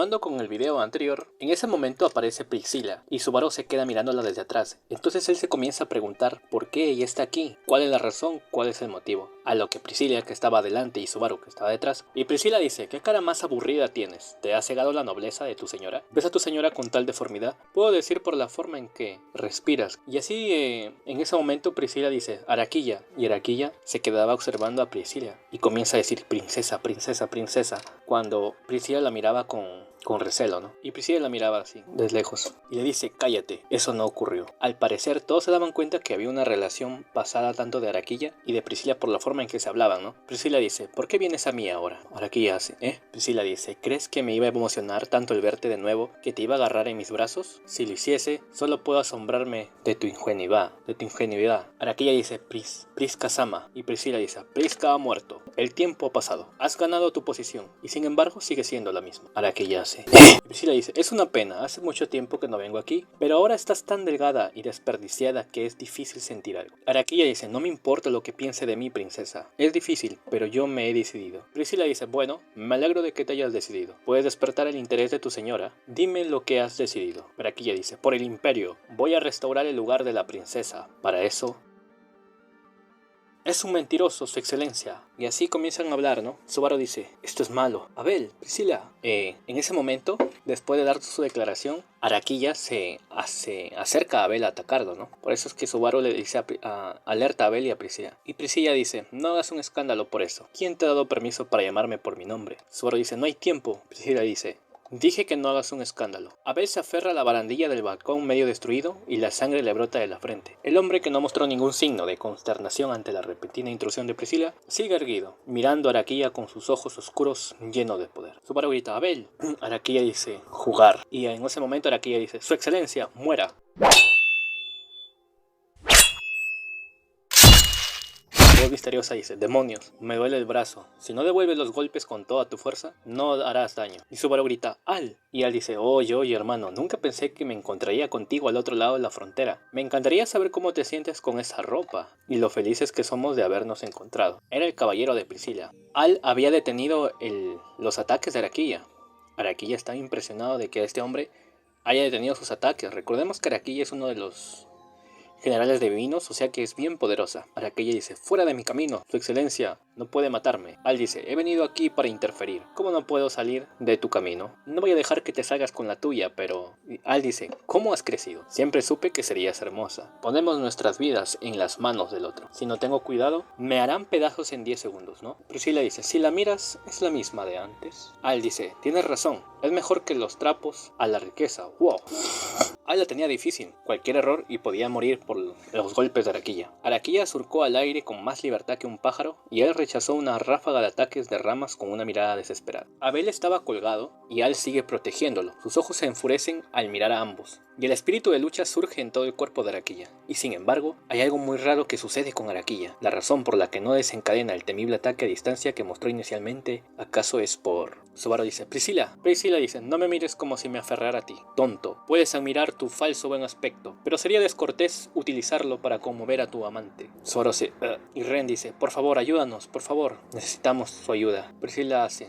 Continuando con el video anterior, en ese momento aparece Priscila y Subaru se queda mirándola desde atrás. Entonces él se comienza a preguntar por qué ella está aquí, cuál es la razón, cuál es el motivo. A lo que Priscila, que estaba adelante, y Subaru, que estaba detrás. Y Priscila dice: ¿qué cara más aburrida tienes? ¿Te ha cegado la nobleza de tu señora? ¿Ves a tu señora con tal deformidad? Puedo decir por la forma en que respiras. Y así en ese momento Priscila dice: Araquilla. Y Araquilla se quedaba observando a Priscila y comienza a decir: princesa, princesa, princesa, cuando Priscila la miraba con recelo, ¿no? Y Priscila la miraba así, desde lejos, y le dice: cállate, eso no ocurrió. Al parecer todos se daban cuenta que había una relación pasada tanto de Araquilla y de Priscila por la forma en que se hablaban, ¿no? Priscila dice: ¿por qué vienes a mí ahora? Araquilla hace: Priscila dice: ¿crees que me iba a emocionar tanto el verte de nuevo, que te iba a agarrar en mis brazos? Si lo hiciese, solo puedo asombrarme de tu ingenuidad, Araquilla dice: Pris Kazama. Y Priscila dice: Prisca ha muerto, el tiempo ha pasado, has ganado tu posición, y sin embargo sigue siendo la misma. Araquilla hace: Priscila dice: es una pena, hace mucho tiempo que no vengo aquí, pero ahora estás tan delgada y desperdiciada que es difícil sentir algo. Araquilla dice: no me importa lo que piense de mí, princesa, es difícil, pero yo me he decidido. Priscila dice: bueno, me alegro de que te hayas decidido, puedes despertar el interés de tu señora, dime lo que has decidido. Araquilla dice: por el imperio, voy a restaurar el lugar de la princesa, para eso... Es un mentiroso, su excelencia. Y así comienzan a hablar, ¿no? Subaru dice: esto es malo. Abel, Priscila. En ese momento, después de dar su declaración, Araquilla se acerca a Abel a atacarlo, ¿no? Por eso es que Subaru le dice alerta a Abel y a Priscila. Y Priscila dice: no hagas un escándalo por eso. ¿Quién te ha dado permiso para llamarme por mi nombre? Subaru dice: no hay tiempo. Priscila dice: dije que no hagas un escándalo. Abel se aferra a la barandilla del balcón medio destruido y la sangre le brota de la frente. El hombre, que no mostró ningún signo de consternación ante la repentina intrusión de Priscila, sigue erguido, mirando a Araquilla con sus ojos oscuros llenos de poder. Subaru grita: Abel. Araquilla dice: jugar. Y en ese momento Araquilla dice: su excelencia, muera. Voz misteriosa dice: demonios, me duele el brazo. Si no devuelves los golpes con toda tu fuerza, no harás daño. Y Subaru grita: Al. Y Al dice: oye, hermano, nunca pensé que me encontraría contigo al otro lado de la frontera. Me encantaría saber cómo te sientes con esa ropa y lo felices que somos de habernos encontrado. Era el caballero de Priscila. Al había detenido los ataques de Araquilla. Araquilla está impresionado de que este hombre haya detenido sus ataques. Recordemos que Araquilla es uno de los generales divinos, o sea que es bien poderosa. Araquilla dice: fuera de mi camino, su excelencia no puede matarme. Al dice: he venido aquí para interferir. ¿Cómo no puedo salir de tu camino? No voy a dejar que te salgas con la tuya, pero... Al dice: ¿cómo has crecido? Siempre supe que serías hermosa. Ponemos nuestras vidas en las manos del otro. Si no tengo cuidado, me harán pedazos en 10 segundos, ¿no? Priscila dice: si la miras, es la misma de antes. Al dice: tienes razón, es mejor que los trapos a la riqueza. ¡Wow! Al la tenía difícil, cualquier error y podía morir por los golpes de Araquilla. Araquilla surcó al aire con más libertad que un pájaro y él rechazó una ráfaga de ataques de ramas con una mirada desesperada. Abel estaba colgado y Al sigue protegiéndolo. Sus ojos se enfurecen al mirar a ambos y el espíritu de lucha surge en todo el cuerpo de Araquilla. Y sin embargo, hay algo muy raro que sucede con Araquilla. La razón por la que no desencadena el temible ataque a distancia que mostró inicialmente, ¿acaso es por...? Subaru dice: Priscila. Priscila dice: no me mires como si me aferrara a ti, tonto. Puedes admirar tu falso buen aspecto, pero sería descortés utilizarlo para conmover a tu amante. Subaru se... y Ren dice: por favor, ayúdanos, por favor. Necesitamos su ayuda. Priscila hace: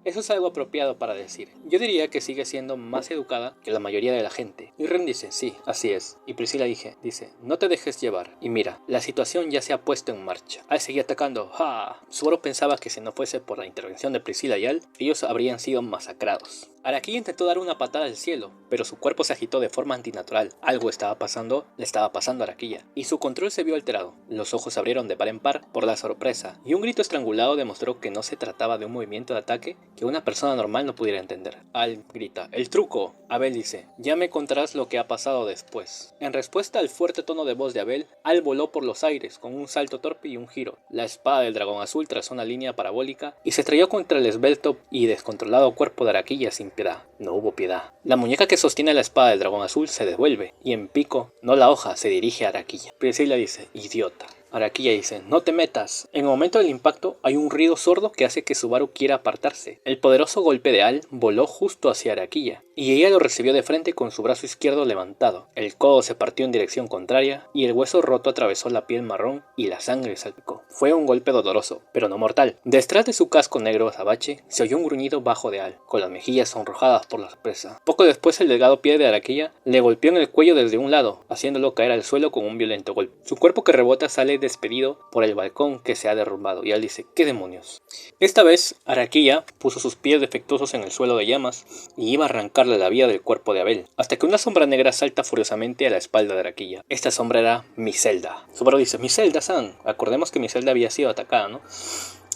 eso es algo apropiado para decir. Yo diría que sigue siendo más educada que la mayoría de la gente. Y Ren dice: sí, así es. Y Priscila dice: no te dejes llevar. Y mira, la situación ya se ha puesto en marcha. Al seguir atacando. ¡Ja! Subaru pensaba que si no fuese por la intervención de Priscila y Al, ellos habrían sido masacrados. Araquilla intentó dar una patada al cielo, pero su cuerpo se agitó de forma antinatural. Algo le estaba pasando a Araquilla, y su control se vio alterado. Los ojos se abrieron de par en par por la sorpresa, y un grito estrangulado demostró que no se trataba de un movimiento de ataque que una persona normal no pudiera entender. Al grita: ¡el truco! Abel dice: ya me contarás lo que ha pasado después. En respuesta al fuerte tono de voz de Abel, Al voló por los aires con un salto torpe y un giro. La espada del dragón azul trazó una línea parabólica y se estrelló contra el esbelto y descontrolado cuerpo de Araquilla sin piedad. No hubo piedad. La muñeca que sostiene la espada del dragón azul se devuelve y en pico, no la hoja, se dirige a Araquilla. Priscila dice: idiota. Araquilla dice, no te metas. En el momento del impacto hay un ruido sordo que hace que Subaru quiera apartarse. El poderoso golpe de Al voló justo hacia Araquilla, y ella lo recibió de frente con su brazo izquierdo levantado. El codo se partió en dirección contraria, y el hueso roto atravesó la piel marrón y la sangre salpicó. Fue un golpe doloroso, pero no mortal. Detrás de su casco negro azabache se oyó un gruñido bajo de Al, con las mejillas sonrojadas por la sorpresa. Poco después el delgado pie de Araquilla le golpeó en el cuello desde un lado, haciéndolo caer al suelo con un violento golpe. Su cuerpo que rebota sale despedido por el balcón que se ha derrumbado, y Al dice, ¿qué demonios? Esta vez Araquilla puso sus pies defectuosos en el suelo de llamas y iba a arrancarle la vida del cuerpo de Abel, hasta que una sombra negra salta furiosamente a la espalda de Araquilla. Esta sombra era Miselda. Subaru dice, Miselda-san. Acordemos que Miselda había sido atacada, ¿no?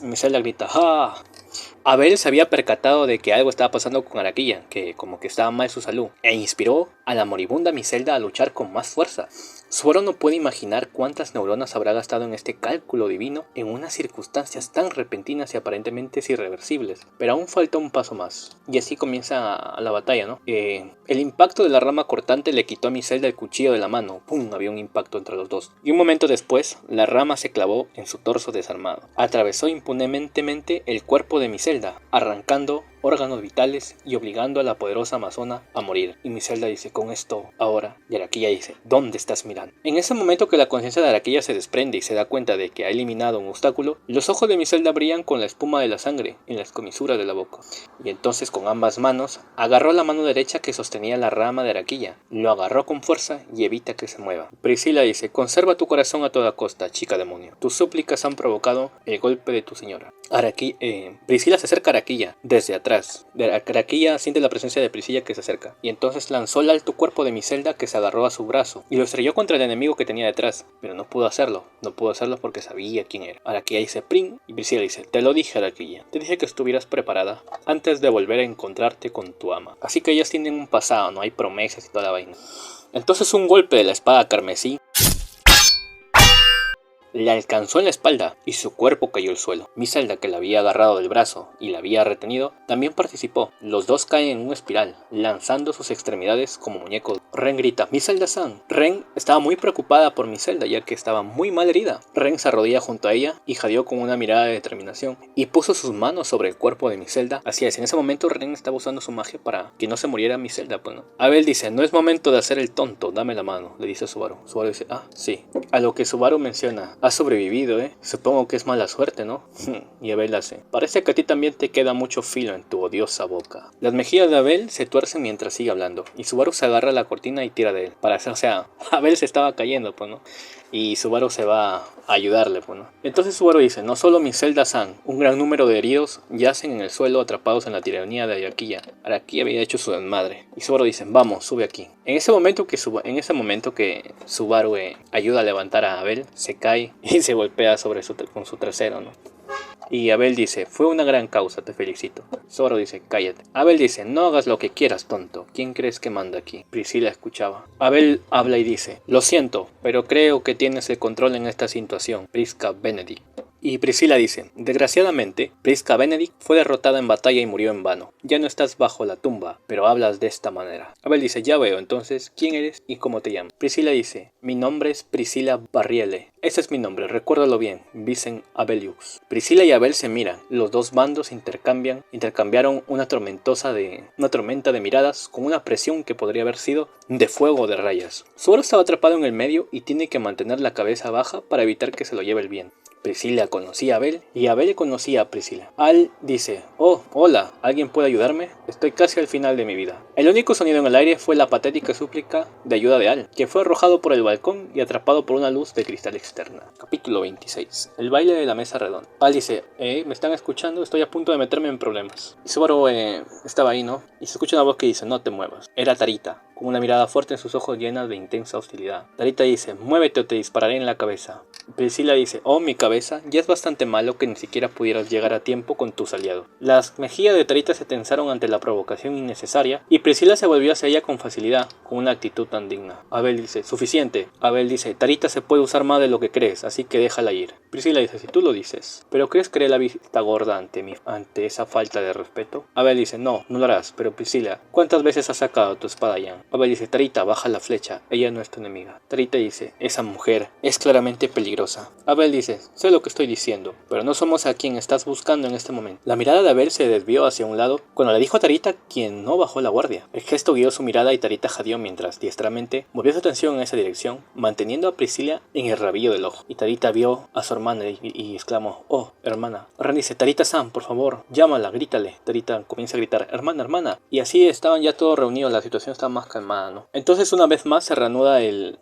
Miselda grita, ¡ah! Abel se había percatado de que algo estaba pasando con Araquilla, que como que estaba mal su salud, e inspiró a la moribunda Miselda a luchar con más fuerza. Subaru no puede imaginar cuántas neuronas habrá gastado en este cálculo divino en unas circunstancias tan repentinas y aparentemente irreversibles, pero aún falta un paso más, y así comienza la batalla, ¿no? El impacto de la rama cortante le quitó a Miselda el cuchillo de la mano. ¡Pum! Había un impacto entre los dos, y un momento después, la rama se clavó en su torso desarmado. Atravesó impunemente el cuerpo de Miselda, arrancando órganos vitales y obligando a la poderosa amazona a morir. Y Miselda dice, con esto, ahora. Y Araquilla dice, ¿dónde estás mirando? En ese momento que la conciencia de Araquilla se desprende y se da cuenta de que ha eliminado un obstáculo, los ojos de Miselda brillan con la espuma de la sangre en las comisuras de la boca. Y entonces con ambas manos, agarró la mano derecha que sostenía la rama de Araquilla, lo agarró con fuerza y evita que se mueva. Priscila dice, conserva tu corazón a toda costa, chica demonio. Tus súplicas han provocado el golpe de tu señora. Priscila se acerca a Araquilla desde atrás. Araquilla siente la presencia de Priscila que se acerca, y entonces lanzó el alto cuerpo de Miselda que se agarró a su brazo y lo estrelló contra el enemigo que tenía detrás, pero no pudo hacerlo porque sabía quién era. Araquilla dice pring y Priscila dice, te lo dije Araquilla, te dije que estuvieras preparada antes de volver a encontrarte con tu ama. Así que ellas tienen un pasado, no hay promesas y toda la vaina. Entonces un golpe de la espada carmesí le alcanzó en la espalda y su cuerpo cayó al suelo. Miselda, que la había agarrado del brazo y la había retenido, también participó. Los dos caen en una espiral, lanzando sus extremidades como muñecos. Ren grita, Miselda-san. Ren estaba muy preocupada por Miselda, ya que estaba muy mal herida. Ren se arrodilla junto a ella y jadeó con una mirada de determinación y puso sus manos sobre el cuerpo de Miselda. Así es, en ese momento Ren estaba usando su magia para que no se muriera Miselda, pues, ¿no? Abel dice, no es momento de hacer el tonto, dame la mano, le dice a Subaru. Subaru dice, ah, sí. A lo que Subaru menciona, has sobrevivido, supongo que es mala suerte, ¿no? Y Abel hace, parece que a ti también te queda mucho filo en tu odiosa boca. Las mejillas de Abel se tuercen mientras sigue hablando, y Subaru se agarra a la cortina y tira de él. O sea, Abel se estaba cayendo, pues, ¿no? Y Subaru se va a ayudarle, pues, ¿no? Entonces Subaru dice, no solo Miselda-san, un gran número de heridos yacen en el suelo atrapados en la tiranía de Araquilla. Araquilla había hecho su desmadre. Y Subaru dice, vamos, sube aquí. En ese momento que Subaru ayuda a levantar a Abel, se cae y se golpea con su trasero, ¿no? Y Abel dice, fue una gran causa, te felicito. Subaru dice, cállate. Abel dice, no hagas lo que quieras, tonto. ¿Quién crees que manda aquí? Priscila escuchaba. Abel habla y dice, lo siento, pero creo que tienes el control en esta situación, Prisca Benedict. Y Priscila dice, desgraciadamente, Prisca Benedict fue derrotada en batalla y murió en vano. Ya no estás bajo la tumba, pero hablas de esta manera. Abel dice, ya veo, entonces, ¿quién eres y cómo te llamas? Priscila dice, mi nombre es Priscila Barriele. Ese es mi nombre, recuérdalo bien, Vicen Abeliux. Priscila y Abel se miran, los dos bandos intercambiaron una tormenta de miradas con una presión que podría haber sido de fuego o de rayas. Subaru estaba atrapado en el medio y tiene que mantener la cabeza baja para evitar que se lo lleve el viento. Priscila conocía a Abel y Abel conocía a Priscila. Al dice, oh, hola, ¿alguien puede ayudarme? Estoy casi al final de mi vida. El único sonido en el aire fue la patética súplica de ayuda de Al, que fue arrojado por el balcón y atrapado por una luz de cristal externa. Capítulo 26. El baile de la mesa redonda. Al dice, ¿me están escuchando? Estoy a punto de meterme en problemas. Y Subaru estaba ahí, ¿no? Y se escucha una voz que dice, no te muevas. Era Tarita, con una mirada fuerte en sus ojos llena de intensa hostilidad. Tarita dice, muévete o te dispararé en la cabeza. Priscila dice, oh, mi cabeza, ya es bastante malo que ni siquiera pudieras llegar a tiempo con tus aliados. Las mejillas de Tarita se tensaron ante la provocación innecesaria y Priscila se volvió hacia ella con facilidad, con una actitud tan digna. Abel dice, suficiente. Abel dice, Tarita se puede usar más de lo que crees, así que déjala ir. Priscila dice, si tú lo dices, ¿pero crees que haré la vista gorda ante esa falta de respeto? Abel dice, no, no lo harás, pero Priscila, ¿cuántas veces has sacado tu espada ya? Abel dice, Tarita, baja la flecha, ella no es tu enemiga. Tarita dice, esa mujer es claramente peligrosa. Abel dice, sé lo que estoy diciendo, pero no somos a quien estás buscando en este momento. La mirada de Abel se desvió hacia un lado cuando le dijo a Tarita, quien no bajó la guardia. El gesto guió su mirada y Tarita jadeó mientras diestramente movió su atención en esa dirección, manteniendo a Priscila en el rabillo del ojo. Y Tarita vio a su hermana y exclamó, oh, hermana. Ren dice, Tarita-san, por favor, llámala, grítale. Tarita comienza a gritar, hermana, hermana. Y así estaban ya todos reunidos, la situación estaba más calmada, ¿no? Entonces una vez más se reanuda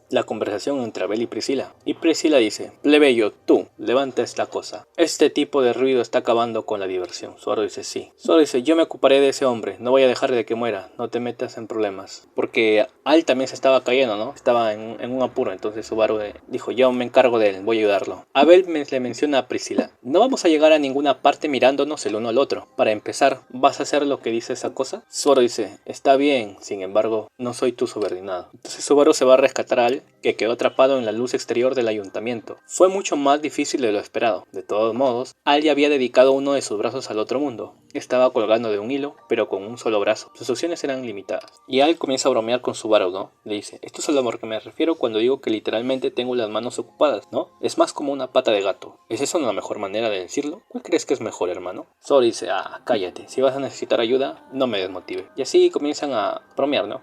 la conversación entre Abel y Priscila. Y Priscila dice, plebeyo, tú, levanta esta cosa. Este tipo de ruido está acabando con la diversión. Subaru dice, sí. Subaru dice, yo me ocuparé de ese hombre, no voy a dejar de que muera, no te metas en problemas. Porque Al también se estaba cayendo, ¿no? Estaba en un apuro, entonces Subaru dijo, yo me encargo de él, voy a ayudarlo. Abel le menciona a Priscila, no vamos a llegar a ninguna parte mirándonos el uno al otro. Para empezar, ¿vas a hacer lo que dice esa cosa? Subaru dice, está bien, sin embargo, no soy tu subordinado. Entonces Subaru se va a rescatar a Al, que quedó atrapado en la luz exterior del ayuntamiento. Fue mucho más difícil de lo esperado. De todos modos, Al ya había dedicado uno de sus brazos al otro mundo. Estaba colgando de un hilo, pero con un solo brazo. Sus opciones eran limitadas. Y Al comienza a bromear con Subaru, ¿no? Le dice, esto es a lo que me refiero cuando digo que literalmente tengo las manos ocupadas, ¿no? Es más como una pata de gato. ¿Es eso la mejor manera de decirlo? ¿Cuál crees que es mejor, hermano? Subaru dice, cállate. Si vas a necesitar ayuda, no me desmotive. Y así comienzan a bromear, ¿no?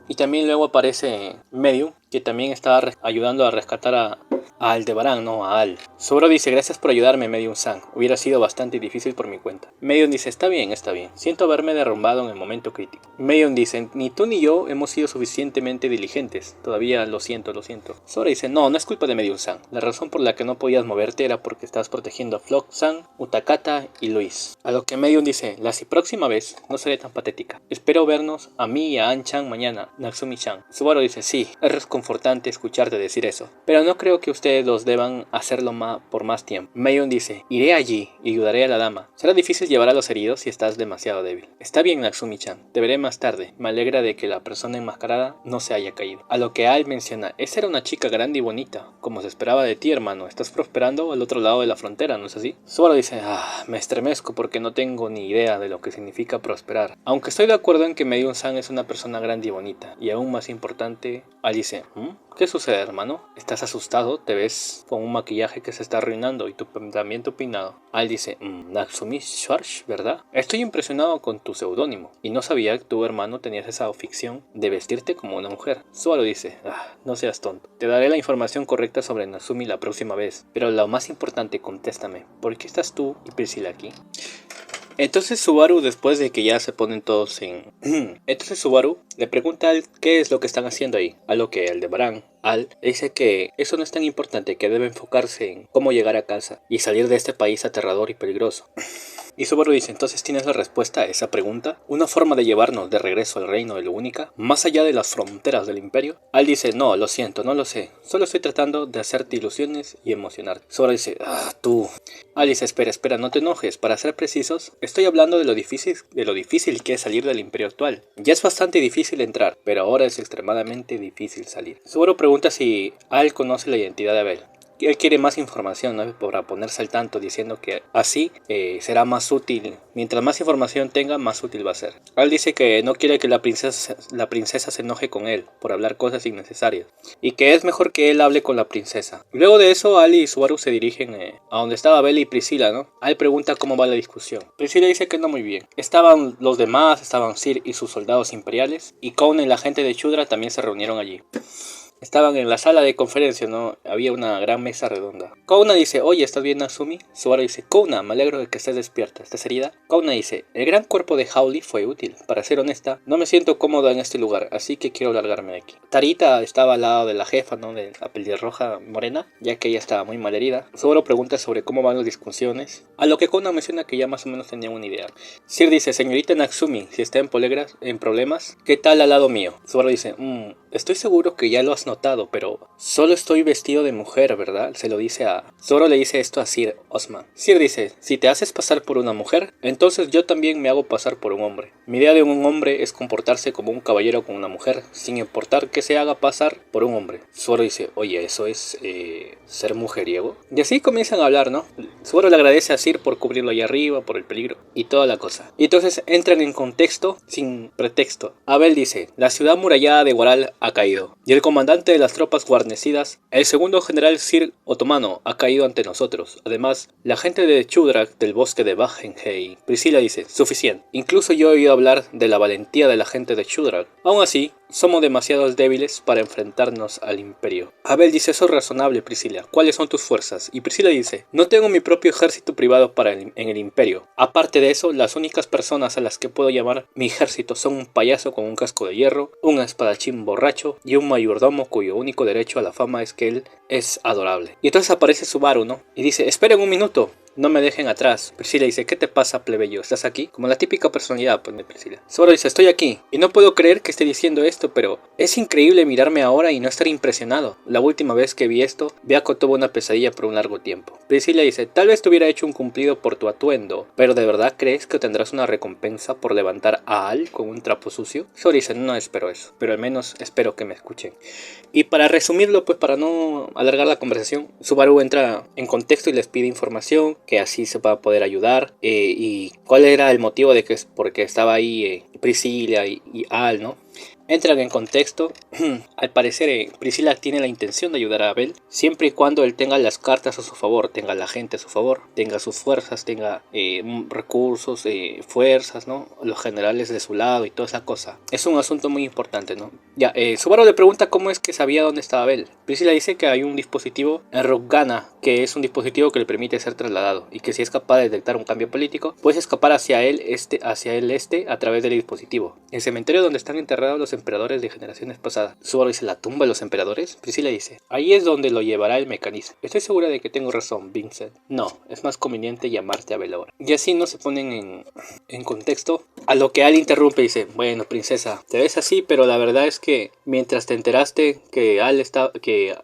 Y también luego aparece Medium, que también estaba ayudando a rescatar a Aldebarán, no a Al. Subaru dice, gracias por ayudarme, Medium-san. Hubiera sido bastante difícil por mi cuenta. Medium dice, está bien, está bien. Siento haberme derrumbado en el momento crítico. Medium dice, ni tú ni yo hemos sido suficientemente diligentes. Todavía lo siento, lo siento. Subaru dice, no, no es culpa de Medium-san. La razón por la que no podías moverte era porque estabas protegiendo a Flock-san, Utakata y Luis. A lo que Medium dice, la próxima vez no seré tan patética. Espero vernos a mí y a An-chan mañana, Natsumi-chan. Subaru dice, sí, es reconfortante escucharte decir eso, pero no creo que ustedes los deban hacerlo por más tiempo. Medium dice, iré allí y ayudaré a la dama. Será difícil llevar a los heridos si estás demasiado débil. Está bien, Natsumi-chan, te veré más tarde. Me alegra de que la persona enmascarada no se haya caído. A lo que Al menciona, esa era una chica grande y bonita, como se esperaba de ti, hermano. Estás prosperando al otro lado de la frontera, ¿no es así? Subaru dice, me estremezco porque no tengo ni idea de lo que significa prosperar. Aunque estoy de acuerdo en que Medium-san es una persona grande y bonita, y aún más importante, Al dice, ¿qué sucede, hermano? ¿Estás asustado? ¿Te ves con un maquillaje que se está arruinando y también tu peinado? Al dice, Natsumi Schwartz, ¿verdad? Estoy impresionado con tu seudónimo y no sabía que tu hermano tenías esa ficción de vestirte como una mujer. Subaru dice, no seas tonto. Te daré la información correcta sobre Natsumi la próxima vez, pero lo más importante, contéstame, ¿por qué estás tú y Priscila aquí? Entonces Subaru, después de que ya se ponen todos en... Entonces Subaru le pregunta a Al qué es lo que están haciendo ahí. A lo que Aldebarán, Al, dice que eso no es tan importante, que debe enfocarse en cómo llegar a casa y salir de este país aterrador y peligroso. Y Subaru dice, entonces tienes la respuesta a esa pregunta, una forma de llevarnos de regreso al reino de Lunica, más allá de las fronteras del imperio. Al dice, no, lo siento, no lo sé, solo estoy tratando de hacerte ilusiones y emocionarte. Subaru dice, tú. Al dice, espera, no te enojes, para ser precisos, estoy hablando de lo difícil que es salir del imperio actual. Ya es bastante difícil entrar, pero ahora es extremadamente difícil salir. Subaru pregunta si Al conoce la identidad de Abel. Él quiere más información, ¿no? Para ponerse al tanto, diciendo que así será más útil. Mientras más información tenga, más útil va a ser. Al dice que no quiere que la princesa se enoje con él por hablar cosas innecesarias, y que es mejor que él hable con la princesa. Luego de eso, Al y Subaru se dirigen a donde estaba Bella y Priscila, ¿no? Al pregunta cómo va la discusión. Priscila dice que no muy bien. Estaban los demás, estaban Sir y sus soldados imperiales, y Kouna y la gente de Chudra también se reunieron allí. Estaban en la sala de conferencia, ¿no? Había una gran mesa redonda. Kouna dice, oye, ¿estás bien, Natsumi? Subaru dice, Kouna, me alegro de que estés despierta. ¿Estás herida? Kouna dice, el gran cuerpo de Howley fue útil. Para ser honesta, no me siento cómoda en este lugar, así que quiero largarme de aquí. Tarita estaba al lado de la jefa, ¿no? De la pelirroja morena, ya que ella estaba muy mal herida. Subaru pregunta sobre cómo van las discusiones, a lo que Kouna menciona que ya más o menos tenía una idea. Sir dice, señorita Natsumi, si está en problemas, ¿qué tal al lado mío? Subaru dice, estoy seguro que ya lo has notado, pero solo estoy vestido de mujer, ¿verdad? Se lo dice a... Zoro le dice esto a Sir Osman. Sir dice, si te haces pasar por una mujer, entonces yo también me hago pasar por un hombre. Mi idea de un hombre es comportarse como un caballero con una mujer, sin importar que se haga pasar por un hombre. Zoro dice, oye, ¿eso es ser mujeriego? Y así comienzan a hablar, ¿no? Zoro le agradece a Sir por cubrirlo allá arriba, por el peligro y toda la cosa. Y entonces entran en contexto sin pretexto. Abel dice, la ciudad murallada de Guaral ha caído, y el comandante de las tropas guarnecidas, el segundo general Sir Otomano, ha caído ante nosotros. Además, la gente de Chudrak del bosque de Bajenhei. Priscila dice, suficiente. Incluso yo he oído hablar de la valentía de la gente de Chudrak. Aún así, somos demasiado débiles para enfrentarnos al imperio. Abel dice, eso es razonable, Priscila. ¿Cuáles son tus fuerzas? Y Priscila dice, no tengo mi propio ejército privado en el imperio. Aparte de eso, las únicas personas a las que puedo llamar mi ejército son un payaso con un casco de hierro, un espadachín borracho y un mayordomo cuyo único derecho a la fama es que él es adorable. Y entonces aparece Subaru, ¿no? Y dice, esperen un minuto. No me dejen atrás. Priscila dice, ¿qué te pasa, plebeyo? ¿Estás aquí? Como la típica personalidad, pues, de Priscila. Zoro dice, estoy aquí. Y no puedo creer que esté diciendo esto, pero es increíble mirarme ahora y no estar impresionado. La última vez que vi esto, Byakko tuvo una pesadilla por un largo tiempo. Priscila dice, tal vez te hubiera hecho un cumplido por tu atuendo, pero ¿de verdad crees que tendrás una recompensa por levantar a Al con un trapo sucio? Zoro dice, no espero eso, pero al menos espero que me escuchen. Y para resumirlo, pues para no alargar la conversación, Subaru entra en contexto y les pide información, que así se va a poder ayudar, y cuál era el motivo de que porque estaba ahí Priscila y Al, ¿no? Entran en contexto. Al parecer Priscila tiene la intención de ayudar a Abel, siempre y cuando él tenga las cartas a su favor, tenga la gente a su favor, tenga sus fuerzas, tenga recursos, fuerzas, ¿no? Los generales de su lado y toda esa cosa. Es un asunto muy importante, ¿no? Ya, Subaru le pregunta cómo es que sabía dónde estaba Abel. Priscila dice que hay un dispositivo en Rugana, que es un dispositivo que le permite ser trasladado, y que si es capaz de detectar un cambio político, puede escapar hacia el este a través del dispositivo. El cementerio donde están enterrados los emperadores de generaciones pasadas. Subaru dice, ¿la tumba de los emperadores? Priscila dice, ahí es donde lo llevará el mecanismo. Estoy segura de que tengo razón, Vincent. No, es más conveniente llamarte Abel ahora. Y así no se ponen en contexto. A lo que Al interrumpe y dice, bueno, princesa, te ves así, pero la verdad es que mientras te enteraste que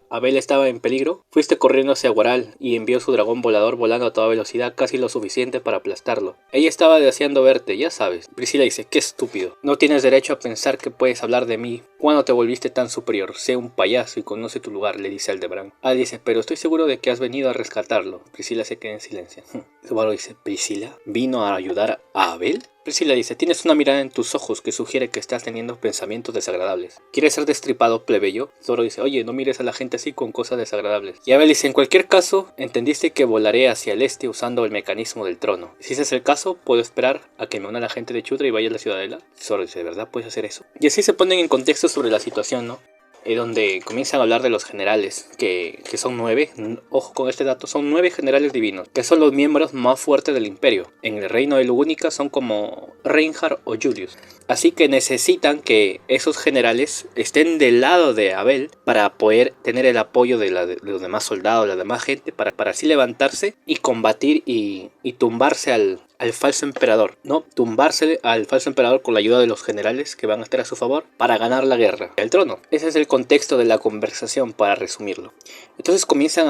Abel estaba en peligro, fuiste corriendo hacia Guaral y envió su dragón volador volando a toda velocidad, casi lo suficiente para aplastarlo. Ella estaba deseando verte, ya sabes. Priscila dice, qué estúpido. No tienes derecho a pensar que puedes hablar de mí. ¿Cuándo te volviste tan superior? Sé un payaso y conoce tu lugar, le dice Aldebarán. Al dice, pero estoy seguro de que has venido a rescatarlo. Priscila se queda en silencio. Subaru dice, ¿Priscila vino a ayudar a Abel? Priscila dice, tienes una mirada en tus ojos que sugiere que estás teniendo pensamientos desagradables. ¿Quieres ser destripado, plebeyo? Zoro dice, oye, no mires a la gente así con cosas desagradables. Y Abel dice, en cualquier caso, entendiste que volaré hacia el este usando el mecanismo del trono. Si ese es el caso, puedo esperar a que me una la gente de Chudra y vaya a la ciudadela. Zoro dice, ¿de verdad puedes hacer eso? Y así se ponen en contexto sobre la situación, ¿no? Donde comienzan a hablar de los generales, que son 9, ojo con este dato, son 9 generales divinos, que son los miembros más fuertes del imperio. En el reino de Lugúnica son como Reinhardt o Julius. Así que necesitan que esos generales estén del lado de Abel para poder tener el apoyo de los demás soldados, la demás gente, para así levantarse y combatir y tumbarse al falso emperador, ¿no? Tumbarse al falso emperador con la ayuda de los generales que van a estar a su favor para ganar la guerra, el trono. Ese es el contexto de la conversación, para resumirlo. Entonces comienzan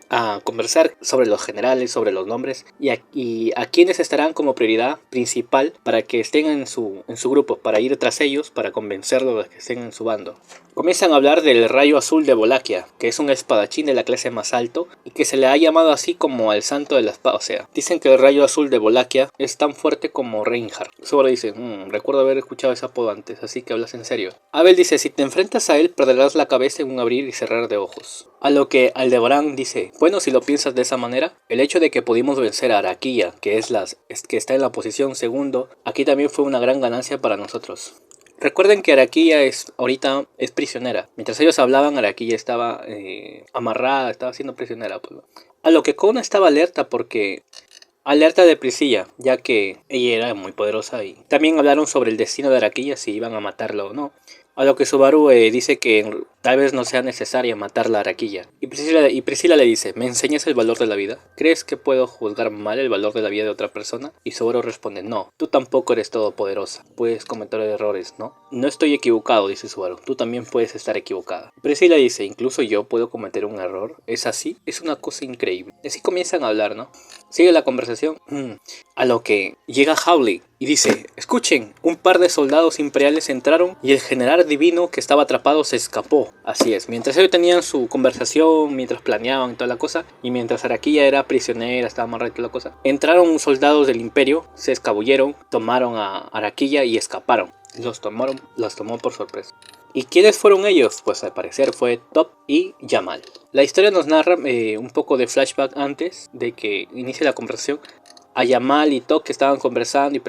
a conversar sobre los generales, sobre los nombres y a quienes estarán como prioridad principal para que estén en su grupo, para ir tras ellos, para convencerlos de que estén en su bando. Comienzan a hablar del rayo azul de Wallachia, que es un espadachín de la clase más alto y que se le ha llamado así como al santo de la espada. O sea, dicen que el rayo azul de Wallachia es tan fuerte como Reinhardt. Subaru dice, recuerdo haber escuchado ese apodo antes, así que hablas en serio. Abel dice, si te enfrentas a él, perderás la cabeza en un abrir y cerrar de ojos. A lo que Aldebarán dice, bueno, si lo piensas de esa manera, el hecho de que pudimos vencer a Araquilla, que está en la posición segundo, aquí también fue una gran ganancia para nosotros. Recuerden que Araquilla ahorita es prisionera. Mientras ellos hablaban, Araquilla estaba amarrada, estaba siendo prisionera. Pues. A lo que Kono estaba alerta de Priscilla, ya que ella era muy poderosa y también hablaron sobre el destino de Araquilla, si iban a matarlo o no. A lo que Subaru dice que tal vez no sea necesaria matar la Araquilla. Y Priscila le dice, ¿me enseñas el valor de la vida? ¿Crees que puedo juzgar mal el valor de la vida de otra persona? Y Subaru responde, no, tú tampoco eres todopoderosa. Puedes cometer errores, ¿no? No estoy equivocado, dice Subaru, tú también puedes estar equivocada. Priscila dice, incluso yo puedo cometer un error. ¿Es así? Es una cosa increíble. Y así comienzan a hablar, ¿no? Sigue la conversación. A lo que llega Howley y dice, escuchen, un par de soldados imperiales entraron y el general divino que estaba atrapado se escapó. Así es, mientras ellos tenían su conversación, mientras planeaban toda la cosa, y mientras Araquilla era prisionera, estaba amarrada y toda la cosa, entraron soldados del imperio, se escabulleron, tomaron a Araquilla y escaparon. Los tomó por sorpresa. ¿Y quiénes fueron ellos? Pues al parecer fue Top y Jamal. La historia nos narra un poco de flashback antes de que inicie la conversación. A Jamal y Tok que estaban conversando y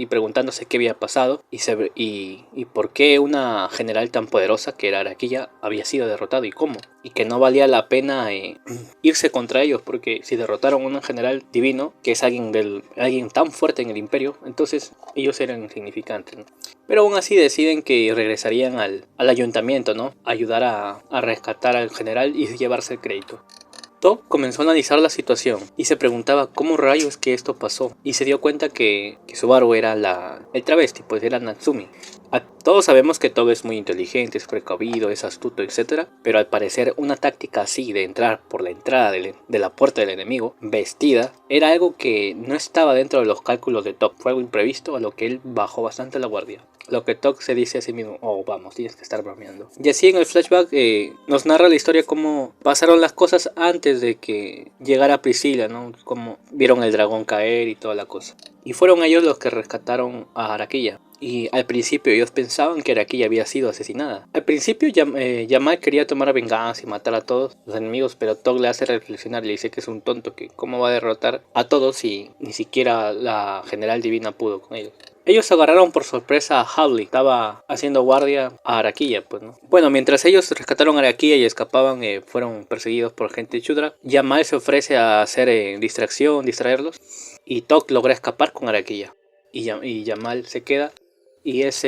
preguntándose qué había pasado y por qué una general tan poderosa que era Araquilla había sido derrotado y cómo. Y que no valía la pena irse contra ellos porque si derrotaron a un general divino, que es alguien tan fuerte en el imperio, entonces ellos eran insignificantes, ¿no? Pero aún así deciden que regresarían al ayuntamiento, ¿no? Ayudar a rescatar al general y llevarse el crédito. Top comenzó a analizar la situación y se preguntaba cómo rayos que esto pasó y se dio cuenta que Subaru era el travesti, pues era Natsumi. Todos sabemos que Top es muy inteligente, es precavido, es astuto, etc. Pero al parecer una táctica así de entrar por la entrada de la puerta del enemigo, vestida, era algo que no estaba dentro de los cálculos de Top. Fue algo imprevisto a lo que él bajó bastante la guardia. Lo que Tok se dice a sí mismo, oh vamos, tienes que estar bromeando. Y así en el flashback nos narra la historia cómo pasaron las cosas antes de que llegara Priscila, ¿no? Cómo vieron el dragón caer y toda la cosa. Y fueron ellos los que rescataron a Araquilla. Y al principio ellos pensaban que Araquilla había sido asesinada. Al principio Jamal quería tomar venganza y matar a todos los enemigos, pero Tok le hace reflexionar y le dice que es un tonto, que cómo va a derrotar a todos si ni siquiera la general divina pudo con ellos. Ellos agarraron por sorpresa a Howley, estaba haciendo guardia a Araquilla, pues, ¿no? Bueno, mientras ellos rescataron a Araquilla y escapaban, fueron perseguidos por gente chudra. Jamal se ofrece a hacer distraerlos, y Tok logra escapar con Araquilla. Y Jamal se queda y es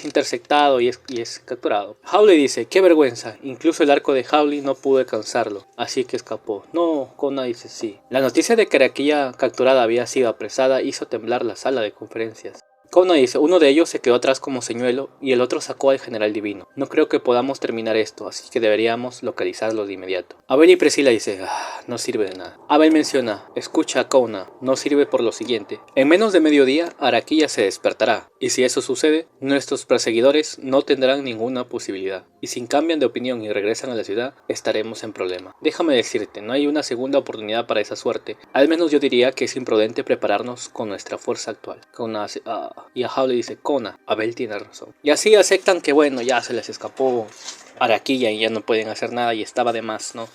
interceptado y es capturado. Howley dice, qué vergüenza, incluso el arco de Howley no pudo alcanzarlo, así que escapó. No, Kona dice sí. La noticia de que Araquilla capturada había sido apresada hizo temblar la sala de conferencias. Kona dice, uno de ellos se quedó atrás como señuelo y el otro sacó al general divino. No creo que podamos terminar esto, así que deberíamos localizarlo de inmediato. Abel y Priscila dice, no sirve de nada. Abel menciona, escucha a Kona, no sirve por lo siguiente. En menos de mediodía, Araquilla se despertará, y si eso sucede, nuestros perseguidores no tendrán ninguna posibilidad. Y si cambian de opinión y regresan a la ciudad, estaremos en problema. Déjame decirte, no hay una segunda oportunidad para esa suerte. Al menos yo diría que es imprudente prepararnos con nuestra fuerza actual. Kona hace, y a Howley dice, Kona, Abel tiene razón. Y así aceptan que bueno, ya se les escapó Araquilla y ya no pueden hacer nada y estaba de más, ¿no?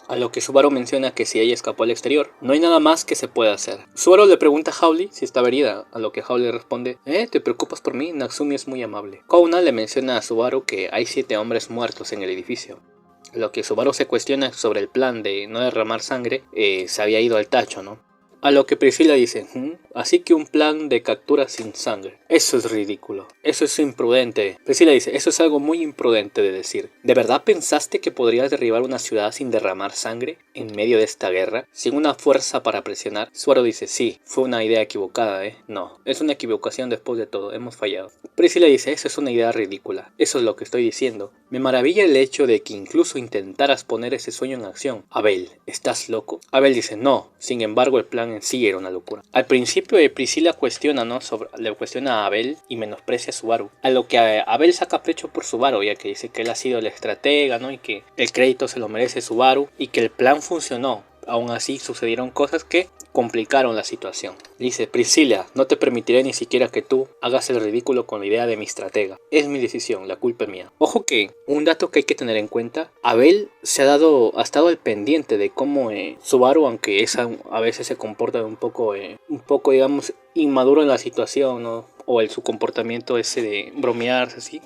A lo que Subaru menciona que si ella escapó al exterior, no hay nada más que se pueda hacer. Subaru le pregunta a Howley si estaba herida, a lo que Howley responde, ¿te preocupas por mí? Natsumi es muy amable. Kona le menciona a Subaru que hay 7 hombres muertos en el edificio. A lo que Subaru se cuestiona sobre el plan de no derramar sangre, se había ido al tacho, ¿no? A lo que Priscila dice, así que un plan de captura sin sangre. Eso es ridículo. Eso es imprudente. Priscila dice, eso es algo muy imprudente de decir. ¿De verdad pensaste que podrías derribar una ciudad sin derramar sangre en medio de esta guerra? ¿Sin una fuerza para presionar? Subaru dice, sí, fue una idea equivocada, No, es una equivocación después de todo, hemos fallado. Priscila dice, eso es una idea ridícula. Eso es lo que estoy diciendo. Me maravilla el hecho de que incluso intentaras poner ese sueño en acción. Abel, ¿estás loco? Abel dice, no, sin embargo el plan en sí era una locura. Al principio Priscila cuestiona, ¿no? Le cuestiona a Abel y menosprecia a Subaru. A lo que Abel saca pecho por Subaru, ya que dice que él ha sido el estratega, ¿no? Y que el crédito se lo merece Subaru y que el plan funcionó. Aún así sucedieron cosas que complicaron la situación. Dice, Priscila, no te permitiré ni siquiera que tú hagas el ridículo con la idea de mi estratega. Es mi decisión, la culpa es mía. Ojo que, un dato que hay que tener en cuenta, Abel ha estado al pendiente de cómo Subaru, aunque a veces se comporta un poco digamos, inmaduro en la situación, ¿no? o su comportamiento ese de bromearse así,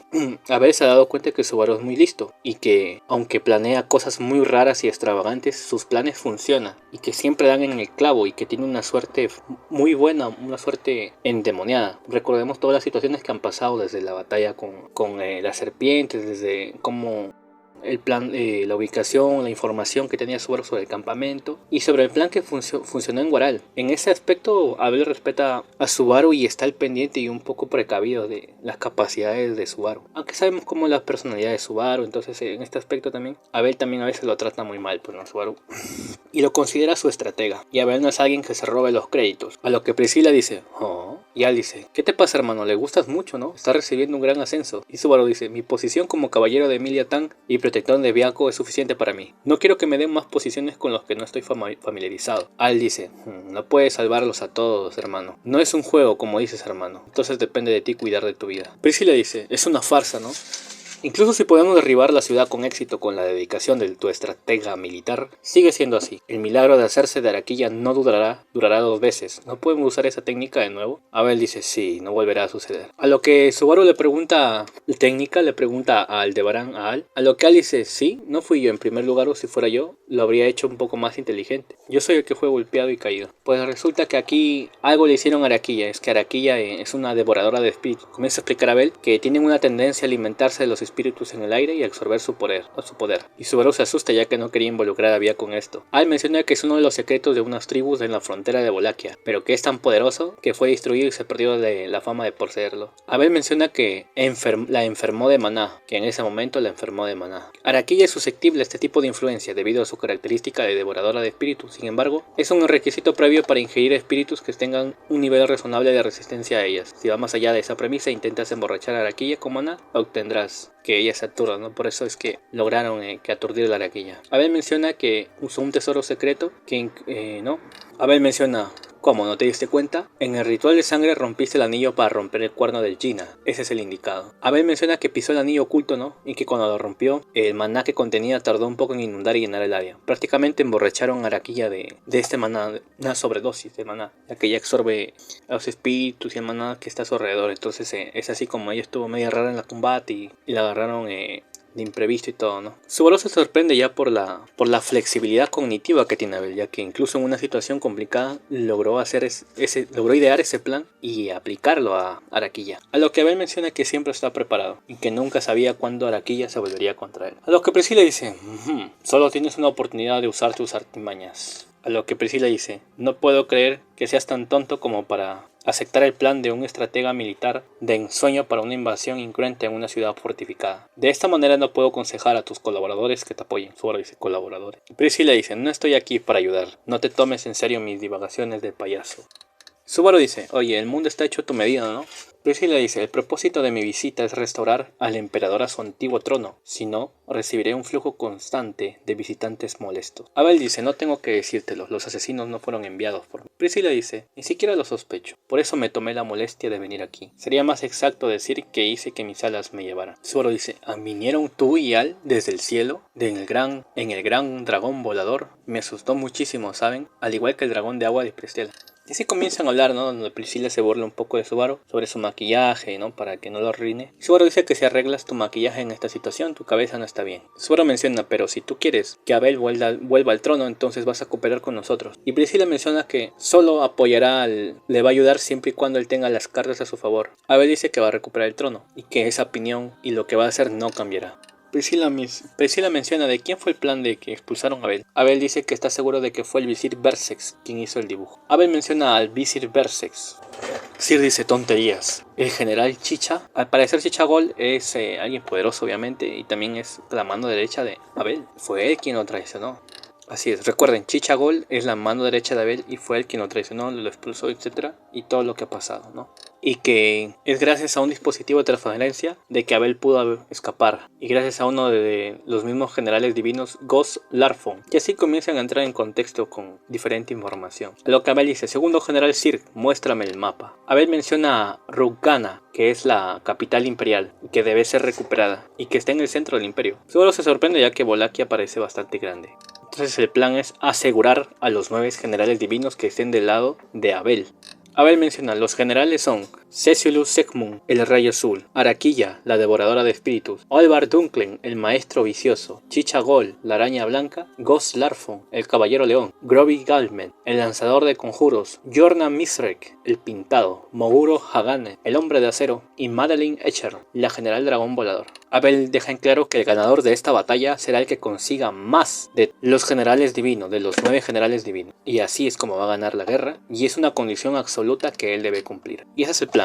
Abel se ha dado cuenta que Subaru es muy listo y que aunque planea cosas muy raras y extravagantes, sus planes funcionan y que siempre dan en el clavo y que tiene una suerte muy buena, una suerte endemoniada. Recordemos todas las situaciones que han pasado desde la batalla con las serpientes, desde cómo el plan, la ubicación, la información que tenía Subaru sobre el campamento y sobre el plan que funcionó en Guaral. En ese aspecto, Abel respeta a Subaru y está al pendiente y un poco precavido de las capacidades de Subaru. Aunque sabemos cómo es la personalidad de Subaru, entonces en este aspecto también, Abel también a veces lo trata muy mal, pues no, Subaru. Y lo considera su estratega. Y Abel no es alguien que se robe los créditos. A lo que Priscila dice, oh. Y Al dice, ¿qué te pasa, hermano? Le gustas mucho, ¿no? Está recibiendo un gran ascenso. Y Subaru dice, mi posición como caballero de Emilia Tan y protector de Bianco es suficiente para mí. No quiero que me den más posiciones con los que no estoy familiarizado. Al dice, no puedes salvarlos a todos, hermano. No es un juego, como dices, hermano. Entonces depende de ti cuidar de tu vida. Priscila dice, es una farsa, ¿no? Incluso si podemos derribar la ciudad con éxito con la dedicación de tu estratega militar, sigue siendo así. El milagro de hacerse de Araquilla no durará 2 veces. ¿No podemos usar esa técnica de nuevo? Abel dice, sí, no volverá a suceder. A lo que Subaru le pregunta a Aldebarán a Al. A lo que Al dice, sí, no fui yo en primer lugar, o si fuera yo, lo habría hecho un poco más inteligente. Yo soy el que fue golpeado y caído. Pues resulta que aquí algo le hicieron a Araquilla. Es que Araquilla es una devoradora de espíritus. Comienza a explicar a Abel que tienen una tendencia a alimentarse de los espíritus en el aire y absorber su poder. Y Subaru se asusta ya que no quería involucrar a Vía con esto. Al menciona que es uno de los secretos de unas tribus en la frontera de Wallachia, pero que es tan poderoso que fue destruido y se perdió de la fama de poseerlo. Abel menciona que la enfermó de maná, que en ese momento la enfermó de maná. Araquilla es susceptible a este tipo de influencia debido a su característica de devoradora de espíritus. Sin embargo, es un requisito previo para ingerir espíritus que tengan un nivel razonable de resistencia a ellas. Si va más allá de esa premisa e intentas emborrachar a Araquilla con maná, obtendrás que ella se aturda, ¿no? Por eso es que lograron que aturdir la Araquilla. Abel menciona que usó un tesoro secreto que, ¿no? Abel menciona, ¿cómo? ¿No te diste cuenta? En el ritual de sangre rompiste el anillo para romper el cuerno del Gina. Ese es el indicado. Abel menciona que pisó el anillo oculto, ¿no? Y que cuando lo rompió, el maná que contenía tardó un poco en inundar y llenar el área. Prácticamente emborracharon a Araquilla de este maná, una sobredosis de maná, ya que ella absorbe a los espíritus y el maná que está a su alrededor. Entonces es así como ella estuvo media rara en la combate y la agarraron de imprevisto y todo, ¿no? Subaru se sorprende ya por la flexibilidad cognitiva que tiene Abel, ya que incluso en una situación complicada logró idear ese plan y aplicarlo a Araquilla. A lo que Abel menciona que siempre está preparado y que nunca sabía cuándo Araquilla se volvería contra él. A lo que Priscila dice, solo tienes una oportunidad de usar tus artimañas. A lo que Priscila dice, no puedo creer que seas tan tonto como para aceptar el plan de un estratega militar de ensueño para una invasión incruenta en una ciudad fortificada. De esta manera no puedo aconsejar a tus colaboradores que te apoyen. Subaru dice colaboradores. Priscila dice, no estoy aquí para ayudar, no te tomes en serio mis divagaciones de payaso. Subaru dice, oye, el mundo está hecho a tu medida, ¿no? Priscila dice, el propósito de mi visita es restaurar al emperador a su antiguo trono, si no, recibiré un flujo constante de visitantes molestos. Abel dice, no tengo que decírtelo, los asesinos no fueron enviados por mí. Priscila dice, ni siquiera lo sospecho, por eso me tomé la molestia de venir aquí. Sería más exacto decir que hice que mis alas me llevaran. Subaru dice, ¿vinieron tú y Al desde el cielo, en el gran dragón volador? Me asustó muchísimo, ¿saben? Al igual que el dragón de agua de Priscila. Y así comienzan a hablar, ¿no? Donde Priscila se burla un poco de Subaru sobre su maquillaje, ¿no? Para que no lo arruine. Subaru dice que si arreglas tu maquillaje en esta situación, tu cabeza no está bien. Subaru menciona, pero si tú quieres que Abel vuelva al trono, entonces vas a cooperar con nosotros. Y Priscila menciona que solo apoyará le va a ayudar siempre y cuando él tenga las cartas a su favor. Abel dice que va a recuperar el trono y que esa opinión y lo que va a hacer no cambiará. Priscila menciona de quién fue el plan de que expulsaron a Abel. Abel dice que está seguro de que fue el visir Bersex quien hizo el dibujo. Abel menciona al visir Bersex. Sir dice tonterías. El general Chicha, al parecer Chicha Gol es alguien poderoso obviamente y también es la mano derecha de Abel. Fue él quien lo traicionó. Así es, recuerden, Chicha Gol es la mano derecha de Abel y fue él quien lo traicionó, lo expulsó, etc. Y todo lo que ha pasado, ¿no? Y que es gracias a un dispositivo de transferencia de que Abel pudo escapar. Y gracias a uno de los mismos generales divinos, Gos Larfon. Y así comienzan a entrar en contexto con diferente información. A lo que Abel dice, segundo general Sir, muéstrame el mapa. Abel menciona a Rukana, que es la capital imperial, que debe ser recuperada, y que está en el centro del imperio. Solo se sorprende ya que Wallachia parece bastante grande. Entonces el plan es asegurar a los 9 generales divinos que estén del lado de Abel. Abel menciona, los generales son Cecilus Segmund, el Rayo Azul, Araquilla, la Devoradora de Espíritus, Olvar Dunklen, el Maestro Vicioso, Chicha Gol, la Araña Blanca, Ghost Larfon, el Caballero León, Groby Galmen, el Lanzador de Conjuros, Jorna Misrek, el Pintado, Moguro Hagane, el Hombre de Acero y Madeline Etcher, la General Dragón Volador. Abel deja en claro que el ganador de esta batalla será el que consiga más de los generales divinos, de los 9 generales divinos. Y así es como va a ganar la guerra, y es una condición absoluta que él debe cumplir. Y ese es el plan.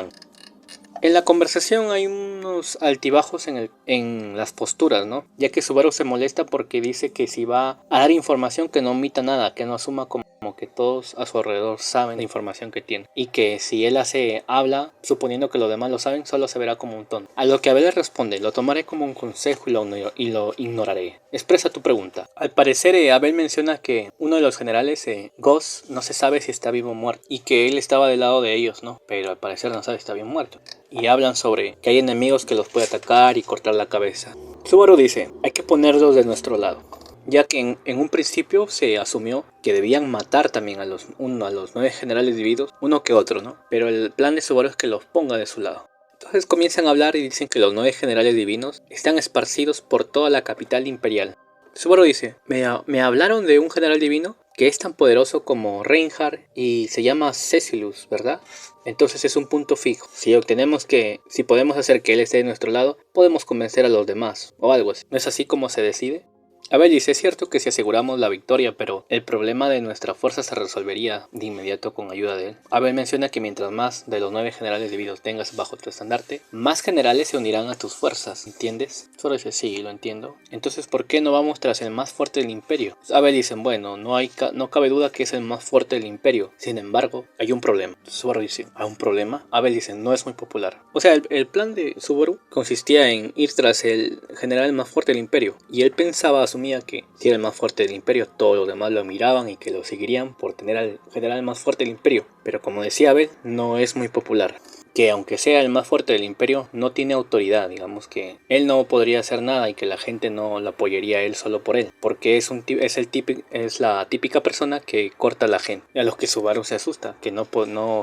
En la conversación hay unos altibajos en las posturas, ¿no? Ya que Subaru se molesta porque dice que si va a dar información que no omita nada, que no asuma como que todos a su alrededor saben la información que tiene. Y que si él habla, suponiendo que los demás lo saben, solo se verá como un tonto. A lo que Abel le responde, lo tomaré como un consejo y lo ignoraré. Expresa tu pregunta. Al parecer Abel menciona que uno de los generales, Ghost, no se sabe si está vivo o muerto. Y que él estaba del lado de ellos, ¿no? Pero al parecer no sabe si está bien muerto. Y hablan sobre que hay enemigos que los puede atacar y cortar la cabeza. Subaru dice, hay que ponerlos de nuestro lado, ya que en un principio se asumió que debían matar también a los 9 generales divinos, uno que otro, ¿no? Pero el plan de Subaru es que los ponga de su lado. Entonces comienzan a hablar y dicen que los 9 generales divinos están esparcidos por toda la capital imperial. Subaru dice, me hablaron de un general divino que es tan poderoso como Reinhardt y se llama Cecilus, ¿verdad? Entonces es un punto fijo. Si podemos hacer que él esté de nuestro lado, podemos convencer a los demás, o algo así. ¿No es así como se decide? Abel dice, es cierto que si aseguramos la victoria, pero el problema de nuestra fuerza se resolvería de inmediato con ayuda de él. Abel menciona que mientras más de los 9 generales divinos tengas bajo tu estandarte, más generales se unirán a tus fuerzas, ¿entiendes? Solo dice, sí, lo entiendo. Entonces, ¿por qué no vamos tras el más fuerte del imperio? Abel dice, bueno, no cabe duda que es el más fuerte del imperio. Sin embargo, hay un problema. Subaru dice, ¿hay un problema? Abel dice, no es muy popular. O sea, el plan de Subaru consistía en ir tras el general más fuerte del imperio. Y él pensaba, asumía que si era el más fuerte del imperio, todos los demás lo miraban y que lo seguirían por tener al general más fuerte del imperio. Pero como decía Abel, no es muy popular. Que aunque sea el más fuerte del imperio, no tiene autoridad, digamos que él no podría hacer nada y que la gente no lo apoyaría a él solo por él, porque es la típica persona que corta a la gente, y a los que Subaru se asusta, que no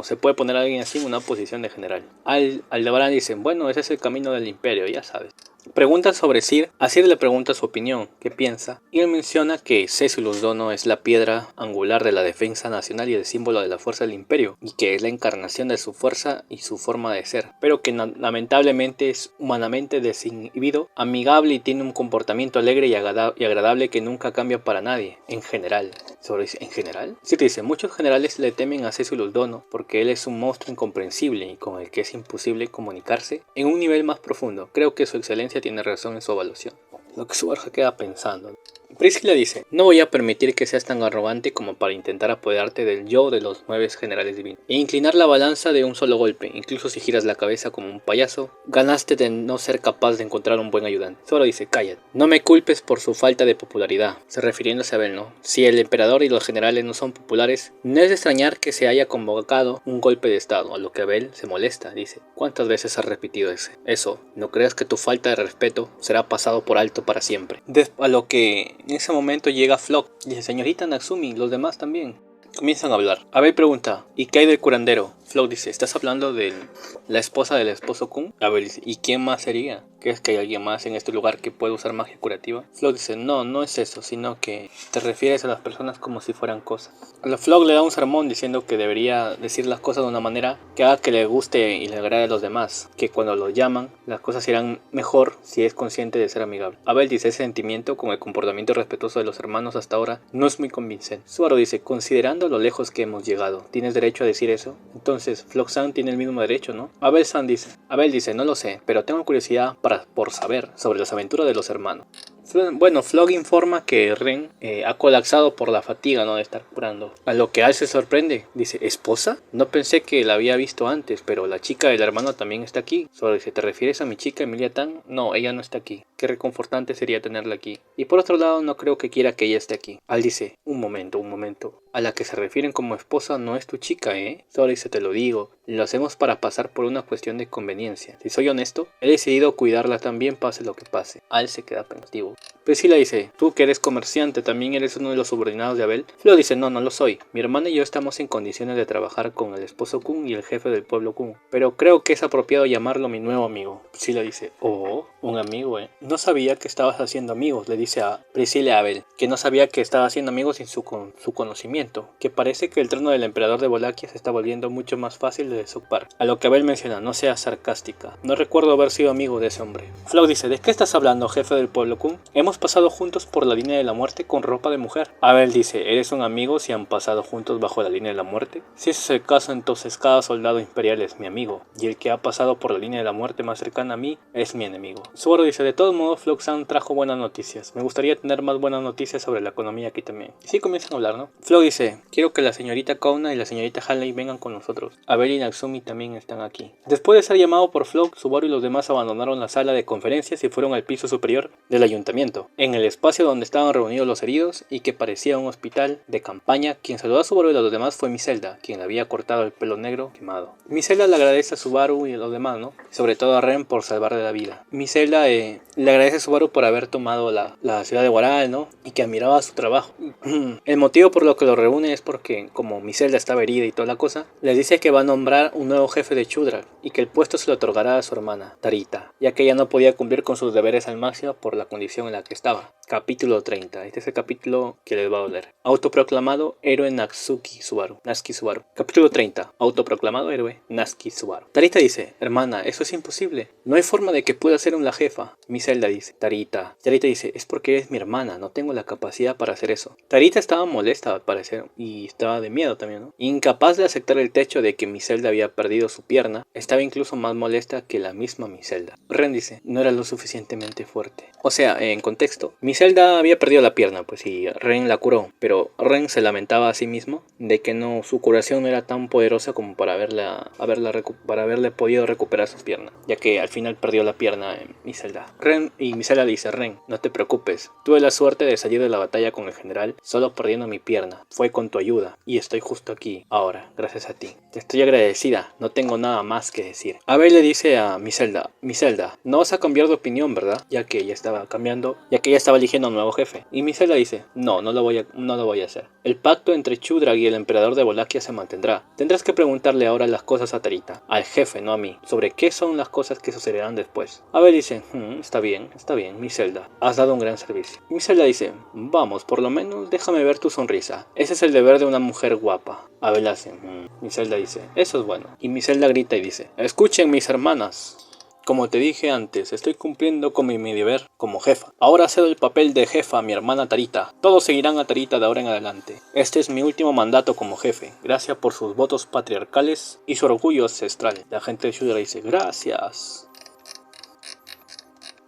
se puede poner a alguien así en una posición de general. Aldebarán dicen, bueno, ese es el camino del imperio, ya sabes. Preguntan sobre Sir, a Sir le pregunta su opinión, qué piensa, y él menciona que Cecilus Dono es la piedra angular de la defensa nacional y el símbolo de la fuerza del imperio, y que es la encarnación de su fuerza y su forma de ser, pero que lamentablemente es humanamente desinhibido, amigable y tiene un comportamiento alegre y agradable que nunca cambia para nadie, en general. ¿En general? Sir dice, muchos generales le temen a Cecilus Dono porque él es un monstruo incomprensible y con el que es imposible comunicarse en un nivel más profundo. Creo que su excelencia tiene razón en su evaluación. Lo que Subaru queda pensando. Priscilla dice, no voy a permitir que seas tan arrogante como para intentar apoderarte del yo de los 9 generales divinos e inclinar la balanza de un solo golpe. Incluso si giras la cabeza como un payaso, ganaste de no ser capaz de encontrar un buen ayudante. Solo dice, cállate, no me culpes por su falta de popularidad. Se refiriéndose a Abel, ¿no? Si el emperador y los generales no son populares, no es de extrañar que se haya convocado un golpe de estado. A lo que Abel se molesta, dice, ¿cuántas veces has repetido eso? No creas que tu falta de respeto será pasado por alto para siempre. A lo que en ese momento llega Flock y dice, señorita Natsumi, los demás también. Comienzan a hablar. Abel pregunta, ¿y qué hay del curandero? Flock dice, ¿estás hablando de la esposa del esposo Kun? Abel dice, ¿y quién más sería? ¿Crees que hay alguien más en este lugar que puede usar magia curativa? Flock dice, no es eso, sino que te refieres a las personas como si fueran cosas. A Flock le da un sermón diciendo que debería decir las cosas de una manera que haga que le guste y le agrade a los demás, que cuando lo llaman, las cosas irán mejor si es consciente de ser amigable. Abel dice, ese sentimiento con el comportamiento respetuoso de los hermanos hasta ahora no es muy convincente. Subaru dice, considerando lo lejos que hemos llegado, ¿tienes derecho a decir eso? Entonces, Flock-san tiene el mismo derecho, ¿no? Abel dice, no lo sé, pero tengo curiosidad por saber sobre las aventuras de los hermanos. Bueno, Flock informa que Ren ha colapsado por la fatiga, ¿no?, de estar curando. A lo que Al se sorprende. Dice, ¿esposa? No pensé que la había visto antes, pero la chica del hermano también está aquí. Solo dice, ¿te refieres a mi chica Emilia Tan? No, ella no está aquí. Qué reconfortante sería tenerla aquí. Y por otro lado, no creo que quiera que ella esté aquí. Al dice, un momento. A la que se refieren como esposa no es tu chica, ¿eh? Solo dice, te lo digo. Lo hacemos para pasar por una cuestión de conveniencia. Si soy honesto, he decidido cuidarla también pase lo que pase. Al se queda pensativo. Priscila dice, tú que eres comerciante, ¿también eres uno de los subordinados de Abel? Flo dice, no, no lo soy. Mi hermana y yo estamos en condiciones de trabajar con el esposo Kun y el jefe del pueblo Kun, pero creo que es apropiado llamarlo mi nuevo amigo. Priscila dice, oh, un amigo, ¿eh? No sabía que estabas haciendo amigos, le dice a Priscila a Abel, que no sabía que estaba haciendo amigos sin su conocimiento, que parece que el trono del emperador de Wallachia se está volviendo mucho más fácil de desocupar. A lo que Abel menciona, no seas sarcástica, no recuerdo haber sido amigo de ese hombre. Flo dice, ¿de qué estás hablando, jefe del pueblo Kun? Hemos pasado juntos por la línea de la muerte con ropa de mujer. Abel dice, ¿eres un amigo si han pasado juntos bajo la línea de la muerte? Si ese es el caso, entonces cada soldado imperial es mi amigo, y el que ha pasado por la línea de la muerte más cercana a mí es mi enemigo. Subaru dice, de todos modos, Floxan trajo buenas noticias. Me gustaría tener más buenas noticias sobre la economía aquí también. Y sí comienzan a hablar, ¿no? Flo dice, quiero que la señorita Kauna y la señorita Hanley vengan con nosotros. Abel y Natsumi también están aquí. Después de ser llamado por Flo, Subaru y los demás abandonaron la sala de conferencias y fueron al piso superior del ayuntamiento, en el espacio donde estaban reunidos los heridos y que parecía un hospital de campaña. Quien saludó a Subaru y a los demás fue Miselda, quien le había cortado el pelo negro quemado. Miselda le agradece a Subaru y a los demás, ¿no? Sobre todo a Ren por salvarle la vida. Miselda le agradece a Subaru por haber tomado la ciudad de Guaral, ¿no? Y que admiraba su trabajo. El motivo por lo que lo reúne es porque, como Miselda estaba herida y toda la cosa, les dice que va a nombrar un nuevo jefe de Chudrak y que el puesto se lo otorgará a su hermana, Tarita, ya que ella no podía cumplir con sus deberes al máximo por la condición en la que estaba. Capítulo 30. Este es el capítulo que les va a doler. Autoproclamado héroe Natsuki Subaru. Capítulo 30. Autoproclamado héroe Natsuki Subaru. Tarita dice, hermana, eso es imposible. No hay forma de que pueda ser la jefa. Miselda dice, Tarita dice, es porque eres mi hermana, no tengo la capacidad para hacer eso. Tarita estaba molesta al parecer y estaba de miedo también, ¿no? Incapaz de aceptar el hecho de que Miselda había perdido su pierna, estaba incluso más molesta que la misma Miselda. Ren dice, no era lo suficientemente fuerte. O sea, en contexto, Miselda había perdido la pierna, pues y Ren la curó, pero Ren se lamentaba a sí mismo de que su curación no era tan poderosa como para haberle podido recuperar sus piernas, ya que al final perdió la pierna en Miselda. Miselda le dice, Ren, no te preocupes, tuve la suerte de salir de la batalla con el general solo perdiendo mi pierna, fue con tu ayuda, y estoy justo aquí, ahora, gracias a ti. Te estoy agradecida, no tengo nada más que decir. Abel le dice a Miselda, no vas a cambiar de opinión, ¿verdad? Ya que ella estaba eligiendo a un nuevo jefe. Y Miselda dice, no lo voy a hacer. El pacto entre Chudrak y el emperador de Wallachia se mantendrá. Tendrás que preguntarle ahora las cosas a Tarita, al jefe, no a mí, sobre qué son las cosas que sucederán después. Abel dice, está bien, Miselda, has dado un gran servicio. Y Miselda dice, vamos, por lo menos déjame ver tu sonrisa. Ese es el deber de una mujer guapa. Abel hace, Miselda dice, eso es bueno. Y Miselda grita y dice, escuchen mis hermanas. Como te dije antes, estoy cumpliendo con mi deber como jefa. Ahora cedo el papel de jefa a mi hermana Tarita. Todos seguirán a Tarita de ahora en adelante. Este es mi último mandato como jefe. Gracias por sus votos patriarcales y su orgullo ancestral. La gente de Shudra dice, gracias.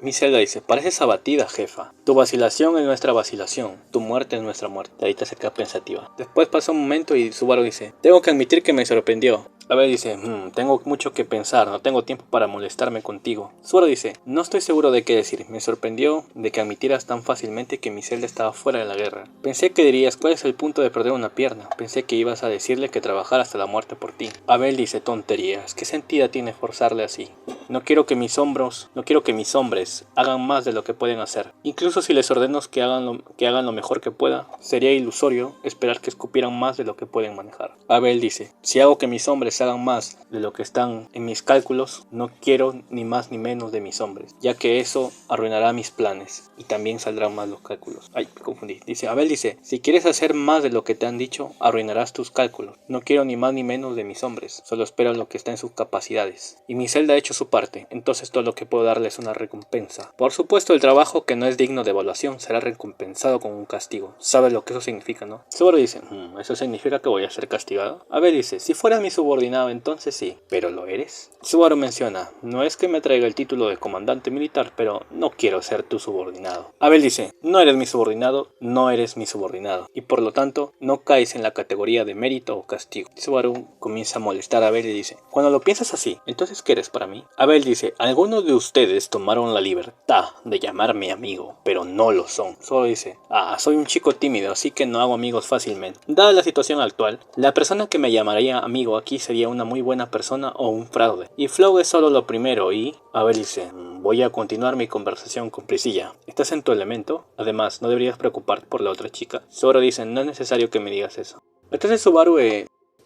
Miselda dice, pareces abatida, jefa. Tu vacilación es nuestra vacilación. Tu muerte es nuestra muerte. Tarita se queda pensativa. Después pasa un momento y Subaru dice, tengo que admitir que me sorprendió. Abel dice, tengo mucho que pensar, no tengo tiempo para molestarme contigo. Subaru dice, no estoy seguro de qué decir. Me sorprendió de que admitieras tan fácilmente que Miselda estaba fuera de la guerra. Pensé que dirías, ¿cuál es el punto de perder una pierna? Pensé que ibas a decirle que trabajara hasta la muerte por ti. Abel dice, tonterías, ¿qué sentido tiene forzarle así? No quiero que mis hombres hagan más de lo que pueden hacer. Incluso si les ordeno que hagan lo mejor que pueda, sería ilusorio esperar que escupieran más de lo que pueden manejar. Abel dice, si hago que mis hombres hagan más de lo que están en mis cálculos, no quiero ni más ni menos de mis hombres, ya que eso arruinará mis planes y también saldrán mal los cálculos. Ay, me confundí. Abel dice, si quieres hacer más de lo que te han dicho, arruinarás tus cálculos. No quiero ni más ni menos de mis hombres, solo espero lo que está en sus capacidades. Y Miselda ha hecho su parte, entonces todo lo que puedo darle es una recompensa. Por supuesto, el trabajo que no es digno de evaluación será recompensado con un castigo. ¿Sabes lo que eso significa, no? Subaru dice, ¿eso significa que voy a ser castigado? Abel dice, si fueras mi subordinado, entonces sí, ¿pero lo eres? Subaru menciona, no es que me traiga el título de comandante militar, pero no quiero ser tu subordinado. Abel dice, no eres mi subordinado, no eres mi subordinado, y por lo tanto no caes en la categoría de mérito o castigo. Subaru comienza a molestar a Abel y dice, cuando lo piensas así, entonces ¿qué eres para mí? Abel dice, algunos de ustedes tomaron la libertad de llamarme amigo, pero no lo son. Subaru dice, soy un chico tímido, así que no hago amigos fácilmente. Dada la situación actual, la persona que me llamaría amigo aquí sería una muy buena persona o un fraude. Y Flow es solo lo primero y Abel dice, voy a continuar mi conversación con Priscilla. ¿Estás en tu elemento? Además, no deberías preocuparte por la otra chica. Subaru dice, no es necesario que me digas eso. Entonces Subaru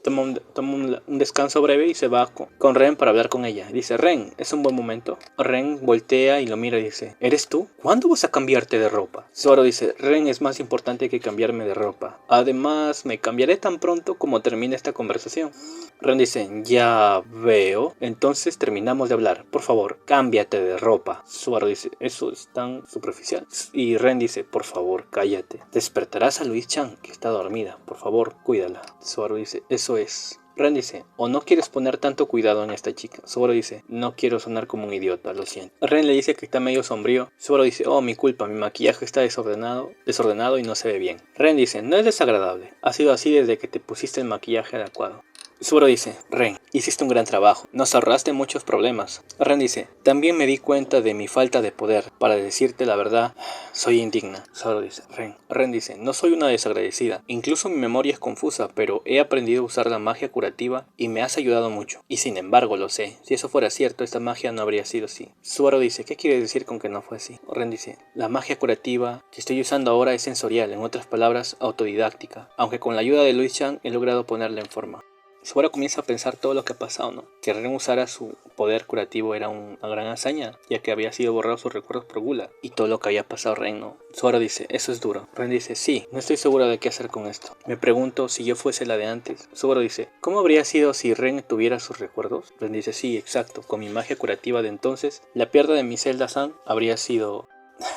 toma un descanso breve y se va con Ren para hablar con ella. Dice, Ren, ¿es un buen momento? Ren voltea y lo mira y dice, ¿eres tú? ¿Cuándo vas a cambiarte de ropa? Subaru dice, Ren, es más importante que cambiarme de ropa. Además, me cambiaré tan pronto como termine esta conversación. Ren dice, ya veo. Entonces terminamos de hablar. Por favor, cámbiate de ropa. Subaru dice, eso es tan superficial. Y Ren dice, por favor, cállate. Despertarás a Louise Chan, que está dormida. Por favor, cuídala. Subaru dice, eso es. Ren dice, ¿o no quieres poner tanto cuidado en esta chica? Subaru dice, no quiero sonar como un idiota, lo siento. Ren le dice que está medio sombrío. Subaru dice, oh, mi culpa, mi maquillaje está desordenado y no se ve bien. Ren dice, no es desagradable, ha sido así desde que te pusiste el maquillaje adecuado. Subaru dice, Ren, hiciste un gran trabajo, nos ahorraste muchos problemas. Ren dice, también me di cuenta de mi falta de poder, para decirte la verdad, soy indigna. Subaru dice, Ren dice, no soy una desagradecida, incluso mi memoria es confusa, pero he aprendido a usar la magia curativa y me has ayudado mucho. Y sin embargo lo sé, si eso fuera cierto, esta magia no habría sido así. Subaru dice, ¿qué quiere decir con que no fue así? Ren dice, la magia curativa que estoy usando ahora es sensorial, en otras palabras, autodidáctica, aunque con la ayuda de Louise Chan he logrado ponerla en forma. Subaru comienza a pensar todo lo que ha pasado, ¿no? Que Ren usara su poder curativo era una gran hazaña, ya que había sido borrado sus recuerdos por Gula. Y todo lo que había pasado Ren, ¿no? Subaru dice, eso es duro. Ren dice, sí, no estoy seguro de qué hacer con esto. Me pregunto si yo fuese la de antes. Subaru dice, ¿cómo habría sido si Ren tuviera sus recuerdos? Ren dice, sí, exacto. Con mi magia curativa de entonces, la pierda de mi Zelda-san habría sido...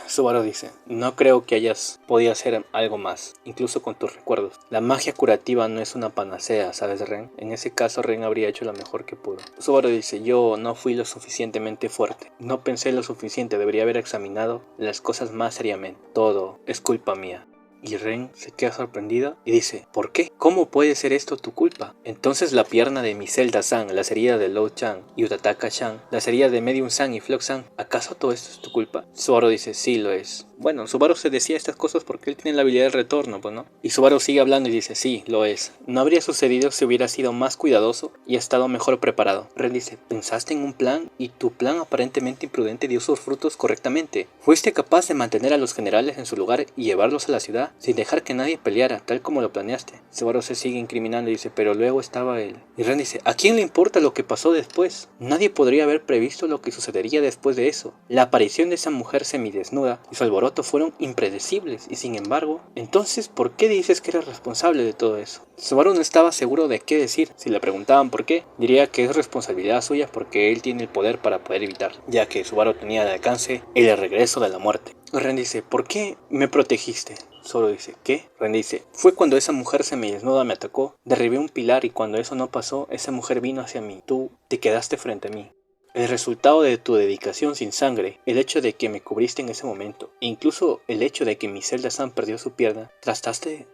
Subaru dice, no creo que hayas podido hacer algo más, incluso con tus recuerdos. La magia curativa no es una panacea, ¿sabes, Ren? En ese caso, Ren habría hecho lo mejor que pudo. Subaru dice, yo no fui lo suficientemente fuerte. No pensé lo suficiente, debería haber examinado las cosas más seriamente. Todo es culpa mía. Y Ren se queda sorprendida y dice, ¿por qué? ¿Cómo puede ser esto tu culpa? Entonces la pierna de mi Zelda-san, las heridas de Lou-chan y Utataka-chan, las heridas de Medium-san y Flock-san, ¿acaso todo esto es tu culpa? Subaru dice, sí lo es. Bueno, Subaru se decía estas cosas porque él tiene la habilidad de retorno, pues no. Y Subaru sigue hablando y dice, sí, lo es. No habría sucedido si hubiera sido más cuidadoso y estado mejor preparado. Ren dice, pensaste en un plan y tu plan aparentemente imprudente dio sus frutos correctamente. Fuiste capaz de mantener a los generales en su lugar y llevarlos a la ciudad sin dejar que nadie peleara, tal como lo planeaste. Subaru se sigue incriminando y dice, pero luego estaba él. Y Ren dice, ¿a quién le importa lo que pasó después? Nadie podría haber previsto lo que sucedería después de eso. La aparición de esa mujer semidesnuda y su alboroto fueron impredecibles y sin embargo, entonces, ¿por qué dices que eres responsable de todo eso? Subaru no estaba seguro de qué decir. Si le preguntaban por qué, diría que es responsabilidad suya porque él tiene el poder para poder evitar, ya que Subaru tenía al alcance el regreso de la muerte. Ren dice, ¿por qué me protegiste? Subaru dice, ¿qué? Ren dice, fue cuando esa mujer semidesnuda me atacó, derribé un pilar y cuando eso no pasó, esa mujer vino hacia mí. Tú te quedaste frente a mí. El resultado de tu dedicación sin sangre, el hecho de que me cubriste en ese momento, e incluso el hecho de que mi Zelda-san perdió su pierna, trataste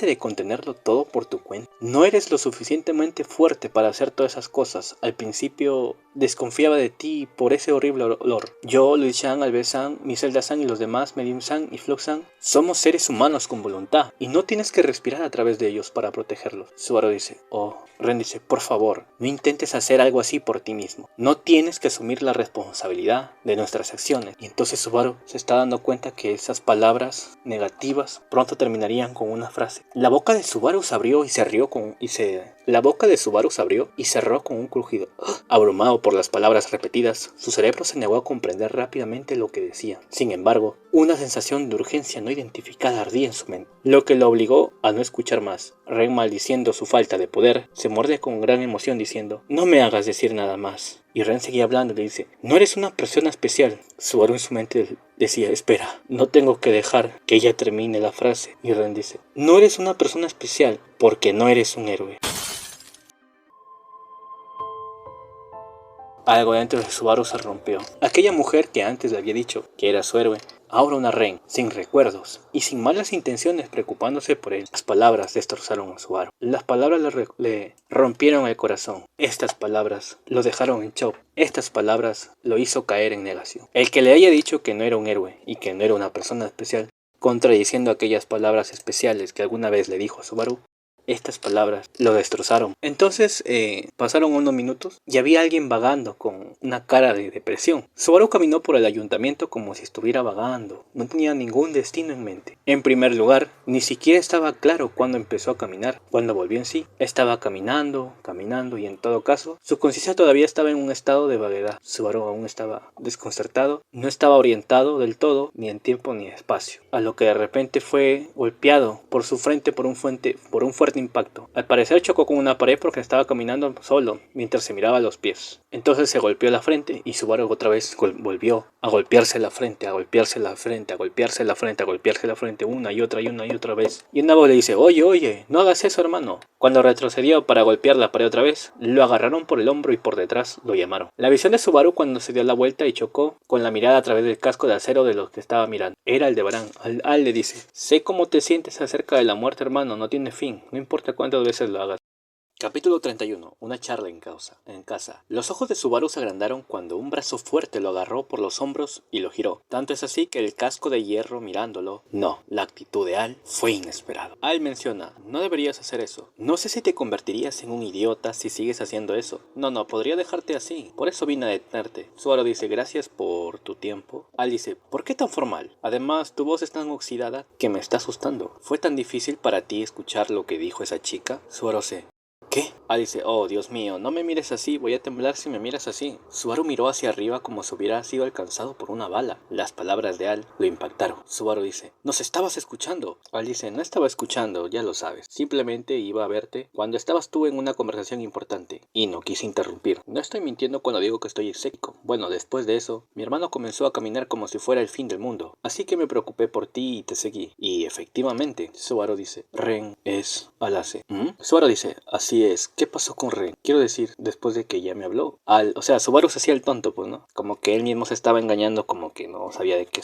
de contenerlo todo por tu cuenta. No eres lo suficientemente fuerte para hacer todas esas cosas. Al principio desconfiaba de ti por ese horrible olor. Yo, Louise-chan, Albe-san, mi Zelda-san y los demás, Medium-san y Flock-san, somos seres humanos con voluntad y no tienes que respirar a través de ellos para protegerlos. Subaru dice, oh. Ren dice, por favor, no intentes hacer algo así por ti mismo. No tienes que asumir la responsabilidad de nuestras acciones. Y entonces Subaru se está dando cuenta que esas palabras negativas pronto terminarían con una frase. La boca de Subaru se abrió y cerró con un crujido. Abrumado por las palabras repetidas, su cerebro se negó a comprender rápidamente lo que decía. Sin embargo, una sensación de urgencia no identificada ardía en su mente, lo que lo obligó a no escuchar más. Ren, maldiciendo su falta de poder, se muerde con gran emoción diciendo, no me hagas decir nada más. Y Ren seguía hablando y le dice, no eres una persona especial. Subaru en su mente decía, espera, no tengo que dejar que ella termine la frase. Y Ren dice, no eres una persona especial porque no eres un héroe. Algo dentro de Subaru se rompió. Aquella mujer que antes le había dicho que era su héroe, ahora una Ren, sin recuerdos y sin malas intenciones preocupándose por él. Las palabras destrozaron a Subaru. Las palabras le rompieron el corazón. Estas palabras lo dejaron en shock. Estas palabras lo hizo caer en negación. El que le haya dicho que no era un héroe y que no era una persona especial, contradiciendo aquellas palabras especiales que alguna vez le dijo a Subaru, Estas palabras lo destrozaron. Entonces pasaron unos minutos y había alguien vagando con una cara de depresión. Subaru caminó por el ayuntamiento como si estuviera vagando. No tenía ningún destino en mente. En primer lugar, ni siquiera estaba claro cuándo empezó a caminar. Cuando volvió en sí, estaba caminando y en todo caso, su conciencia todavía estaba en un estado de vaguedad. Subaru aún estaba desconcertado, no estaba orientado del todo, ni en tiempo ni en espacio. A lo que de repente fue golpeado por su frente por un fuerte impacto. Al parecer chocó con una pared porque estaba caminando solo mientras se miraba los pies. Entonces se golpeó la frente y Subaru otra vez volvió a golpearse la frente, a golpearse la frente, a golpearse la frente, a golpearse la frente una y otra vez. Y una voz le dice, oye, no hagas eso, hermano. Cuando retrocedió para golpear la pared otra vez, lo agarraron por el hombro y por detrás lo llamaron. La visión de Subaru cuando se dio la vuelta y chocó con la mirada a través del casco de acero de los que estaba mirando. Era Aldebarán. Al le dice, sé cómo te sientes acerca de la muerte, hermano, no tiene fin, no importa cuántas veces lo hagas. Capítulo 31. Una charla en casa. Los ojos de Subaru se agrandaron cuando un brazo fuerte lo agarró por los hombros y lo giró. Tanto es así que el casco de hierro mirándolo. No, la actitud de Al fue inesperada. Al menciona, no deberías hacer eso. No sé si te convertirías en un idiota si sigues haciendo eso. No, podría dejarte así. Por eso vine a detenerte. Subaru dice, gracias por tu tiempo. Al dice, ¿por qué tan formal? Además, tu voz es tan oxidada que me está asustando. ¿Fue tan difícil para ti escuchar lo que dijo esa chica? Subaru se... ¿Qué? Dice, oh Dios mío, no me mires así, voy a temblar si me miras así. Subaru miró hacia arriba como si hubiera sido alcanzado por una bala. Las palabras de Al lo impactaron. Subaru dice, ¿nos estabas escuchando? Al dice, no estaba escuchando, ya lo sabes. Simplemente iba a verte cuando estabas tú en una conversación importante. Y no quise interrumpir. No estoy mintiendo cuando digo que estoy escéptico. Bueno, después de eso, mi hermano comenzó a caminar como si fuera el fin del mundo. Así que me preocupé por ti y te seguí. Y efectivamente, Subaru dice, Ren es Alace. Subaru dice, así es. ¿Qué pasó con Ren? Quiero decir, después de que ya me habló. O sea, Subaru se hacía el tonto, pues, ¿no? Como que él mismo se estaba engañando, como que no sabía de qué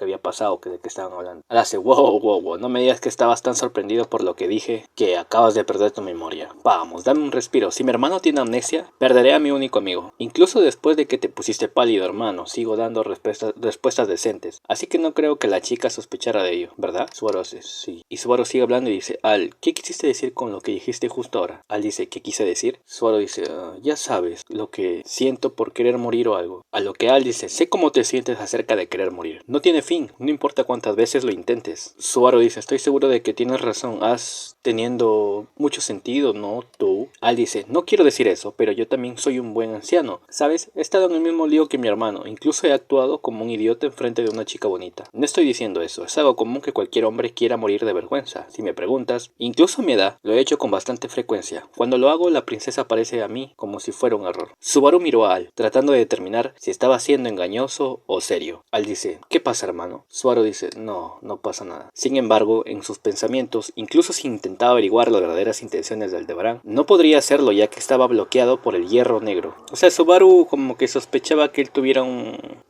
había pasado, de qué estaban hablando. Al hace, wow, no me digas que estabas tan sorprendido por lo que dije que acabas de perder tu memoria. Vamos, dame un respiro. Si mi hermano tiene amnesia, perderé a mi único amigo. Incluso después de que te pusiste pálido, hermano, sigo dando respuestas decentes. Así que no creo que la chica sospechara de ello, ¿verdad? Subaru dice, sí. Y Subaru sigue hablando y dice, Al, ¿qué quisiste decir con lo que dijiste justo ahora? Al dice, ¿qué quise decir? Subaru dice, ya sabes lo que siento por querer morir o algo. A lo que Al dice, sé cómo te sientes acerca de querer morir. No tiene fin, no importa cuántas veces lo intentes. Subaru dice, estoy seguro de que tienes razón, has teniendo mucho sentido, ¿no? Tú. Al dice, no quiero decir eso, pero yo también soy un buen anciano. ¿Sabes? He estado en el mismo lío que mi hermano, incluso he actuado como un idiota enfrente de una chica bonita. No estoy diciendo eso, es algo común que cualquier hombre quiera morir de vergüenza. Si me preguntas, incluso a mi edad, lo he hecho con bastante frecuencia. Cuando lo hago, la princesa parece a mí como si fuera un error. Subaru miró a Al, tratando de determinar si estaba siendo engañoso o serio. Al dice, ¿qué pasa, hermano? Subaru dice, no pasa nada. Sin embargo, en sus pensamientos, incluso si intentaba averiguar las verdaderas intenciones de Aldebarán, no podría hacerlo ya que estaba bloqueado por el hierro negro. O sea, Subaru como que sospechaba que él tuviera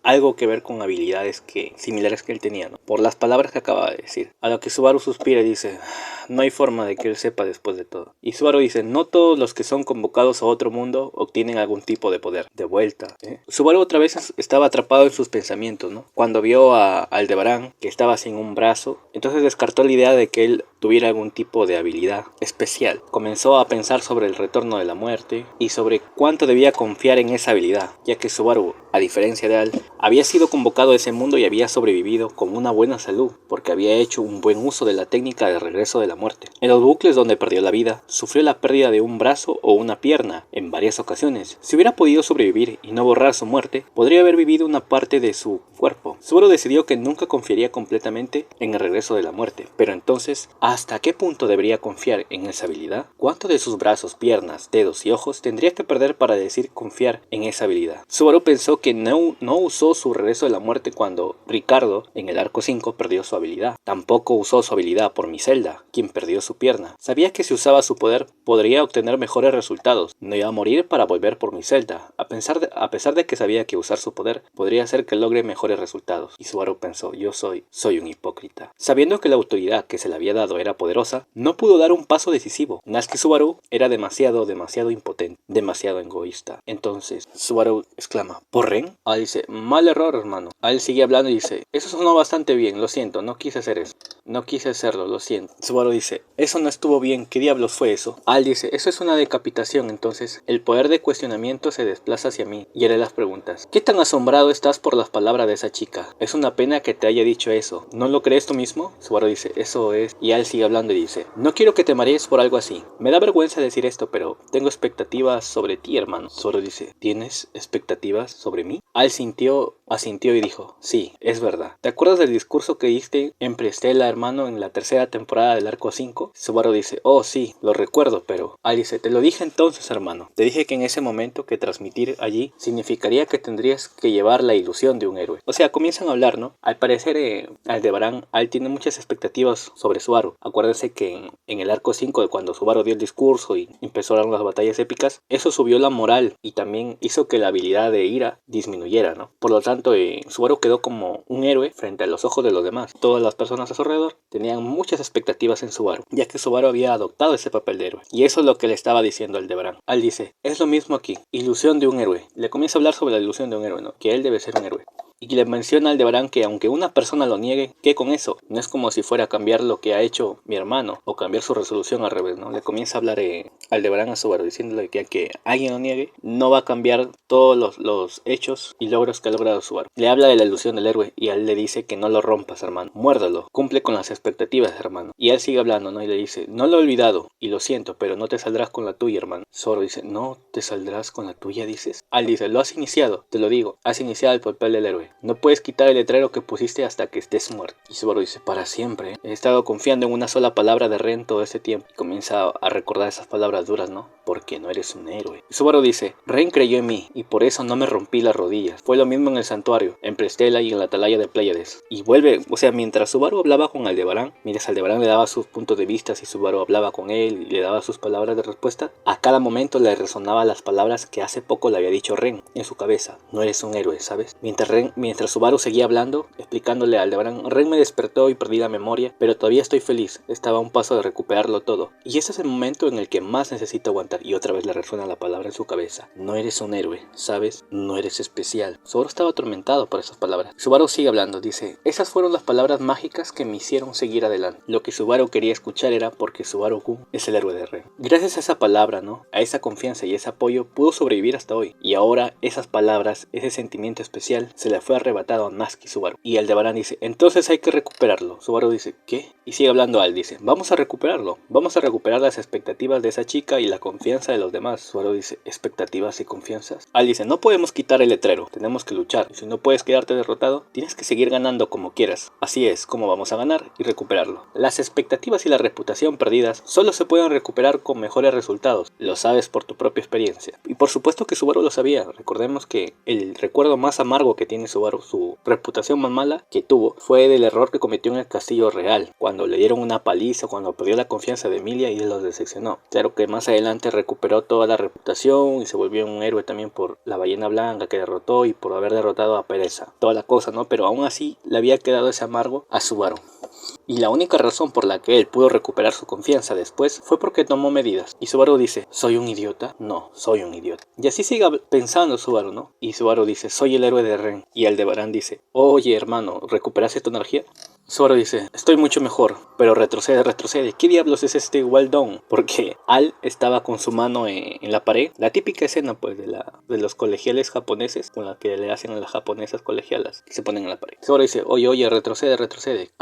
algo que ver con habilidades similares que él tenía, ¿no? Por las palabras que acaba de decir. A lo que Subaru suspira y dice, no hay forma de que él sepa después de todo. Y Subaru dice, no todos los que son convocados a otro mundo obtienen algún tipo de poder. De vuelta, Subaru otra vez estaba atrapado en sus pensamientos, ¿no? Cuando vio a Aldebarán, que estaba sin un brazo, entonces descartó la idea de que él tuviera algún tipo de habilidad especial. Comenzó a pensar sobre el retorno de la muerte y sobre cuánto debía confiar en esa habilidad, ya que Subaru, a diferencia de Al, había sido convocado a ese mundo y había sobrevivido con una buena salud, porque había hecho un buen uso de la técnica de regreso de la muerte. En los bucles donde perdió la vida, sufrió la pérdida de un brazo o una pierna en varias ocasiones. Si hubiera podido sobrevivir y no borrar su muerte, podría haber vivido una parte de su cuerpo. Subaru decidió que nunca confiaría completamente en el regreso de la muerte, pero entonces, ¿hasta qué punto debería confiar en esa habilidad? ¿Cuánto de sus brazos, piernas, dedos y ojos tendría que perder para decir confiar en esa habilidad? Subaru pensó que no usó su regreso de la muerte cuando Ricardo, en el arco 5, perdió su habilidad. Tampoco usó su habilidad por Miselda, quien perdió su pierna. Sabía que si usaba su poder, podría obtener mejores resultados. No iba a morir para volver por Miselda, a pesar de que sabía que usar su poder podría hacer que logre mejores resultados. resultados. Y Subaru pensó, soy un hipócrita. Sabiendo que la autoridad que se le había dado era poderosa, no pudo dar un paso decisivo. Natsuki Subaru era demasiado impotente, demasiado egoísta. Entonces, Subaru exclama, ¿por Ren? Dice, mal error, hermano. Él sigue hablando y dice, eso sonó bastante bien, lo siento, no quise hacer eso. No quise hacerlo, lo siento. Subaru dice, eso no estuvo bien, ¿qué diablos fue eso? Dice, eso es una decapitación. Entonces, el poder de cuestionamiento se desplaza hacia mí y haré las preguntas. ¿Qué tan asombrado estás por las palabras de esa chica? Es una pena que te haya dicho eso. ¿No lo crees tú mismo? Subaru dice, eso es. Y él sigue hablando y dice, no quiero que te marees por algo así. Me da vergüenza decir esto, pero tengo expectativas sobre ti, hermano. Subaru dice, ¿tienes expectativas sobre mí? Asintió y dijo, sí, es verdad. ¿Te acuerdas del discurso que diste en Prestela, hermano, en la tercera temporada del arco 5? Subaru dice, oh sí, lo recuerdo, pero... dice, te lo dije entonces, hermano. Te dije que en ese momento que transmitir allí significaría que tendrías que llevar la ilusión de un héroe. O sea, comienzan a hablar, ¿no? Al parecer, Aldebarán tiene muchas expectativas sobre Subaru. Acuérdense que en el arco 5, cuando Subaru dio el discurso y empezó a dar las batallas épicas, eso subió la moral y también hizo que la habilidad de ira disminuyera, ¿no? Por lo tanto, Subaru quedó como un héroe frente a los ojos de los demás. Todas las personas a su alrededor tenían muchas expectativas en Subaru, ya que Subaru había adoptado ese papel de héroe. Y eso es lo que le estaba diciendo Aldebarán. Dice, es lo mismo aquí, ilusión de un héroe. Le comienza a hablar sobre la ilusión de un héroe, ¿no? Que él debe ser un héroe. Y le menciona a Aldebarán que aunque una persona lo niegue, ¿qué con eso? No es como si fuera a cambiar lo que ha hecho mi hermano o cambiar su resolución al revés, ¿no? Le comienza a hablar Aldebarán a Subaru diciéndole que aunque alguien lo niegue, no va a cambiar todos los hechos y logros que ha logrado Subaru. Le habla de la ilusión del héroe y él le dice que no lo rompas, hermano. Muérdalo, cumple con las expectativas, hermano. Y él sigue hablando, ¿no? Y le dice, no lo he olvidado y lo siento, pero no te saldrás con la tuya, hermano. Subaru dice, no te saldrás con la tuya, dices. Dice, lo has iniciado, te lo digo, has iniciado el papel del héroe. No puedes quitar el letrero que pusiste hasta que estés muerto. Y Subaru dice, para siempre. He estado confiando en una sola palabra de Ren todo este tiempo. Y comienza a recordar esas palabras duras, ¿no? Porque no eres un héroe. Y Subaru dice, Ren creyó en mí y por eso no me rompí las rodillas. Fue lo mismo en el santuario, en Prestela y en la atalaya de Pléyades. Y vuelve, o sea, mientras Subaru hablaba con Aldebarán, mientras Aldebarán le daba sus puntos de vista y Subaru hablaba con él y le daba sus palabras de respuesta, a cada momento le resonaban las palabras que hace poco le había dicho Ren en su cabeza. No eres un héroe, ¿sabes? Mientras Subaru seguía hablando, explicándole a Aldebarán, Ren me despertó y perdí la memoria, pero todavía estoy feliz, estaba a un paso de recuperarlo todo. Y ese es el momento en el que más necesito aguantar. Y otra vez le resuena la palabra en su cabeza. No eres un héroe, ¿sabes? No eres especial. Subaru estaba atormentado por esas palabras. Subaru sigue hablando, dice, esas fueron las palabras mágicas que me hicieron seguir adelante. Lo que Subaru quería escuchar era porque Subaru-kun es el héroe de Ren. Gracias a esa palabra, ¿no? A esa confianza y ese apoyo pudo sobrevivir hasta hoy. Y ahora esas palabras, ese sentimiento especial, se le fue arrebatado a Natsuki Subaru. Y Aldebarán dice, entonces hay que recuperarlo. Subaru dice, ¿qué? Y sigue hablando dice, vamos a recuperarlo. Vamos a recuperar las expectativas de esa chica y la confianza de los demás. Subaru dice, ¿expectativas y confianzas? Dice, no podemos quitar el letrero, tenemos que luchar. Y si no puedes quedarte derrotado, tienes que seguir ganando como quieras. Así es como vamos a ganar y recuperarlo. Las expectativas y la reputación perdidas solo se pueden recuperar con mejores resultados. Lo sabes por tu propia experiencia. Y por supuesto que Subaru lo sabía. Recordemos que el recuerdo más amargo que tiene Subaru, su reputación más mala que tuvo, fue del error que cometió en el Castillo Real, cuando le dieron una paliza, cuando perdió la confianza de Emilia y los decepcionó. Claro que más adelante recuperó toda la reputación y se volvió un héroe también por la ballena blanca que derrotó y por haber derrotado a Pereza. Toda la cosa, ¿no? Pero aún así le había quedado ese amargo a Subaru. Y la única razón por la que él pudo recuperar su confianza después fue porque tomó medidas. Y Subaru dice, ¿soy un idiota? No, soy un idiota. Y así sigue pensando Subaru, ¿no? Y Subaru dice, soy el héroe de Ren. Y Aldebarán dice, oye hermano, ¿recuperaste tu energía? Subaru dice, estoy mucho mejor, pero retrocede. ¿Qué diablos es este Waldon? Porque estaba con su mano en la pared. La típica escena, pues, de los colegiales japoneses, con la que le hacen a las japonesas colegialas, que se ponen en la pared. Subaru dice, oye, retrocede.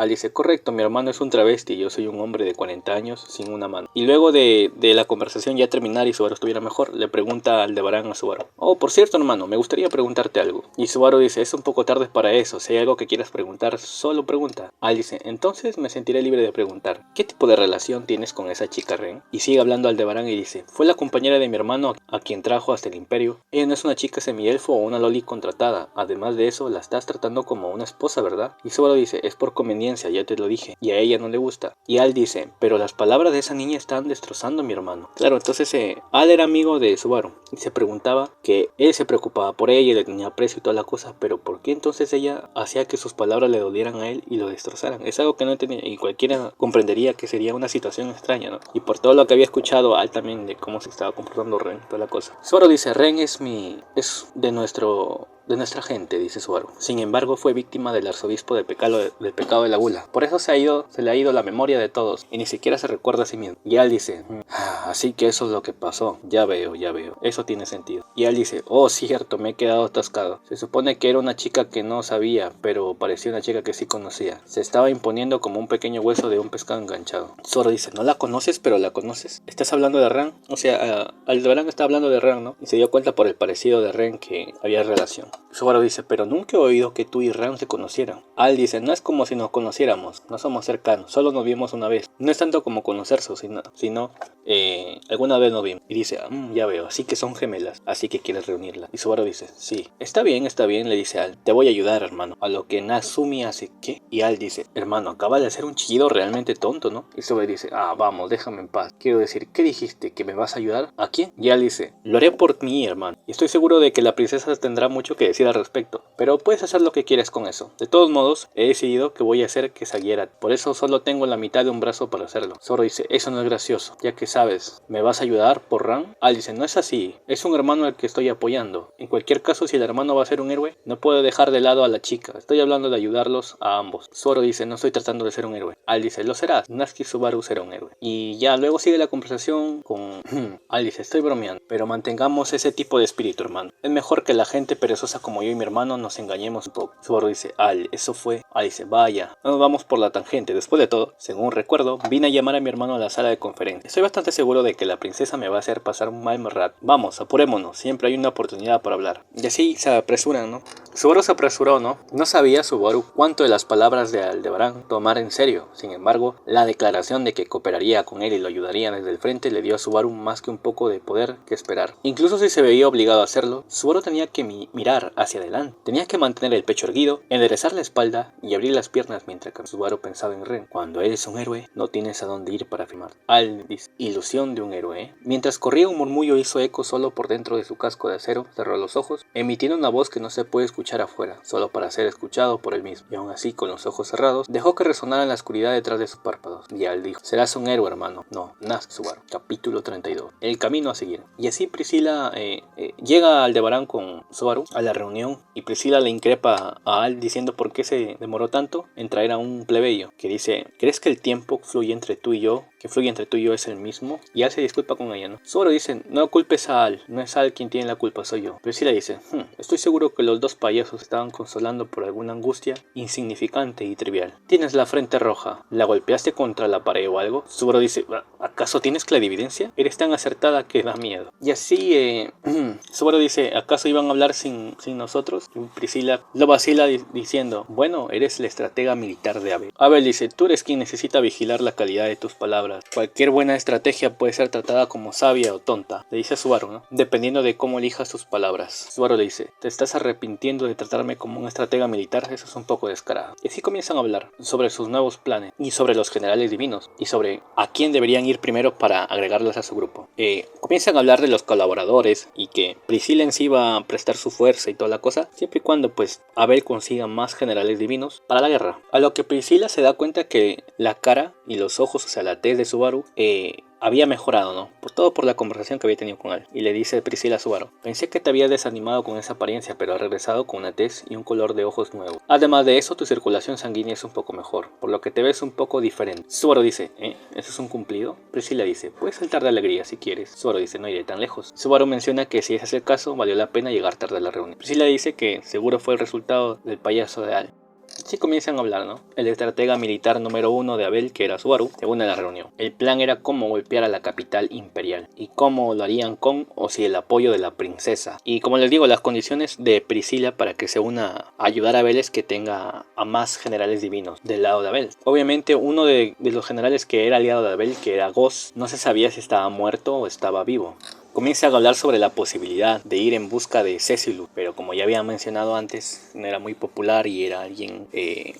Dice, correcto, mi hermano es un travesti, yo soy un hombre de 40 años sin una mano. Y luego de la conversación ya terminar y Subaru estuviera mejor, le pregunta a Aldebarán a Subaru, por cierto hermano, me gustaría preguntarte algo. Y Subaru dice, es un poco tarde para eso, si hay algo que quieras preguntar, solo pregunta. Al dice, entonces me sentiré libre de preguntar, ¿qué tipo de relación tienes con esa chica Ren? Y sigue hablando Aldebarán y dice, fue la compañera de mi hermano a quien trajo hasta el imperio. Ella no es una chica semielfo o una loli contratada. Además de eso, la estás tratando como una esposa, ¿verdad? Y Subaru dice, es por conveniencia, ya te lo dije, y a ella no le gusta. Y Al dice, pero las palabras de esa niña están destrozando a mi hermano. Claro, entonces Al era amigo de Subaru y se preguntaba que él se preocupaba por ella y le tenía aprecio y toda la cosa, pero ¿por qué entonces ella hacía que sus palabras le dolieran a él y lo destrozaran? Es algo que no entendía y cualquiera comprendería que sería una situación extraña, ¿no? Y por todo lo que había escuchado Al también de cómo se estaba comportando Ren, toda la cosa. Subaru dice, Ren es de nuestra gente, dice Subaru. Sin embargo, fue víctima del arzobispo del pecado de la gula. Por eso se le ha ido la memoria de todos y ni siquiera se recuerda a sí mismo. Y Al dice, así que eso es lo que pasó. Ya veo. Eso tiene sentido. Y Al dice, oh cierto, me he quedado atascado. Se supone que era una chica que no sabía, pero parecía una chica que sí conocía. Se estaba imponiendo como un pequeño hueso de un pescado enganchado. Subaru dice, ¿no la conoces, pero la conoces? ¿Estás hablando de Ren? O sea, Aldebarán está hablando de Ren, ¿no? Y se dio cuenta por el parecido de Ren que había relación. Subaru dice, pero nunca he oído que tú y Ren se conocieran. Al dice, no es como si nos conociéramos, no somos cercanos, solo nos vimos una vez. No es tanto como conocerse, sino alguna vez nos vimos. Y dice, ya veo, así que son gemelas, así que quieres reunirlas. Y Subaru dice, sí, está bien, le dice Al, te voy a ayudar, hermano. A lo que Nazumi hace, ¿qué? Y Al dice, hermano, acaba de hacer un chillido realmente tonto, ¿no? Y Subaru dice, vamos, déjame en paz. Quiero decir, ¿qué dijiste? ¿Que me vas a ayudar? ¿A quién? Y Al dice, lo haré por mí, hermano. Y estoy seguro de que la princesa tendrá mucho que decir al respecto, pero puedes hacer lo que quieras con eso. De todos modos, he decidido que voy a hacer que Sagiera, por eso solo tengo la mitad de un brazo para hacerlo. Zoro dice, eso no es gracioso, ya que sabes, ¿me vas a ayudar por Ran? Al dice, no es así, es un hermano al que estoy apoyando. En cualquier caso, si el hermano va a ser un héroe, no puedo dejar de lado a la chica, estoy hablando de ayudarlos a ambos. Zoro dice, no estoy tratando de ser un héroe. Al dice, lo serás, Natsuki Subaru será un héroe. Y ya luego sigue la conversación con Al dice, estoy bromeando, pero mantengamos ese tipo de espíritu, hermano. Es mejor que la gente perezosa como yo y mi hermano nos engañemos un poco. Subaru dice, Al, eso fue. Al dice, vaya, no nos vamos por la tangente. Después de todo, según recuerdo, vine a llamar a mi hermano a la sala de conferencia. Estoy bastante seguro de que la princesa me va a hacer pasar un mal rato. Vamos, apurémonos, siempre hay una oportunidad para hablar. Y así se apresuran, ¿no? Subaru se apresuró, ¿no? No sabía Subaru cuánto de las palabras de Aldebarán tomar en serio. Sin embargo, la declaración de que cooperaría con él y lo ayudaría desde el frente le dio a Subaru más que un poco de poder que esperar. Incluso si se veía obligado a hacerlo, Subaru tenía que mirar hacia adelante. Tenía que mantener el pecho erguido, enderezar la espalda y abrir las piernas mientras que Subaru pensaba en Ren. Cuando eres un héroe, no tienes a dónde ir para firmar. Al dice, ilusión de un héroe, ¿eh? Mientras corría, un murmullo hizo eco solo por dentro de su casco de acero, cerró los ojos, emitiendo una voz que no se puede escuchar afuera, solo para ser escuchado por él mismo. Y aún así, con los ojos cerrados, dejó que resonara en la oscuridad detrás de sus párpados. Y Al dijo, serás un héroe, hermano. No, Natsuki Subaru. Capítulo 32. El camino a seguir. Y así Priscila llega a Aldebarán con Subaru a la reunión y Priscila le increpa a Al diciendo por qué se demoró tanto en traer a un plebeyo que dice, ¿crees que el tiempo fluye entre tú y yo? Que fluye entre tú y yo es el mismo. Y Al se disculpa con ella, ¿no? Subaru dice, no culpes a Al, no es Al quien tiene la culpa, soy yo. Priscila dice, estoy seguro que los dos payasos estaban consolando por alguna angustia insignificante y trivial. Tienes la frente roja, ¿la golpeaste contra la pared o algo? Subaru dice, ¿acaso tienes clarividencia? Eres tan acertada que da miedo. Y así Subaru dice, ¿acaso iban a hablar sin nosotros? Y Priscila lo vacila diciendo, bueno, eres la estratega militar de Abel. Abel dice, tú eres quien necesita vigilar la calidad de tus palabras. Cualquier buena estrategia puede ser tratada como sabia o tonta, le dice a Subaru, ¿no? Dependiendo de cómo elijas tus palabras. Subaru le dice, ¿te estás arrepintiendo de tratarme como un estratega militar? Eso es un poco descarado. Y así comienzan a hablar sobre sus nuevos planes y sobre los generales divinos y sobre a quién deberían ir primero para agregarlos a su grupo. Comienzan a hablar de los colaboradores y que Priscila en sí va a prestar su fuerza y toda la cosa, siempre y cuando pues Abel consiga más generales divinos para la guerra. A lo que Priscila se da cuenta que la cara y los ojos, o sea la tez de Subaru, había mejorado, ¿no? Por la conversación que había tenido con él. Y le dice Priscila a Subaru, pensé que te habías desanimado con esa apariencia, pero has regresado con una tez y un color de ojos nuevo. Además de eso, tu circulación sanguínea es un poco mejor, por lo que te ves un poco diferente. Subaru dice, ¿eso es un cumplido? Priscila dice, puedes saltar de alegría si quieres. Subaru dice, no iré tan lejos. Subaru menciona que si ese es el caso, valió la pena llegar tarde a la reunión. Priscila dice que seguro fue el resultado del payaso de Al. Así comienzan a hablar, ¿no? El estratega militar número 1 de Abel, que era Subaru, se une a la reunión. El plan era cómo golpear a la capital imperial y cómo lo harían con o sin el apoyo de la princesa. Y como les digo, las condiciones de Priscila para que se una a ayudar a Abel es que tenga a más generales divinos del lado de Abel. Obviamente uno de los generales que era aliado de Abel, que era Ghost, no se sabía si estaba muerto o estaba vivo. Comienza a hablar sobre la posibilidad de ir en busca de Cecilus, pero como ya había mencionado antes, no era muy popular y era alguien,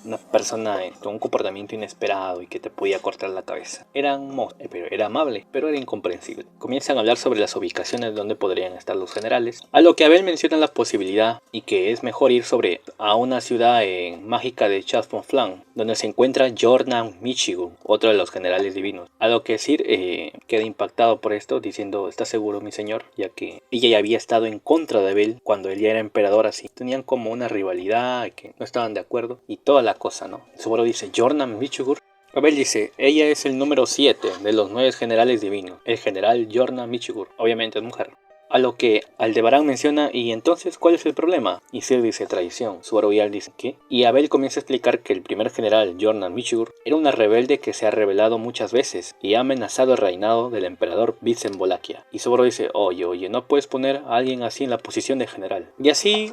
una persona con un comportamiento inesperado y que te podía cortar la cabeza. Era un monstruo, pero era amable, pero era incomprensible. Comienzan a hablar sobre las ubicaciones donde podrían estar los generales, a lo que Abel menciona la posibilidad y que es mejor ir a una ciudad mágica de Chas-Fon-Flan, donde se encuentra Jordan Michigu, otro de los generales divinos. A lo que Sir queda impactado por esto, diciendo: ¿estás seguro, mi señor? Ya que ella ya había estado en contra de Abel cuando él ya era emperador, así. Tenían como una rivalidad, que no estaban de acuerdo y toda la cosa, ¿no? Subaru dice: Jordan Michigur. Abel dice: ella es el número 7 de los 9 generales divinos, el general Jordan Michigur. Obviamente es mujer. A lo que Aldebarán menciona: ¿y entonces cuál es el problema? Y Sir dice: traición. Subaru y Al dicen: ¿qué? Y Abel comienza a explicar que el primer general, Jordan Michigur, era una rebelde que se ha rebelado muchas veces y ha amenazado el reinado del emperador Vincent Bolaquia. Y Subaru dice: oye, no puedes poner a alguien así en la posición de general. Y así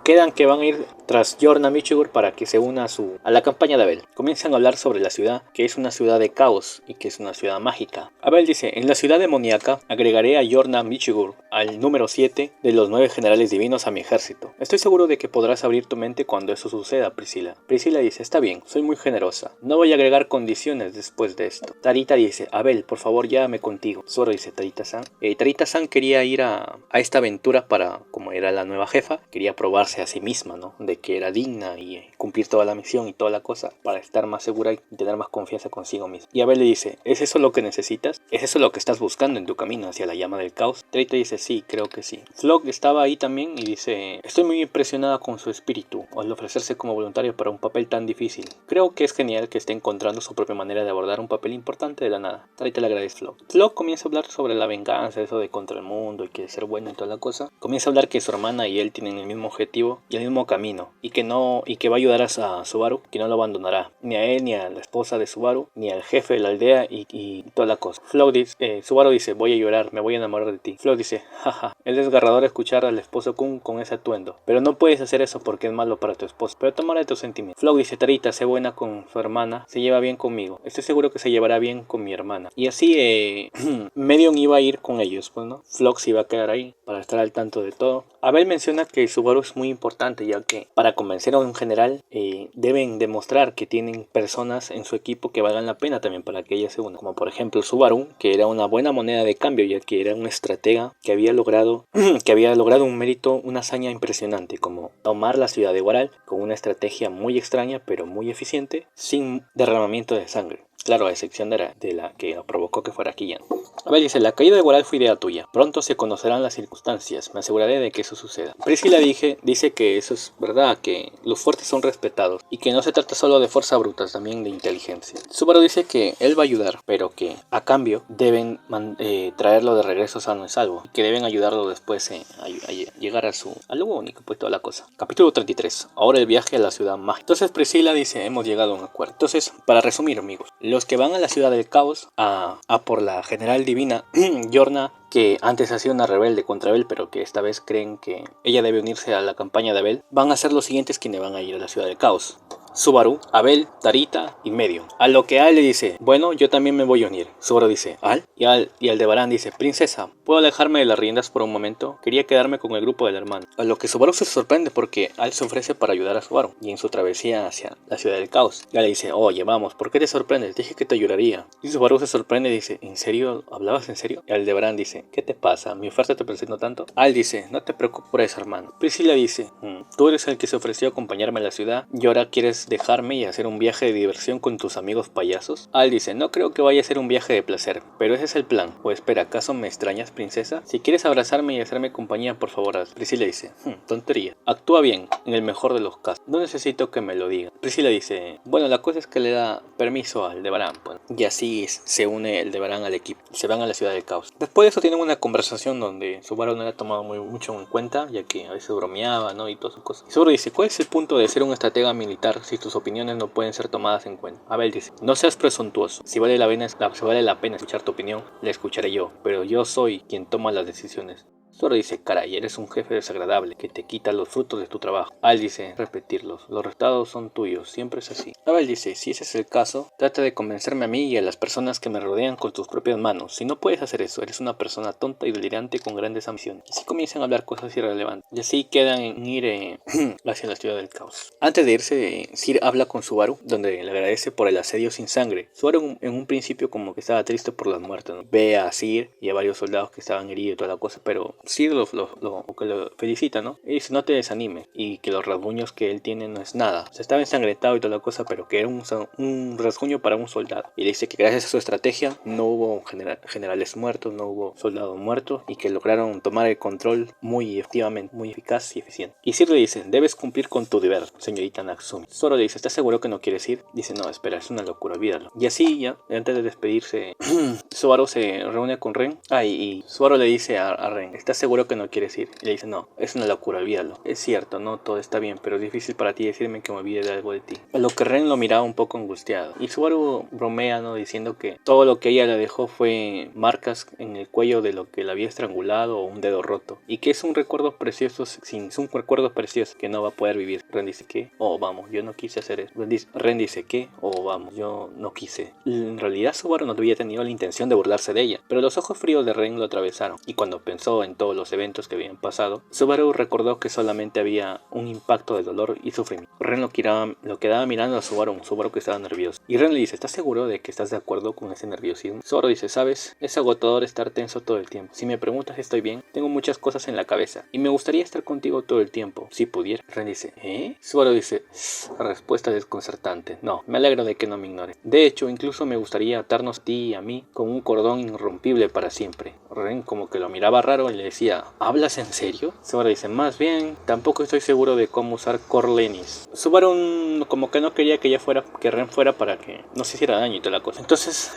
quedan que van a ir tras Jordan Michigur para que se una a la campaña de Abel. Comienzan a hablar sobre la ciudad, que es una ciudad de caos y que es una ciudad mágica. Abel dice: en la ciudad demoníaca agregaré a Jordan Michigur al número 7 de los 9 generales divinos a mi ejército. Estoy seguro de que podrás abrir tu mente cuando eso suceda, Priscila. Priscila dice: está bien, soy muy generosa. No voy a agregar condiciones después de esto. Tarita dice: Abel, por favor, llévame contigo. Subaru dice: Tarita-san. Tarita-san quería ir a esta aventura para, como era la nueva jefa, quería probarse a sí misma, ¿no? De que era digna y cumplir toda la misión y toda la cosa para estar más segura y tener más confianza consigo misma. Y Abel le dice: ¿es eso lo que necesitas? ¿Es eso lo que estás buscando en tu camino hacia la llama del caos? Tarita dice: sí, creo que sí. Flock estaba ahí también y dice: estoy muy impresionada con su espíritu al ofrecerse como voluntario para un papel tan difícil. Creo que es genial que esté encontrando su propia manera de abordar un papel importante de la nada. Tarita le agradece a Flock. Flock comienza a hablar sobre la venganza, eso de contra el mundo y que ser bueno y toda la cosa. Comienza a hablar que su hermana y él tienen el mismo objetivo y el mismo camino y que va a ayudar a Subaru, que no lo abandonará, ni a él, ni a la esposa de Subaru, ni al jefe de la aldea y toda la cosa. Flock dice, Subaru dice: voy a llorar, me voy a enamorar de ti. Flock dice: jaja, es desgarrador escuchar al esposo Kun con ese atuendo, pero no puedes hacer eso porque es malo para tu esposa, pero tomaré tus sentimientos. Flock dice: Tarita, sé buena con su hermana, se lleva bien conmigo, estoy seguro que se llevará bien con mi hermana. Y así Medion iba a ir con ellos, pues, ¿no? Flock se iba a quedar ahí para estar al tanto de todo. Abel menciona que Subaru es muy importante, ya que para convencer a un general deben demostrar que tienen personas en su equipo que valgan la pena también para que ella se una, como por ejemplo Subaru, que era una buena moneda de cambio, ya que era un estratega que había logrado un mérito, una hazaña impresionante, como tomar la ciudad de Guaral con una estrategia muy extraña pero muy eficiente, sin derramamiento de sangre. Claro, a excepción de la que provocó que fuera Killian. Abel dice: la caída de Guaral fue idea tuya. Pronto se conocerán las circunstancias. Me aseguraré de que eso suceda. Priscila dice que eso es verdad, que los fuertes son respetados y que no se trata solo de fuerza bruta, también de inteligencia. Subaru dice que él va a ayudar, pero que a cambio deben traerlo de regreso sano y salvo, y que deben ayudarlo después a llegar a lo único, pues toda la cosa. Capítulo 33. Ahora el viaje a la ciudad mágica. Entonces Priscila dice: hemos llegado a un acuerdo. Entonces, para resumir, amigos, los que van a la ciudad del caos a por la general divina Yorna, que antes ha sido una rebelde contra Abel, pero que esta vez creen que ella debe unirse a la campaña de Abel, van a ser los siguientes quienes van a ir a la ciudad del caos: Subaru, Abel, Tarita y Medion. A lo que Al le dice: bueno, yo también me voy a unir. Subaru dice: ¿Al? Y Aldebarán dice: princesa, ¿puedo alejarme de las riendas por un momento? Quería quedarme con el grupo del hermano. A lo que Subaru se sorprende porque Al se ofrece para ayudar a Subaru y en su travesía hacia la ciudad del caos. Y Al le dice: oye, vamos, ¿por qué te sorprendes? Dije que te ayudaría. Y Subaru se sorprende y dice: ¿en serio? ¿Hablabas en serio? Y Aldebarán dice: ¿qué te pasa? ¿Mi oferta te presentó tanto? Al dice: no te preocupes por eso, hermano. Priscila dice: tú eres el que se ofreció a acompañarme a la ciudad y ahora quieres dejarme y hacer un viaje de diversión con tus amigos payasos. Al dice: no creo que vaya a ser un viaje de placer, pero ese es el plan. O espera, ¿acaso me extrañas, princesa? Si quieres abrazarme y hacerme compañía, por favor, haz. Priscila dice: tontería. Actúa bien, en el mejor de los casos. No necesito que me lo diga. Priscila dice: bueno, la cosa es que le da permiso al Aldebarán, pues. Y así se une el Aldebarán al equipo. Se van a la ciudad del caos. Después de eso tienen una conversación donde Subaru no la ha tomado mucho en cuenta, ya que a veces bromeaba, ¿no? Y todas sus cosas. Y Subaru dice, ¿cuál es el punto de ser un estratega militar si tus opiniones no pueden ser tomadas en cuenta? Abel dice, no seas presuntuoso. Si vale la pena escuchar tu opinión, la escucharé yo, pero yo soy quien toma las decisiones. Zoro dice, caray, eres un jefe desagradable que te quita los frutos de tu trabajo. Al dice, repetirlos, los resultados son tuyos, siempre es así. Abel dice, si ese es el caso, trata de convencerme a mí y a las personas que me rodean con tus propias manos. Si no puedes hacer eso, eres una persona tonta y delirante con grandes ambiciones. Y así comienzan a hablar cosas irrelevantes. Y así quedan en ir hacia la ciudad del caos. Antes de irse, Sir habla con Subaru, donde le agradece por el asedio sin sangre. Subaru en un principio como que estaba triste por las muertes, ¿no? Ve a Sir y a varios soldados que estaban heridos y toda la cosa, pero Sir lo felicita, ¿no? Y dice, no te desanimes, y que los rasguños que él tiene no es nada. Se estaba ensangrentado y toda la cosa, pero que era un rasguño para un soldado. Y le dice que gracias a su estrategia no hubo generales muertos, no hubo soldados muertos, y que lograron tomar el control muy efectivamente, muy eficaz y eficiente. Y Sir le dice, debes cumplir con tu deber, señorita Natsumi. Zoro le dice, ¿estás seguro que no quieres ir? Dice, no, espera, es una locura, olvídalo. Y así ya, antes de despedirse, Subaru se reúne con Ren. Y Subaru le dice a Ren, ¿estás seguro que no quieres ir? Y le dice, no, es una locura, olvídalo. Es cierto, no todo está bien, pero es difícil para ti decirme que me olvide de algo de ti. A lo que Ren lo miraba un poco angustiado. Y Subaru bromea, ¿no? Diciendo que todo lo que ella le dejó fue marcas en el cuello de lo que la había estrangulado o un dedo roto. Y que es un recuerdo precioso, un recuerdo precioso que no va a poder vivir. Ren dice, ¿qué? Oh, vamos, yo no quise hacer eso. Ren dice, ¿qué? Oh, vamos, yo no quise. En realidad Subaru no había tenido la intención de burlarse de ella, pero los ojos fríos de Ren lo atravesaron. Y cuando pensó en todos los eventos que habían pasado, Subaru recordó que solamente había un impacto de dolor y sufrimiento. Ren lo quedaba mirando a Subaru que estaba nervioso. Y Ren le dice, ¿estás seguro de que estás de acuerdo con ese nerviosismo? Subaru dice, ¿sabes? Es agotador estar tenso todo el tiempo. Si me preguntas si estoy bien, tengo muchas cosas en la cabeza y me gustaría estar contigo todo el tiempo, si pudiera. Ren dice, ¿eh? Subaru dice, respuesta desconcertante. No, me alegro de que no me ignores. De hecho, incluso me gustaría atarnos a ti y a mí con un cordón irrompible para siempre. Ren como que lo miraba raro y le decía, ¿hablas en serio? Subaru dice, más bien, tampoco estoy seguro de cómo usar corlenis. Subaru como que no quería que Ren fuera para que no se hiciera daño y toda la cosa. Entonces,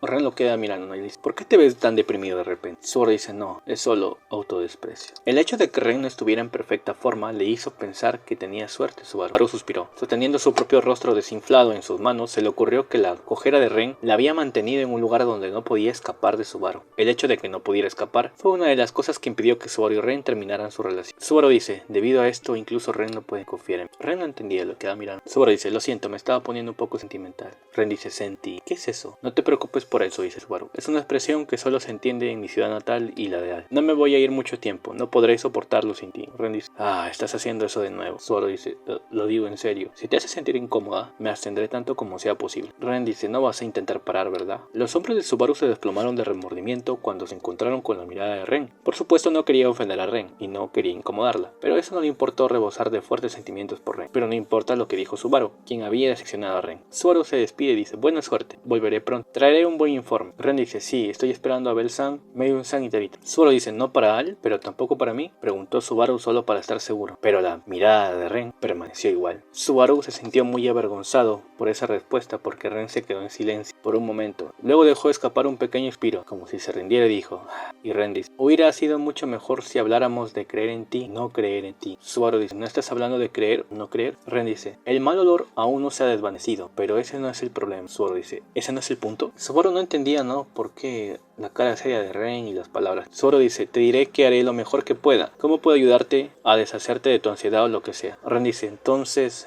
Ren lo queda mirando, ¿no? Y dice, ¿por qué te ves tan deprimido de repente? Subaru dice, no, es solo autodesprecio. El hecho de que Ren no estuviera en perfecta forma le hizo pensar que tenía suerte. Subaru suspiró. Sosteniendo su propio rostro desinflado en sus manos, se le ocurrió que la cojera de Ren la había mantenido en un lugar donde no podía escapar de Subaru. El hecho de que no pudiera escapar fue una de las cosas que impidió que Subaru y Ren terminaran su relación. Subaru dice, debido a esto, incluso Ren no puede confiar en mí. Ren no entendía lo que quedaba mirando. Subaru dice, lo siento, me estaba poniendo un poco sentimental. Ren dice, sentí. ¿Qué es eso? No te preocupes por eso, dice Subaru. Es una expresión que solo se entiende en mi ciudad natal y la de Al. No me voy a ir mucho tiempo, no podré soportarlo sin ti. Ren dice, estás haciendo eso de nuevo. Subaru dice, lo digo en serio. Si te hace sentir incómoda, me abstendré tanto como sea posible. Ren dice, no vas a intentar parar, ¿verdad? Los hombros de Subaru se desplomaron de remordimiento cuando se encontraron con la mirada de Ren. Por supuesto no quería ofender a Ren y no quería incomodarla, pero eso no le importó rebosar de fuertes sentimientos por Ren. Pero no importa lo que dijo Subaru, quien había decepcionado a Ren. Subaru se despide y dice, buena suerte, volveré pronto, traeré un buen informe. Ren dice, sí, estoy esperando a Bel-san, Meiyun-san y Tabita. Subaru dice, no para Al, pero tampoco para mí, preguntó Subaru solo para estar seguro, pero la mirada de Ren permaneció igual. Subaru se sintió muy avergonzado por esa respuesta porque Ren se quedó en silencio por un momento. Luego dejó escapar un pequeño suspiro, como si se rindiera y dijo, y Ren dice, hubiera sido mucho mejor si habláramos de creer en ti, no creer en ti. Subaru dice, ¿no estás hablando de creer o no creer? Ren dice, el mal olor aún no se ha desvanecido, pero ese no es el problema. Subaru dice, ¿ese no es el punto? Subaru no entendía, ¿no? ¿Por qué la cara seria de Ren y las palabras? Subaru dice, te diré que haré lo mejor que pueda. ¿Cómo puedo ayudarte a deshacerte de tu ansiedad o lo que sea? Ren dice, entonces,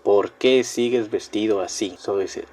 ¿por qué sigues vestido así? Subaru dice,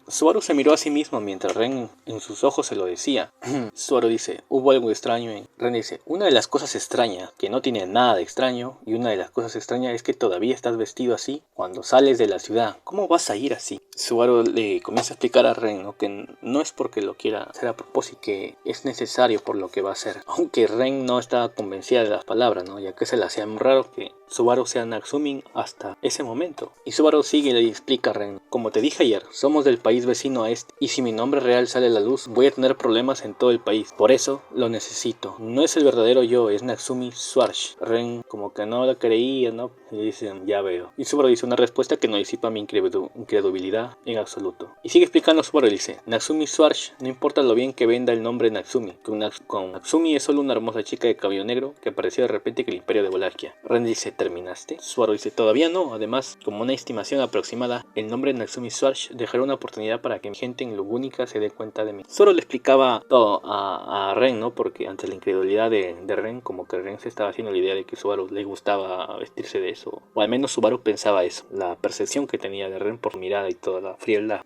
Subaru se miró a sí mismo mientras Ren en sus ojos se lo decía. Subaru dice, hubo algo extraño en... Ren dice, una de las cosas extrañas, que no tiene nada de extraño, y una de las cosas extrañas es que todavía estás vestido así cuando sales de la ciudad. ¿Cómo vas a ir así? Subaru le comienza a explicar a Ren, ¿no? Que no es porque lo quiera hacer a propósito, que es necesario por lo que va a hacer. Aunque Ren no estaba convencida de las palabras, ¿no? Ya que se le hacía muy raro que Subaru sea Natsumi hasta ese momento. Y Subaru sigue y le explica a Ren, como te dije ayer, somos del país país vecino a este, y si mi nombre real sale a la luz, voy a tener problemas en todo el país. Por eso lo necesito. No es el verdadero yo, es Natsumi Swarsh. Ren como que no lo creía, ¿no? Y dicen, ya veo. Y Subaru dice una respuesta que no disipa mi incredulidad en absoluto. Y sigue explicando Subaru, dice, Natsumi Swarsh, no importa lo bien que venda el nombre Natsumi. Con Natsumi es solo una hermosa chica de cabello negro que apareció de repente en el imperio de Wallachia. Ren dice, ¿terminaste? Subaru dice, todavía no. Además, como una estimación aproximada, el nombre Natsumi Swarsh dejará una oportunidad para que mi gente en Lugúnica se dé cuenta de mí. Subaru le explicaba todo a Ren, ¿no? Porque ante la incredulidad de Ren, como que Ren se estaba haciendo la idea de que Subaru le gustaba vestirse de eso. O al menos Subaru pensaba eso. La percepción que tenía de Ren por su mirada y toda la frialdad.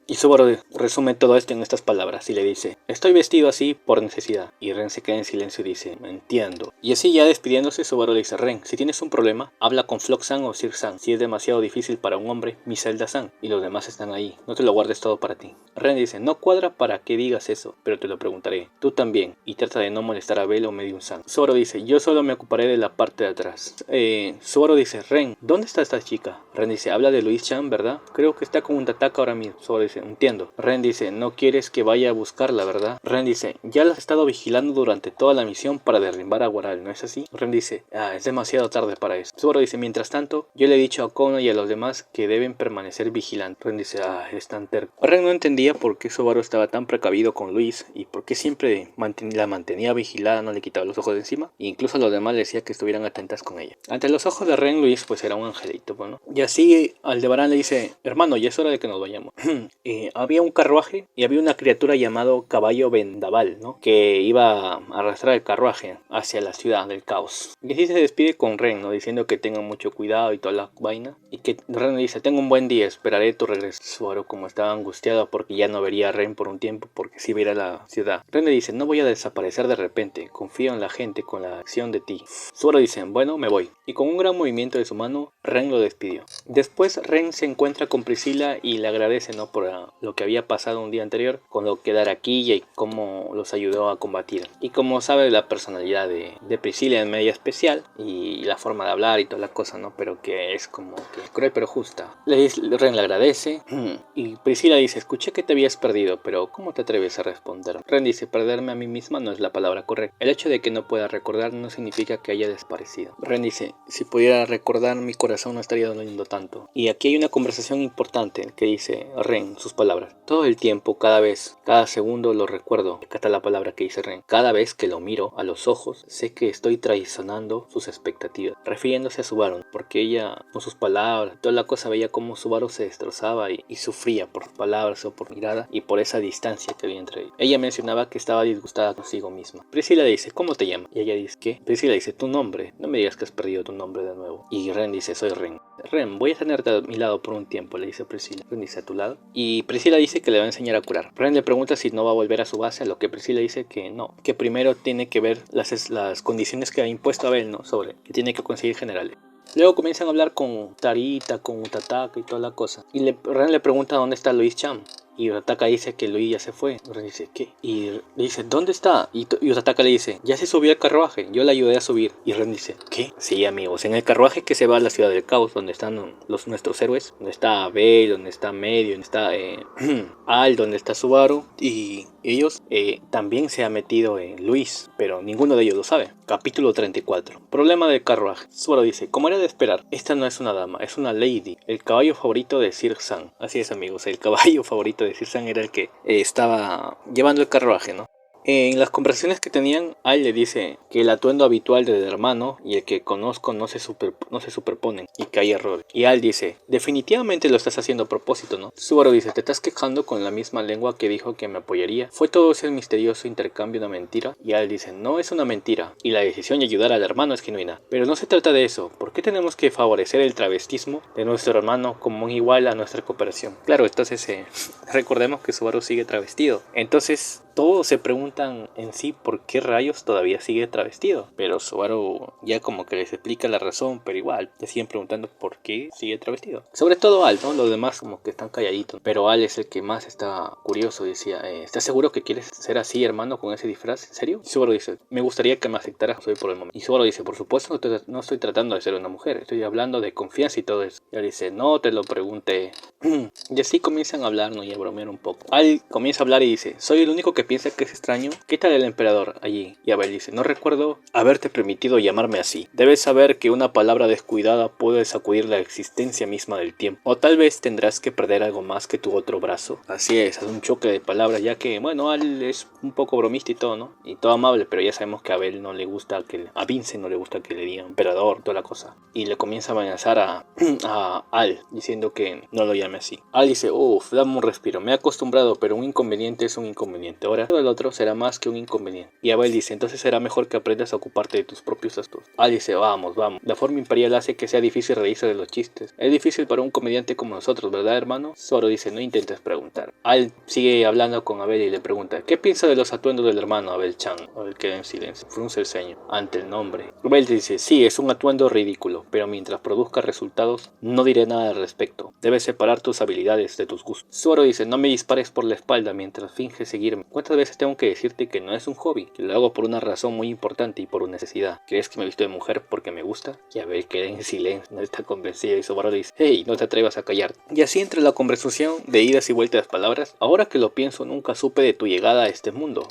Y Subaru resume todo esto en estas palabras y le dice, estoy vestido así por necesidad. Y Ren se queda en silencio y dice, entiendo. Y así ya despidiéndose, Subaru le dice, Ren, si tienes un problema, habla con Flock-san o Sir-san. Si es demasiado difícil para un hombre, Miselda-san. Y los demás están ahí. No te lo guardes todo para ti. Ren dice, no cuadra para que digas eso, pero te lo preguntaré. Tú también. Y trata de no molestar a Bell o Medium-san. Subaru dice, yo solo me ocuparé de la parte de atrás. Subaru dice, Ren, ¿dónde está esta chica? Ren dice, habla de Louise-chan, ¿verdad? Creo que está con un Tataka ahora mismo. Subaru dice, entiendo. Ren dice, no quieres que vaya a buscarla, ¿verdad? Ren dice, ya la has estado vigilando durante toda la misión para derribar a Guaral, ¿no es así? Ren dice, es demasiado tarde para eso. Subaru dice, mientras tanto, yo le he dicho a Kono y a los demás que deben permanecer vigilantes. Ren dice, es tan terco. Ren no entendía por qué Subaru estaba tan precavido con Luis y por qué siempre la mantenía vigilada, no le quitaba los ojos de encima. E incluso a los demás le decía que estuvieran atentas con ella. Ante los ojos de Ren, Luis pues era un angelito, bueno. Y así Aldebarán le dice, hermano, ya es hora de que nos vayamos. Había un carruaje y había una criatura llamado Caballo Vendaval, ¿no? Que iba a arrastrar el carruaje hacia la ciudad del caos. Y así se despide con Ren, ¿no? Diciendo que tengan mucho cuidado y toda la vaina. Y que Ren le dice, tengo un buen día, esperaré tu regreso. Subaru como estaba angustiado porque ya no vería a Ren por un tiempo porque sí iba a ir a la ciudad. Ren le dice, no voy a desaparecer de repente, confío en la gente con la acción de ti. Subaru dice, bueno, me voy. Y con un gran movimiento de su mano, Ren lo despidió. Después Ren se encuentra con Priscilla y le agradece, ¿no? Por lo que había pasado un día anterior con lo que Araquilla y cómo los ayudó a combatir. Y como sabe, la personalidad de Priscilla es media especial y la forma de hablar y toda la cosa, ¿no? Pero que es como que cruel pero justa. Ren le agradece y Priscilla dice, escuché que te habías perdido, pero ¿cómo te atreves a responder? Ren dice, perderme a mí misma no es la palabra correcta. El hecho de que no pueda recordar no significa que haya desaparecido. Ren dice, si pudiera recordar, mi corazón no estaría doliendo tanto. Y aquí hay una conversación importante que dice Ren, sus palabras. Todo el tiempo, cada vez, cada segundo lo recuerdo. Acá está la palabra que dice Ren. Cada vez que lo miro a los ojos, sé que estoy traicionando sus expectativas. Refiriéndose a Subaru, porque ella, con sus palabras, toda la cosa veía como Subaru se destrozaba y sufría por palabras o por mirada y por esa distancia que había entre ellos. Ella mencionaba que estaba disgustada consigo misma. Priscilla dice, ¿cómo te llamas? Y ella dice, ¿qué? Priscilla dice, tu nombre. No me digas que has perdido tu nombre de nuevo. Y Ren dice, soy Ren. Ren, voy a tenerte a mi lado por un tiempo, le dice Priscilla. Ren dice, ¿a tu lado? Y Priscilla dice que le va a enseñar a curar. Ren le pregunta si no va a volver a su base, a lo que Priscilla dice que no, que primero tiene que ver las condiciones que ha impuesto Abel, ¿no? Sobre que tiene que conseguir generales. Luego comienzan a hablar con Tarita, con Utataka y toda la cosa. Y Ren le pregunta dónde está Louise-chan. Y Utataka dice que Luis ya se fue. Ren dice, ¿qué? Y le dice, ¿dónde está? Y Utataka le dice, ya se subió al carruaje, yo le ayudé a subir. Y Ren dice, ¿qué? Sí, amigos, en el carruaje que se va a la ciudad del caos, donde están nuestros héroes, donde está Abel, donde está Medio, donde está Al, donde está Subaru, y ellos también se ha metido Luis, pero ninguno de ellos lo sabe. Capítulo 34. Problema del carruaje. Subaru dice, como era de esperar, esta no es una dama, es una lady, el caballo favorito de Sir-san. Así es, amigos, el caballo favorito de Sir-san era el que estaba llevando el carruaje, ¿no? En las conversaciones que tenían, Al le dice que el atuendo habitual del hermano y el que conozco no se superponen y que hay errores. Y Al dice, definitivamente lo estás haciendo a propósito, ¿no? Subaru dice, te estás quejando con la misma lengua que dijo que me apoyaría. ¿Fue todo ese misterioso intercambio una mentira? Y Al dice, no es una mentira y la decisión de ayudar al hermano es genuina. Pero no se trata de eso. ¿Por qué tenemos que favorecer el travestismo de nuestro hermano como un igual a nuestra cooperación? Claro, entonces recordemos que Subaru sigue travestido. Entonces Todos se preguntan en sí por qué rayos todavía sigue travestido, pero Subaru ya como que les explica la razón, pero igual le siguen preguntando por qué sigue travestido. Sobre todo Al, ¿no? Los demás como que están calladitos, pero Al es el que más está curioso. Decía, ¿estás seguro que quieres ser así, hermano, con ese disfraz? ¿En serio? Y Subaru dice, me gustaría que me aceptaras hoy por el momento. Y Subaru dice, por supuesto no estoy tratando de ser una mujer, estoy hablando de confianza y todo eso. Y Al dice, no te lo pregunté. Y así comienzan a hablar, ¿no? Y a bromear un poco. Al comienza a hablar y dice, soy el único que piensa que es extraño. ¿Qué tal el emperador allí? Y Abel dice, no recuerdo haberte permitido llamarme así. Debes saber que una palabra descuidada puede sacudir la existencia misma del tiempo. O tal vez tendrás que perder algo más que tu otro brazo. Así es un choque de palabras, ya que, bueno, Al es un poco bromista y todo, ¿no? Y todo amable, pero ya sabemos que a Abel no le gusta a Vincent no le gusta que le digan emperador, toda la cosa. Y le comienza a amenazar a Al, diciendo que no lo llame así. Al dice, uff, dame un respiro, me he acostumbrado, pero un inconveniente es un inconveniente. Ahora el otro será más que un inconveniente. Y Abel dice, entonces será mejor que aprendas a ocuparte de tus propios asuntos. Al dice, vamos. La forma imperial hace que sea difícil reírse de los chistes. Es difícil para un comediante como nosotros, ¿verdad, hermano? Zoro dice, no intentes preguntar. Al sigue hablando con Abel y le pregunta, ¿qué piensa de los atuendos del hermano Abel-chan? Abel queda en silencio, frunce el ceño ante el nombre. Abel dice, sí, es un atuendo ridículo, pero mientras produzca resultados, no diré nada al respecto. Debes separar tus habilidades de tus gustos. Zoro dice, no me dispares por la espalda mientras finges seguirme. ¿Cuántas veces tengo que decirte que no es un hobby? Que lo hago por una razón muy importante y por una necesidad. ¿Crees que me he visto de mujer porque me gusta? Y Abel queda en silencio, no está convencido y Zoro dice, hey, no te atrevas a callar. Y así entre la conversación de idas y vueltas de palabras, ahora que lo pienso nunca supe de tu llegada a este mundo.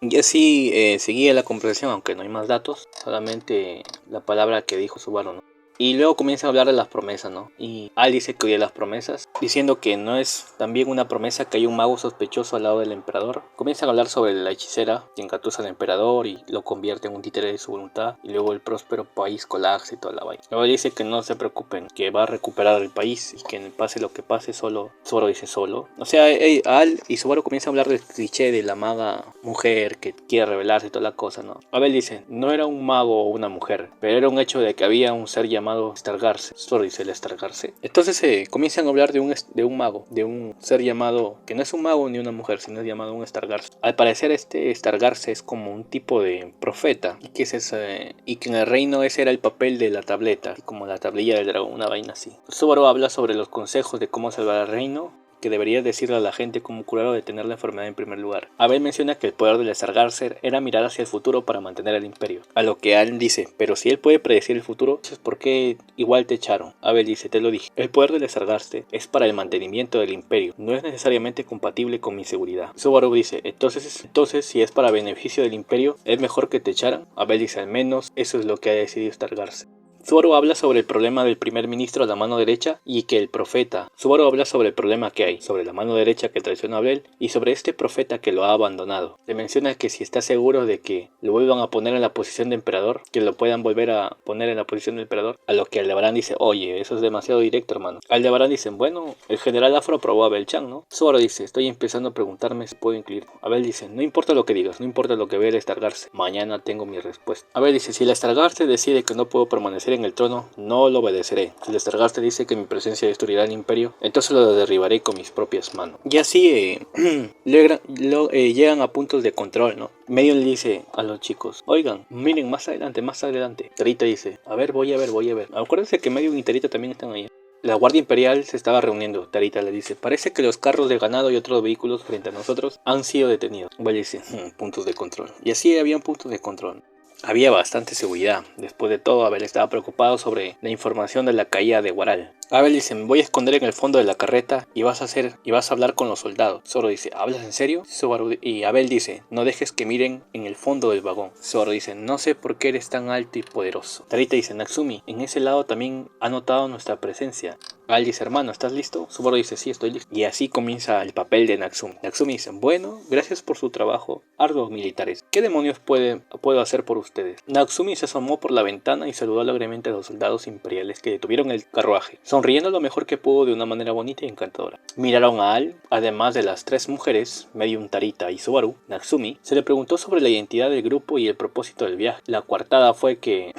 Y así seguía la conversación, aunque no hay más datos, solamente la palabra que dijo Subaru, ¿no? Y luego comienza a hablar de las promesas, ¿no? Y Al dice que oye las promesas, diciendo que no es también una promesa que hay un mago sospechoso al lado del emperador. Comienzan a hablar sobre la hechicera que engatusa al emperador y lo convierte en un títere de su voluntad. Y luego el próspero país colapsa y toda la vaina. Luego dice que no se preocupen, que va a recuperar el país y que pase lo que pase, solo. Subaru dice solo. O sea, Al y Subaru comienzan a hablar del cliché de la maga mujer que quiere rebelarse y toda la cosa, ¿no? Abel dice, no era un mago o una mujer, pero era un hecho de que había un ser llamado Stargarze. Solo dice el Stargarze. Entonces comienzan a hablar de un mago, de un ser llamado, que no es un mago ni una mujer, sino es llamado un Stargarze. Al parecer este Stargarze es como un tipo de profeta, y que en el reino ese era el papel de la tableta, como la tablilla del dragón, una vaina así. Subaru habla sobre los consejos de cómo salvar al reino, que debería decirle a la gente cómo curar o detener la enfermedad en primer lugar. Abel menciona que el poder del Stargarzer era mirar hacia el futuro para mantener el imperio. A lo que Al dice, pero si él puede predecir el futuro, entonces ¿por qué igual te echaron? Abel dice, te lo dije, el poder del Stargarzer es para el mantenimiento del imperio, no es necesariamente compatible con mi seguridad. Subaru dice, entonces si es para beneficio del imperio, ¿es mejor que te echaran? Abel dice, al menos eso es lo que ha decidido Stargarzer. Subaru habla sobre el problema del primer ministro a la mano derecha y que el profeta. Subaru habla sobre el problema que hay, sobre la mano derecha que traicionó a Abel y sobre este profeta que lo ha abandonado. Se menciona que si está seguro de que lo vuelvan a poner en la posición de emperador, que lo puedan volver a poner en la posición de emperador, a lo que Aldebarán dice, oye, eso es demasiado directo, hermano. Aldebarán dice, bueno, el general Afro aprobó a Abel-chan, ¿no? Subaru dice, estoy empezando a preguntarme si puedo incluir. Abel dice, no importa lo que digas, no importa lo que vea el Stargarze, mañana tengo mi respuesta. Abel dice, si el Stargarze decide que no puedo permanecer en el trono, no lo obedeceré. Si el Stargarze dice que mi presencia destruirá el imperio, entonces lo derribaré con mis propias manos. Y así llegan a puntos de control, ¿no? Medio le dice a los chicos, oigan, miren más adelante. Tarita dice, a ver, voy a ver. Acuérdense que Medio y Tarita también están ahí. La Guardia Imperial se estaba reuniendo. Tarita le dice, parece que los carros de ganado y otros vehículos frente a nosotros han sido detenidos. Vale dice, puntos de control. Y así habían puntos de control. Había bastante seguridad. Después de todo, Abel estaba preocupado sobre la información de la caída de Guaral. Abel dice, me voy a esconder en el fondo de la carreta y vas a hablar con los soldados. Zoro dice, ¿hablas en serio? Y Abel dice, no dejes que miren en el fondo del vagón. Zoro dice, no sé por qué eres tan alto y poderoso. Tarita dice, Natsumi, en ese lado también ha notado nuestra presencia. Abel dice, hermano, ¿estás listo? Subaru dice, sí, estoy listo. Y así comienza el papel de Natsumi. Natsumi dice, bueno, gracias por su trabajo arduo, militares. ¿Qué demonios puedo hacer por ustedes? Natsumi se asomó por la ventana y saludó alegremente a los soldados imperiales que detuvieron el carruaje. sonriendo lo mejor que pudo de una manera bonita y encantadora. Miraron a Al. Además de las tres mujeres, Medium, Tarita y Subaru, Natsumi se le preguntó sobre la identidad del grupo y el propósito del viaje. La coartada fue que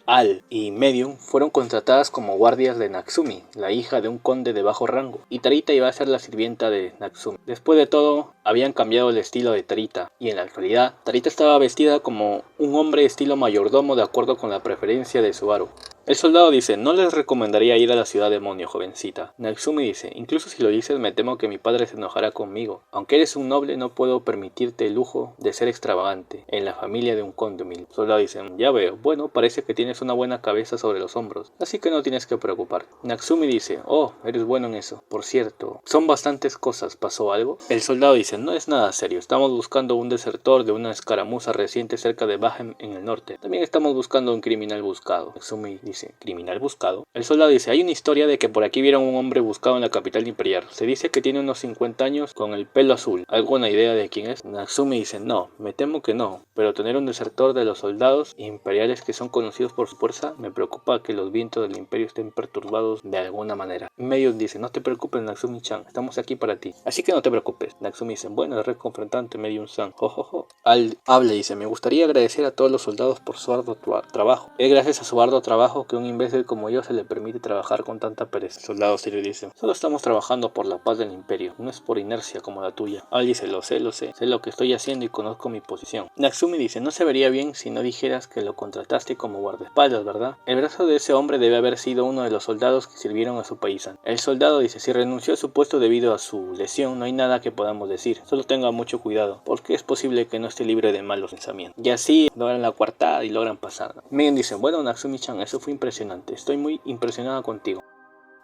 Al y Medium fueron contratadas como guardias de Natsumi, la hija de un conde de bajo rango, y Tarita iba a ser la sirvienta de Natsumi. Después de todo, habían cambiado el estilo de Tarita, y en la actualidad, Tarita estaba vestida como un hombre estilo mayordomo de acuerdo con la preferencia de Subaru. El soldado dice, no les recomendaría ir a la ciudad demonio, jovencita. Natsumi dice, incluso si lo dices me temo que mi padre se enojará conmigo. Aunque eres un noble no puedo permitirte el lujo de ser extravagante en la familia de un conde humilde. El soldado dice, ya veo, bueno, parece que tienes una buena cabeza sobre los hombros, así que no tienes que preocuparte. Natsumi dice, oh, eres bueno en eso. Por cierto, son bastantes cosas, ¿pasó algo? El soldado dice, no es nada serio, estamos buscando un desertor de una escaramuza reciente cerca de Bajem en el norte. También estamos buscando un criminal buscado. Natsumi dice, ¿criminal buscado? El soldado dice, hay una historia de que por aquí vieron un hombre buscado en la capital imperial. Se dice que tiene unos 50 años con el pelo azul. ¿Alguna idea de quién es? Natsumi dice, no, me temo que no, pero tener un desertor de los soldados imperiales que son conocidos por su fuerza, me preocupa que los vientos del imperio estén perturbados de alguna manera. Medium dice, no te preocupes Natsumi-chan, estamos aquí para ti, así que no te preocupes. Natsumi dice, bueno, es reconfortante Medium-san, jojojo. Al habla y dice, me gustaría agradecer a todos los soldados por su arduo trabajo. Es gracias a su arduo trabajo que un imbécil como yo se le permite trabajar con tanta pereza. El soldado serio dice, solo estamos trabajando por la paz del imperio, no es por inercia como la tuya. Al dice, lo sé lo que estoy haciendo y conozco mi posición. Natsumi dice, no se vería bien si no dijeras que lo contrataste como guardaespaldas, ¿verdad? El brazo de ese hombre debe haber sido uno de los soldados que sirvieron a su paisano. El soldado dice, si renunció a su puesto debido a su lesión, no hay nada que podamos decir, solo tenga mucho cuidado, porque es posible que no esté libre de malos pensamientos. Y así logran la coartada y logran pasar. Megan dice, bueno Natsumi-chan, eso fue impresionante, estoy muy impresionada contigo.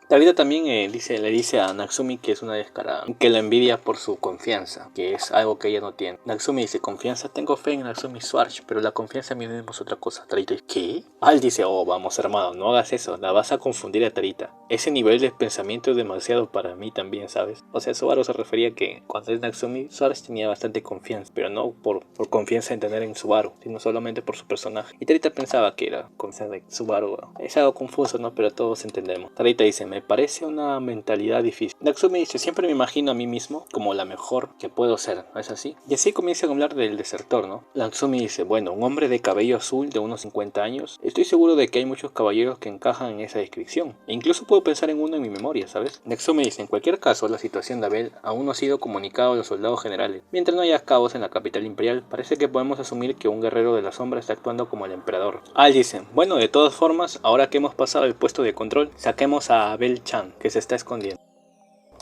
Tarita también le dice a Natsumi que es una descarada, que la envidia por su confianza, que es algo que ella no tiene. Natsumi dice, confianza, tengo fe en Natsumi Swarch, pero la confianza en mí mismo es otra cosa. Tarita dice, ¿qué? Al dice, oh, vamos hermano, no hagas eso, la vas a confundir a Tarita. Ese nivel de pensamiento es demasiado para mí también, ¿sabes? O sea, Subaru se refería a que cuando es Natsumi, Swarch tenía bastante confianza, pero no por confianza en tener en Subaru, sino solamente por su personaje. Y Tarita pensaba que era confianza de Subaru. Es algo confuso, ¿no? Pero todos entendemos. Tarita dice, me parece una mentalidad difícil. Natsumi dice, siempre me imagino a mí mismo como la mejor que puedo ser, ¿no es así? Y así comienza a hablar del desertor, ¿no? Natsumi dice, bueno, un hombre de cabello azul de unos 50 años, estoy seguro de que hay muchos caballeros que encajan en esa descripción. E incluso puedo pensar en uno en mi memoria, ¿sabes? Natsumi dice, en cualquier caso, la situación de Abel aún no ha sido comunicado a los soldados generales. Mientras no haya caos en la capital imperial, parece que podemos asumir que un guerrero de la sombra está actuando como el emperador. Al dice, bueno, de todas formas, ahora que hemos pasado el puesto de control, saquemos a Abel-chan, que se está escondiendo.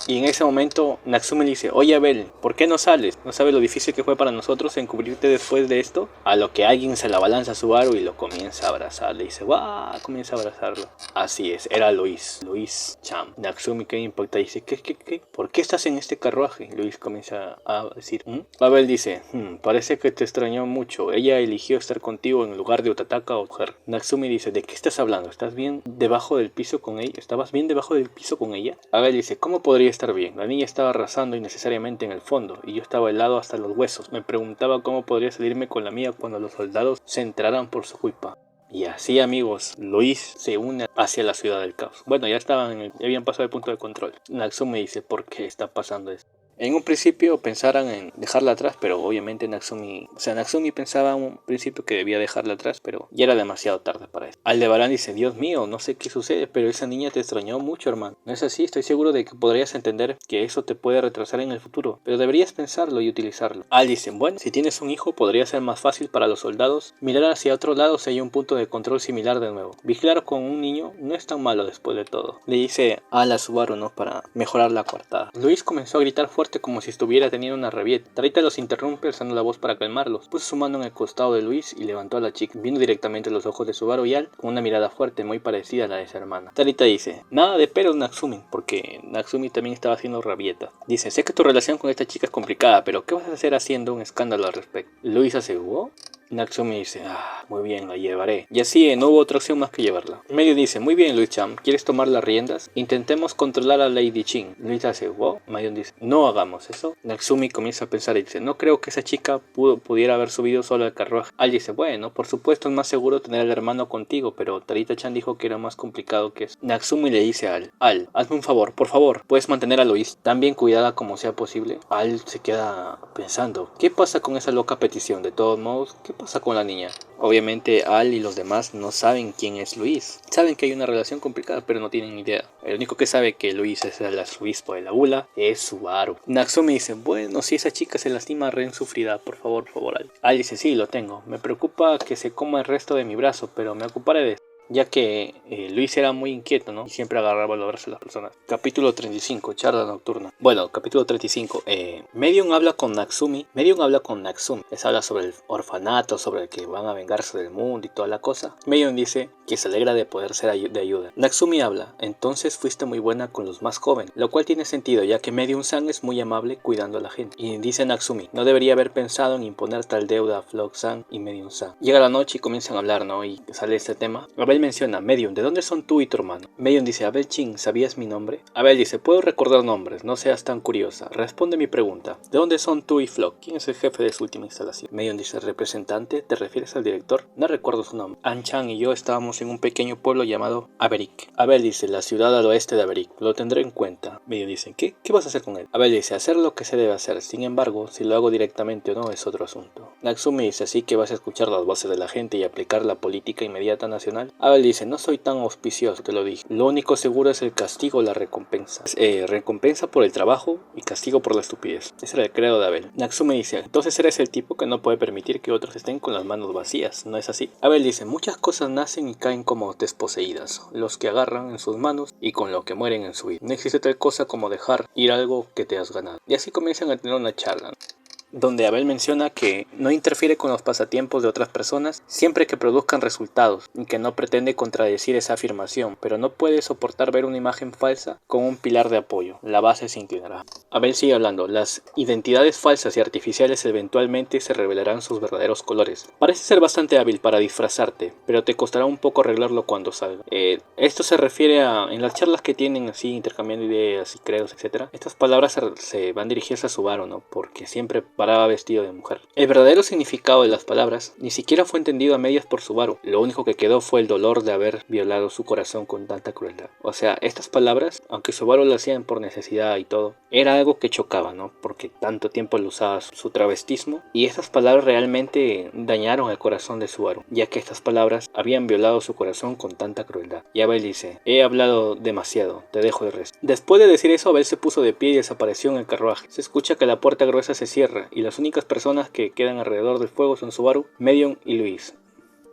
Y en ese momento Natsumi le dice, oye Abel, ¿por qué no sales? ¿No sabes lo difícil que fue para nosotros encubrirte después de esto? A lo que alguien se la balanza a Subaru y lo comienza a abrazar. Le dice, ¡guau! Comienza a abrazarlo. Así es, era Luis Chan. Natsumi queda impactada y dice, ¿qué? ¿Por qué estás en este carruaje? Luis comienza a decir, Abel dice, parece que te extrañó mucho. Ella eligió estar contigo en lugar de Utataka o mujer. Natsumi dice, ¿de qué estás hablando? ¿Estás bien debajo del piso con ella? ¿Estabas bien debajo del piso con ella? Abel dice, ¿cómo podría estar bien? La niña estaba arrasando innecesariamente en el fondo y yo estaba helado hasta los huesos. Me preguntaba cómo podría salirme con la mía cuando los soldados se enteraran por su culpa. Y así, amigos, Luis se une hacia la ciudad del caos. Bueno, ya habían pasado el punto de control. Natsumi dice, ¿por qué está pasando esto? En un principio pensaran en dejarla atrás, pero obviamente Natsumi pensaba en un principio que debía dejarla atrás, pero ya era demasiado tarde para eso. Aldebarán dice, Dios mío, no sé qué sucede, pero esa niña te extrañó mucho, hermano. No es así, estoy seguro de que podrías entender que eso te puede retrasar en el futuro, pero deberías pensarlo y utilizarlo. Al dice, bueno, si tienes un hijo podría ser más fácil para los soldados mirar hacia otro lado si hay un punto de control similar de nuevo. Vigilar con un niño no es tan malo después de todo. Le dice a la Subaru, ¿no? Para mejorar la coartada. Luis comenzó a gritar fuerte como si estuviera teniendo una rabieta. Tarita los interrumpe alzando la voz para calmarlos. Puso su mano en el costado de Luis y levantó a la chica, viendo directamente los ojos de Subaru y Al con una mirada fuerte muy parecida a la de su hermana. Tarita dice, nada de pero Natsumi, porque Natsumi también estaba haciendo rabieta. Dice, sé que tu relación con esta chica es complicada, pero ¿qué vas a hacer haciendo un escándalo al respecto? Luis aseguró. Natsumi dice, muy bien, la llevaré. Y así no hubo otra opción más que llevarla. Medio dice, muy bien Luis-chan, ¿quieres tomar las riendas? Intentemos controlar a Lady Chin. Luis hace, wow. Medio dice, no hagamos eso. Natsumi comienza a pensar y dice, no creo que esa chica pudiera haber subido solo al carruaje. Al dice, bueno, por supuesto es más seguro tener al hermano contigo, pero Tarita-chan dijo que era más complicado que eso. Natsumi le dice a Al, hazme un favor, por favor, ¿puedes mantener a Luis tan bien cuidada como sea posible? Al se queda pensando, ¿qué pasa con esa loca petición? De todos modos, ¿qué pasa con la niña? Obviamente Al y los demás no saben quién es Luis. Saben que hay una relación complicada, pero no tienen idea. El único que sabe que Luis es el arzobispo de la Bula es Subaru. Natsumi dice, bueno, si esa chica se lastima, Ren sufrirá, por favor, Al. Al dice, sí, lo tengo. Me preocupa que se coma el resto de mi brazo, pero me ocuparé de eso. Ya que Luis era muy inquieto, ¿no? Y siempre agarraba los brazos de las personas. Capítulo 35, charla nocturna. Bueno, capítulo 35. Medium habla con Natsumi. Les habla sobre el orfanato, sobre el que van a vengarse del mundo y toda la cosa. Medium dice que se alegra de poder ser de ayuda. Natsumi habla, entonces fuiste muy buena con los más jóvenes. Lo cual tiene sentido, ya que Medium-san es muy amable cuidando a la gente. Y dice Natsumi, no debería haber pensado en imponer tal deuda a Flock-san y Medium-san. Llega la noche y comienzan a hablar, ¿no? Y sale este tema. Abel menciona, Medium, ¿de dónde son tú y tu hermano? Medium dice, Abel Chin, ¿sabías mi nombre? Abel dice, puedo recordar nombres, no seas tan curiosa. Responde mi pregunta. ¿De dónde son tú y Flock? ¿Quién es el jefe de su última instalación? Medium dice, representante, ¿te refieres al director? No recuerdo su nombre. An-chan y yo estábamos en un pequeño pueblo llamado Averik. Abel dice, la ciudad al oeste de Averik. Lo tendré en cuenta. Medium dice, ¿qué vas a hacer con él? Abel dice, hacer lo que se debe hacer. Sin embargo, si lo hago directamente o no es otro asunto. Natsumi dice, así que vas a escuchar las voces de la gente y aplicar la política inmediata nacional. Abel dice, no soy tan auspicioso, te lo dije. Lo único seguro es el castigo o la recompensa. Recompensa por el trabajo y castigo por la estupidez. Ese era el credo de Abel. Natsumi dice, entonces eres el tipo que no puede permitir que otros estén con las manos vacías, ¿no es así? Abel dice, muchas cosas nacen y caen como desposeídas, los que agarran en sus manos y con lo que mueren en su vida. No existe tal cosa como dejar ir algo que te has ganado. Y así comienzan a tener una charla, donde Abel menciona que no interfiere con los pasatiempos de otras personas siempre que produzcan resultados y que no pretende contradecir esa afirmación, pero no puede soportar ver una imagen falsa con un pilar de apoyo. La base se inclinará. Abel sigue hablando, las identidades falsas y artificiales eventualmente se revelarán sus verdaderos colores. Parece ser bastante hábil para disfrazarte, pero te costará un poco arreglarlo cuando salga. Esto se refiere a, en las charlas que tienen así, intercambiando ideas y credos, etc. Estas palabras se van dirigidas a Subaru, ¿no? Porque siempre paraba vestido de mujer. El verdadero significado de las palabras ni siquiera fue entendido a medias por Subaru. Lo único que quedó fue el dolor de haber violado su corazón con tanta crueldad. O sea, estas palabras, aunque Subaru lo hacían por necesidad y todo, era algo que chocaba, ¿no? Porque tanto tiempo lo usaba su travestismo, y estas palabras realmente dañaron el corazón de Subaru, ya que estas palabras habían violado su corazón con tanta crueldad. Y Abel dice, he hablado demasiado, te dejo el resto. Después de decir eso, Abel se puso de pie y desapareció en el carruaje. Se escucha que la puerta gruesa se cierra y las únicas personas que quedan alrededor del fuego son Subaru, Medium y Luis,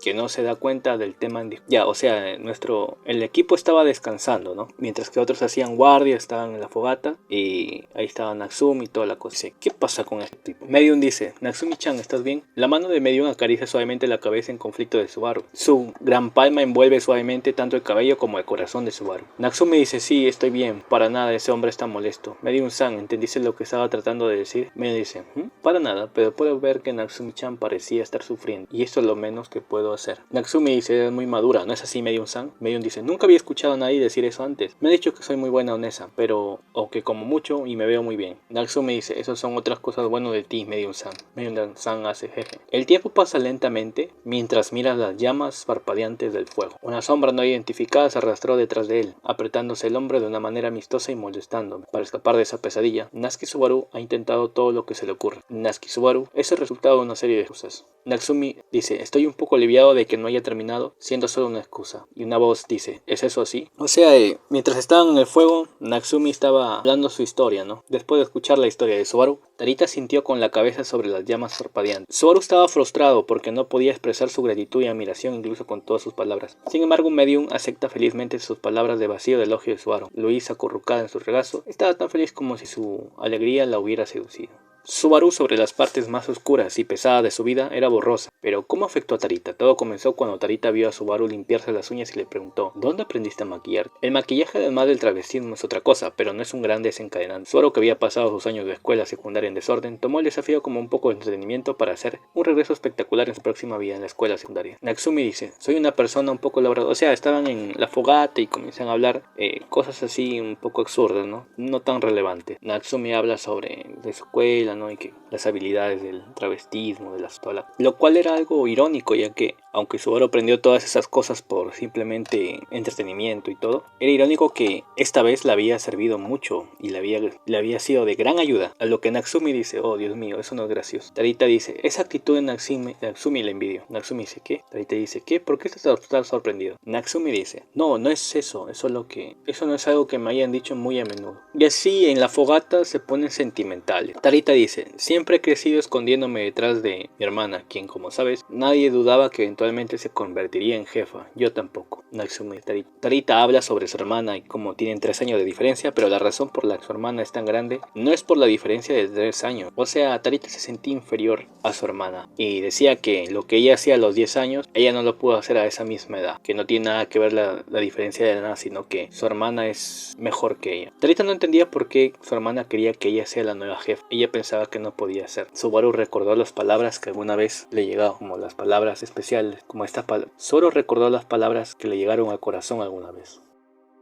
que no se da cuenta del tema o sea, el equipo estaba descansando, ¿no? Mientras que otros hacían guardia, estaban en la fogata y ahí estaba Natsumi y toda la cosa. Dice, ¿qué pasa con este tipo? Medium dice, Natsumi-chan, ¿estás bien? La mano de Medium acaricia suavemente la cabeza en conflicto de Subaru. Su gran palma envuelve suavemente tanto el cabello como el corazón de Subaru. Natsumi dice, sí, estoy bien, para nada, ese hombre está molesto. Medium-san, ¿entendiste lo que estaba tratando de decir? Medium dice, para nada, pero puedo ver que Natsumi-chan parecía estar sufriendo y esto es lo menos que puedo hacer. Natsumi dice, es muy madura, ¿no es así, Medium-san? Medium dice, nunca había escuchado a nadie decir eso antes. Me ha dicho que soy muy buena onesa, pero, o que como mucho y me veo muy bien. Natsumi dice, esas son otras cosas buenas de ti, Medium-san. Medium-san hace jeje. El tiempo pasa lentamente mientras miras las llamas parpadeantes del fuego. Una sombra no identificada se arrastró detrás de él, apretándose el hombro de una manera amistosa y molestándome. Para escapar de esa pesadilla, Natsuki Subaru ha intentado todo lo que se le ocurre. Natsuki Subaru es el resultado de una serie de cosas. Natsumi dice, estoy un poco aliviado de que no haya terminado, siendo solo una excusa. Y una voz dice, ¿es eso así? O sea, mientras estaban en el fuego, Natsumi estaba hablando su historia, ¿no? Después de escuchar la historia de Subaru, Tarita sintió con la cabeza sobre las llamas parpadeantes. Subaru estaba frustrado porque no podía expresar su gratitud y admiración incluso con todas sus palabras. Sin embargo, Medium acepta felizmente sus palabras de vacío de elogio de Subaru. Luis, acurrucada en su regazo, estaba tan feliz como si su alegría la hubiera seducido. Subaru, sobre las partes más oscuras y pesadas de su vida, era borrosa. Pero ¿cómo afectó a Tarita? Todo comenzó cuando Tarita vio a Subaru limpiarse las uñas y le preguntó: ¿dónde aprendiste a maquillar? El maquillaje, además del travestismo, es otra cosa, pero no es un gran desencadenante. Subaru, que había pasado sus años de escuela secundaria en desorden, tomó el desafío como un poco de entretenimiento para hacer un regreso espectacular en su próxima vida en la escuela secundaria. Natsumi dice: soy una persona un poco labradora. O sea, estaban en la fogata y comienzan a hablar cosas así un poco absurdas, ¿no? No tan relevantes. Natsumi habla sobre de su escuela, ¿no? Y que las habilidades del travestismo, de la estola, lo cual era algo irónico, ya que aunque Subaru aprendió todas esas cosas por simplemente entretenimiento y todo, era irónico que esta vez le había servido mucho y le había sido de gran ayuda. A lo que Natsumi dice: oh Dios mío, eso no es gracioso. Tarita dice: esa actitud de Natsumi la envidio. Natsumi dice: ¿qué? Tarita dice: ¿qué? ¿Por qué estás sorprendido? Natsumi dice: no, no es eso, eso no es algo que me hayan dicho muy a menudo. Y así en la fogata se ponen sentimentales. Tarita dice: siempre he crecido escondiéndome detrás de mi hermana, quien, como sabes, nadie dudaba que eventualmente se convertiría en jefa. Yo tampoco. Natsumi. Tarita habla sobre su hermana y cómo tienen 3 años de diferencia, pero la razón por la que su hermana es tan grande no es por la diferencia de 3 años. O sea, Tarita se sentía inferior a su hermana y decía que lo que ella hacía a los 10 años, ella no lo pudo hacer a esa misma edad, que no tiene nada que ver la diferencia de edad, sino que su hermana es mejor que ella. Tarita no entendía por qué su hermana quería que ella sea la nueva jefa. Ella pensaba que no podía ser. Subaru recordó las palabras que alguna vez le llegaron, como las palabras especiales, como esta palabra. Subaru recordó las palabras que le llegaron al corazón alguna vez.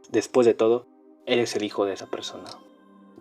Después de todo, eres el hijo de esa persona.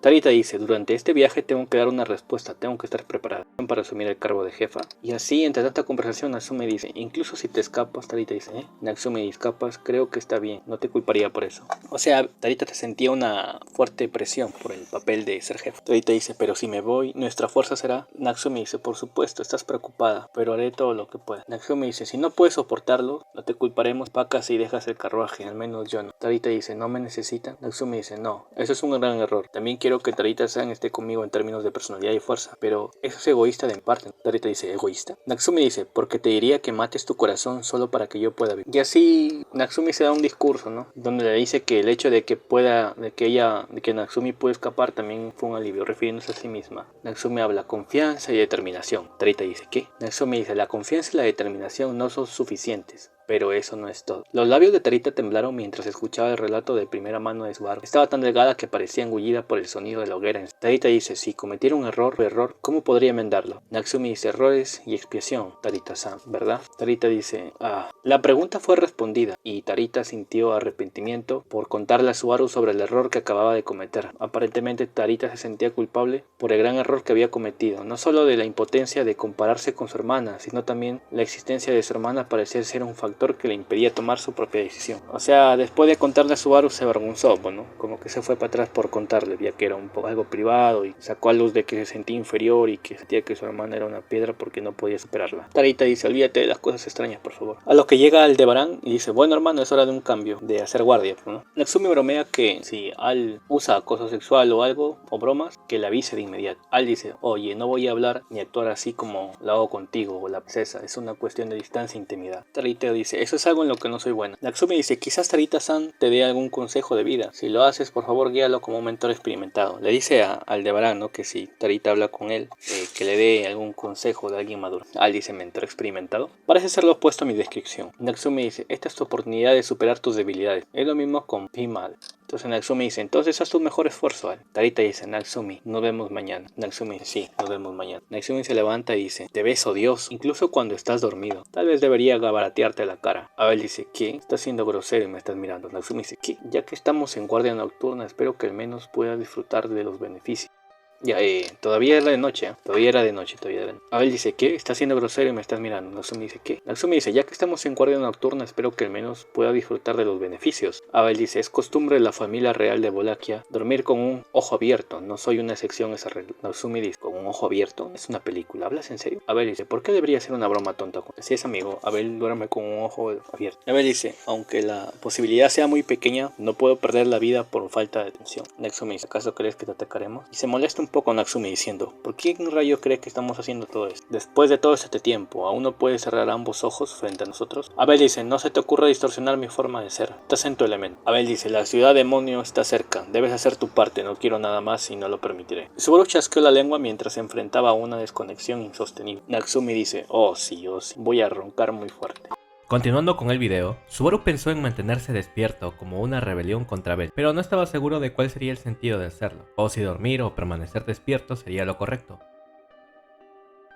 Tarita dice: durante este viaje tengo que dar una respuesta, tengo que estar preparada para asumir el cargo de jefa. Y así, entre tanta conversación, Natsumi dice: incluso si te escapas, Tarita dice: Natsumi, escapas, creo que está bien, no te culparía por eso. O sea, Tarita te sentía una fuerte presión por el papel de ser jefa. Tarita dice: pero si me voy, nuestra fuerza será. Natsumi dice: por supuesto, estás preocupada, pero haré todo lo que pueda. Natsumi dice: si no puedes soportarlo, no te culparemos, pacas y dejas el carruaje, al menos yo no. Tarita dice: no me necesitan. Natsumi dice: no, eso es un gran error. También quiero que Tarita-san esté conmigo en términos de personalidad y fuerza, pero eso es egoísta de mi parte. Tarita dice: ¿egoísta? Natsumi dice: porque te diría que mates tu corazón solo para que yo pueda vivir. Y así Natsumi se da un discurso, ¿no? Donde le dice que el hecho de que Natsumi pudo escapar también fue un alivio, refiriéndose a sí misma. Natsumi habla confianza y determinación. Tarita dice: ¿qué? Natsumi dice: la confianza y la determinación no son suficientes. Pero eso no es todo. Los labios de Tarita temblaron mientras escuchaba el relato de primera mano de Subaru. Estaba tan delgada que parecía engullida por el sonido de la hoguera. Tarita dice: si cometiera un error, ¿cómo podría enmendarlo? Natsumi dice: errores y expiación, Tarita-san, ¿verdad? Tarita dice: La pregunta fue respondida y Tarita sintió arrepentimiento por contarle a Subaru sobre el error que acababa de cometer. Aparentemente Tarita se sentía culpable por el gran error que había cometido, no solo de la impotencia de compararse con su hermana, sino también la existencia de su hermana parecía ser un factor que le impedía tomar su propia decisión. O sea, después de contarle a Subaru se avergonzó, ¿no? Como que se fue para atrás por contarle, ya que era un poco algo privado, y sacó a luz de que se sentía inferior y que sentía que su hermana era una piedra porque no podía superarla. Tarita dice: olvídate de las cosas extrañas, por favor. A lo que llega Aldebarán y dice: bueno, hermano, es hora de un cambio, de hacer guardia, ¿no? Natsumi bromea que si Al usa acoso sexual o algo, o bromas, que le avise de inmediato. Al dice: oye, no voy a hablar ni actuar así como lo hago contigo o la princesa, es una cuestión de distancia e intimidad. Tarita dice: eso es algo en lo que no soy buena. Natsumi dice: quizás Tarita-san te dé algún consejo de vida. Si lo haces, por favor, guíalo como un mentor experimentado. Le dice a Aldebarán, ¿no?, que si Tarita habla con él, que le dé algún consejo de alguien maduro. Al dice: mentor experimentado. Parece ser lo opuesto a mi descripción. Natsumi dice: esta es tu oportunidad de superar tus debilidades. Es lo mismo con Pimal. Entonces Natsumi dice: entonces haz tu mejor esfuerzo, Al. Tarita dice: Natsumi, nos vemos mañana. Natsumi dice: sí, nos vemos mañana. Natsumi se levanta y dice: te ves odioso, incluso cuando estás dormido. Tal vez debería gabaratearte la cara. Abel dice: ¿qué? Estás siendo grosero y me estás mirando. Natsumi dice: ¿qué? Ya que estamos en guardia nocturna, espero que al menos puedas disfrutar de los beneficios. Ya, todavía era de noche, todavía era de noche. Abel dice: ¿qué? Estás siendo grosero y me estás mirando. Natsumi dice: ¿qué? Natsumi dice: ya que estamos en guardia nocturna, espero que al menos pueda disfrutar de los beneficios. Abel dice: es costumbre de la familia real de Wallachia dormir con un ojo abierto, no soy una excepción a esa regla. Natsumi dice: ¿con un ojo abierto? Es una película, ¿hablas en serio? Abel dice: ¿por qué debería ser una broma tonta? Si es amigo, Abel duerme con un ojo abierto. Abel dice: aunque la posibilidad sea muy pequeña, no puedo perder la vida por falta de atención. Natsumi dice: ¿acaso crees que te atacaremos? Y se molesta un un poco Natsumi diciendo, ¿por qué en rayo crees que estamos haciendo todo esto? Después de todo este tiempo, ¿aún no puedes cerrar ambos ojos frente a nosotros? Abel dice, no se te ocurra distorsionar mi forma de ser, estás en tu elemento. Abel dice, la ciudad demonio está cerca, debes hacer tu parte, no quiero nada más y no lo permitiré. Subaru chasqueó la lengua mientras se enfrentaba a una desconexión insostenible. Natsumi dice, oh sí, voy a roncar muy fuerte. Continuando con el video, Subaru pensó en mantenerse despierto como una rebelión contra Abel, pero no estaba seguro de cuál sería el sentido de hacerlo, o si dormir o permanecer despierto sería lo correcto.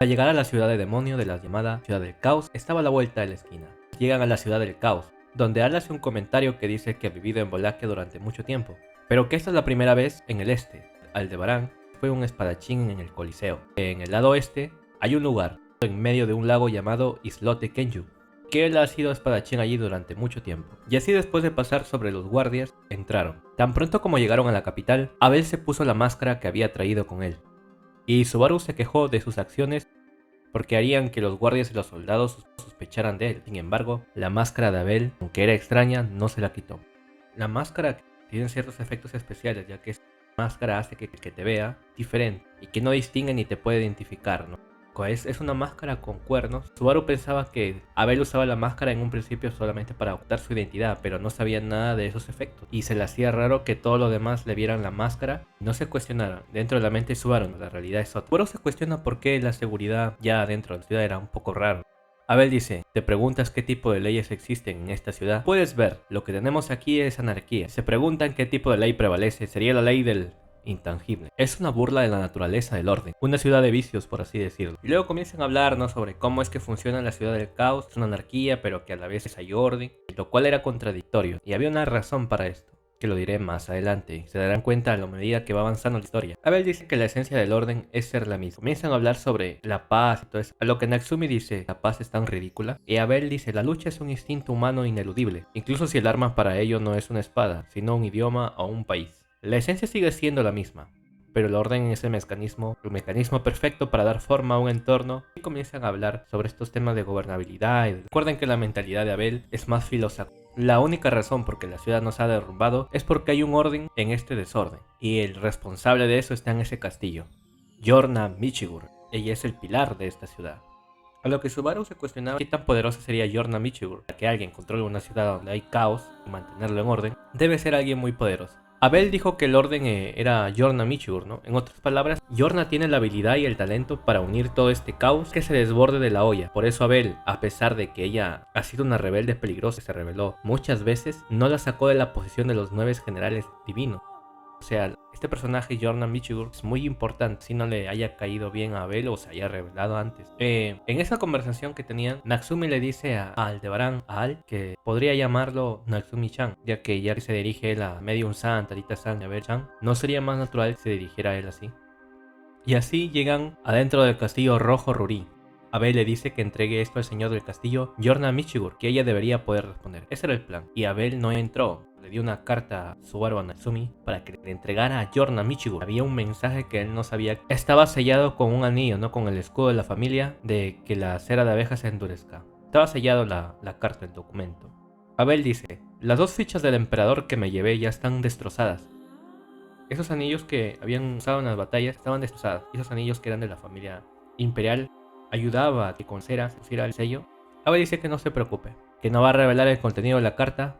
Al llegar a la ciudad de demonio de la llamada Ciudad del Caos, estaba a la vuelta de la esquina. Llegan a la Ciudad del Caos, donde Al hace un comentario que dice que ha vivido en Valaquia durante mucho tiempo, pero que esta es la primera vez en el este. Aldebarán fue un espadachín en el Coliseo. En el lado oeste hay un lugar, en medio de un lago llamado Islote Kenju, que él ha sido espadachín allí durante mucho tiempo. Y así después de pasar sobre los guardias, entraron. Tan pronto como llegaron a la capital, Abel se puso la máscara que había traído con él. Y Subaru se quejó de sus acciones porque harían que los guardias y los soldados sospecharan de él. Sin embargo, la máscara de Abel, aunque era extraña, no se la quitó. La máscara tiene ciertos efectos especiales, ya que esta máscara hace que te vea diferente y que no distingue ni te puede identificar, ¿no? Es una máscara con cuernos. Subaru pensaba que Abel usaba la máscara en un principio solamente para ocultar su identidad, pero no sabía nada de esos efectos, y se le hacía raro que todos los demás le vieran la máscara y no se cuestionaran. Dentro de la mente de Subaru, la realidad es otra. Subaru se cuestiona por qué la seguridad ya dentro de la ciudad era un poco raro. Abel dice, te preguntas qué tipo de leyes existen en esta ciudad. Puedes ver, lo que tenemos aquí es anarquía. Se preguntan qué tipo de ley prevalece. Sería la ley del intangible. Es una burla de la naturaleza del orden, una ciudad de vicios, por así decirlo. Y luego comienzan a hablarnos sobre cómo es que funciona la ciudad del caos. Es una anarquía, pero que a la vez hay orden, lo cual era contradictorio, y había una razón para esto, que lo diré más adelante, y se darán cuenta a la medida que va avanzando la historia. Abel dice que la esencia del orden es ser la misma. Comienzan a hablar sobre la paz y todo eso, a lo que Natsumi dice, la paz es tan ridícula, y Abel dice, la lucha es un instinto humano ineludible, incluso si el arma para ello no es una espada, sino un idioma o un país. La esencia sigue siendo la misma, pero el orden es el mecanismo perfecto para dar forma a un entorno, y comienzan a hablar sobre estos temas de gobernabilidad. Recuerden que la mentalidad de Abel es más filosófica. La única razón por que la ciudad no se ha derrumbado es porque hay un orden en este desorden, y el responsable de eso está en ese castillo, Yorna Michigur. Ella es el pilar de esta ciudad. A lo que Subaru se cuestionaba qué tan poderosa sería Yorna Michigur. Para que alguien controle una ciudad donde hay caos y mantenerlo en orden, debe ser alguien muy poderoso. Abel dijo que el orden era Yorna Michigur, ¿no? En otras palabras, Yorna tiene la habilidad y el talento para unir todo este caos que se desborde de la olla. Por eso Abel, a pesar de que ella ha sido una rebelde peligrosa y se rebeló muchas veces, no la sacó de la posición de los 9 generales divinos. O sea, este personaje, Yorna Michigur, es muy importante. Si no le haya caído bien a Abel o se haya revelado antes. En esa conversación que tenían, Natsumi le dice a Aldebarán, a Al, que podría llamarlo Natsumi-chan, ya que ya se dirige él a Medium-san, Tarita-san y Abel-chan. ¿No sería más natural que se dirigiera a él así? Y así llegan adentro del castillo Rojo Ruri. Abel le dice que entregue esto al señor del castillo, Yorna Michigur, que ella debería poder responder. Ese era el plan. Y Abel no entró. Le dio una carta a Subaru a Natsumi para que le entregara a Yorna Michigur. Había un mensaje que él no sabía. Estaba sellado con un anillo, no con el escudo de la familia, de que la cera de abeja se endurezca. Estaba sellado la carta, el documento. Abel dice, las 2 fichas del emperador que me llevé ya están destrozadas. Esos anillos que habían usado en las batallas estaban destrozados. Esos anillos que eran de la familia imperial ayudaba a que con cera se pusiera el sello. Abel dice que no se preocupe, que no va a revelar el contenido de la carta,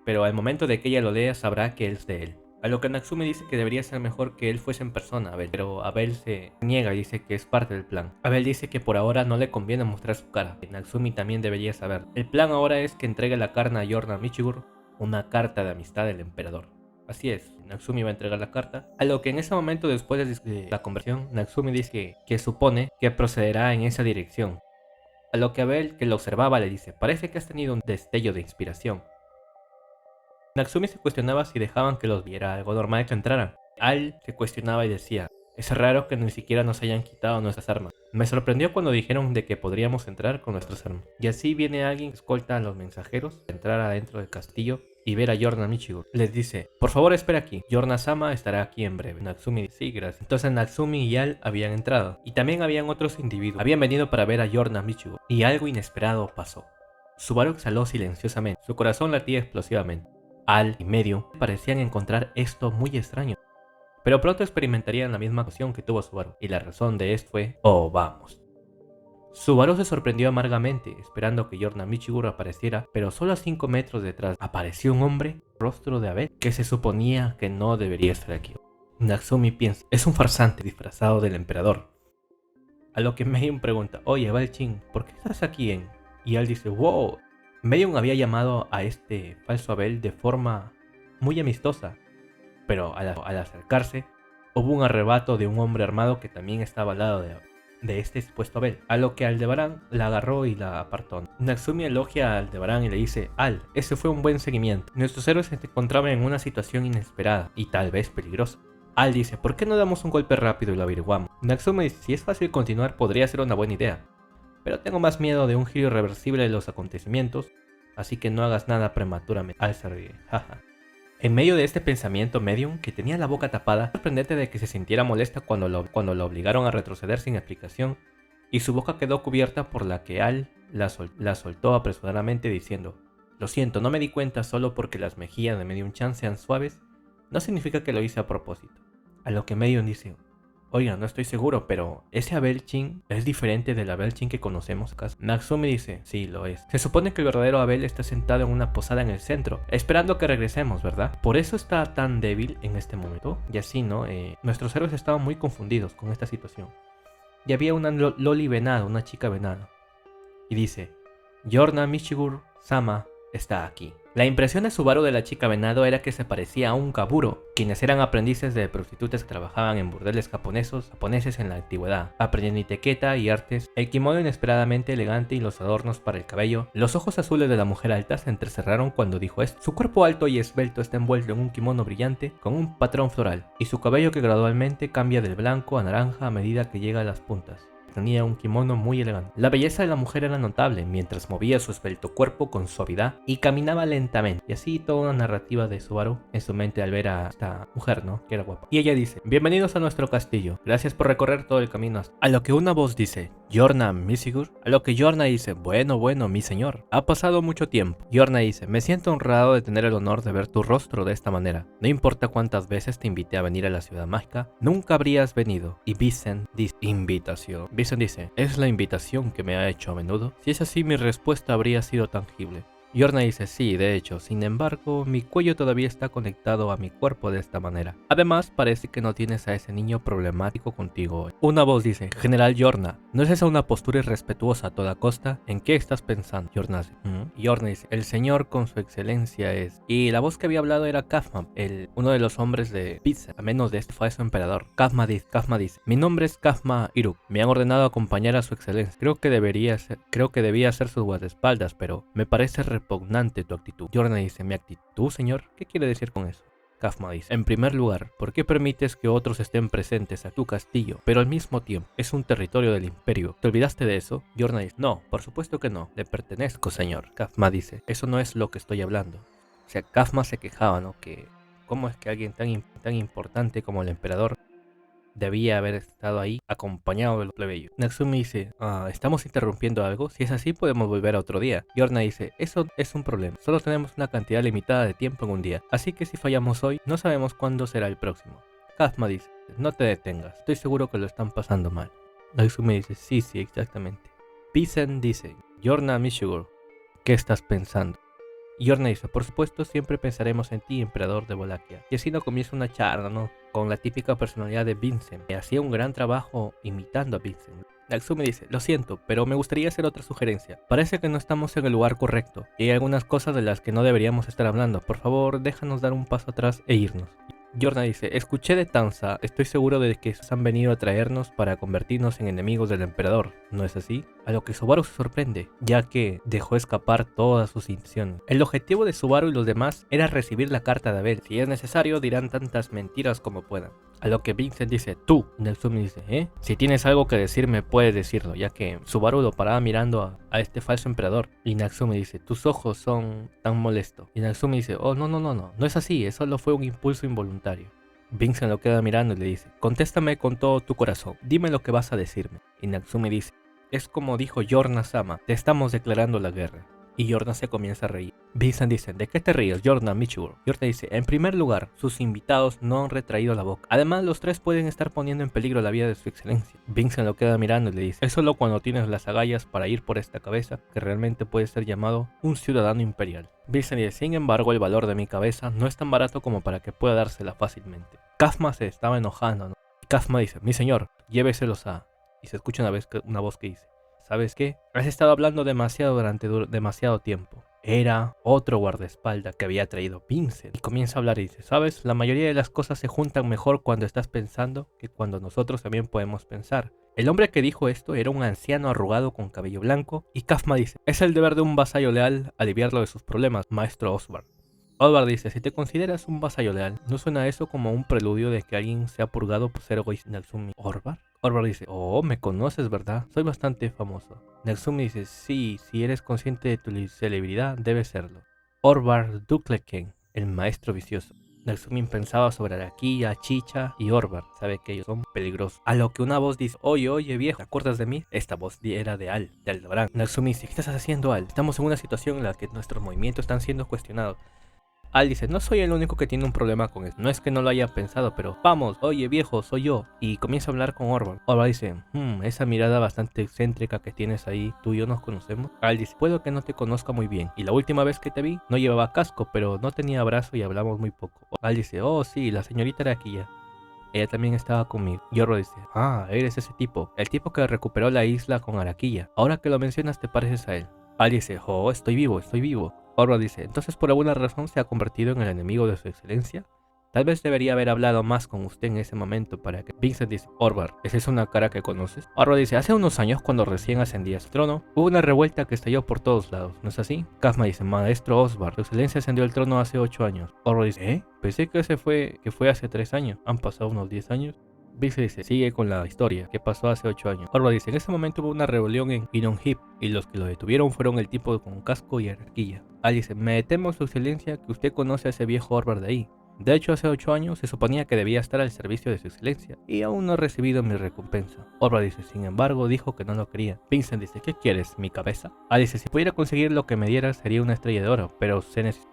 pero al momento de que ella lo lea sabrá que es de él. A lo que Natsumi dice que debería ser mejor que él fuese en persona, pero Abel se niega y dice que es parte del plan. Abel dice que por ahora no le conviene mostrar su cara, que Natsumi también debería saber. El plan ahora es que entregue la carta a Yorna Michigur, una carta de amistad del emperador. Así es, Natsumi va a entregar la carta, a lo que en ese momento después de la conversión, Natsumi dice que supone que procederá en esa dirección. A lo que Abel, que lo observaba, le dice, parece que has tenido un destello de inspiración. Natsumi se cuestionaba si dejaban que los viera algo normal que entraran. Al se cuestionaba y decía, es raro que ni siquiera nos hayan quitado nuestras armas. Me sorprendió cuando dijeron de que podríamos entrar con nuestras armas. Y así viene alguien que escolta a los mensajeros, entrar adentro del castillo y ver a Yorna Michigur. Les dice, por favor espera aquí, Yorna-sama estará aquí en breve. Natsumi dice, sí, gracias. Entonces Natsumi y Al habían entrado, y también habían otros individuos. Habían venido para ver a Yorna Michigur, y algo inesperado pasó. Subaru exhaló silenciosamente, su corazón latía explosivamente. Al y Medium parecían encontrar esto muy extraño. Pero pronto experimentarían la misma acción que tuvo Subaru, y la razón de esto fue, oh vamos. Subaru se sorprendió amargamente, esperando que Yorna Michiguro apareciera, pero solo a 5 metros detrás apareció un hombre, rostro de Abel, que se suponía que no debería estar aquí. Natsumi piensa, es un farsante disfrazado del emperador. A lo que Medium pregunta, oye Abel-chin, ¿por qué estás aquí en? Y él dice, wow. Medium había llamado a este falso Abel de forma muy amistosa, pero al acercarse, hubo un arrebato de un hombre armado que también estaba al lado de este supuesto Abel, a lo que Aldebarán la agarró y la apartó. Natsumi elogia a Aldebarán y le dice, Al, ese fue un buen seguimiento. Nuestros héroes se encontraban en una situación inesperada y tal vez peligrosa. Al dice, ¿por qué no damos un golpe rápido y lo averiguamos? Natsumi dice, si es fácil continuar podría ser una buena idea, pero tengo más miedo de un giro irreversible de los acontecimientos, así que no hagas nada prematuramente. Al se ríe, jaja. En medio de este pensamiento, Medium, que tenía la boca tapada, sorprendente de que se sintiera molesta cuando lo obligaron a retroceder sin explicación, y su boca quedó cubierta por la que Al la soltó apresuradamente diciendo, lo siento, no me di cuenta, solo porque las mejillas de Medium-chan sean suaves, no significa que lo hice a propósito. A lo que Medium dice, oiga, no estoy seguro, pero ¿ese Abel-chin es diferente del Abel-chin que conocemos acá? Natsumi dice, sí, lo es. Se supone que el verdadero Abel está sentado en una posada en el centro, esperando que regresemos, ¿verdad? Por eso está tan débil en este momento. Y así, ¿no? Nuestros héroes estaban muy confundidos con esta situación. Y había una loli venado, una chica venado. Y dice, Yorna Michiguro-sama está aquí. La impresión de Subaru de la chica venado era que se parecía a un kaburo, quienes eran aprendices de prostitutas que trabajaban en burdeles japoneses en la antigüedad, aprendiendo etiqueta y artes, el kimono inesperadamente elegante y los adornos para el cabello. Los ojos azules de la mujer alta se entrecerraron cuando dijo esto. Su cuerpo alto y esbelto está envuelto en un kimono brillante con un patrón floral, y su cabello que gradualmente cambia del blanco a naranja a medida que llega a las puntas. Tenía un kimono muy elegante. La belleza de la mujer era notable mientras movía su esbelto cuerpo con suavidad y caminaba lentamente. Y así toda una narrativa de Subaru en su mente al ver a esta mujer, ¿no? Que era guapa. Y ella dice, bienvenidos a nuestro castillo. Gracias por recorrer todo el camino hasta... A lo que una voz dice, Yorna Michigur. A lo que Yorna dice, bueno, mi señor. Ha pasado mucho tiempo. Yorna dice, me siento honrado de tener el honor de ver tu rostro de esta manera. No importa cuántas veces te invité a venir a la ciudad mágica, nunca habrías venido. Y Vincent dice, invitación. Vincent dice, ¿es la invitación que me ha hecho a menudo? Si es así, mi respuesta habría sido tangible. Yorna dice, sí, de hecho, sin embargo, mi cuello todavía está conectado a mi cuerpo de esta manera. Además, parece que no tienes a ese niño problemático contigo hoy. Una voz dice, General Yorna, ¿no es esa una postura irrespetuosa a toda costa? ¿En qué estás pensando? Yorna dice, Yorna dice, el señor con su excelencia es... Y la voz que había hablado era Kafma, uno de los hombres de Pizza, a menos de este fue su emperador. Kafma dice, mi nombre es Kafma Iruk, me han ordenado acompañar a su excelencia. Creo que debía ser sus guardaespaldas, pero me parece repugnante tu actitud. Yorna dice, ¿mi actitud, señor? ¿Qué quiere decir con eso? Kafma dice, en primer lugar, ¿por qué permites que otros estén presentes a tu castillo, pero al mismo tiempo es un territorio del imperio? ¿Te olvidaste de eso? Yorna dice, no, por supuesto que no, le pertenezco, señor. Kafma dice, eso no es lo que estoy hablando. O sea, Kafma se quejaba, ¿no? Que cómo es que alguien tan importante como el emperador debía haber estado ahí acompañado de los plebeyos. Natsumi dice, ¿estamos interrumpiendo algo? Si es así podemos volver a otro día. Yorna dice, eso es un problema. Solo tenemos una cantidad limitada de tiempo en un día. Así que si fallamos hoy, no sabemos cuándo será el próximo. Kafma dice, no te detengas. Estoy seguro que lo están pasando mal. Natsumi dice, sí, exactamente. Pisen dice, Yorna Michiguro, ¿qué estás pensando? Yorna dice, por supuesto siempre pensaremos en ti, emperador de Wallachia. Y así no comienza una charla, ¿no? Con la típica personalidad de Vincent, que hacía un gran trabajo imitando a Vincent. Natsumi dice, lo siento, pero me gustaría hacer otra sugerencia. Parece que no estamos en el lugar correcto, y hay algunas cosas de las que no deberíamos estar hablando. Por favor, déjanos dar un paso atrás e irnos. Yorna dice, escuché de Tanza, estoy seguro de que han venido a traernos para convertirnos en enemigos del emperador, ¿no es así? A lo que Subaru se sorprende, ya que dejó escapar todas sus intenciones. El objetivo de Subaru y los demás era recibir la carta de Abel. Si es necesario, dirán tantas mentiras como puedan. A lo que Vincent dice, tú. Natsumi dice, si tienes algo que decirme, puedes decirlo, ya que Subaru lo paraba mirando a este falso emperador. Y Natsumi dice, tus ojos son tan molestos. Y Natsumi dice, oh, no es así, eso solo fue un impulso involuntario. Vincent lo queda mirando y le dice, contéstame con todo tu corazón, dime lo que vas a decirme. Y Natsumi dice, es como dijo Yorna-sama, te estamos declarando la guerra. y Jordan se comienza a reír. Vincent dice, ¿de qué te ríes, Jordan Michigan? Jordan dice, en primer lugar, sus invitados no han retraído la boca. Además, los tres pueden estar poniendo en peligro la vida de su excelencia. Vincent lo queda mirando y le dice, es solo cuando tienes las agallas para ir por esta cabeza que realmente puedes ser llamado un ciudadano imperial. Vincent dice, sin embargo, el valor de mi cabeza no es tan barato como para que pueda dársela fácilmente. Kazma se estaba enojando, ¿no? Y Kazma dice, mi señor, lléveselos a... Y se escucha una voz que dice, ¿sabes qué? Has estado hablando demasiado durante demasiado tiempo. Era otro guardaespaldas que había traído Vincent. Y comienza a hablar y dice, ¿sabes? La mayoría de las cosas se juntan mejor cuando estás pensando que cuando nosotros también podemos pensar. El hombre que dijo esto era un anciano arrugado con cabello blanco. Y Kazma dice, es el deber de un vasallo leal aliviarlo de sus problemas, maestro Osborn. Osborn dice, si te consideras un vasallo leal, ¿no suena eso como un preludio de que alguien se ha purgado por ser egoísta? Natsumi, ¿Osborn? Osborn dice, oh, me conoces, ¿verdad? Soy bastante famoso. Natsumi dice, sí, si eres consciente de tu celebridad, debes serlo. Osborn Dukleken, el maestro vicioso. Natsumi pensaba sobre Araquilla, Chicha y Osborn. Sabe que ellos son peligrosos. A lo que una voz dice, oye viejo, ¿te acuerdas de mí? Esta voz era de Aldebarán. Natsumi dice, ¿qué estás haciendo, Al? Estamos en una situación en la que nuestros movimientos están siendo cuestionados. Al dice, no soy el único que tiene un problema con eso. No es que no lo haya pensado, pero vamos, oye viejo, soy yo. Y comienza a hablar con Osborn. Osborn dice, esa mirada bastante excéntrica que tienes ahí, tú y yo nos conocemos. Al dice, puedo que no te conozca muy bien. Y la última vez que te vi, no llevaba casco, pero no tenía brazo y hablamos muy poco. Al dice, oh sí, la señorita Araquilla. Ella también estaba conmigo. Y Osborn dice, eres ese tipo. El tipo que recuperó la isla con Araquilla. Ahora que lo mencionas, te pareces a él. Al dice, estoy vivo. Osborn dice, entonces por alguna razón se ha convertido en el enemigo de su excelencia. Tal vez debería haber hablado más con usted en ese momento para que... Vincent dice, Osborn, ¿es esa una cara que conoces? Osborn dice, hace unos años cuando recién ascendía a su trono, hubo una revuelta que estalló por todos lados, ¿no es así? Kazma dice, maestro Osborn, su excelencia ascendió al trono hace 8 años. Osborn dice, pensé que fue hace 3 años, han pasado unos 10 años. Vincent dice, sigue con la historia que pasó hace 8 años. Osborn dice, en ese momento hubo una rebelión en Inonhip y los que lo detuvieron fueron el tipo con casco y arquilla. Al dice, me temo su excelencia que usted conoce a ese viejo Osborn de ahí. De hecho, hace 8 años se suponía que debía estar al servicio de su excelencia y aún no he recibido mi recompensa. Osborn dice, sin embargo, dijo que no lo quería. Vincent dice, ¿qué quieres, mi cabeza? Al dice, si pudiera conseguir lo que me dieras sería una estrella de oro, pero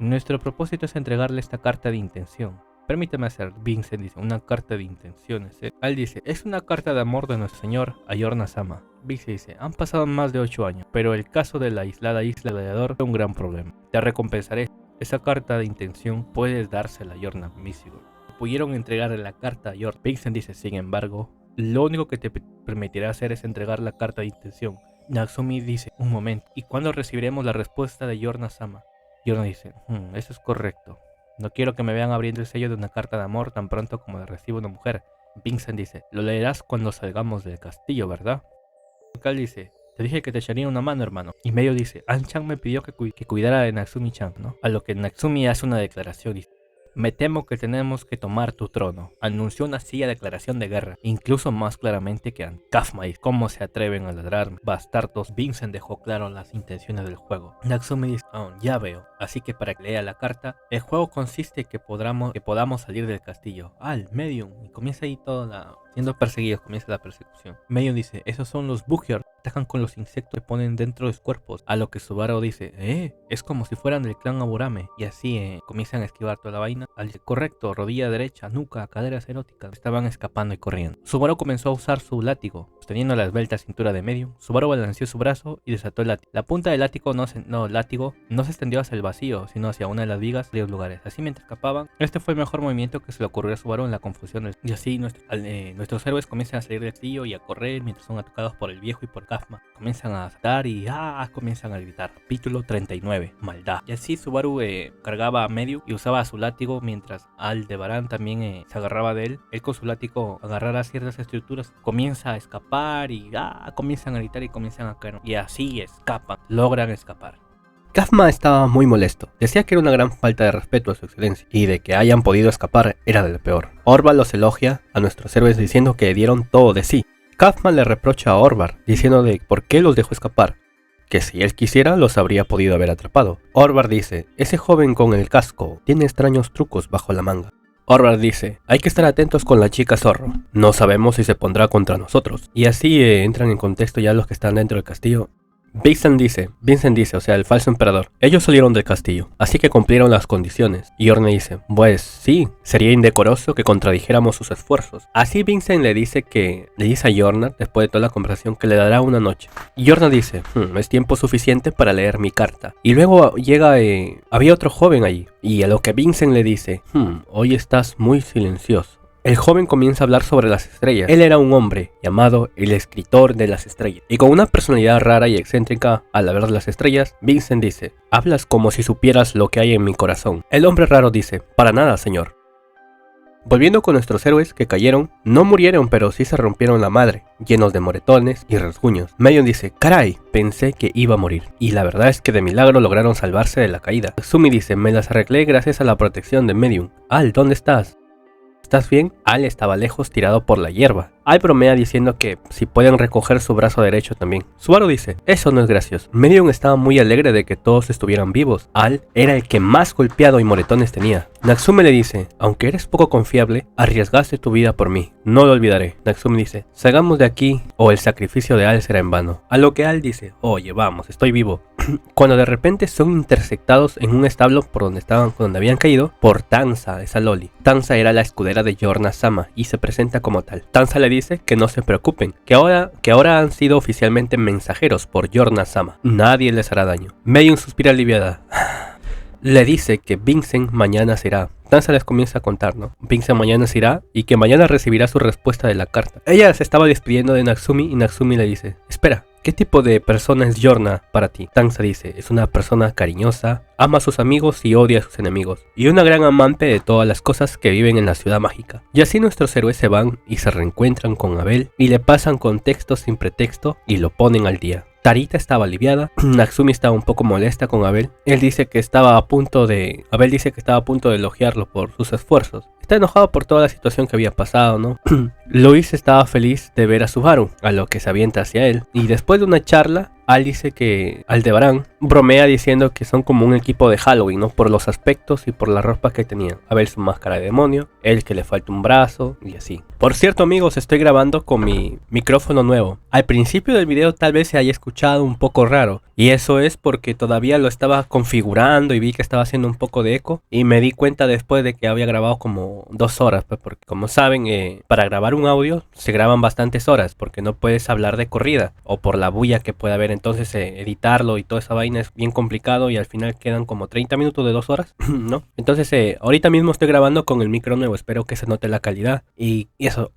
nuestro propósito es entregarle esta carta de intención. Permíteme hacer, Vincent dice, una carta de intenciones. Al dice, es una carta de amor de nuestro señor a Yorna-sama. Vincent dice, han pasado más de 8 años, pero el caso de la aislada isla gladiador es un gran problema. Te recompensaré. Esa carta de intención puedes dársela a Yorna Michigan. Pudieron entregarle la carta a Yorna. Vincent dice, sin embargo, lo único que te permitirá hacer es entregar la carta de intención. Natsumi dice, un momento, ¿y cuándo recibiremos la respuesta de Yorna-sama? Yorna dice, eso es correcto. No quiero que me vean abriendo el sello de una carta de amor tan pronto como la recibe una mujer. Vincent dice, lo leerás cuando salgamos del castillo, ¿verdad? Cal dice, te dije que te echaría una mano, hermano. Y medio dice, An-chan me pidió que cuidara de Natsumi-chan, ¿no? A lo que Natsumi hace una declaración y dice, me temo que tenemos que tomar tu trono. Anunció una silla declaración de guerra, incluso más claramente que antes. Kazma dice, ¿cómo se atreven a ladrar? Bastardos. Vincent dejó claro las intenciones del juego. Natsumi dice, ya veo. Así que para que lea la carta, el juego consiste en que podamos salir del castillo. Al Medium. Y comienza ahí siendo perseguidos, comienza la persecución. Medium dice, esos son los Bughyard. Atacan con los insectos que ponen dentro de sus cuerpos. A lo que Subaru dice, es como si fueran del clan Aburame. Y así comienzan a esquivar toda la vaina. Al dice, correcto, rodilla derecha, nuca, caderas eróticas. Estaban escapando y corriendo. Subaru comenzó a usar su látigo. Sosteniendo la esbelta cintura de Medium, Subaru balanceó su brazo y desató el látigo. La punta del látigo no se extendió hacia el vacío, sino hacia una de las vigas de los lugares. Así mientras escapaban, este fue el mejor movimiento que se le ocurrió a Subaru en la confusión. Y así nuestros héroes comienzan a salir del castillo y a correr mientras son atacados por el viejo y por Kazma. Comienzan a saltar y comienzan a gritar. Capítulo 39, maldad. Y así Subaru cargaba a Medium y usaba su látigo mientras Aldebarán también se agarraba de él. Él con su látigo agarrara ciertas estructuras, comienza a escapar y comienzan a gritar y comienzan a caer. Y así escapan, logran escapar. Kazma estaba muy molesto, decía que era una gran falta de respeto a su excelencia, y de que hayan podido escapar era de lo peor. Osborn los elogia a nuestros héroes diciendo que dieron todo de sí. Kazma le reprocha a Osborn diciendo de por qué los dejó escapar, que si él quisiera los habría podido haber atrapado. Osborn dice, ese joven con el casco tiene extraños trucos bajo la manga. Osborn dice, hay que estar atentos con la chica zorro, no sabemos si se pondrá contra nosotros. Y así entran en contexto ya los que están dentro del castillo. Vincent dice, o sea, el falso emperador, ellos salieron del castillo, así que cumplieron las condiciones. Y Yorna dice, pues sí, sería indecoroso que contradijéramos sus esfuerzos. Así Vincent le dice a Yorna, después de toda la conversación, que le dará una noche. Y Yorna dice, es tiempo suficiente para leer mi carta. Y luego llega, había otro joven allí, y a lo que Vincent le dice, hoy estás muy silencioso. El joven comienza a hablar sobre las estrellas. Él era un hombre llamado el escritor de las estrellas. Y con una personalidad rara y excéntrica al hablar de las estrellas, Vincent dice, hablas como si supieras lo que hay en mi corazón. El hombre raro dice, para nada, señor. Volviendo con nuestros héroes que cayeron, no murieron pero sí se rompieron la madre, llenos de moretones y rasguños. Medium dice, caray, pensé que iba a morir. Y la verdad es que de milagro lograron salvarse de la caída. Sumi dice, me las arreglé gracias a la protección de Medium. Al, ¿dónde estás? ¿Estás bien? Al estaba lejos tirado por la hierba. Al bromea diciendo que si pueden recoger su brazo derecho también. Subaru dice, eso no es gracioso. Medium estaba muy alegre de que todos estuvieran vivos. Al era el que más golpeado y moretones tenía. Natsume le dice, aunque eres poco confiable, arriesgaste tu vida por mí. No lo olvidaré. Natsume dice, salgamos de aquí o el sacrificio de Al será en vano. A lo que Al dice, oye vamos, estoy vivo. Cuando de repente son intersectados en un establo por donde habían caído por Tanza, esa loli. Tanza era la escudera de Yorna-sama y se presenta como tal. Tanza le dice que no se preocupen, que ahora han sido oficialmente mensajeros por Yorna-sama. Nadie les hará daño. Medium suspira aliviada. Le dice que Vincent mañana se irá. Tanza les comienza a contar, ¿no? Vincent mañana se irá y que mañana recibirá su respuesta de la carta. Ella se estaba despidiendo de Natsumi y Natsumi le dice, espera, ¿qué tipo de persona es Yorna para ti? Tanza dice, es una persona cariñosa, ama a sus amigos y odia a sus enemigos, y una gran amante de todas las cosas que viven en la ciudad mágica. Y así nuestros héroes se van y se reencuentran con Abel y le pasan contexto sin pretexto y lo ponen al día. Tarita estaba aliviada, Natsumi estaba un poco molesta con Abel. Abel dice que estaba a punto de elogiarlo por sus esfuerzos. Está enojado por toda la situación que había pasado, ¿no? Luis estaba feliz de ver a Subaru, a lo que se avienta hacia él. Y después de una charla, Al dice que Aldebarán bromea diciendo que son como un equipo de Halloween, ¿no? Por los aspectos y por la ropa que tenían. Abel su máscara de demonio, él que le falta un brazo y así. Por cierto amigos, estoy grabando con mi micrófono nuevo. Al principio del video tal vez se haya escuchado un poco raro. Y eso es porque todavía lo estaba configurando y vi que estaba haciendo un poco de eco. Y me di cuenta después de que había grabado como 2 horas. Pues porque como saben, para grabar un audio se graban bastantes horas. Porque no puedes hablar de corrida o por la bulla que puede haber. Entonces editarlo y toda esa vaina es bien complicado y al final quedan como 30 minutos de 2 horas, ¿no? Entonces ahorita mismo estoy grabando con el micro nuevo, espero que se note la calidad y eso.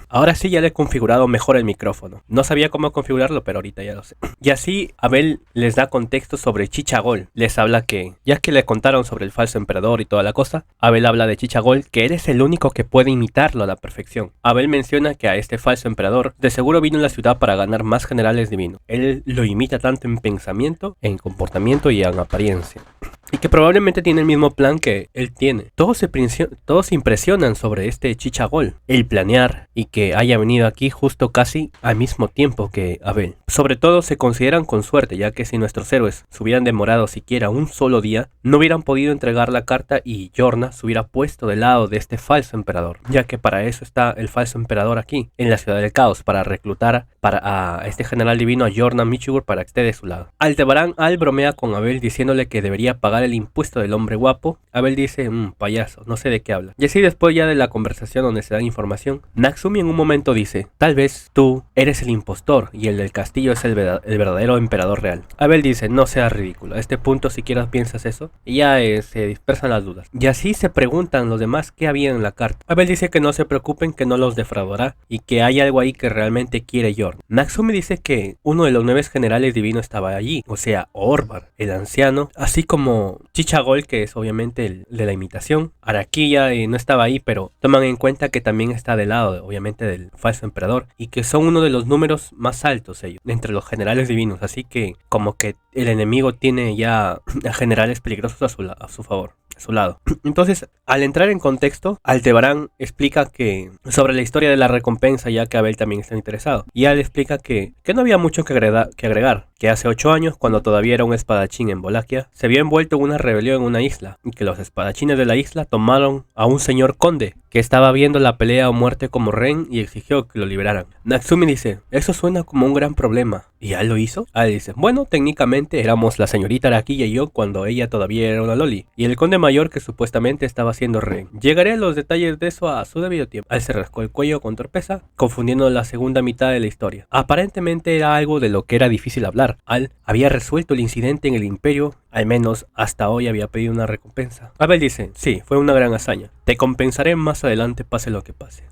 Ahora sí ya le he configurado mejor el micrófono. No sabía cómo configurarlo, pero ahorita ya lo sé. Y así Abel les da contexto sobre Chichagol. Les habla que, ya que le contaron sobre el falso emperador y toda la cosa, Abel habla de Chichagol, que él es el único que puede imitarlo a la perfección. Abel menciona que a este falso emperador de seguro vino a la ciudad para ganar más generales divinos. Él lo imita tanto en pensamiento, en comportamiento y en apariencia. Y que probablemente tiene el mismo plan que él tiene. Todos se impresionan sobre este Chichagol, el planear y que haya venido aquí justo casi al mismo tiempo que Abel. Sobre todo se consideran con suerte, ya que si nuestros héroes se hubieran demorado siquiera un solo día, no hubieran podido entregar la carta y Yorna se hubiera puesto del lado de este falso emperador, ya que para eso está el falso emperador aquí, en la ciudad del caos, para reclutar a este general divino, a Yorna Michigur, para que esté de su lado. Aldebarán Al bromea con Abel diciéndole que debería pagar el impuesto del hombre guapo. Abel dice, payaso, no sé de qué habla. Y así después ya de la conversación donde se dan información, Natsumi en un momento dice, tal vez tú eres el impostor y el del castillo es el verdadero emperador real. Abel dice, no seas ridículo, a este punto siquiera piensas eso. Y ya se dispersan las dudas. Y así se preguntan los demás qué había en la carta. Abel dice que no se preocupen, que no los defraudará y que hay algo ahí que realmente quiere Yorna. Natsumi dice que uno de los 9 generales divinos estaba allí, o sea, Orvar, el anciano, así como Chichagol, que es obviamente el de la imitación. Araquilla no estaba ahí, pero toman en cuenta que también está del lado, obviamente, del falso emperador, y que son uno de los números más altos ellos, entre los generales divinos, así que como que el enemigo tiene ya a generales peligrosos a su favor. a su lado. Entonces, al entrar en contexto, Aldebarán explica que sobre la historia de la recompensa, ya que Abel también está interesado. Y él explica que no había mucho que agregar, que hace 8 años, cuando todavía era un espadachín en Valaquia, se vio envuelto en una rebelión en una isla, y que los espadachines de la isla tomaron a un señor conde que estaba viendo la pelea o muerte como Ren y exigió que lo liberaran. Natsumi dice, eso suena como un gran problema. ¿Y él lo hizo? Él dice, bueno, técnicamente éramos la señorita Araquilla y yo cuando ella todavía era una loli, y el conde mayor que supuestamente estaba haciendo Ren. Llegaré a los detalles de eso a su debido tiempo. Él se rascó el cuello con torpeza, confundiendo la segunda mitad de la historia. Aparentemente era algo de lo que era difícil hablar. Al había resuelto el incidente en el imperio, al menos hasta hoy había pedido una recompensa. Abel dice, sí, fue una gran hazaña. Te compensaré más adelante pase lo que pase.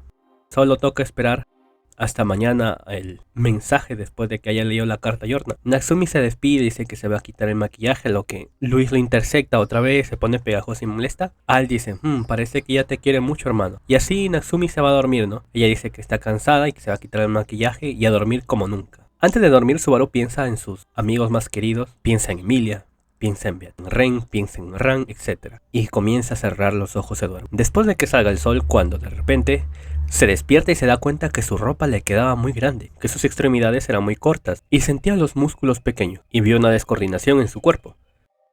Solo toca esperar hasta mañana el mensaje después de que haya leído la carta a Yorna. Natsumi se despide y dice que se va a quitar el maquillaje, lo que Luis lo intersecta otra vez, se pone pegajoso y molesta. Al dice, parece que ya te quiere mucho, hermano. Y así Natsumi se va a dormir, ¿no? Ella dice que está cansada y que se va a quitar el maquillaje y a dormir como nunca. Antes de dormir, Subaru piensa en sus amigos más queridos, piensa en Emilia, piensa en Ren, piensa en Ran, etc. Y comienza a cerrar los ojos, se duerme. Después de que salga el sol, cuando de repente se despierta y se da cuenta que su ropa le quedaba muy grande, que sus extremidades eran muy cortas y sentía los músculos pequeños y vio una descoordinación en su cuerpo.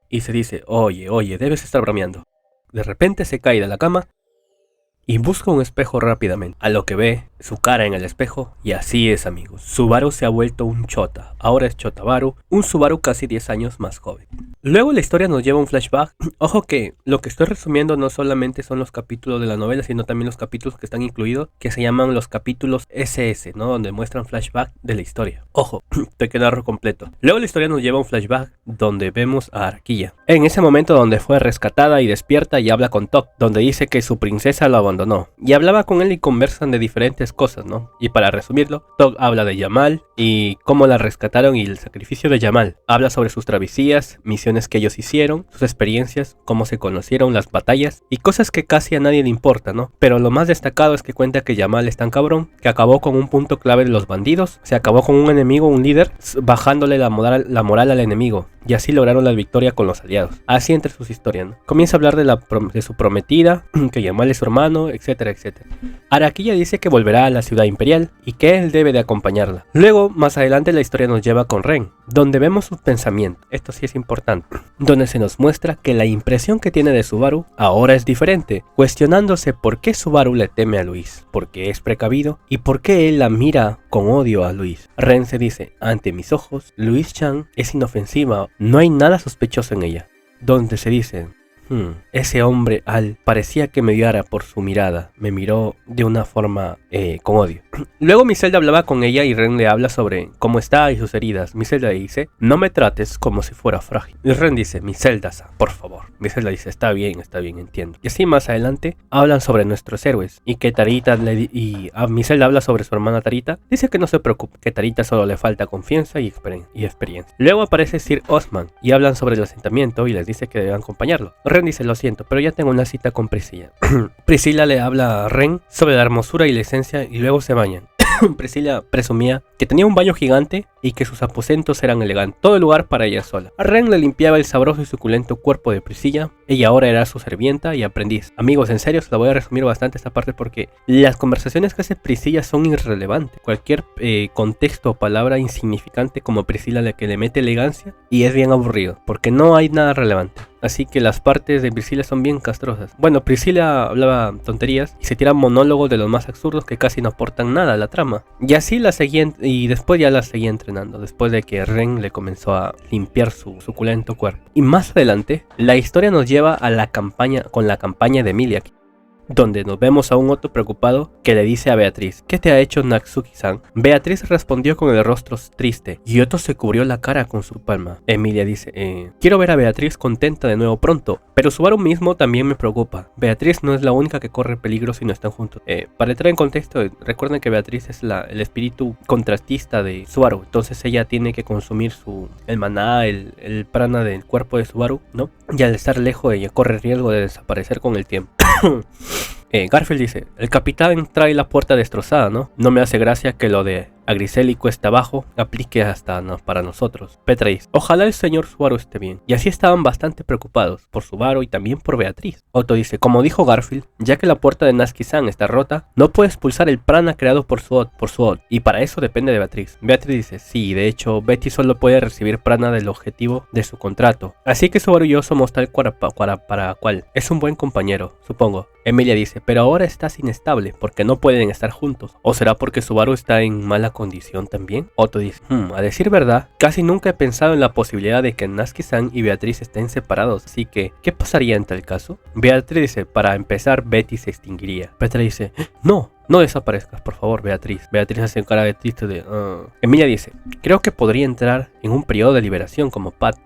Y se dice, oye, debes estar bromeando. De repente se cae de la cama y busca un espejo rápidamente, a lo que ve su cara en el espejo, y así es, amigos. Subaru se ha vuelto un chota, ahora es Chotabaru, un Subaru casi 10 años más joven. Luego la historia nos lleva a un flashback. Ojo que lo que estoy resumiendo no solamente son los capítulos de la novela, sino también los capítulos que están incluidos, que se llaman los capítulos SS, ¿no? Donde muestran flashback de la historia. Ojo, te que narro completo. Luego la historia nos lleva a un flashback donde vemos a Araquilla. En ese momento donde fue rescatada y despierta y habla con Tok, donde dice que su princesa lo abandonó. Y hablaba con él y conversan de diferentes cosas, ¿no? Y para resumirlo, Tok habla de Yamal y cómo la rescataron y el sacrificio de Yamal. Habla sobre sus travesías, misiones que ellos hicieron, sus experiencias, cómo se conocieron, las batallas y cosas que casi a nadie le importa, ¿no? Pero lo más destacado es que cuenta que Yamal es tan cabrón que acabó con un punto clave de los bandidos, se acabó con un enemigo, un líder, bajándole la moral al enemigo. Y así lograron la victoria con los aliados. Así entre sus historias, ¿no? Comienza a hablar de su prometida, que Yamal es su hermano, etcétera, etcétera. Araquilla dice que volverá a la ciudad imperial y que él debe de acompañarla. Luego, más adelante, la historia nos lleva con Ren, donde vemos sus pensamientos. Esto sí es importante. Donde se nos muestra que la impresión que tiene de Subaru ahora es diferente, cuestionándose por qué Subaru le teme a Luis, por qué es precavido y por qué él la mira con odio a Luis. Ren se dice, ante mis ojos, Luis-chan es inofensiva, no hay nada sospechoso en ella. Donde se dice, ese hombre parecía que me odiara por su mirada, me miró de una forma con odio. Luego Miselda hablaba con ella y Ren le habla sobre cómo está y sus heridas. Miselda dice, no me trates como si fuera frágil. Y Ren dice, Miselda-san, por favor. Miselda dice, está bien, entiendo. Y así más adelante hablan sobre nuestros héroes y que Tarita Miselda habla sobre su hermana Tarita. Dice que no se preocupe, que Tarita solo le falta confianza y experiencia. Luego aparece Sir Osman y hablan sobre el asentamiento y les dice que deben acompañarlo. Ren dice, lo siento, pero ya tengo una cita con Priscilla. Priscilla le habla a Ren sobre la hermosura y la esencia y luego se bañan. Priscilla presumía que tenía un baño gigante y que sus aposentos eran elegantes, todo el lugar para ella sola. A Ren le limpiaba el sabroso y suculento cuerpo de Priscilla, ella ahora era su sirvienta y aprendiz. Amigos, en serio, se la voy a resumir bastante esta parte porque las conversaciones que hace Priscilla son irrelevantes. Cualquier contexto o palabra insignificante como Priscilla que le mete elegancia y es bien aburrido, porque no hay nada relevante. Así que las partes de Priscilla son bien castrosas. Bueno, Priscilla hablaba tonterías y se tiran monólogos de los más absurdos que casi no aportan nada a la trama. Y así la seguían, y después ya la seguía entrenando, después de que Ren le comenzó a limpiar su suculento cuerpo. Y más adelante, la historia nos lleva a la campaña, con la campaña de Emilia, donde nos vemos a un Otto preocupado que le dice a Beatriz, ¿qué te ha hecho Natsuki-san? Beatriz respondió con el rostro triste y Otto se cubrió la cara con su palma. Emilia dice, quiero ver a Beatriz contenta de nuevo pronto, pero Subaru mismo también me preocupa. Beatriz no es la única que corre peligro si no están juntos. Para entrar en contexto, recuerden que Beatriz es el espíritu contrastista de Subaru, entonces ella tiene que consumir el maná, el prana del cuerpo de Subaru, ¿no? Y al estar lejos ella corre riesgo de desaparecer con el tiempo. Garfield dice, el capitán trae la puerta destrozada, ¿no? No me hace gracia que lo de a Griseli cuesta abajo aplique hasta para nosotros. Petra dice, ojalá el señor Subaru esté bien. Y así estaban bastante preocupados por Subaru y también por Beatriz. Otto dice, como dijo Garfield, ya que la puerta de Natsuki-san está rota, no puede expulsar el prana creado por Suod, y para eso depende de Beatriz. Beatriz dice, sí, de hecho Betty solo puede recibir prana del objetivo de su contrato, así que Subaru y yo somos tal para cual. Es un buen compañero, supongo. Emilia dice, pero ahora estás inestable porque no pueden estar juntos. ¿O será porque Subaru está en mala condición también? Otto dice, a decir verdad, casi nunca he pensado en la posibilidad de que Natsuki-san y Beatriz estén separados, así que, ¿qué pasaría en tal caso? Beatriz dice, para empezar, Betty se extinguiría. Petra dice, no desaparezcas, por favor, Beatriz. Beatriz hace cara de triste de... Emilia dice, creo que podría entrar en un periodo de liberación como Pac,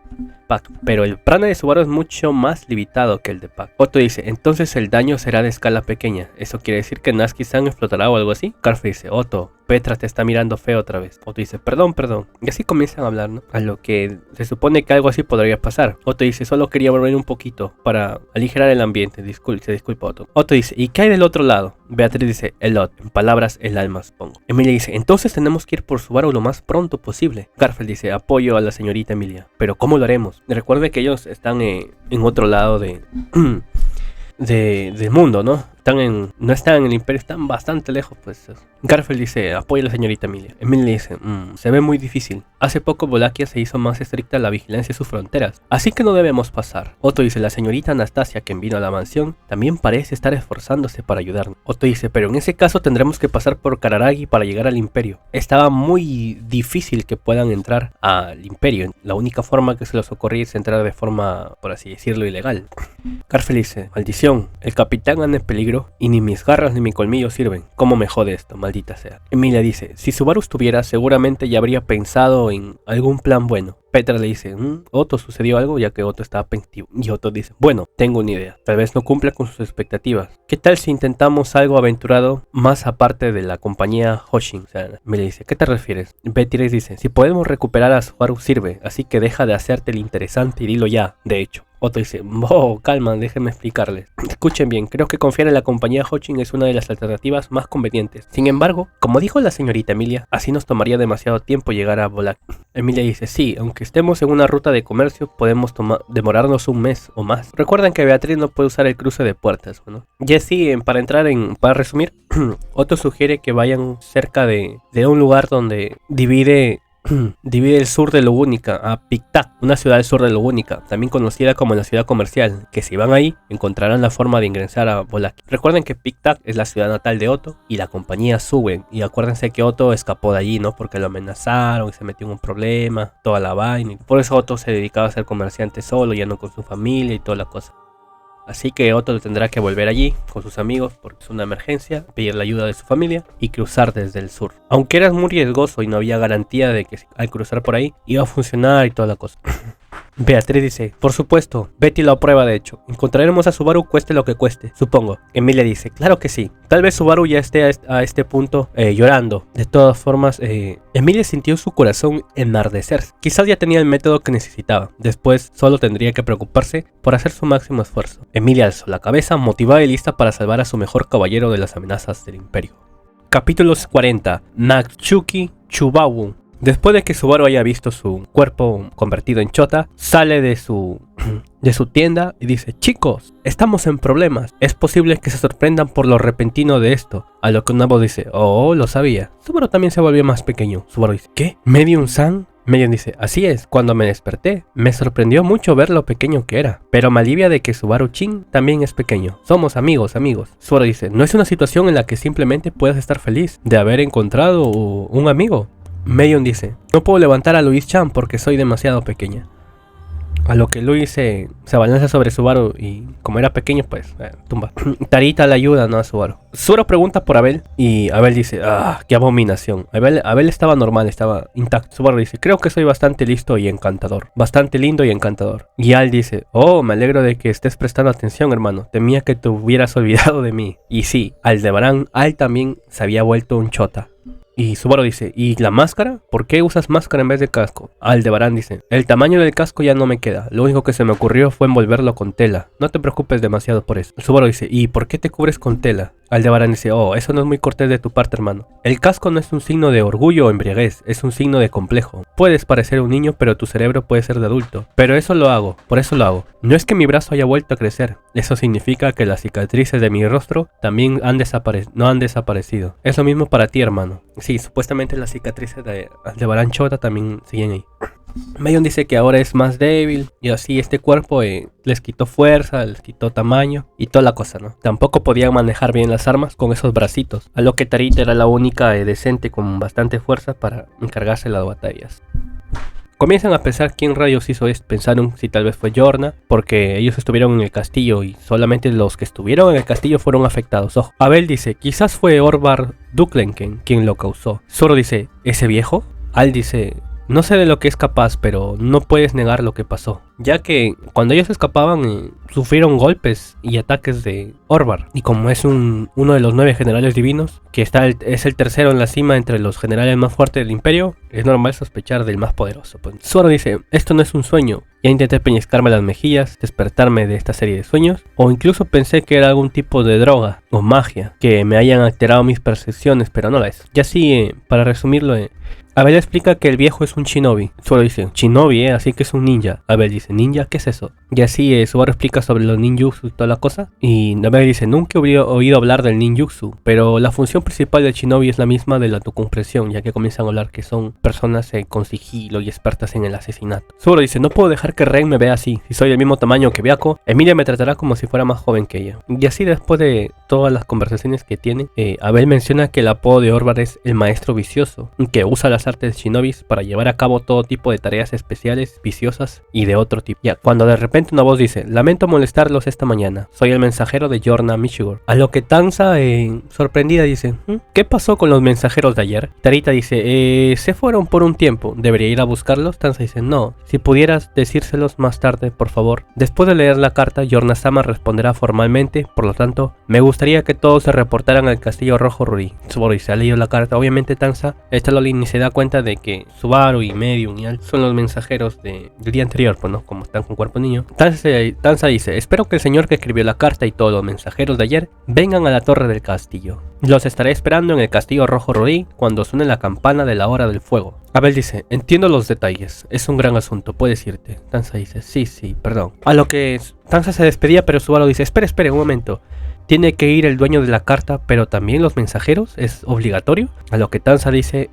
pero el prana de Subaru es mucho más limitado que el de Pac. Otto dice, entonces el daño será de escala pequeña. ¿Eso quiere decir que Natsuki-san explotará o algo así? Garfield dice, Otto, Petra te está mirando feo otra vez. Otto dice, perdón. Y así comienzan a hablar, ¿no? A lo que se supone que algo así podría pasar. Otto dice, solo quería volver un poquito para aligerar el ambiente. Se disculpa Otto. Otto dice, ¿y qué hay del otro lado? Beatriz dice, el Lot, en palabras, el alma, supongo. Emilia dice, entonces tenemos que ir por Subaru lo más pronto posible. Garfield dice, apoyo a la señorita Emilia. Pero ¿cómo lo haremos? Recuerde que ellos están en otro lado del mundo, ¿no? No están en el imperio, están bastante lejos, pues. Garfield dice, apoya a la señorita Emilia. Emilia dice, se ve muy difícil. Hace poco Wallachia se hizo más estricta la vigilancia de sus fronteras, así que no debemos pasar. Otto dice, la señorita Anastasia, quien vino a la mansión, también parece estar esforzándose para ayudarnos. Otto dice, pero en ese caso tendremos que pasar por Kararagi para llegar al imperio. Estaba muy difícil que puedan entrar al imperio. La única forma que se les ocurría es entrar de forma, por así decirlo, ilegal. Garfield dice, maldición, el capitán anda en peligro y ni mis garras ni mi colmillo sirven. ¿Cómo me jode esto, maldita sea? Emilia dice, si Subaru estuviera, seguramente ya habría pensado en algún plan bueno. Petra le dice, Otto, ¿sucedió algo? Ya que Otto estaba pensativo. Y Otto dice, bueno, tengo una idea. Tal vez no cumpla con sus expectativas. ¿Qué tal si intentamos algo aventurado más aparte de la compañía Hoshin? O sea, me le dice, ¿qué te refieres? Beatriz dice, si podemos recuperar a Subaru sirve, así que deja de hacerte el interesante y dilo ya, de hecho. Otto dice, calma, déjenme explicarles. Escuchen bien, creo que confiar en la compañía Hoshin es una de las alternativas más convenientes. Sin embargo, como dijo la señorita Emilia, así nos tomaría demasiado tiempo llegar a Wallachia. Emilia dice, sí, aunque estemos en una ruta de comercio, podemos demorarnos un mes o más. Recuerden que Beatriz no puede usar el cruce de puertas, ¿no? Y así, para resumir, Otto sugiere que vayan cerca de un lugar donde divide el sur de Lugúnica a Pictac, una ciudad del sur de Lugúnica, también conocida como la ciudad comercial, que si van ahí encontrarán la forma de ingresar a Wallachia. Recuerden que Pictac es la ciudad natal de Otto y la compañía Suben, y acuérdense que Otto escapó de allí, ¿no? Porque lo amenazaron y se metió en un problema, toda la vaina, y por eso Otto se dedicaba a ser comerciante solo, ya no con su familia y toda la cosa. Así que Otto tendrá que volver allí con sus amigos porque es una emergencia, pedir la ayuda de su familia y cruzar desde el sur. Aunque era muy riesgoso y no había garantía de que al cruzar por ahí iba a funcionar y toda la cosa. Beatriz dice, por supuesto, Betty lo aprueba de hecho. Encontraremos a Subaru cueste lo que cueste, supongo. Emilia dice, claro que sí. Tal vez Subaru ya esté a este punto llorando. De todas formas, Emilia sintió su corazón enardecerse. Quizás ya tenía el método que necesitaba. Después solo tendría que preocuparse por hacer su máximo esfuerzo. Emilia alzó la cabeza, motivada y lista para salvar a su mejor caballero de las amenazas del imperio. Capítulos 40. Natsuki Chubawu. Después de que Subaru haya visto su cuerpo convertido en chota, sale de su tienda y dice, chicos, estamos en problemas. Es posible que se sorprendan por lo repentino de esto. A lo que una voz dice, oh, lo sabía. Subaru también se volvió más pequeño. Subaru dice, ¿qué? ¿Medium-san? Medium dice, así es, cuando me desperté, me sorprendió mucho ver lo pequeño que era, pero me alivia de que Subaru-chin también es pequeño. Somos amigos. Subaru dice, no es una situación en la que simplemente puedas estar feliz de haber encontrado un amigo. Medium dice, no puedo levantar a Luis-chan porque soy demasiado pequeña. A lo que Luis se abalanza sobre Subaru y como era pequeño pues tumba. Tarita le ayuda, ¿no? A Subaru. Subaru pregunta por Abel y Abel dice, qué abominación. Abel estaba normal, estaba intacto. Subaru dice, creo que soy bastante listo y encantador. Bastante lindo y encantador. Y Al dice, me alegro de que estés prestando atención, hermano. Temía que te hubieras olvidado de mí. Y sí, Aldebarán, Al también se había vuelto un chota. Y Subaru dice, ¿y la máscara? ¿Por qué usas máscara en vez de casco? Aldebarán dice, el tamaño del casco ya no me queda, lo único que se me ocurrió fue envolverlo con tela, no te preocupes demasiado por eso. Subaru dice, ¿y por qué te cubres con tela? Aldebarán dice, oh, eso no es muy cortés de tu parte, hermano. El casco no es un signo de orgullo o embriaguez, es un signo de complejo. Puedes parecer un niño, pero tu cerebro puede ser de adulto. Pero eso lo hago, por eso lo hago. No es que mi brazo haya vuelto a crecer, eso significa que las cicatrices de mi rostro también no han desaparecido. Es lo mismo para ti, hermano. Sí, supuestamente las cicatrices de Aldebarán Chota también siguen ahí. Mayon dice que ahora es más débil y así este cuerpo les quitó fuerza, les quitó tamaño y toda la cosa, ¿no? Tampoco podían manejar bien las armas con esos bracitos, a lo que Tarita era la única decente con bastante fuerza para encargarse de las batallas. Comienzan a pensar quién rayos hizo esto, pensaron si tal vez fue Yorna, porque ellos estuvieron en el castillo y solamente los que estuvieron en el castillo fueron afectados. Ojo. Abel dice, quizás fue Orvar Duklenken quien lo causó. Zoro dice, ¿ese viejo? Al dice, no sé de lo que es capaz, pero no puedes negar lo que pasó, ya que cuando ellos escapaban sufrieron golpes y ataques de Orvar, y como es uno de los 9 generales divinos, que es el tercero en la cima entre los generales más fuertes del imperio, es normal sospechar del más poderoso. Pues Zoro dice, esto no es un sueño, ya intenté peñiscarme las mejillas, despertarme de esta serie de sueños, o incluso pensé que era algún tipo de droga o magia, que me hayan alterado mis percepciones, pero no la es. Y así, para resumirlo, Abel explica que el viejo es un shinobi. Zoro dice, shinobi, así que es un ninja. Abel dice, ¿ninja? ¿Qué es eso? Y así Zoro explica sobre los ninjutsu y toda la cosa. Y Abel dice, nunca he oído hablar del ninjutsu, pero la función principal del shinobi es la misma de la autocompresión, ya que comienzan a hablar que son personas con sigilo y expertas en el asesinato. Zoro dice, no puedo dejar que Ren me vea así. Si soy del mismo tamaño que Byakko, Emilia me tratará como si fuera más joven que ella. Y así después de todas las conversaciones que tienen, Abel menciona que el apodo de Orvar es el maestro vicioso, que usa las artes shinobis para llevar a cabo todo tipo de tareas especiales, viciosas y de otro tipo. Ya, cuando de repente una voz dice, lamento molestarlos esta mañana, soy el mensajero de Yorna Michigor. A lo que Tanza, sorprendida, dice, ¿qué pasó con los mensajeros de ayer? Tarita dice, se fueron por un tiempo, ¿debería ir a buscarlos? Tanza dice, no, si pudieras decírselos más tarde, por favor. Después de leer la carta, Yorna-sama responderá formalmente, por lo tanto, me gustaría que todos se reportaran al Castillo Rojo Ruri. Subaru dice, ha leído la carta, obviamente Tanza, esta Loli se da cuenta de que Subaru y Medium y Al son los mensajeros del día anterior, pues no, como están con cuerpo niño. Tanza dice, espero que el señor que escribió la carta y todos los mensajeros de ayer vengan a la torre del castillo. Los estaré esperando en el Castillo Rojo Ruri cuando suene la campana de la hora del fuego. Abel dice, entiendo los detalles, es un gran asunto, puedes irte. Tanza dice, sí, perdón. A lo que Tanza se despedía, pero Subaru dice, espere un momento. Tiene que ir el dueño de la carta, pero también los mensajeros, ¿es obligatorio? A lo que Tanza dice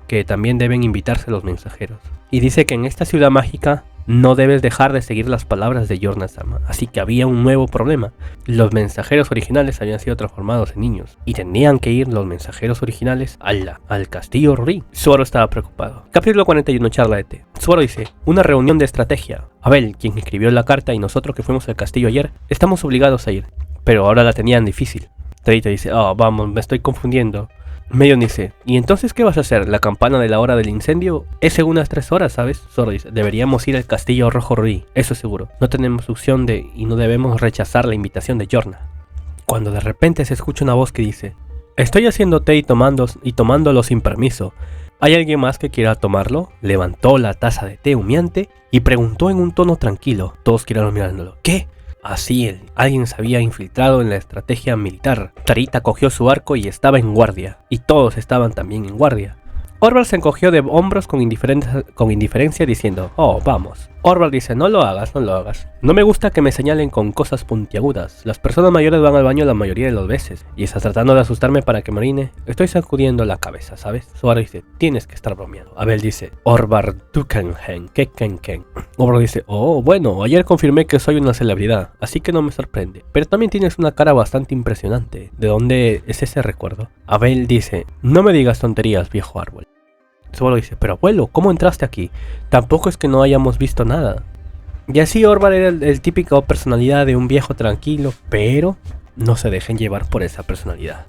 que también deben invitarse los mensajeros. Y dice que en esta ciudad mágica no debes dejar de seguir las palabras de Yorna-sama. Así que había un nuevo problema. Los mensajeros originales habían sido transformados en niños y tenían que ir los mensajeros originales al castillo Ruri. Zoro estaba preocupado. Capítulo 41, charla de té. Zoro dice, una reunión de estrategia. Abel, quien escribió la carta, y nosotros que fuimos al castillo ayer, estamos obligados a ir. Pero ahora la tenían difícil. Tarita dice, vamos, me estoy confundiendo. Medion dice, ¿y entonces qué vas a hacer? ¿La campana de la hora del incendio? Es en unas 3 horas, ¿sabes? Zoro dice, deberíamos ir al Castillo Rojo Ruri, eso es seguro. No tenemos opción y no debemos rechazar la invitación de Yorna. Cuando de repente se escucha una voz que dice, estoy haciendo té y tomándolo sin permiso. ¿Hay alguien más que quiera tomarlo? Levantó la taza de té humeante y preguntó en un tono tranquilo. Todos quedaron mirándolo. ¿Qué? Así alguien se había infiltrado en la estrategia militar. Tarita cogió su arco y estaba en guardia, y todos estaban también en guardia. Orvar se encogió de hombros con indiferencia diciendo, vamos. Orvar dice, no lo hagas. No me gusta que me señalen con cosas puntiagudas. Las personas mayores van al baño la mayoría de las veces, y estás tratando de asustarme para que me orine. Estoy sacudiendo la cabeza, ¿sabes? Subaru dice, tienes que estar bromeando. Abel dice, Orvar Dukenhen, Kekenken. Orvar dice, bueno, ayer confirmé que soy una celebridad, así que no me sorprende. Pero también tienes una cara bastante impresionante. ¿De dónde es ese recuerdo? Abel dice, no me digas tonterías, viejo árbol. Subaru dice, pero abuelo, ¿cómo entraste aquí? Tampoco es que no hayamos visto nada. Y así Orvar era el típico personalidad de un viejo tranquilo, pero no se dejen llevar por esa personalidad.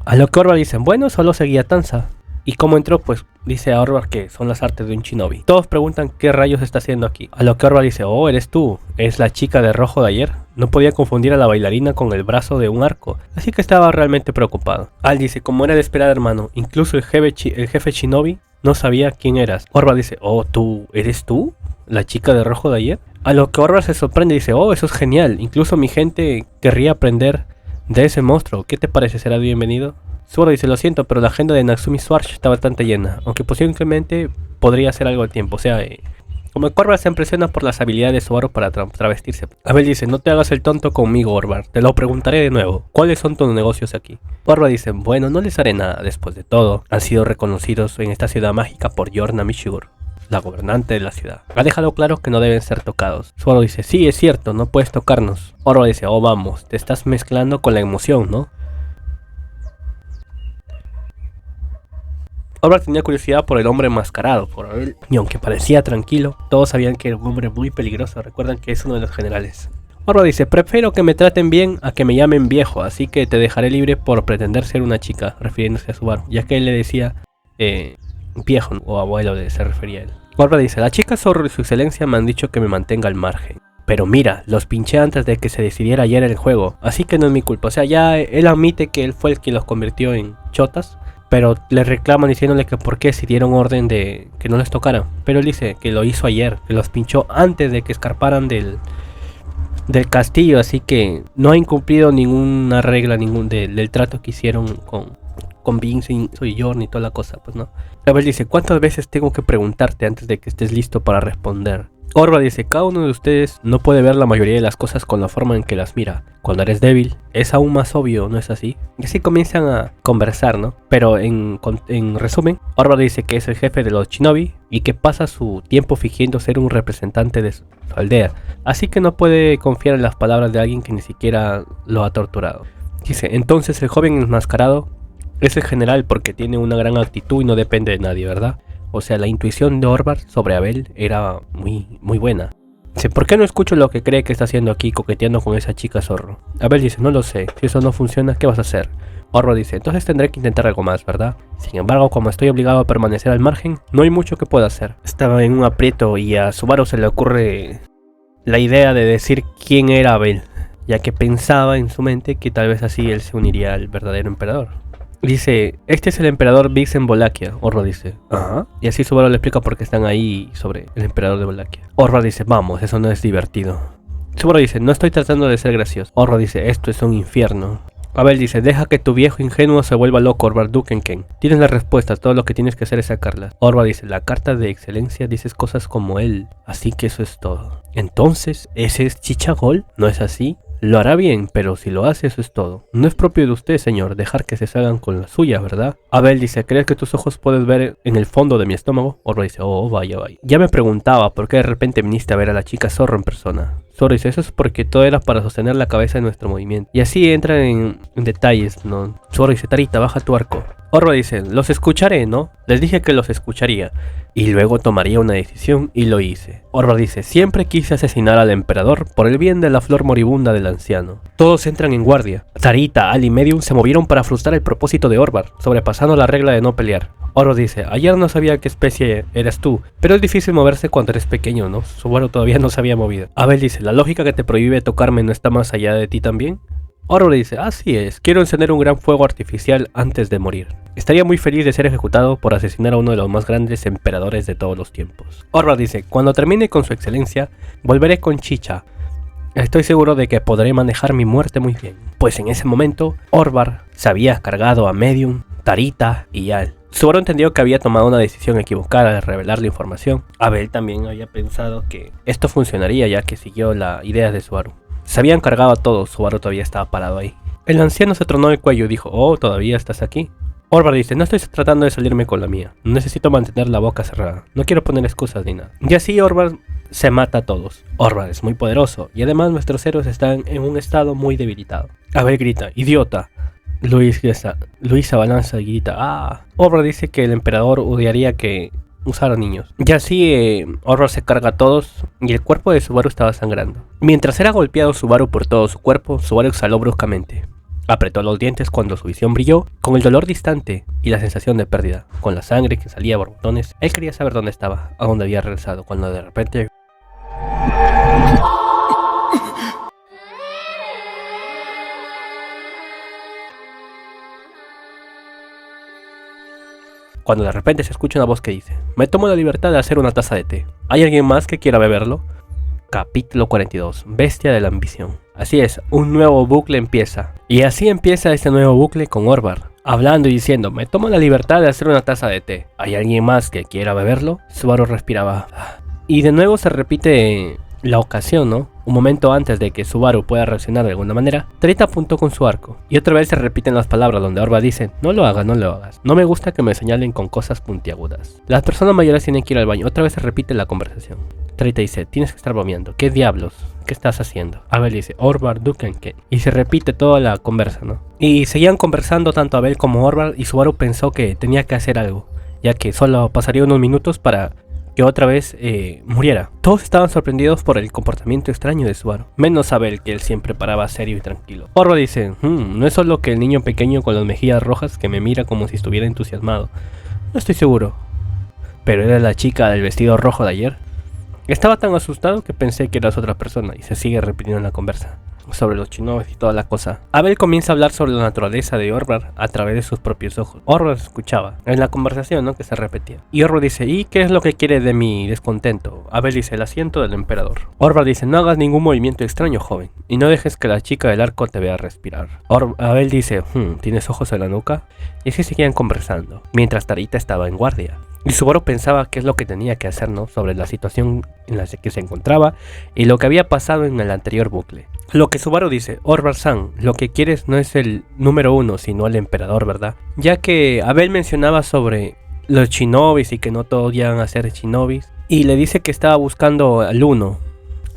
A lo que Orvar dice, bueno, solo seguía Tanza. ¿Y cómo entró? Pues dice a Orvar que son las artes de un shinobi. Todos preguntan qué rayos está haciendo aquí. A lo que Orvar dice, eres tú, es la chica de rojo de ayer. no podía confundir a la bailarina con el brazo de un arco, así que estaba realmente preocupado. Al dice, como era de esperar hermano, incluso el jefe Shinobi no sabía quién eras. Orba dice, oh, ¿eres tú? ¿La chica de rojo de ayer? A lo que Orba se sorprende y dice, oh, eso es genial, incluso mi gente querría aprender de ese monstruo, ¿qué te parece? ¿Será bienvenido? Subaru dice, lo siento, pero la agenda de Natsumi Swartz está bastante llena, aunque posiblemente podría hacer algo al tiempo, o sea, como que Orvar se impresiona por las habilidades de Subaru para travestirse. Abel dice, no te hagas el tonto conmigo, Orvar, te lo preguntaré de nuevo, ¿cuáles son tus negocios aquí? Orvar dice, bueno, no les haré nada, después de todo, han sido reconocidos en esta ciudad mágica por Yorna Michigur, la gobernante de la ciudad. Ha dejado claro que no deben ser tocados. Subaru dice, sí, es cierto, no puedes tocarnos. Orvar dice, oh vamos, te estás mezclando con la emoción, ¿no? Orvar tenía curiosidad por el hombre enmascarado, por Abel, y aunque parecía tranquilo, todos sabían que era un hombre muy peligroso. Recuerdan que es uno de los generales. Orvar dice, prefiero que me traten bien a que me llamen viejo, así que te dejaré libre por pretender ser una chica, refiriéndose a Subaru, ya que él le decía viejo o abuelo, se refería a él. Orvar dice, la chica Zorro y su excelencia me han dicho que me mantenga al margen. Pero mira, los pinché antes de que se decidiera ayer el juego, así que no es mi culpa. O sea, ya él admite que él fue el que los convirtió en chotas, pero le reclaman diciéndole que por qué si dieron orden de que no les tocara. Pero él dice que lo hizo ayer, que los pinchó antes de que escaparan del castillo, así que no ha incumplido ninguna regla del trato que hicieron con Vince y Jorn y toda la cosa, pues no. Abel dice, ¿cuántas veces tengo que preguntarte antes de que estés listo para responder? Orba dice, cada uno de ustedes no puede ver la mayoría de las cosas con la forma en que las mira. Cuando eres débil, es aún más obvio, ¿no es así? Y así comienzan a conversar, ¿no? Pero en resumen, Orba dice que es el jefe de los Shinobi y que pasa su tiempo fingiendo ser un representante de su aldea. Así que no puede confiar en las palabras de alguien que ni siquiera lo ha torturado. Dice, entonces el joven enmascarado es el general porque tiene una gran actitud y no depende de nadie, ¿verdad? O sea, la intuición de Orvar sobre Abel era muy buena. Dice, ¿por qué no escucho lo que cree que está haciendo aquí coqueteando con esa chica Zorro? Abel dice, no lo sé, si eso no funciona, ¿qué vas a hacer? Orvar dice, entonces tendré que intentar algo más, ¿verdad? Sin embargo, como estoy obligado a permanecer al margen, no hay mucho que pueda hacer. Estaba en un aprieto y a Subaru se le ocurre la idea de decir quién era Abel, ya que pensaba en su mente que tal vez así él se uniría al verdadero emperador. Dice, este es el emperador Vix en Wallachia. Orvar dice, ajá. Y así Subaru le explica por qué están ahí sobre el emperador de Wallachia. Orvar dice, vamos, eso no es divertido. Subaru dice, no estoy tratando de ser gracioso. Orvar dice, esto es un infierno. Abel dice, deja que tu viejo ingenuo se vuelva loco, Orvar Dukenken. Tienes las respuestas, todo lo que tienes que hacer es sacarlas. Orvar dice, la carta de excelencia dices cosas como él, así que eso es todo. Entonces, ¿ese es Chichagol? ¿No es así? Lo hará bien, pero si lo hace, eso es todo. No es propio de usted, señor, dejar que se salgan con la suya, ¿verdad? Abel dice, ¿crees que tus ojos puedes ver en el fondo de mi estómago? Orvar dice, oh, vaya. Ya me preguntaba por qué de repente viniste a ver a la chica Zorro en persona. Zorro dice, eso es porque todo era para sostener la cabeza de nuestro movimiento. Y así entran en detalles, ¿no? Zorro dice, Tarita, baja tu arco. Orvar dice, los escucharé, ¿no? Les dije que los escucharía. Y luego tomaría una decisión y lo hice. Orvar dice, siempre quise asesinar al emperador por el bien de la flor moribunda del anciano. Todos entran en guardia. Tarita, Al y Medium se movieron para frustrar el propósito de Orvar, sobrepasando la regla de no pelear. Orvar dice, ayer no sabía qué especie eras tú, pero es difícil moverse cuando eres pequeño, ¿no? Subaru todavía no se había movido. Abel dice, ¿la lógica que te prohíbe tocarme no está más allá de ti también? Orvar dice, así es, quiero encender un gran fuego artificial antes de morir. Estaría muy feliz de ser ejecutado por asesinar a uno de los más grandes emperadores de todos los tiempos. Orvar dice, cuando termine con su excelencia, volveré con Chicha. Estoy seguro de que podré manejar mi muerte muy bien. Pues en ese momento, Orvar se había cargado a Medium, Tarita y Al. Subaru entendió que había tomado una decisión equivocada de revelar la información. Abel también había pensado que esto funcionaría ya que siguió la idea de Subaru. Se habían cargado a todos, Subaru todavía estaba parado ahí. El anciano se tronó el cuello y dijo, oh, ¿todavía estás aquí? Orvar dice, no estoy tratando de salirme con la mía, necesito mantener la boca cerrada, no quiero poner excusas ni nada. Y así Orvar se mata a todos. Orvar es muy poderoso y además nuestros héroes están en un estado muy debilitado. Abel grita, idiota. Luisa balanza y grita, ¡ah! Orvar dice que el emperador odiaría que usara niños. Y así Orvar se carga a todos y el cuerpo de Subaru estaba sangrando. Mientras era golpeado Subaru por todo su cuerpo, Subaru exhaló bruscamente. Apretó los dientes cuando su visión brilló, con el dolor distante y la sensación de pérdida. Con la sangre que salía por botones, él quería saber dónde estaba, a dónde había regresado, cuando de repente... cuando de repente se escucha una voz que dice: me tomo la libertad de hacer una taza de té. ¿Hay alguien más que quiera beberlo? Capítulo 42. Bestia de la ambición. Así es, un nuevo bucle empieza. Y así empieza este nuevo bucle con Orvar, hablando y diciendo: me tomo la libertad de hacer una taza de té. ¿Hay alguien más que quiera beberlo? Subaru respiraba. Y de nuevo se repite la ocasión, ¿no? Un momento antes de que Subaru pueda reaccionar de alguna manera, Trita apuntó con su arco. Y otra vez se repiten las palabras donde Orvar dice: no lo hagas, no lo hagas. No me gusta que me señalen con cosas puntiagudas. Las personas mayores tienen que ir al baño. Otra vez se repite la conversación. Trita dice: tienes que estar bromeando. ¿Qué diablos? ¿Qué estás haciendo? Abel dice: Orvar Dukenke. Y se repite toda la conversa, ¿no? Y seguían conversando tanto Abel como Orvar, y Subaru pensó que tenía que hacer algo, ya que solo pasaría unos minutos para que otra vez muriera. Todos estaban sorprendidos por el comportamiento extraño de Subaru, menos Abel, que él siempre paraba serio y tranquilo. Orvar dice: no es solo que el niño pequeño con las mejillas rojas que me mira como si estuviera entusiasmado. No estoy seguro. Pero era la chica del vestido rojo de ayer. Estaba tan asustado que pensé que eras otra persona, y se sigue repitiendo la conversa sobre los chinos y toda la cosa. Abel comienza a hablar sobre la naturaleza de Orvar a través de sus propios ojos. Orvar escuchaba en la conversación, ¿no?, que se repetía. Y Orvar dice: ¿y qué es lo que quiere de mi descontento? Abel dice: el asiento del emperador. Orvar dice: no hagas ningún movimiento extraño, joven, y no dejes que la chica del arco te vea respirar. Abel dice: ¿tienes ojos en la nuca? Y así seguían conversando, mientras Tarita estaba en guardia. Y Subaru pensaba qué es lo que tenía que hacer, ¿no?, sobre la situación en la que se encontraba y lo que había pasado en el anterior bucle. Lo que Subaru dice: Orvar-san, lo que quieres no es el número 1, sino el emperador, ¿verdad? Ya que Abel mencionaba sobre los shinobis y que no todos llegan a ser shinobis, y le dice que estaba buscando al 1.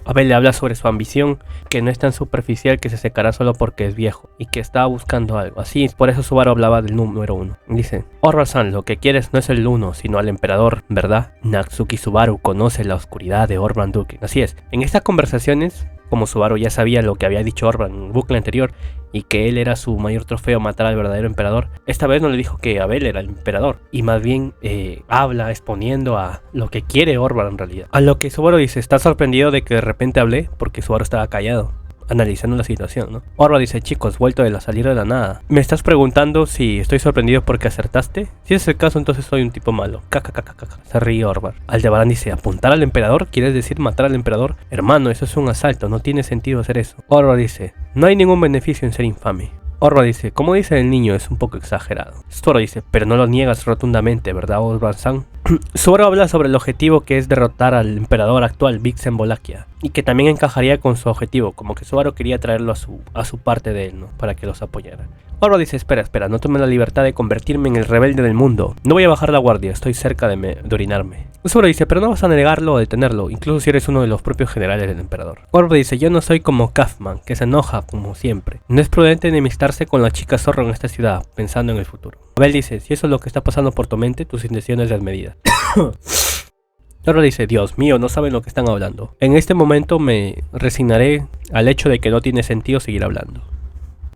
Abel le habla sobre su ambición, que no es tan superficial que se secará solo porque es viejo, y que estaba buscando algo. Así, por eso Subaru hablaba del número 1. Dice: Orvar-san, lo que quieres no es el 1, sino al emperador, ¿verdad? Natsuki Subaru conoce la oscuridad de Orvar Duke. Así es, en estas conversaciones, como Subaru ya sabía lo que había dicho Orvar en el bucle anterior, y que él era su mayor trofeo matar al verdadero emperador, esta vez no le dijo que Abel era el emperador, y más bien habla exponiendo a lo que quiere Orvar en realidad. A lo que Subaru dice: está sorprendido de que de repente hablé, porque Subaru estaba callado, analizando la situación, ¿no? Orvar dice: chicos, vuelto de la salida de la nada. ¿Me estás preguntando si estoy sorprendido porque acertaste? Si es el caso, entonces soy un tipo malo. Se ríe Orvar. Aldebarán dice: ¿apuntar al emperador? ¿Quieres decir matar al emperador? Hermano, eso es un asalto, no tiene sentido hacer eso. Orvar dice: no hay ningún beneficio en ser infame. Orvar dice: como dice el niño, es un poco exagerado. Subaru dice: pero no lo niegas rotundamente, ¿verdad, Orvar-san? Subaru habla sobre el objetivo, que es derrotar al emperador actual, Vixen Wolakia, y que también encajaría con su objetivo, como que Subaru quería traerlo a su parte de él, ¿no?, para que los apoyara. Orvar dice: espera, no tome la libertad de convertirme en el rebelde del mundo. No voy a bajar la guardia, estoy cerca de orinarme. Subaru dice: pero no vas a negarlo o detenerlo, incluso si eres uno de los propios generales del emperador. Orvar dice: yo no soy como Kaufman, que se enoja como siempre. No es prudente enemistarse con la chica zorro en esta ciudad, pensando en el futuro. Abel dice: si eso es lo que está pasando por tu mente, tus intenciones desmedidas. Orvar dice: Dios mío, no saben lo que están hablando. En este momento me resignaré al hecho de que no tiene sentido seguir hablando.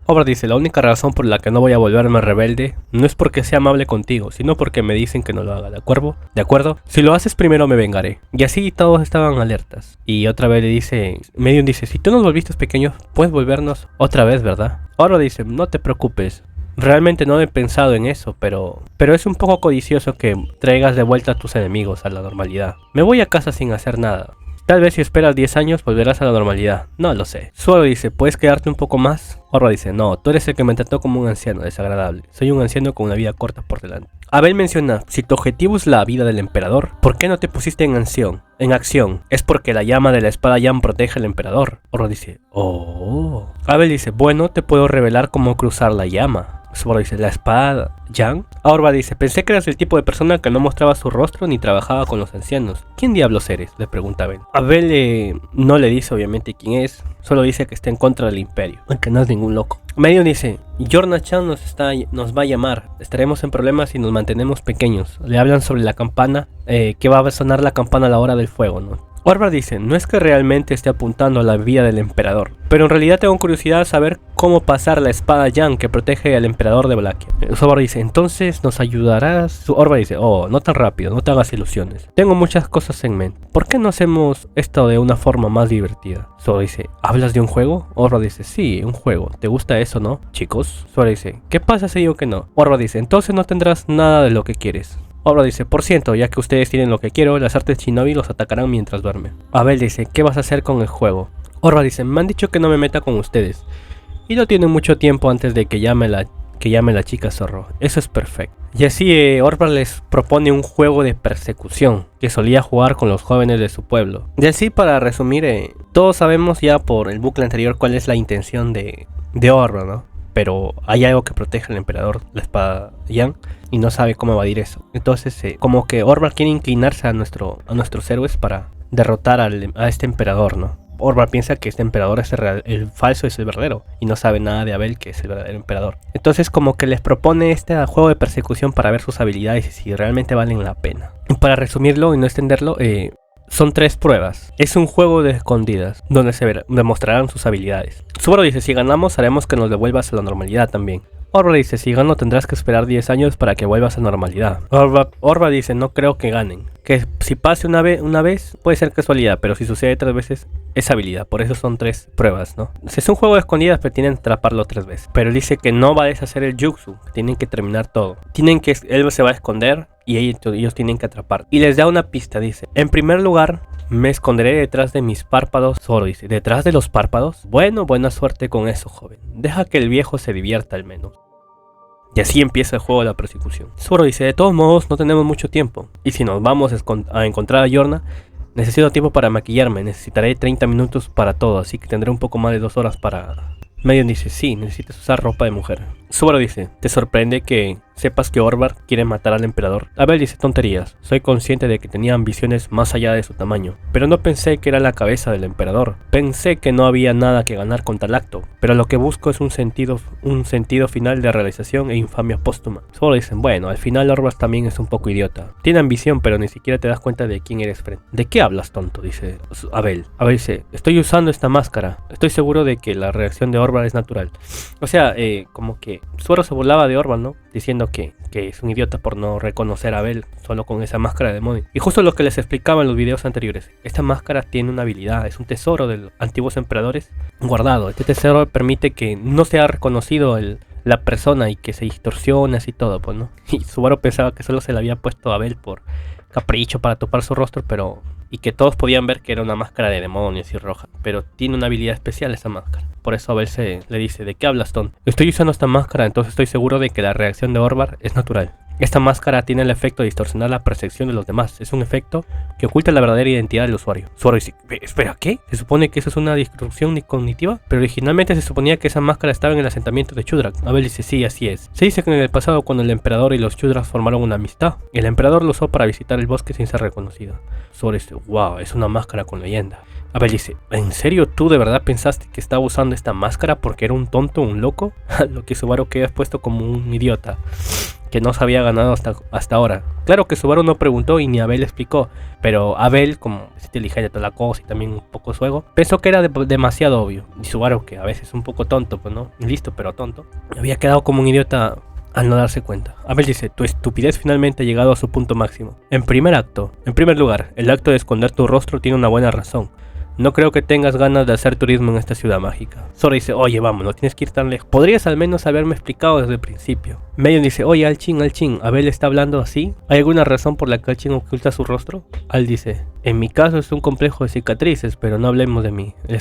Orvar dice: la única razón por la que no voy a volverme rebelde no es porque sea amable contigo, sino porque me dicen que no lo haga, ¿de acuerdo? ¿De acuerdo? Si lo haces primero me vengaré. Y así todos estaban alertas. Y otra vez le dice, Medium dice: si tú nos volviste pequeños, puedes volvernos otra vez, ¿verdad? Orvar dice: no te preocupes. Realmente no he pensado en eso, pero es un poco codicioso que traigas de vuelta a tus enemigos a la normalidad. Me voy a casa sin hacer nada. Tal vez si esperas 10 años volverás a la normalidad. No lo sé. Subaru dice: ¿puedes quedarte un poco más? Orvar dice: no, tú eres el que me trató como un anciano desagradable. Soy un anciano con una vida corta por delante. Abel menciona: si tu objetivo es la vida del emperador, ¿por qué no te pusiste en acción? Es porque la llama de la espada Yan protege al emperador. Orvar dice: oh. Abel dice: bueno, te puedo revelar cómo cruzar la llama. Subaru dice: ¿la espada Yan? Orvar dice: pensé que eras el tipo de persona que no mostraba su rostro ni trabajaba con los ancianos. ¿Quién diablos eres?, le pregunta Abel. Abel no le dice obviamente quién es, solo dice que está en contra del imperio, aunque no es ningún loco. Medium dice: Yorna-chan nos va a llamar, estaremos en problemas si nos mantenemos pequeños. Le hablan sobre la campana, que va a sonar la campana a la hora del fuego, ¿no? Orvar dice, no es que realmente esté apuntando a la vida del emperador, pero en realidad tengo curiosidad de saber cómo pasar la espada Yang que protege al emperador de Valaquia. Orvar dice, entonces nos ayudarás. Orvar dice, oh, no tan rápido, no te hagas ilusiones. Tengo muchas cosas en mente. ¿Por qué no hacemos esto de una forma más divertida? Orvar dice, ¿hablas de un juego? Orvar dice, sí, un juego. ¿Te gusta eso, no, chicos? Orvar dice, ¿qué pasa si digo que no? Orvar dice, entonces no tendrás nada de lo que quieres. Orvar dice, por ciento, ya que ustedes tienen lo que quiero, las artes shinobi los atacarán mientras duermen. Abel dice, ¿qué vas a hacer con el juego? Orvar dice, me han dicho que no me meta con ustedes. Y no tienen mucho tiempo antes de que llame la chica zorro. Eso es perfecto. Y así Orvar les propone un juego de persecución que solía jugar con los jóvenes de su pueblo. Y así, para resumir, todos sabemos ya por el bucle anterior cuál es la intención de Orvar, ¿no? Pero hay algo que protege al emperador, la espada Yang, y no sabe cómo evadir eso. Entonces, como que Orvar quiere inclinarse a nuestros héroes para derrotar a este emperador, ¿no? Orvar piensa que este emperador es el falso, es el verdadero, y no sabe nada de Abel, que es el verdadero emperador. Entonces, como que les propone este juego de persecución para ver sus habilidades y si realmente valen la pena. Y para resumirlo y no extenderlo, son 3 pruebas. Es un juego de escondidas, donde se demostrarán sus habilidades. Subaru dice, si ganamos haremos que nos devuelvas a la normalidad también. Orvar dice, si gano tendrás que esperar 10 años para que vuelvas a normalidad. Orvar dice, no creo que ganen. Que si pase una vez puede ser casualidad, pero si sucede 3 veces es habilidad. Por eso son 3 pruebas, ¿no? Es un juego de escondidas, pero tienen que atraparlo 3 veces. Pero él dice que no va a deshacer el jutsu, que tienen que terminar todo. Él se va a esconder y ellos tienen que atrapar. Y les da una pista, dice, en primer lugar, me esconderé detrás de mis párpados. Zoro dice, ¿detrás de los párpados? Bueno, buena suerte con eso, joven. Deja que el viejo se divierta al menos. Y así empieza el juego de la persecución. Zoro dice, de todos modos no tenemos mucho tiempo. Y si nos vamos a encontrar a Yorna, necesito tiempo para maquillarme. Necesitaré 30 minutos para todo, así que tendré un poco más de 2 horas para... Medion dice, sí, necesitas usar ropa de mujer. Subaru dice, ¿te sorprende que sepas que Orvar quiere matar al emperador? Abel dice, tonterías, soy consciente de que tenía ambiciones más allá de su tamaño, pero no pensé que era la cabeza del emperador. Pensé que no había nada que ganar con tal acto, pero lo que busco es un sentido final de realización e infamia póstuma. Solo dicen, bueno, al final Orvar también es un poco idiota. Tiene ambición, pero ni siquiera te das cuenta de quién eres frente. ¿De qué hablas, tonto? Dice Abel. Abel dice, estoy usando esta máscara, estoy seguro de que la reacción de Orvar es natural. O sea, como que Zoro se burlaba de Orvar, ¿no? Diciendo que es un idiota por no reconocer a Abel solo con esa máscara de demonio. Y justo lo que les explicaba en los videos anteriores, esta máscara tiene una habilidad, es un tesoro de los antiguos emperadores guardado. Este tesoro permite que no sea reconocido la persona y que se distorsione así todo, pues, ¿no? Y Subaru pensaba que solo se le había puesto a Abel por capricho para topar su rostro, y que todos podían ver que era una máscara de demonios y roja, pero tiene una habilidad especial esa máscara. Por eso Abel le dice, ¿de qué hablas, tonto? Estoy usando esta máscara, entonces estoy seguro de que la reacción de Orvar es natural. Esta máscara tiene el efecto de distorsionar la percepción de los demás. Es un efecto que oculta la verdadera identidad del usuario. Subaru dice, espera, ¿qué? ¿Se supone que eso es una disrupción cognitiva? Pero originalmente se suponía que esa máscara estaba en el asentamiento de Chudrak. Abel dice, sí, así es. Se dice que en el pasado, cuando el emperador y los Chudrak formaron una amistad, el emperador lo usó para visitar el bosque sin ser reconocido. Subaru dice, wow, es una máscara con leyenda. Abel dice, ¿en serio tú de verdad pensaste que estaba usando esta máscara porque era un tonto, un loco? Lo que Subaru queda expuesto como un idiota que no se había ganado hasta ahora. Claro que Subaru no preguntó y ni Abel explicó, pero Abel, como es inteligente toda la cosa y también un poco su ego, pensó que era demasiado obvio. Y Subaru, que a veces es un poco tonto, pues no, listo pero tonto, había quedado como un idiota al no darse cuenta. Abel dice, tu estupidez finalmente ha llegado a su punto máximo. En primer lugar, el acto de esconder tu rostro tiene una buena razón. No creo que tengas ganas de hacer turismo en esta ciudad mágica. Zoro dice, oye, vámonos, tienes que ir tan lejos. ¿Podrías al menos haberme explicado desde el principio? Medion dice, oye, Alchin, ¿Abel está hablando así? ¿Hay alguna razón por la que Alchin oculta su rostro? Al dice, en mi caso es un complejo de cicatrices, pero no hablemos de mí. El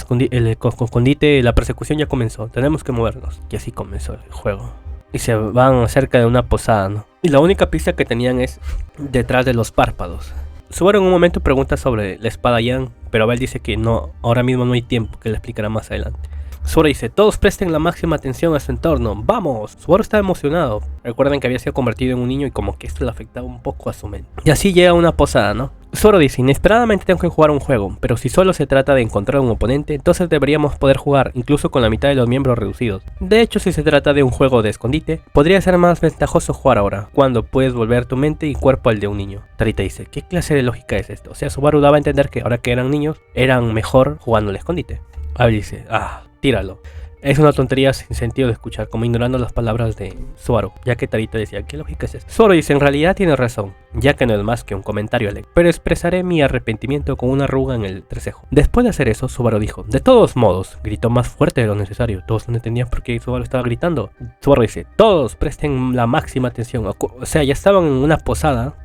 escondite, la persecución ya comenzó, tenemos que movernos. Y así comenzó el juego. Y se van cerca de una posada, ¿no? Y la única pista que tenían es detrás de los párpados. Subaru en un momento pregunta sobre la espada Yang, pero Abel dice que no, ahora mismo no hay tiempo, que le explicará más adelante. Subaru dice, todos presten la máxima atención a su entorno, ¡vamos! Subaru está emocionado. Recuerden que había sido convertido en un niño y como que esto le afectaba un poco a su mente. Y así llega a una posada, ¿no? Subaru dice, inesperadamente tengo que jugar un juego, pero si solo se trata de encontrar un oponente, entonces deberíamos poder jugar, incluso con la mitad de los miembros reducidos. De hecho, si se trata de un juego de escondite, podría ser más ventajoso jugar ahora, cuando puedes volver tu mente y cuerpo al de un niño. Tarita dice, ¿qué clase de lógica es esto? O sea, Subaru daba a entender que ahora que eran niños, eran mejor jugando al escondite. Abel dice, tíralo. Es una tontería sin sentido de escuchar, como ignorando las palabras de Subaru, ya que Tarita decía, ¿qué lógica es esto? Subaru dice, en realidad tiene razón, ya que no es más que un comentario alegre, pero expresaré mi arrepentimiento con una arruga en el entrecejo. Después de hacer eso, Subaru dijo, de todos modos, gritó más fuerte de lo necesario. Todos no entendían por qué Subaru estaba gritando. Subaru dice, todos presten la máxima atención, o sea, ya estaban en una posada.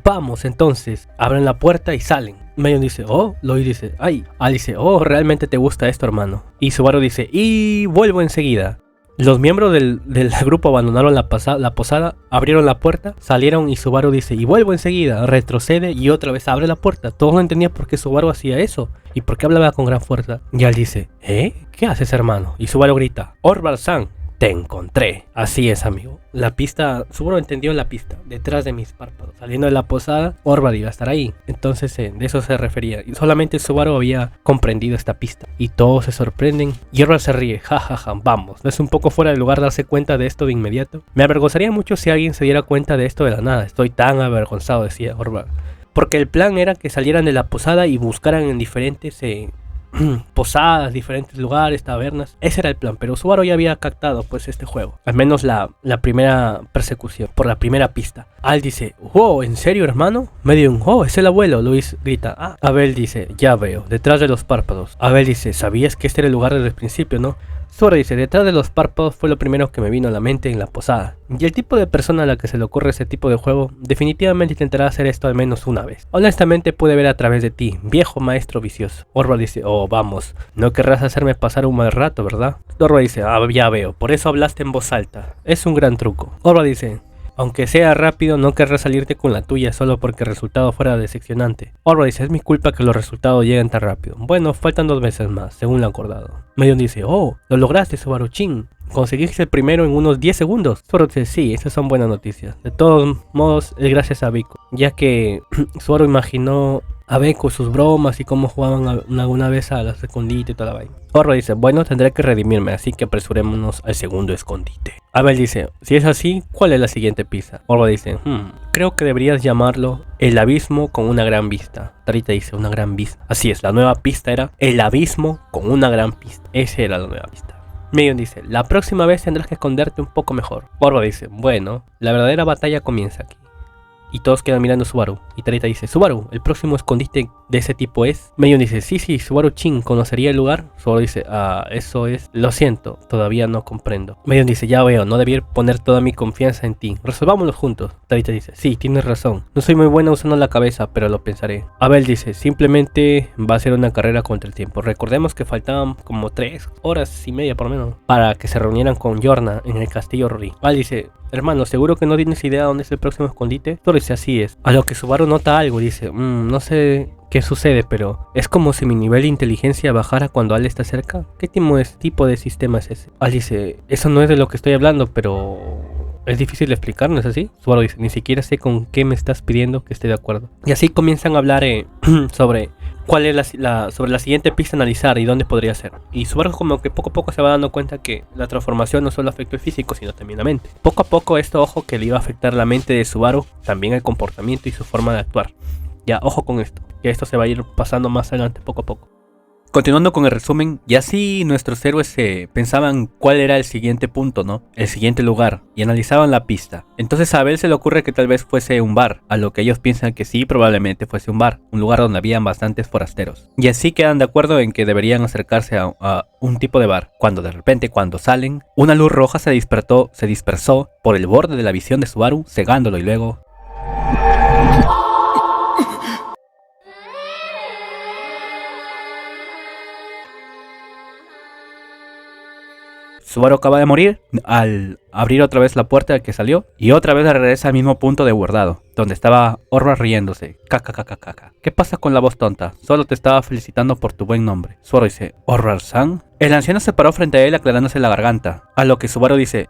Vamos entonces, abren la puerta y salen. Marion dice, Lois dice, ay. Al dice, realmente te gusta esto, hermano. Y Subaru dice, y vuelvo enseguida. Los miembros del grupo abandonaron la posada, abrieron la puerta, salieron y Subaru dice, y vuelvo enseguida. Retrocede y otra vez abre la puerta. Todos no entendían por qué Subaru hacía eso y por qué hablaba con gran fuerza. Y Al dice, ¿qué haces, hermano? Y Subaru grita, Orval-san, te encontré. Así es, amigo. La pista, Subaru entendió la pista, detrás de mis párpados. Saliendo de la posada, Orval iba a estar ahí. Entonces de eso se refería. Y solamente Subaru había comprendido esta pista. Y todos se sorprenden. Y Orval se ríe, jajaja, vamos. ¿No es un poco fuera de lugar darse cuenta de esto de inmediato? Me avergonzaría mucho si alguien se diera cuenta de esto de la nada. Estoy tan avergonzado, decía Orval. Porque el plan era que salieran de la posada y buscaran en diferentes posadas, diferentes lugares, tabernas. Ese era el plan, pero Subaru ya había captado pues este juego, al menos la primera persecución, por la primera pista. Al dice, wow, ¿en serio, hermano? Medio es el abuelo. Luis grita, Abel dice, ya veo, detrás de los párpados. Abel dice, ¿sabías que este era el lugar desde el principio, no? Subaru dice, detrás de los párpados fue lo primero que me vino a la mente en la posada. Y el tipo de persona a la que se le ocurre ese tipo de juego, definitivamente intentará hacer esto al menos una vez. Honestamente pude ver a través de ti, viejo maestro vicioso. Orval dice, vamos, no querrás hacerme pasar un mal rato, ¿verdad? Orval dice, ya veo, por eso hablaste en voz alta. Es un gran truco. Orval dice, aunque sea rápido, no querrás salirte con la tuya solo porque el resultado fuera decepcionante. Orval dice, es mi culpa que los resultados lleguen tan rápido. Bueno, faltan 2 veces más, según lo acordado. Marion dice, lo lograste, Subaru-chin. Conseguiste el primero en unos 10 segundos. Subaru dice, sí, esas son buenas noticias. De todos modos, es gracias a Biko, ya que Subaru imaginó a Beko sus bromas y cómo jugaban alguna vez a las escondite y toda la vaina. Orval dice, bueno, tendré que redimirme, así que apresurémonos al segundo escondite. Abel dice, si es así, ¿cuál es la siguiente pista? Orval dice, creo que deberías llamarlo el abismo con una gran vista. Tarita dice, una gran vista. Así es, la nueva pista era el abismo con una gran vista. Esa era la nueva pista. Marion dice, la próxima vez tendrás que esconderte un poco mejor. Orval dice, bueno, la verdadera batalla comienza aquí. Y todos quedan mirando a Subaru. Y Tarita dice, Subaru, ¿el próximo escondite de ese tipo es? Marion dice, sí, Subaru-chin, ¿conocería el lugar? Subaru dice, eso es, lo siento, todavía no comprendo. Marion dice, ya veo, no debí poner toda mi confianza en ti. Resolvámoslo juntos. Tarita dice, sí, tienes razón. No soy muy buena usando la cabeza, pero lo pensaré. Abel dice, simplemente va a ser una carrera contra el tiempo. Recordemos que faltaban como 3 horas y media por lo menos para que se reunieran con Yorna en el castillo Rory. Abel dice, hermano, ¿seguro que no tienes idea dónde es el próximo escondite? Subaru dice, así es. A lo que Subaru nota algo y dice, no sé qué sucede, pero es como si mi nivel de inteligencia bajara cuando Al está cerca. ¿Qué tipo de sistema es ese? Al dice, eso no es de lo que estoy hablando, pero es difícil de explicar, ¿no es así? Subaru dice, ni siquiera sé con qué me estás pidiendo que esté de acuerdo. Y así comienzan a hablar sobre cuál es sobre la siguiente pista a analizar y dónde podría ser. Y Subaru como que poco a poco se va dando cuenta que la transformación no solo afectó el físico, sino también la mente. Poco a poco esto, ojo, que le iba a afectar la mente de Subaru, también el comportamiento y su forma de actuar. Ya, ojo con esto, que esto se va a ir pasando más adelante poco a poco. Continuando con el resumen, y así nuestros héroes pensaban cuál era el siguiente punto, ¿no? El siguiente lugar, y analizaban la pista. Entonces a Abel se le ocurre que tal vez fuese un bar, a lo que ellos piensan que sí, probablemente fuese un bar, un lugar donde habían bastantes forasteros. Y así quedan de acuerdo en que deberían acercarse a un tipo de bar, cuando de repente, cuando salen, una luz roja se dispersó por el borde de la visión de Subaru, cegándolo y luego... Subaru acaba de morir al abrir otra vez la puerta que salió y otra vez regresa al mismo punto de guardado. donde estaba Orvar riéndose. Caca. ¿Qué pasa con la voz tonta? Solo te estaba felicitando por tu buen nombre. Subaru dice, ¿Orvar-san? El anciano se paró frente a él aclarándose la garganta, a lo que Subaru dice,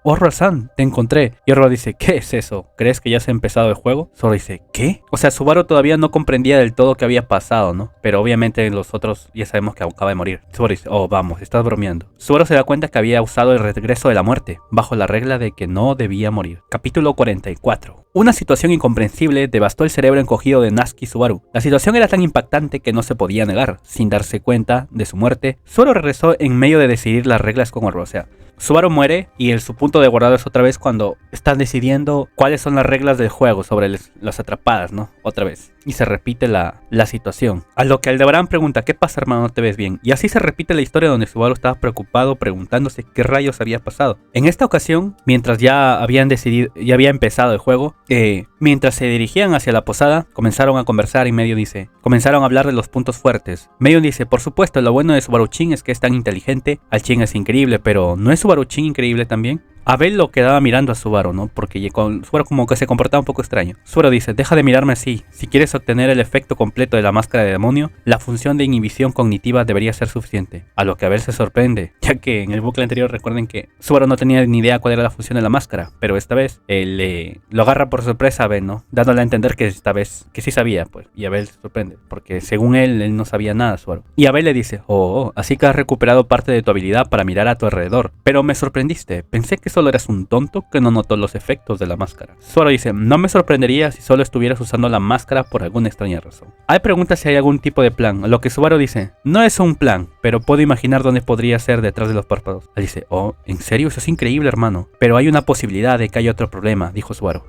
Orvar-san, te encontré. Y Orvar dice, ¿qué es eso? ¿Crees que ya se ha empezado el juego? Subaru dice, ¿qué? O sea, Subaru todavía no comprendía del todo qué había pasado, ¿no? Pero obviamente los otros ya sabemos que acaba de morir. Subaru dice, oh, vamos, estás bromeando. Subaru se da cuenta que había usado el regreso de la muerte, bajo la regla de que no debía morir. Capítulo 44. Una situación incomprensible devastó el cerebro encogido de Natsuki Subaru. La situación era tan impactante que no se podía negar. Sin darse cuenta de su muerte, Subaru regresó en medio de decidir las reglas con Orvar. O sea, Subaru muere y su punto de guardado es otra vez cuando están decidiendo cuáles son las reglas del juego sobre las atrapadas, ¿no? Otra vez. Y se repite la situación. A lo que Aldebarán pregunta, ¿qué pasa, hermano? ¿No te ves bien? Y así se repite la historia donde Subaru estaba preocupado preguntándose qué rayos había pasado. En esta ocasión, mientras ya había empezado el juego, mientras se dirigían hacia la posada, comenzaron a conversar y Medio dice, comenzaron a hablar de los puntos fuertes. Medio dice, por supuesto, lo bueno de Subaru-chin es que es tan inteligente, Al-chin es increíble, pero ¿no es Subaru-chin increíble también? Abel lo quedaba mirando a Subaru, ¿no? Porque Subaru como que se comportaba un poco extraño. Subaru dice, deja de mirarme así. Si quieres obtener el efecto completo de la máscara de demonio, la función de inhibición cognitiva debería ser suficiente. A lo que Abel se sorprende, ya que en el bucle anterior recuerden que Subaru no tenía ni idea cuál era la función de la máscara, pero esta vez lo agarra por sorpresa a Abel, ¿no? Dándole a entender que esta vez, que sí sabía, pues. Y Abel se sorprende, porque según él no sabía nada, Subaru. Y Abel le dice, así que has recuperado parte de tu habilidad para mirar a tu alrededor. Pero me sorprendiste, pensé que solo eras un tonto que no notó los efectos de la máscara. Subaru dice, no me sorprendería si solo estuvieras usando la máscara por alguna extraña razón. Hay preguntas si hay algún tipo de plan, a lo que Subaru dice, no es un plan, pero puedo imaginar dónde podría ser detrás de los párpados. Él dice, ¿en serio? Eso es increíble, hermano. Pero hay una posibilidad de que haya otro problema, dijo Subaru.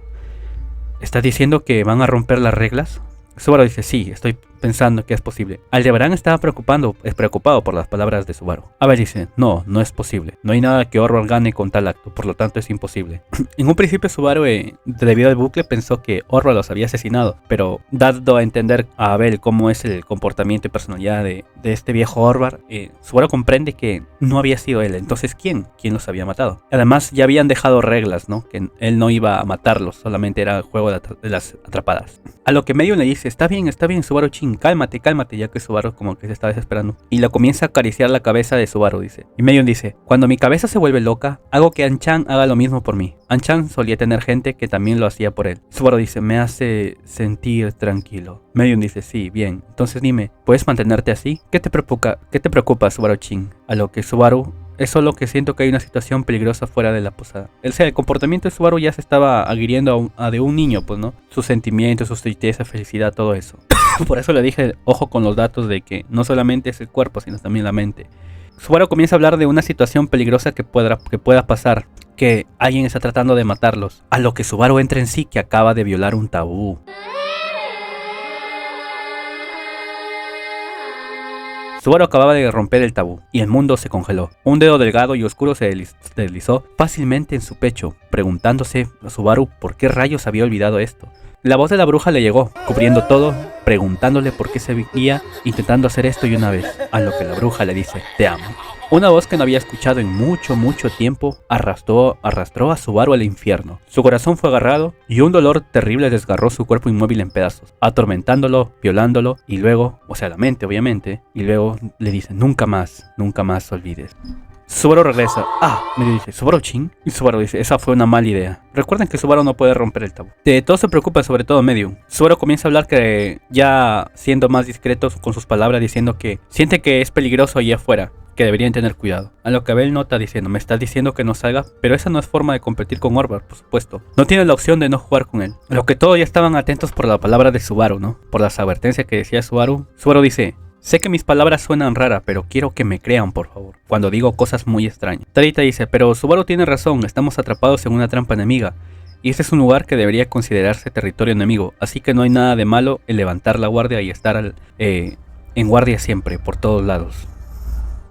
¿Estás diciendo que van a romper las reglas? Subaru dice, sí, estoy pensando que es posible. Aldebarán estaba preocupado por las palabras de Subaru. Abel dice, no es posible. No hay nada que Orvar gane con tal acto, por lo tanto es imposible. En un principio Subaru, debido al bucle, pensó que Orvar los había asesinado, pero dado a entender a Abel cómo es el comportamiento y personalidad de este viejo Orvar, Subaru comprende que no había sido él. Entonces, ¿quién los había matado? Además, ya habían dejado reglas, ¿no? Que él no iba a matarlos, solamente era el juego de las atrapadas. A lo que Medio le dice, está bien, Subaru-chin, cálmate, ya que Subaru como que se está desesperando. Y le comienza a acariciar la cabeza de Subaru, dice. Y Medio dice, cuando mi cabeza se vuelve loca, hago que An-chan haga lo mismo por mí. An-chan solía tener gente que también lo hacía por él. Subaru dice, me hace sentir tranquilo. Medio dice, sí, bien. Entonces dime, ¿puedes mantenerte así? ¿Qué te preocupa, Subaru-chin? A lo que Subaru, es solo que siento que hay una situación peligrosa fuera de la posada. El comportamiento de Subaru ya se estaba adhiriendo a de un niño, pues, ¿no? Sus sentimientos, sus tristeza, felicidad, todo eso. Por eso le dije, ojo con los datos de que no solamente es el cuerpo, sino también la mente. Subaru comienza a hablar de una situación peligrosa que pueda pasar, que alguien está tratando de matarlos. A lo que Subaru entra en sí que acaba de violar un tabú. Subaru acababa de romper el tabú, y el mundo se congeló. Un dedo delgado y oscuro se deslizó fácilmente en su pecho, preguntándose a Subaru por qué rayos había olvidado esto. La voz de la bruja le llegó, cubriendo todo, preguntándole por qué seguía intentando hacer esto y una vez, a lo que la bruja le dice, te amo. Una voz que no había escuchado en mucho tiempo arrastró a Subaru al infierno. Su corazón fue agarrado y un dolor terrible desgarró su cuerpo inmóvil en pedazos, atormentándolo, violándolo y luego, o sea la mente obviamente, y luego le dice, nunca más olvides. Subaru regresa. Me dice, ¿Subaru-chin? Y Subaru dice, esa fue una mala idea. Recuerden que Subaru no puede romper el tabú. De todo se preocupa, sobre todo Medium. Subaru comienza a hablar que ya siendo más discretos con sus palabras, diciendo que siente que es peligroso allá afuera, que deberían tener cuidado. A lo que Abel nota diciendo, me estás diciendo que no salga, pero esa no es forma de competir con Orvar, por supuesto. No tiene la opción de no jugar con él. A lo que todos ya estaban atentos por la palabra de Subaru, ¿no? Por las advertencias que decía Subaru. Subaru dice, sé que mis palabras suenan raras, pero quiero que me crean, por favor, cuando digo cosas muy extrañas. Tarita dice, pero Subaru tiene razón, estamos atrapados en una trampa enemiga. Y este es un lugar que debería considerarse territorio enemigo, así que no hay nada de malo en levantar la guardia y estar en guardia siempre, por todos lados.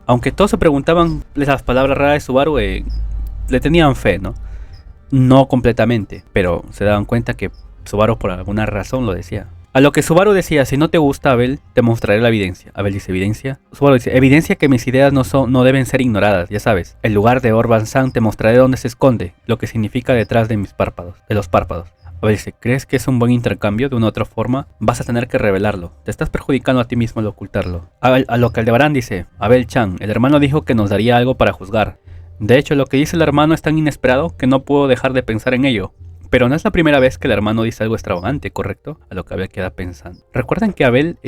Aunque todos se preguntaban las palabras raras de Subaru, le tenían fe, ¿no? No completamente, pero se daban cuenta que Subaru por alguna razón lo decía. A lo que Subaru decía, si no te gusta Abel, te mostraré la evidencia. Abel dice, ¿evidencia? Subaru dice, evidencia que mis ideas no deben ser ignoradas, ya sabes. El lugar de Orvar-san te mostraré dónde se esconde, lo que significa detrás de mis párpados, de los párpados. Abel dice, ¿crees que es un buen intercambio? De una u otra forma vas a tener que revelarlo. Te estás perjudicando a ti mismo al ocultarlo. A lo que Aldebarán dice, Abel-chan, el hermano dijo que nos daría algo para juzgar. De hecho, lo que dice el hermano es tan inesperado que no puedo dejar de pensar en ello. Pero no es la primera vez que el hermano dice algo extravagante, ¿correcto? A lo que Abel queda pensando. Recuerden que Abel,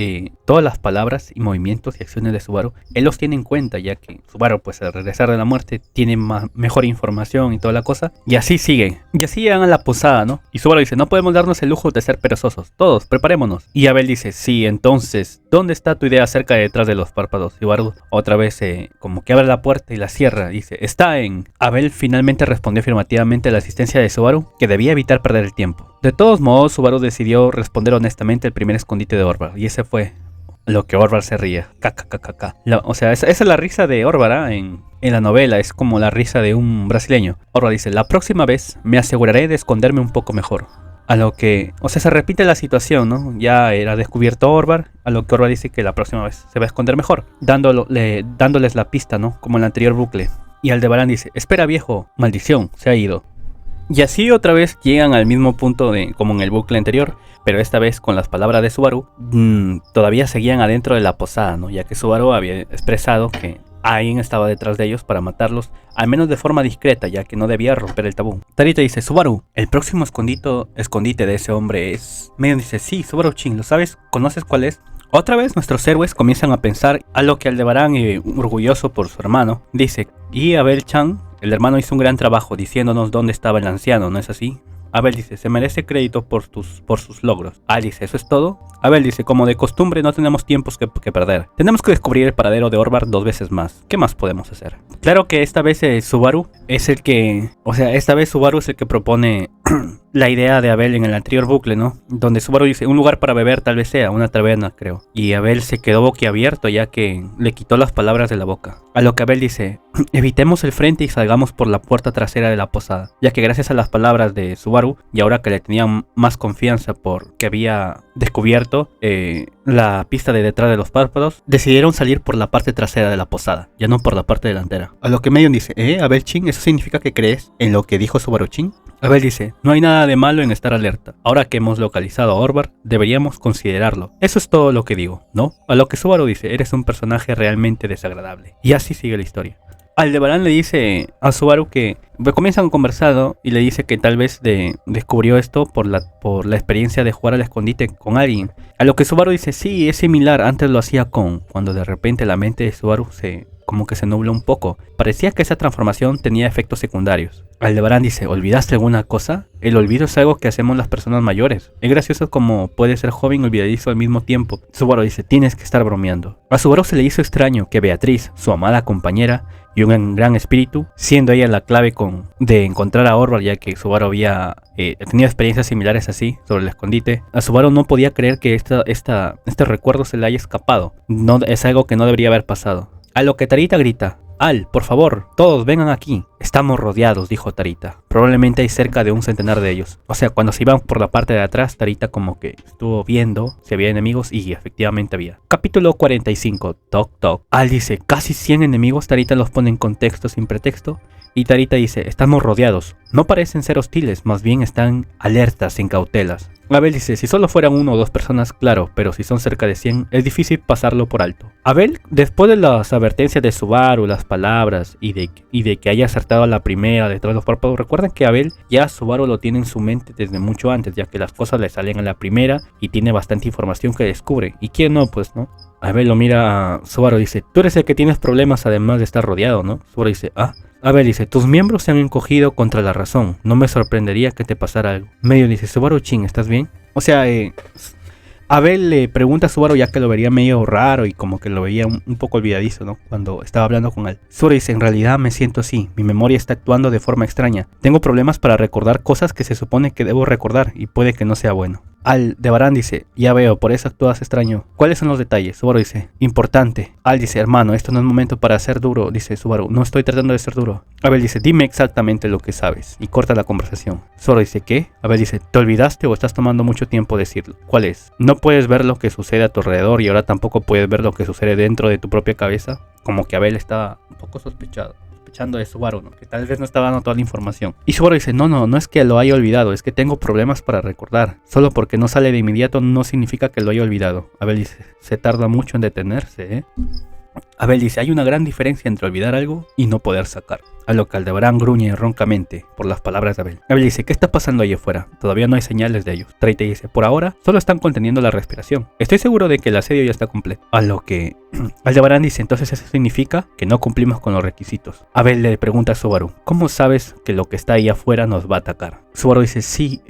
todas las palabras y movimientos y acciones de Subaru, él los tiene en cuenta, ya que Subaru, pues al regresar de la muerte, tiene mejor información y toda la cosa. Y así siguen. Y así llegan a la posada, ¿no? Y Subaru dice, no podemos darnos el lujo de ser perezosos. Todos, preparémonos. Y Abel dice, sí, entonces, ¿dónde está tu idea acerca de detrás de los párpados? Y Subaru otra vez como que abre la puerta y la cierra. Dice, está en... Abel finalmente respondió afirmativamente a la asistencia de Subaru, que debía evitar perder el tiempo. De todos modos, Subaru decidió responder honestamente el primer escondite de Orvar, y ese fue lo que Orvar se ría. O sea, esa es la risa de Orvar en la novela, es como la risa de un brasileño. Orvar dice, la próxima vez me aseguraré de esconderme un poco mejor. A lo que, o sea, se repite la situación, ¿no? Ya era descubierto Orvar, a lo que Orvar dice que la próxima vez se va a esconder mejor, dándoles la pista, ¿no? Como en el anterior bucle. Y Aldebarán dice, espera viejo, maldición, se ha ido. Y así otra vez llegan al mismo punto como en el bucle anterior, pero esta vez con las palabras de Subaru, todavía seguían adentro de la posada, ¿no? Ya que Subaru había expresado que alguien estaba detrás de ellos para matarlos, al menos de forma discreta, ya que no debía romper el tabú. Tarita dice, Subaru, el próximo escondite de ese hombre es... Medio dice, sí, Subaru-chin, ¿lo sabes? ¿Conoces cuál es? Otra vez nuestros héroes comienzan a pensar, a lo que Aldebarán, orgulloso por su hermano, dice, y Abel-chan, el hermano hizo un gran trabajo diciéndonos dónde estaba el anciano, ¿no es así? Abel dice, se merece crédito por sus logros. Al dice, ¿eso es todo? Abel dice, como de costumbre no tenemos tiempos que perder. Tenemos que descubrir el paradero de Orvar 2 veces más. ¿Qué más podemos hacer? Claro que esta vez Subaru es el que... O sea, esta vez Subaru es el que propone la idea de Abel en el anterior bucle, ¿no? Donde Subaru dice, un lugar para beber tal vez sea, una taberna, creo. Y Abel se quedó boquiabierto ya que le quitó las palabras de la boca. A lo que Abel dice, evitemos el frente y salgamos por la puerta trasera de la posada. Ya que gracias a las palabras de Subaru, y ahora que le tenían más confianza porque había descubierto la pista de detrás de los párpados, decidieron salir por la parte trasera de la posada, ya no por la parte delantera. A lo que Medion dice, Abel-chin, ¿eso significa que crees en lo que dijo Subaru-chin? Abel dice, no hay nada de malo en estar alerta. Ahora que hemos localizado a Orvar, deberíamos considerarlo. Eso es todo lo que digo, ¿no? A lo que Subaru dice, eres un personaje realmente desagradable. Y así sigue la historia. Aldebarán le dice a Subaru que comienzan conversando y le dice que tal vez descubrió esto por la experiencia de jugar al escondite con alguien. A lo que Subaru dice, sí, es similar, antes lo hacía cuando de repente la mente de Subaru como que se nubló un poco. Parecía que esa transformación tenía efectos secundarios. Aldebarán dice, ¿olvidaste alguna cosa? El olvido es algo que hacemos las personas mayores. Es gracioso como puede ser joven y olvidadizo al mismo tiempo. Subaru dice, tienes que estar bromeando. A Subaru se le hizo extraño que Beatriz, su amada compañera y un gran espíritu, siendo ella la clave de encontrar a Orvar, ya que Subaru había tenido experiencias similares así sobre el escondite. A Subaru no podía creer que este recuerdo se le haya escapado. No, es algo que no debería haber pasado. A lo que Tarita grita, Al, por favor, todos vengan aquí. Estamos rodeados, dijo Tarita. Probablemente hay cerca de 100 de ellos. O sea, cuando se iban por la parte de atrás, Tarita como que estuvo viendo si había enemigos y efectivamente había. Capítulo 45, Toc Toc. Al dice, casi 100 enemigos, Tarita los pone en contexto sin pretexto. Y Tarita dice, estamos rodeados. No parecen ser hostiles, más bien están alertas, sin cautelas. Abel dice, si solo fueran 1 o 2 personas, claro, pero si son cerca de 100, es difícil pasarlo por alto. Abel, después de las advertencias de Subaru, las palabras y de que haya acertado a la primera detrás de los párpados, recuerden que Abel ya Subaru lo tiene en su mente desde mucho antes, ya que las cosas le salen a la primera y tiene bastante información que descubre. ¿Y quién no? Pues no. Abel lo mira a Subaru y dice, tú eres el que tienes problemas además de estar rodeado, ¿no? Subaru dice, Abel dice, tus miembros se han encogido contra la razón, no me sorprendería que te pasara algo. Medio dice, Subaru-chin, ¿estás bien? O sea, Abel le pregunta a Subaru ya que lo vería medio raro y como que lo veía un poco olvidadizo, ¿no? Cuando estaba hablando con él. Subaru dice, en realidad me siento así, mi memoria está actuando de forma extraña. Tengo problemas para recordar cosas que se supone que debo recordar y puede que no sea bueno. Aldebarán dice, ya veo, por eso actúas extraño. ¿Cuáles son los detalles? Subaru dice, importante. Al dice, hermano, esto no es momento para ser duro. Dice Subaru, no estoy tratando de ser duro. Abel dice, dime exactamente lo que sabes. Y corta la conversación. Subaru dice, ¿qué? Abel dice, ¿te olvidaste o estás tomando mucho tiempo decirlo? ¿Cuál es? ¿No puedes ver lo que sucede a tu alrededor y ahora tampoco puedes ver lo que sucede dentro de tu propia cabeza? Como que Abel estaba un poco sospechado sospechando de Subaru, ¿no? Que tal vez no estaba dando toda la información. Y Subaru dice, no es que lo haya olvidado, es que tengo problemas para recordar. Solo porque no sale de inmediato no significa que lo haya olvidado. Abel dice, se tarda mucho en detenerse, ¿eh? Abel dice, hay una gran diferencia entre olvidar algo y no poder sacar. A lo que Aldebarán gruñe roncamente por las palabras de Abel. Abel dice, ¿qué está pasando ahí afuera? Todavía no hay señales de ellos. Treite dice, por ahora solo están conteniendo la respiración. Estoy seguro de que el asedio ya está completo. A lo que Aldebarán dice, entonces eso significa que no cumplimos con los requisitos. Abel le pregunta a Subaru, ¿cómo sabes que lo que está ahí afuera nos va a atacar? Subaru dice, sí,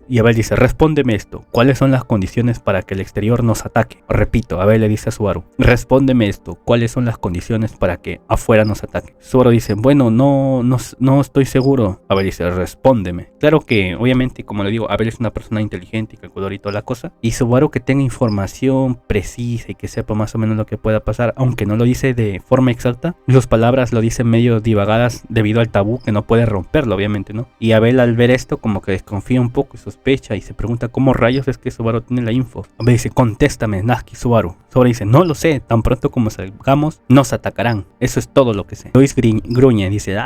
y Abel dice, respóndeme esto. ¿Cuáles son las condiciones para que el exterior nos ataque? Repito, Abel le dice a Subaru, respóndeme esto. ¿Cuáles son las condiciones para que afuera nos ataque? Subaru dice, bueno, no estoy seguro. Abel dice, respóndeme. Claro que, obviamente, como le digo, Abel es una persona inteligente y calculadora y toda la cosa. Y Subaru que tenga información precisa y que sepa más o menos lo que pueda pasar, aunque no lo dice de forma exacta, sus palabras lo dicen medio divagadas debido al tabú que no puede romperlo, obviamente, ¿no? Y Abel al ver esto como que desconfía un poco y sospecha y se pregunta cómo rayos es que Subaru tiene la info. Abel dice, contéstame, Nazki, Subaru. Subaru dice, no lo sé, tan pronto como salgamos nos atacarán. Eso es todo lo que sé. Luis gruñe, dice,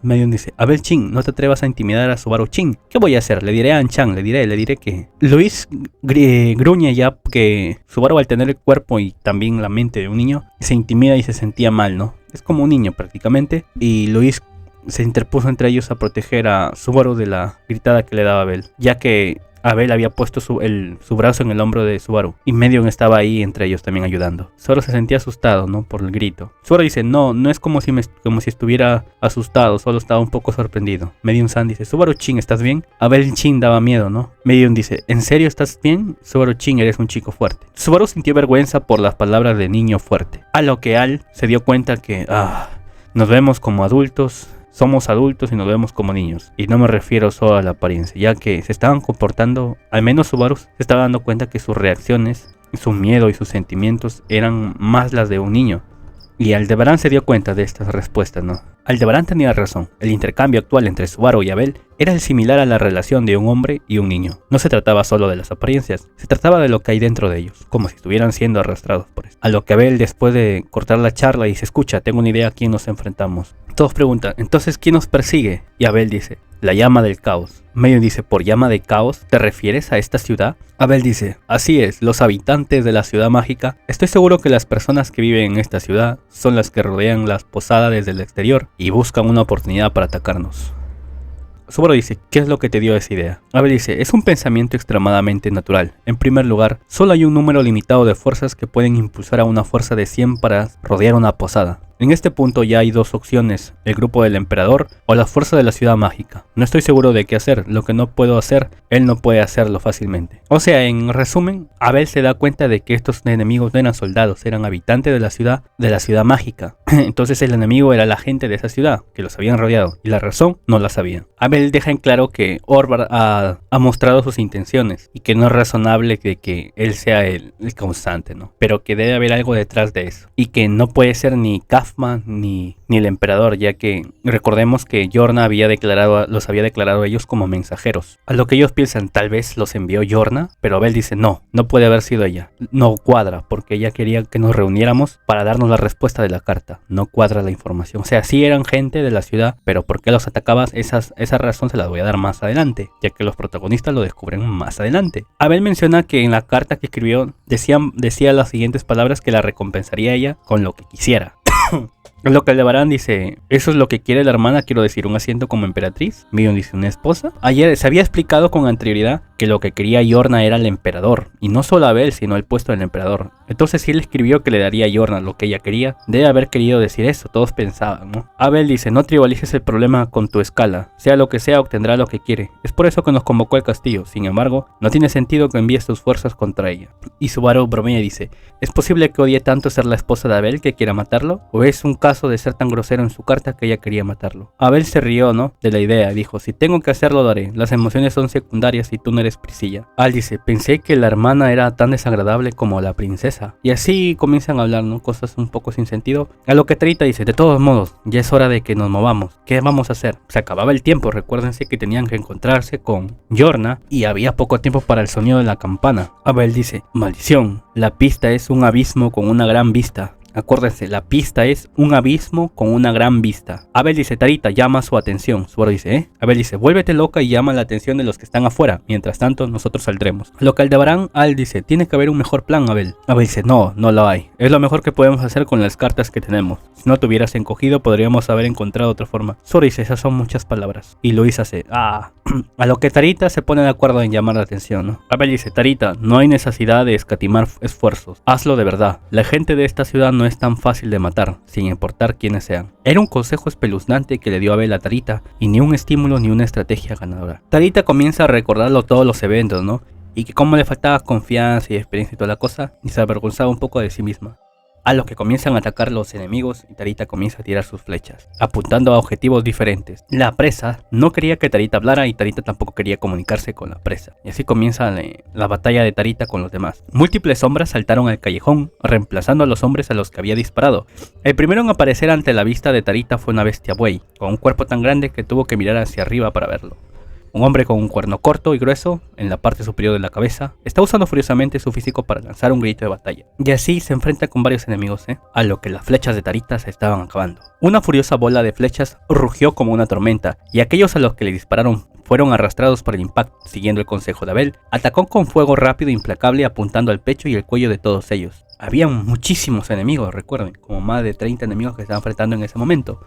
Medion dice, Abel Chin, no te atrevas a intimidar a Subaru Chin. ¿Qué voy a hacer? Le diré a Anchan, le diré que... Luis gruñe ya que Subaru al tener el cuerpo y también la mente de un niño se intimida y se sentía mal, ¿no? Es como un niño prácticamente, y Luis se interpuso entre ellos a proteger a Subaru de la gritada que le daba Abel, ya que Abel había puesto su brazo en el hombro de Subaru y Medion estaba ahí entre ellos también ayudando. Subaru se sentía asustado, ¿no? Por el grito. Subaru dice, no es como si estuviera asustado, solo estaba un poco sorprendido. Medion-san dice, Subaru Chin, ¿estás bien? Abel Chin daba miedo, ¿no? Medion dice, ¿en serio estás bien? Subaru Chin, eres un chico fuerte. Subaru sintió vergüenza por las palabras de niño fuerte, a lo que Al se dio cuenta que, nos vemos como adultos. Somos adultos y nos vemos como niños. Y no me refiero solo a la apariencia, ya que se estaban comportando, al menos Subaru se estaba dando cuenta que sus reacciones, su miedo y sus sentimientos eran más las de un niño. Y Aldebarán se dio cuenta de estas respuestas, ¿no? Aldebarán tenía razón. El intercambio actual entre Subaru y Abel era el similar a la relación de un hombre y un niño. No se trataba solo de las apariencias, se trataba de lo que hay dentro de ellos, como si estuvieran siendo arrastrados por eso. A lo que Abel, después de cortar la charla, dice, escucha, tengo una idea a quién nos enfrentamos. Todos preguntan, entonces, ¿quién nos persigue? Y Abel dice, la llama del caos. Medion dice, ¿por llama de caos te refieres a esta ciudad? Abel dice, así es, los habitantes de la ciudad mágica. Estoy seguro que las personas que viven en esta ciudad son las que rodean las posadas desde el exterior y buscan una oportunidad para atacarnos. Subaru dice, ¿qué es lo que te dio esa idea? Abel dice, es un pensamiento extremadamente natural. En primer lugar, solo hay un número limitado de fuerzas que pueden impulsar a una fuerza de 100 para rodear una posada. En este punto ya hay dos opciones, el grupo del emperador o la fuerza de la ciudad mágica. No estoy seguro de qué hacer, lo que no puedo hacer, él no puede hacerlo fácilmente. O sea, en resumen, Abel se da cuenta de que estos enemigos no eran soldados, eran habitantes de la ciudad mágica. Entonces el enemigo era la gente de esa ciudad, que los habían rodeado, y la razón no la sabían. Abel deja en claro que Orvar ha mostrado sus intenciones, y que no es razonable de que él sea el causante, ¿no? Pero que debe haber algo detrás de eso, y que no puede ser ni Kafman ni el emperador, ya que recordemos que Yorna los había declarado a ellos como mensajeros. A lo que ellos piensan, tal vez los envió Yorna, pero Abel dice, no puede haber sido ella. No cuadra, porque ella quería que nos reuniéramos para darnos la respuesta de la carta. No cuadra la información. O sea, sí eran gente de la ciudad, pero ¿por qué los atacabas? Esa razón se la voy a dar más adelante, ya que los protagonistas lo descubren más adelante. Abel menciona que en la carta que escribió decía las siguientes palabras, que la recompensaría ella con lo que quisiera. Lo que Aldebarán dice, eso es lo que quiere la hermana, quiero decir, un asiento como emperatriz. Medion dice, una esposa. Ayer se había explicado con anterioridad que lo que quería Yorna era el emperador, y no solo Abel, sino el puesto del emperador. Entonces si él escribió que le daría a Yorna lo que ella quería, debe haber querido decir eso, todos pensaban, ¿no? Abel dice, no tribalices el problema con tu escala, sea lo que sea, obtendrá lo que quiere. Es por eso que nos convocó al castillo, sin embargo, no tiene sentido que envíes tus fuerzas contra ella. Y Subaru bromea y dice, ¿es posible que odie tanto ser la esposa de Abel que quiera matarlo? ¿O es un caso de ser tan grosero en su carta que ella quería matarlo? Abel se rió, ¿no? De la idea, dijo, si tengo que hacerlo lo haré, las emociones son secundarias y tú no eres Priscilla. Al dice, pensé que la hermana era tan desagradable como la princesa. Y así comienzan a hablar, ¿no? Cosas un poco sin sentido. A lo que Trita dice, de todos modos, ya es hora de que nos movamos. ¿Qué vamos a hacer? Se acababa el tiempo, recuérdense que tenían que encontrarse con Yorna y había poco tiempo para el sonido de la campana. Abel dice, maldición, la pista es un abismo con una gran vista. acuérdense, la pista es un abismo con una gran vista. Abel dice, Tarita, llama su atención. Subaru dice, Abel dice, vuélvete loca y llama la atención de los que están afuera. Mientras tanto, nosotros saldremos. Lo que Aldebarán, Al dice, tiene que haber un mejor plan, Abel. Abel dice, no lo hay. Es lo mejor que podemos hacer con las cartas que tenemos. Si no te hubieras encogido, podríamos haber encontrado otra forma. Subaru dice, esas son muchas palabras. Y Luis hace, a lo que Tarita se pone de acuerdo en llamar la atención, ¿no? Abel dice, Tarita, no hay necesidad de escatimar esfuerzos. Hazlo de verdad. La gente de esta ciudad no es tan fácil de matar, sin importar quiénes sean. Era un consejo espeluznante que le dio Abel a Tarita, y ni un estímulo ni una estrategia ganadora. Tarita comienza a recordarlo todos los eventos, ¿no? Y que como le faltaba confianza y experiencia y toda la cosa, y se avergonzaba un poco de sí misma. A lo que comienzan a atacar los enemigos y Tarita comienza a tirar sus flechas, apuntando a objetivos diferentes. La presa no quería que Tarita hablara y Tarita tampoco quería comunicarse con la presa. Y así comienza la batalla de Tarita con los demás. Múltiples sombras saltaron al callejón, reemplazando a los hombres a los que había disparado. El primero en aparecer ante la vista de Tarita fue una bestia buey, con un cuerpo tan grande que tuvo que mirar hacia arriba para verlo. Un hombre con un cuerno corto y grueso en la parte superior de la cabeza está usando furiosamente su físico para lanzar un grito de batalla. Y así se enfrenta con varios enemigos, a lo que las flechas de Tarita se estaban acabando. Una furiosa bola de flechas rugió como una tormenta y aquellos a los que le dispararon fueron arrastrados por el impacto. Siguiendo el consejo de Abel, atacó con fuego rápido e implacable apuntando al pecho y el cuello de todos ellos. Había muchísimos enemigos, recuerden, como más de 30 enemigos que estaban enfrentando en ese momento.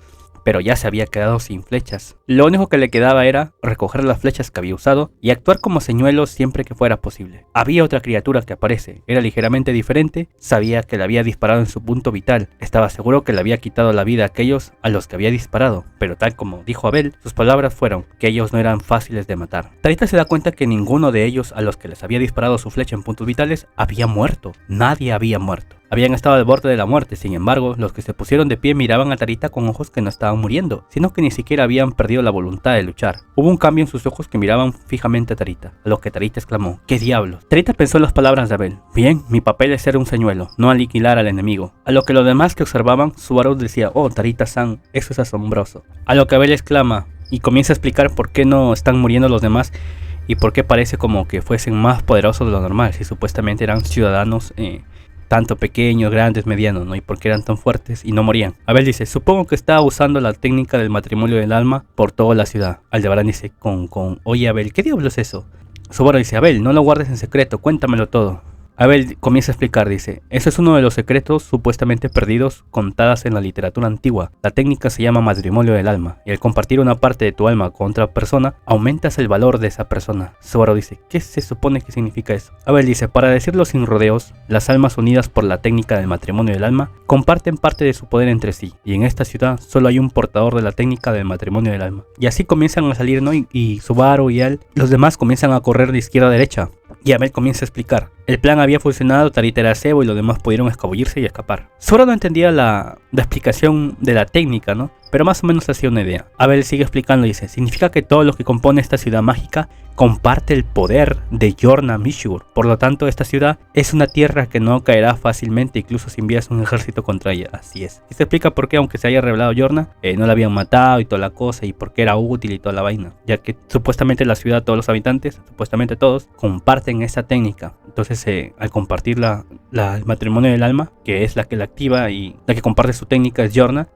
Pero ya se había quedado sin flechas. Lo único que le quedaba era recoger las flechas que había usado y actuar como señuelo siempre que fuera posible. Había otra criatura que aparece, era ligeramente diferente, sabía que le había disparado en su punto vital, estaba seguro que le había quitado la vida a aquellos a los que había disparado, pero tal como dijo Abel, sus palabras fueron que ellos no eran fáciles de matar. Tarita se da cuenta que ninguno de ellos a los que les había disparado su flecha en puntos vitales había muerto, nadie había muerto. Habían estado al borde de la muerte, sin embargo, los que se pusieron de pie miraban a Tarita con ojos que no estaban muriendo, sino que ni siquiera habían perdido la voluntad de luchar. Hubo un cambio en sus ojos que miraban fijamente a Tarita, a lo que Tarita exclamó, ¿qué diablos? Tarita pensó en las palabras de Abel, bien, mi papel es ser un señuelo, no aniquilar al enemigo. A lo que los demás que observaban, Subaru decía, oh Tarita-san, eso es asombroso. A lo que Abel exclama y comienza a explicar por qué no están muriendo los demás y por qué parece como que fuesen más poderosos de lo normal, si supuestamente eran ciudadanos tanto pequeños, grandes, medianos, ¿no? Y por qué eran tan fuertes y no morían. Abel dice, supongo que estaba usando la técnica del matrimonio del alma por toda la ciudad. Aldebarán dice, oye Abel, ¿qué diablo es eso? Subaru dice, Abel, no lo guardes en secreto, cuéntamelo todo. Abel comienza a explicar, dice, eso es uno de los secretos supuestamente perdidos contadas en la literatura antigua. La técnica se llama matrimonio del alma, y al compartir una parte de tu alma con otra persona, aumentas el valor de esa persona. Subaru dice, ¿qué se supone que significa eso? Abel dice, para decirlo sin rodeos, las almas unidas por la técnica del matrimonio del alma comparten parte de su poder entre sí, y en esta ciudad solo hay un portador de la técnica del matrimonio del alma. Y así comienzan a salir, ¿no? Y Subaru y Al, los demás comienzan a correr de izquierda a derecha. Y Abel comienza a explicar. El plan había funcionado, Tarita era cebo y los demás pudieron escabullirse y escapar. Subaru no entendía la explicación de la técnica, ¿no? Pero más o menos hacía una idea. Abel sigue explicando y dice, significa que todos los que componen esta ciudad mágica comparte el poder de Yorna Mishur. Por lo tanto, esta ciudad es una tierra que no caerá fácilmente, incluso si envías un ejército contra ella. Así es. Y se explica por qué, aunque se haya revelado Yorna, no la habían matado y toda la cosa, y por qué era útil y toda la vaina. Ya que supuestamente la ciudad, todos los habitantes, supuestamente todos, comparten esta técnica. Entonces, al compartir el matrimonio del alma, que es la que la activa y la que comparte su técnica es Yorna,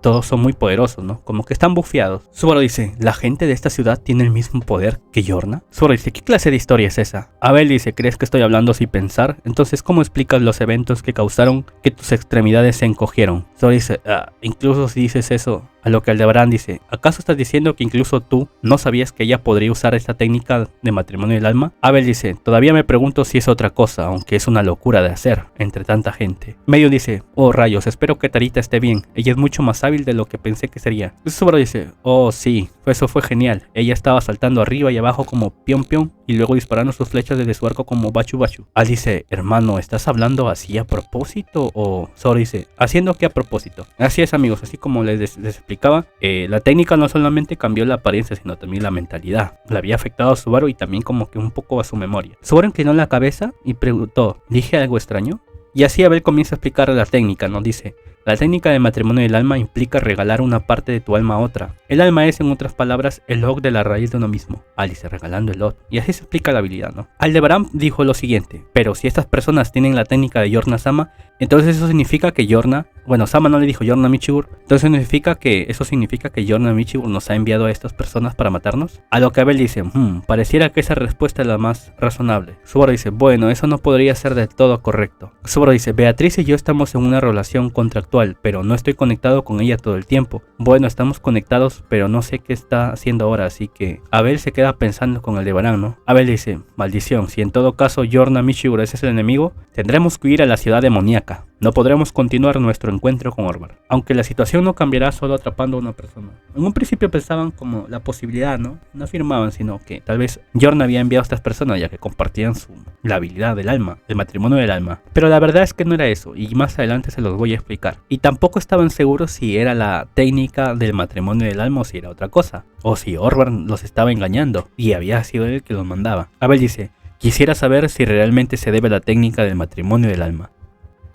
todos son muy poderosos, ¿no? Como que están bufeados. Subaru dice, ¿la gente de esta ciudad tiene el mismo poder que Yorna? Subaru dice, ¿qué clase de historia es esa? Abel dice, ¿crees que estoy hablando sin pensar? Entonces, ¿cómo explicas los eventos que causaron que tus extremidades se encogieron? Subaru dice, incluso si dices eso, a lo que Aldebarán dice, ¿acaso estás diciendo que incluso tú no sabías que ella podría usar esta técnica de matrimonio del alma? Abel dice, todavía me pregunto si es otra cosa, aunque es una locura de hacer entre tanta gente. Medium dice, oh rayos, espero que Tarita esté bien, ella es mucho más hábil de lo que pensé que sería. Subaru dice, oh sí, eso fue genial, ella estaba saltando arriba y abajo como pion pion y luego disparando sus flechas desde su arco como bachu bachu. Al dice, hermano, ¿estás hablando así a propósito? O Subaru dice, ¿haciendo qué a propósito? Así es amigos, así como les explicaba, la técnica no solamente cambió la apariencia, sino también la mentalidad. Le había afectado a Subaru y también como que un poco a su memoria. Subaru inclinó la cabeza y preguntó, ¿dije algo extraño? Y así Abel comienza a explicar la técnica, ¿no? Dice, La técnica de matrimonio del alma implica regalar una parte de tu alma a otra. El alma es, en otras palabras, el log de la raíz de uno mismo. Alice regalando el log. Y así se explica la habilidad, ¿no? Aldebaran dijo lo siguiente: pero si estas personas tienen la técnica de Yorna Sama, entonces eso significa que Sama no le dijo Yorna Michigur, entonces eso significa que Yorna Michigur nos ha enviado a estas personas para matarnos. A lo que Abel dice, pareciera que esa respuesta es la más razonable. Subaru dice, bueno, eso no podría ser del todo correcto. Subaru dice, Beatriz y yo estamos en una relación contractual, pero no estoy conectado con ella todo el tiempo. Bueno, estamos conectados, pero no sé qué está haciendo ahora, así que Abel se queda pensando con Aldebaran, ¿no? Abel dice, maldición, si en todo caso Yorna Michigur es el enemigo, tendremos que ir a la ciudad demoníaca. No podremos continuar nuestro encuentro con Orvar. Aunque la situación no cambiará solo atrapando a una persona. En un principio pensaban como la posibilidad, ¿no? No afirmaban, sino que tal vez Yorna había enviado a estas personas ya que compartían la habilidad del alma, el matrimonio del alma. Pero la verdad es que no era eso, y más adelante se los voy a explicar. Y tampoco estaban seguros si era la técnica del matrimonio del alma o si era otra cosa. O si Orvar los estaba engañando y había sido él el que los mandaba. Abel dice, quisiera saber si realmente se debe a la técnica del matrimonio del alma.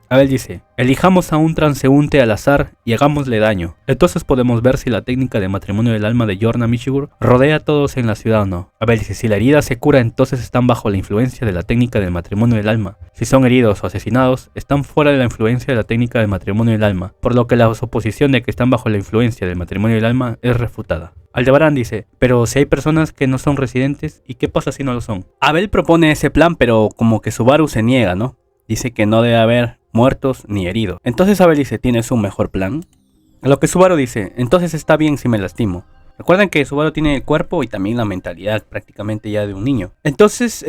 Abel dice, elijamos a un transeúnte al azar y hagámosle daño. Entonces podemos ver si la técnica de matrimonio del alma de Yorna Michigur rodea a todos en la ciudad o no. Abel dice, si la herida se cura, entonces están bajo la influencia de la técnica del matrimonio del alma. Si son heridos o asesinados, están fuera de la influencia de la técnica del matrimonio del alma, por lo que la suposición de que están bajo la influencia del matrimonio del alma es refutada. Aldebaran dice, pero si hay personas que no son residentes, ¿y qué pasa si no lo son? Abel propone ese plan, pero como que Subaru se niega, ¿no? Dice que no debe haber muertos ni heridos. Entonces Abel dice, ¿tienes un mejor plan? A lo que Subaru dice, entonces está bien si me lastimo. Recuerden que Subaru tiene el cuerpo y también la mentalidad prácticamente ya de un niño. Entonces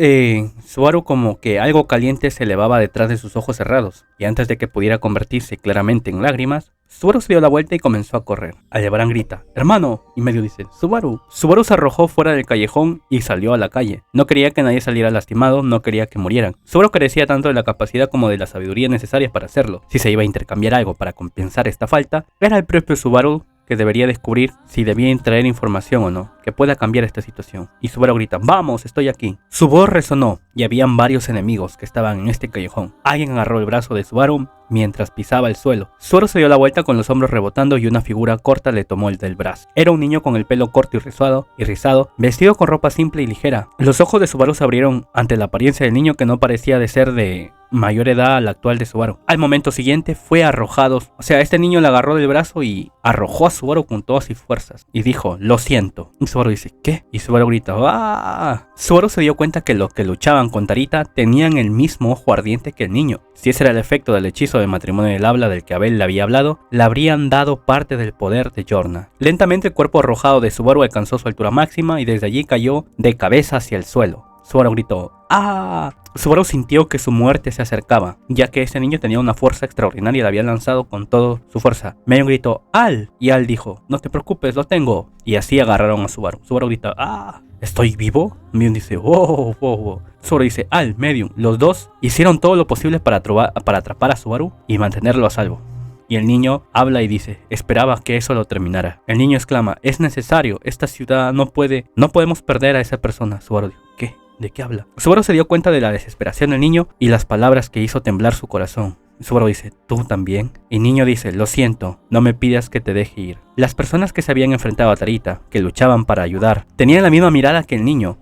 Subaru como que algo caliente se elevaba detrás de sus ojos cerrados. Y antes de que pudiera convertirse claramente en lágrimas, Subaru se dio la vuelta y comenzó a correr. Aldebaran grita, hermano, y medio dice, Subaru. Subaru se arrojó fuera del callejón y salió a la calle. No quería que nadie saliera lastimado, no quería que murieran. Subaru carecía tanto de la capacidad como de la sabiduría necesarias para hacerlo. Si se iba a intercambiar algo para compensar esta falta, era el propio Subaru que debería descubrir si debía traer información o no, que pueda cambiar esta situación. Y Subaru grita, ¡vamos, estoy aquí! Su voz resonó, y habían varios enemigos que estaban en este callejón. Alguien agarró el brazo de Subaru mientras pisaba el suelo. Subaru se dio la vuelta con los hombros rebotando y una figura corta le tomó el del brazo. Era un niño con el pelo corto y rizado, vestido con ropa simple y ligera. Los ojos de Subaru se abrieron ante la apariencia del niño, que no parecía de ser de mayor edad a la actual de Subaru. Al momento siguiente fue arrojado, este niño le agarró del brazo y arrojó a Subaru con todas sus fuerzas y dijo, lo siento. Y Subaru dice, ¿qué? Y Subaru grita, ¡ah! Subaru se dio cuenta que los que luchaban con Tarita tenían el mismo ojo ardiente que el niño. Si ese era el efecto del hechizo de matrimonio del habla del que Abel le había hablado, le habrían dado parte del poder de Yorna. Lentamente el cuerpo arrojado de Subaru alcanzó su altura máxima y desde allí cayó de cabeza hacia el suelo. Subaru gritó, ¡ah! Subaru sintió que su muerte se acercaba, ya que ese niño tenía una fuerza extraordinaria y la había lanzado con toda su fuerza. Medium gritó, ¡Al! Y Al dijo, no te preocupes, lo tengo. Y así agarraron a Subaru. Subaru grita, ¡ah! ¿Estoy vivo? Medium dice, ¡wow, wow, wow! Subaru dice, Al, Medium, los dos hicieron todo lo posible para atrapar a Subaru y mantenerlo a salvo. Y el niño habla y dice, esperaba que eso lo terminara. El niño exclama, es necesario, esta ciudad no podemos perder a esa persona. Subaru dijo, ¿qué? ¿De qué habla? Subaru se dio cuenta de la desesperación del niño y las palabras que hizo temblar su corazón. Subaru dice, ¿tú también? Y niño dice, lo siento, no me pidas que te deje ir. Las personas que se habían enfrentado a Tarita, que luchaban para ayudar, tenían la misma mirada que el niño.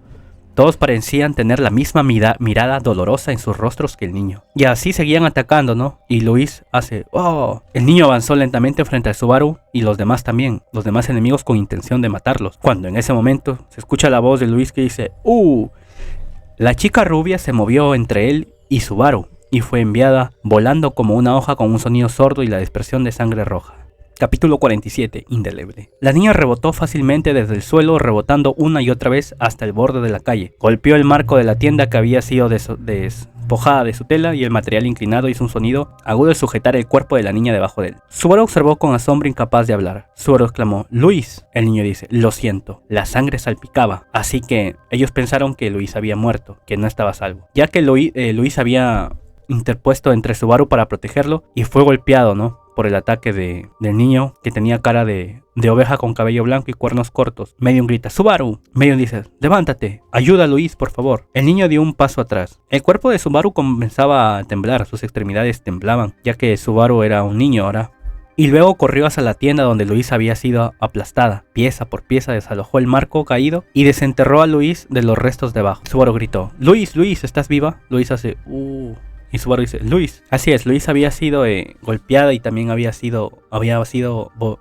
Todos parecían tener la misma mirada dolorosa en sus rostros que el niño. Y así seguían atacando, ¿no? Y Luis hace, ¡oh! El niño avanzó lentamente frente a Subaru y los demás también, los demás enemigos con intención de matarlos. Cuando en ese momento se escucha la voz de Luis que dice, La chica rubia se movió entre él y Subaru y fue enviada volando como una hoja con un sonido sordo y la dispersión de sangre roja. Capítulo 47. Indeleble. La niña rebotó fácilmente desde el suelo, rebotando una y otra vez hasta el borde de la calle. Golpeó el marco de la tienda que había sido despojada de su tela y el material inclinado hizo un sonido agudo al sujetar el cuerpo de la niña debajo de él. Subaru observó con asombro, incapaz de hablar. Subaru exclamó, Luis. El niño dice, lo siento. La sangre salpicaba, así que ellos pensaron que Luis había muerto, que no estaba a salvo, ya que Luis había interpuesto entre Subaru para protegerlo y fue golpeado, ¿no?, por el ataque del niño, que tenía cara de oveja con cabello blanco y cuernos cortos. Medium grita, ¡Subaru! Medium dice, levántate, ayuda a Luis, por favor. El niño dio un paso atrás. El cuerpo de Subaru comenzaba a temblar, sus extremidades temblaban, ya que Subaru era un niño ahora. y luego corrió hacia la tienda donde Luis había sido aplastada. Pieza por pieza desalojó el marco caído y desenterró a Luis de los restos debajo. Subaru gritó: Luis, Luis, ¿estás viva? Luis hace y Subaru dice: Luis. Así es, Luis había sido golpeada y también había sido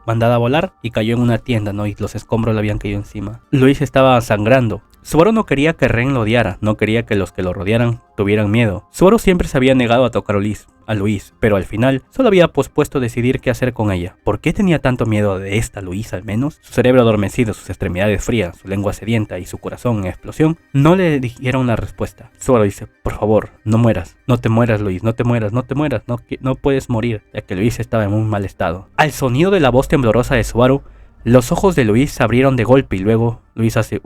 mandada a volar y cayó en una tienda, ¿no? Y los escombros le habían caído encima. Luis estaba sangrando. Subaru no quería que Ren lo odiara, no quería que los que lo rodearan tuvieran miedo. Subaru siempre se había negado a tocar a Luis, pero al final solo había pospuesto decidir qué hacer con ella. ¿Por qué tenía tanto miedo de esta Luis al menos? Su cerebro adormecido, sus extremidades frías, su lengua sedienta y su corazón en explosión no le dijeron la respuesta. Subaru dice: por favor, no mueras, no te mueras Luis, no te mueras, no te mueras, no puedes morir, ya que Luis estaba en un mal estado. Al sonido de la voz temblorosa de Subaru, los ojos de Luis se abrieron de golpe y luego Luis hace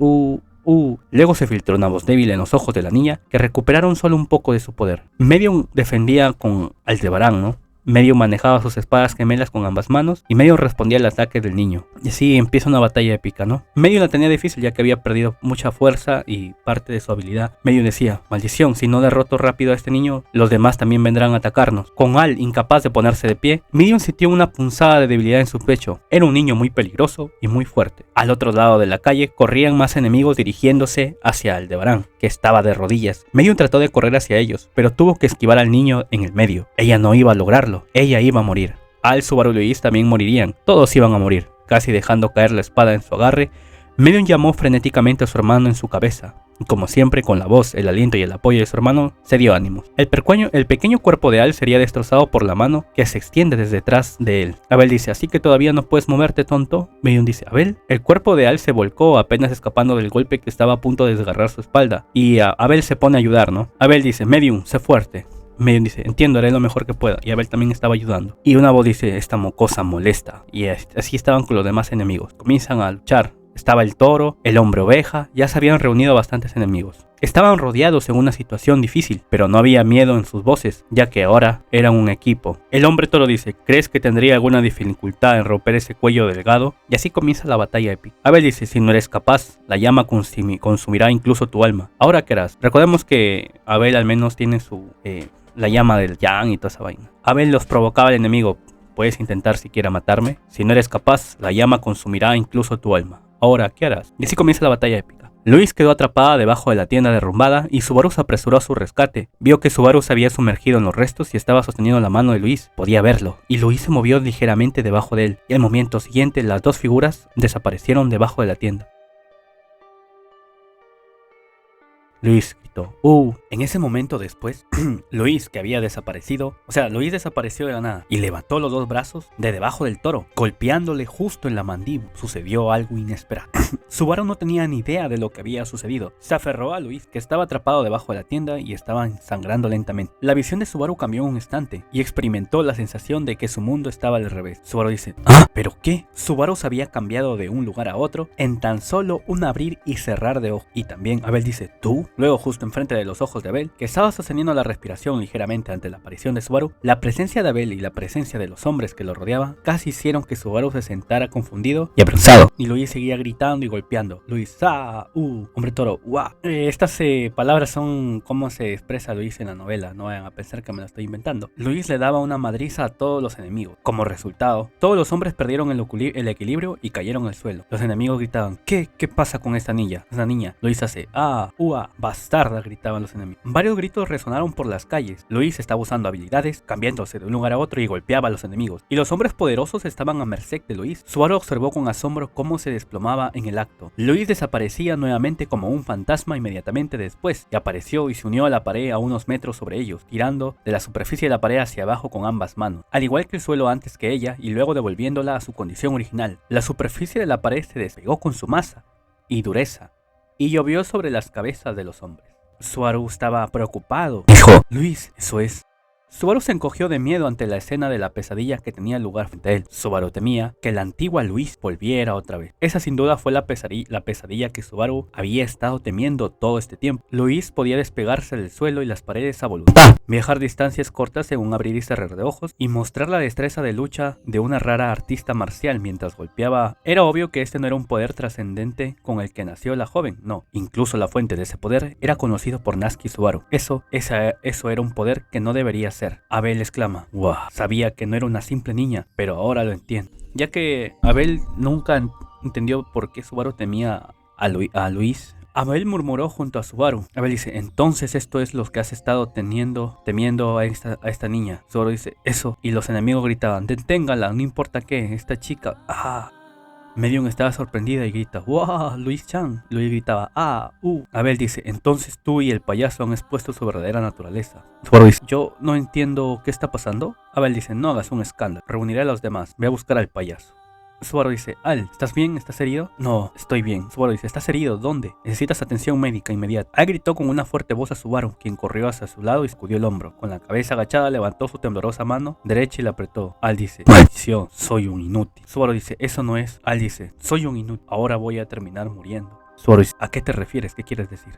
Luego se filtró una voz débil en los ojos de la niña, que recuperaron solo un poco de su poder. Medium defendía con Aldebarán, ¿no? Medium manejaba sus espadas gemelas con ambas manos y Medium respondía al ataque del niño. Y así empieza una batalla épica, ¿no? Medium la tenía difícil ya que había perdido mucha fuerza y parte de su habilidad. Medium decía: maldición, si no derroto rápido a este niño, los demás también vendrán a atacarnos. Con Al incapaz de ponerse de pie, Medium sintió una punzada de debilidad en su pecho. Era un niño muy peligroso y muy fuerte. Al otro lado de la calle corrían más enemigos dirigiéndose hacia Aldebarán, que estaba de rodillas. Medium trató de correr hacia ellos, pero tuvo que esquivar al niño en el medio. Ella no iba a lograrlo. Ella iba a morir. Al, Subaru y Luis también morirían. Todos iban a morir. Casi dejando caer la espada en su agarre, Medium llamó frenéticamente a su hermano en su cabeza. Y como siempre, con la voz, el aliento y el apoyo de su hermano, se dio ánimos. El pequeño cuerpo de Al sería destrozado por la mano que se extiende desde detrás de él. Abel dice: ¿así que todavía no puedes moverte, tonto? Medium dice: ¿Abel? El cuerpo de Al se volcó, apenas escapando del golpe que estaba a punto de desgarrar su espalda. Y Abel se pone a ayudar, ¿no? Abel dice: Medium, sé fuerte. Medium dice: entiendo, haré lo mejor que pueda. Y Abel también estaba ayudando. Y una voz dice: esta mocosa molesta. Y así estaban con los demás enemigos. Comienzan a luchar. Estaba el toro, el hombre oveja, ya se habían reunido bastantes enemigos. Estaban rodeados en una situación difícil, pero no había miedo en sus voces, ya que ahora eran un equipo. El hombre toro dice: ¿crees que tendría alguna dificultad en romper ese cuello delgado? Y así comienza la batalla épica. Abel dice: si no eres capaz, la llama consumirá incluso tu alma. ¿Ahora qué harás? Recordemos que Abel al menos tiene la llama del Yang y toda esa vaina. Abel los provocaba al enemigo: puedes intentar siquiera matarme. Si no eres capaz, la llama consumirá incluso tu alma. Ahora, ¿qué harás? Y así comienza la batalla épica. Luis quedó atrapada debajo de la tienda derrumbada y Subaru se apresuró a su rescate. Vio que Subaru se había sumergido en los restos y estaba sosteniendo la mano de Luis. Podía verlo, y Luis se movió ligeramente debajo de él, y al momento siguiente las dos figuras desaparecieron debajo de la tienda. Luis gritó: En ese momento después, Luis, que había desaparecido, Luis desapareció de la nada y levantó los dos brazos de debajo del toro, golpeándole justo en la mandíbula. Sucedió algo inesperado. Subaru no tenía ni idea de lo que había sucedido. Se aferró a Luis, que estaba atrapado debajo de la tienda y estaba sangrando lentamente. La visión de Subaru cambió en un instante y experimentó la sensación de que su mundo estaba al revés. Subaru dice: ¿ah? ¿Pero qué? Subaru se había cambiado de un lugar a otro en tan solo un abrir y cerrar de ojos. Y también Abel dice: ¿tú? Luego, justo enfrente de los ojos de Abel, que estaba sosteniendo la respiración ligeramente ante la aparición de Subaru, la presencia de Abel y la presencia de los hombres que lo rodeaban casi hicieron que Subaru se sentara confundido y avergonzado. Y Luis seguía gritando y golpeando. Luis: hombre toro, Estas palabras son cómo se expresa Luis en la novela, no vayan a pensar que me la estoy inventando. Luis le daba una madriza a todos los enemigos. Como resultado, todos los hombres perdieron el equilibrio y cayeron al suelo. Los enemigos gritaban: ¿Qué pasa con esta niña? Luis hace: bastarda, gritaban los enemigos. Varios gritos resonaron por las calles. Luis estaba usando habilidades, cambiándose de un lugar a otro y golpeaba a los enemigos. Y los hombres poderosos estaban a merced de Luis. Subaru observó con asombro cómo se desplomaba en el acto. Luis desaparecía nuevamente como un fantasma inmediatamente después, y apareció y se unió a la pared a unos metros sobre ellos, tirando de la superficie de la pared hacia abajo con ambas manos, al igual que el suelo antes que ella, y luego devolviéndola a su condición original. La superficie de la pared se despegó con su masa y dureza, y llovió sobre las cabezas de los hombres. Subaru estaba preocupado. Dijo: Luis, eso es. Subaru se encogió de miedo ante la escena de la pesadilla que tenía lugar frente a él. Subaru temía que la antigua Luis volviera otra vez. Esa sin duda fue la pesadilla que Subaru había estado temiendo todo este tiempo. Luis podía despegarse del suelo y las paredes a voluntad, viajar distancias cortas en un abrir y cerrar de ojos y mostrar la destreza de lucha de una rara artista marcial mientras golpeaba. Era obvio que este no era un poder trascendente con el que nació la joven, no. Incluso la fuente de ese poder era conocido por Natsuki Subaru. Eso era un poder que no debería ser. ser. Abel exclama, wow, sabía que no era una simple niña, pero ahora lo entiendo. Ya que Abel nunca entendió por qué Subaru temía a Luis, Abel murmuró junto a Subaru. Abel dice, entonces esto es lo que has estado temiendo a esta niña. Subaru dice, eso. Y los enemigos gritaban, deténgala, no importa qué, esta chica. Medium estaba sorprendida y grita, ¡wow! Luis Chan. Luis gritaba, Abel dice, entonces tú y el payaso han expuesto su verdadera naturaleza. Subaru dice, yo no entiendo qué está pasando. Abel dice, no hagas un escándalo, reuniré a los demás, ve a buscar al payaso. Subaru dice, Al, ¿estás bien? ¿Estás herido? No, estoy bien. Subaru dice, ¿estás herido? ¿Dónde? Necesitas atención médica inmediata. Al gritó con una fuerte voz a Subaru, quien corrió hacia su lado y sacudió el hombro. Con la cabeza agachada levantó su temblorosa mano derecha y la apretó. Al dice, maldición, soy un inútil. Subaru dice, eso no es. Al dice, soy un inútil, ahora voy a terminar muriendo. Subaru dice, ¿a qué te refieres? ¿Qué quieres decir?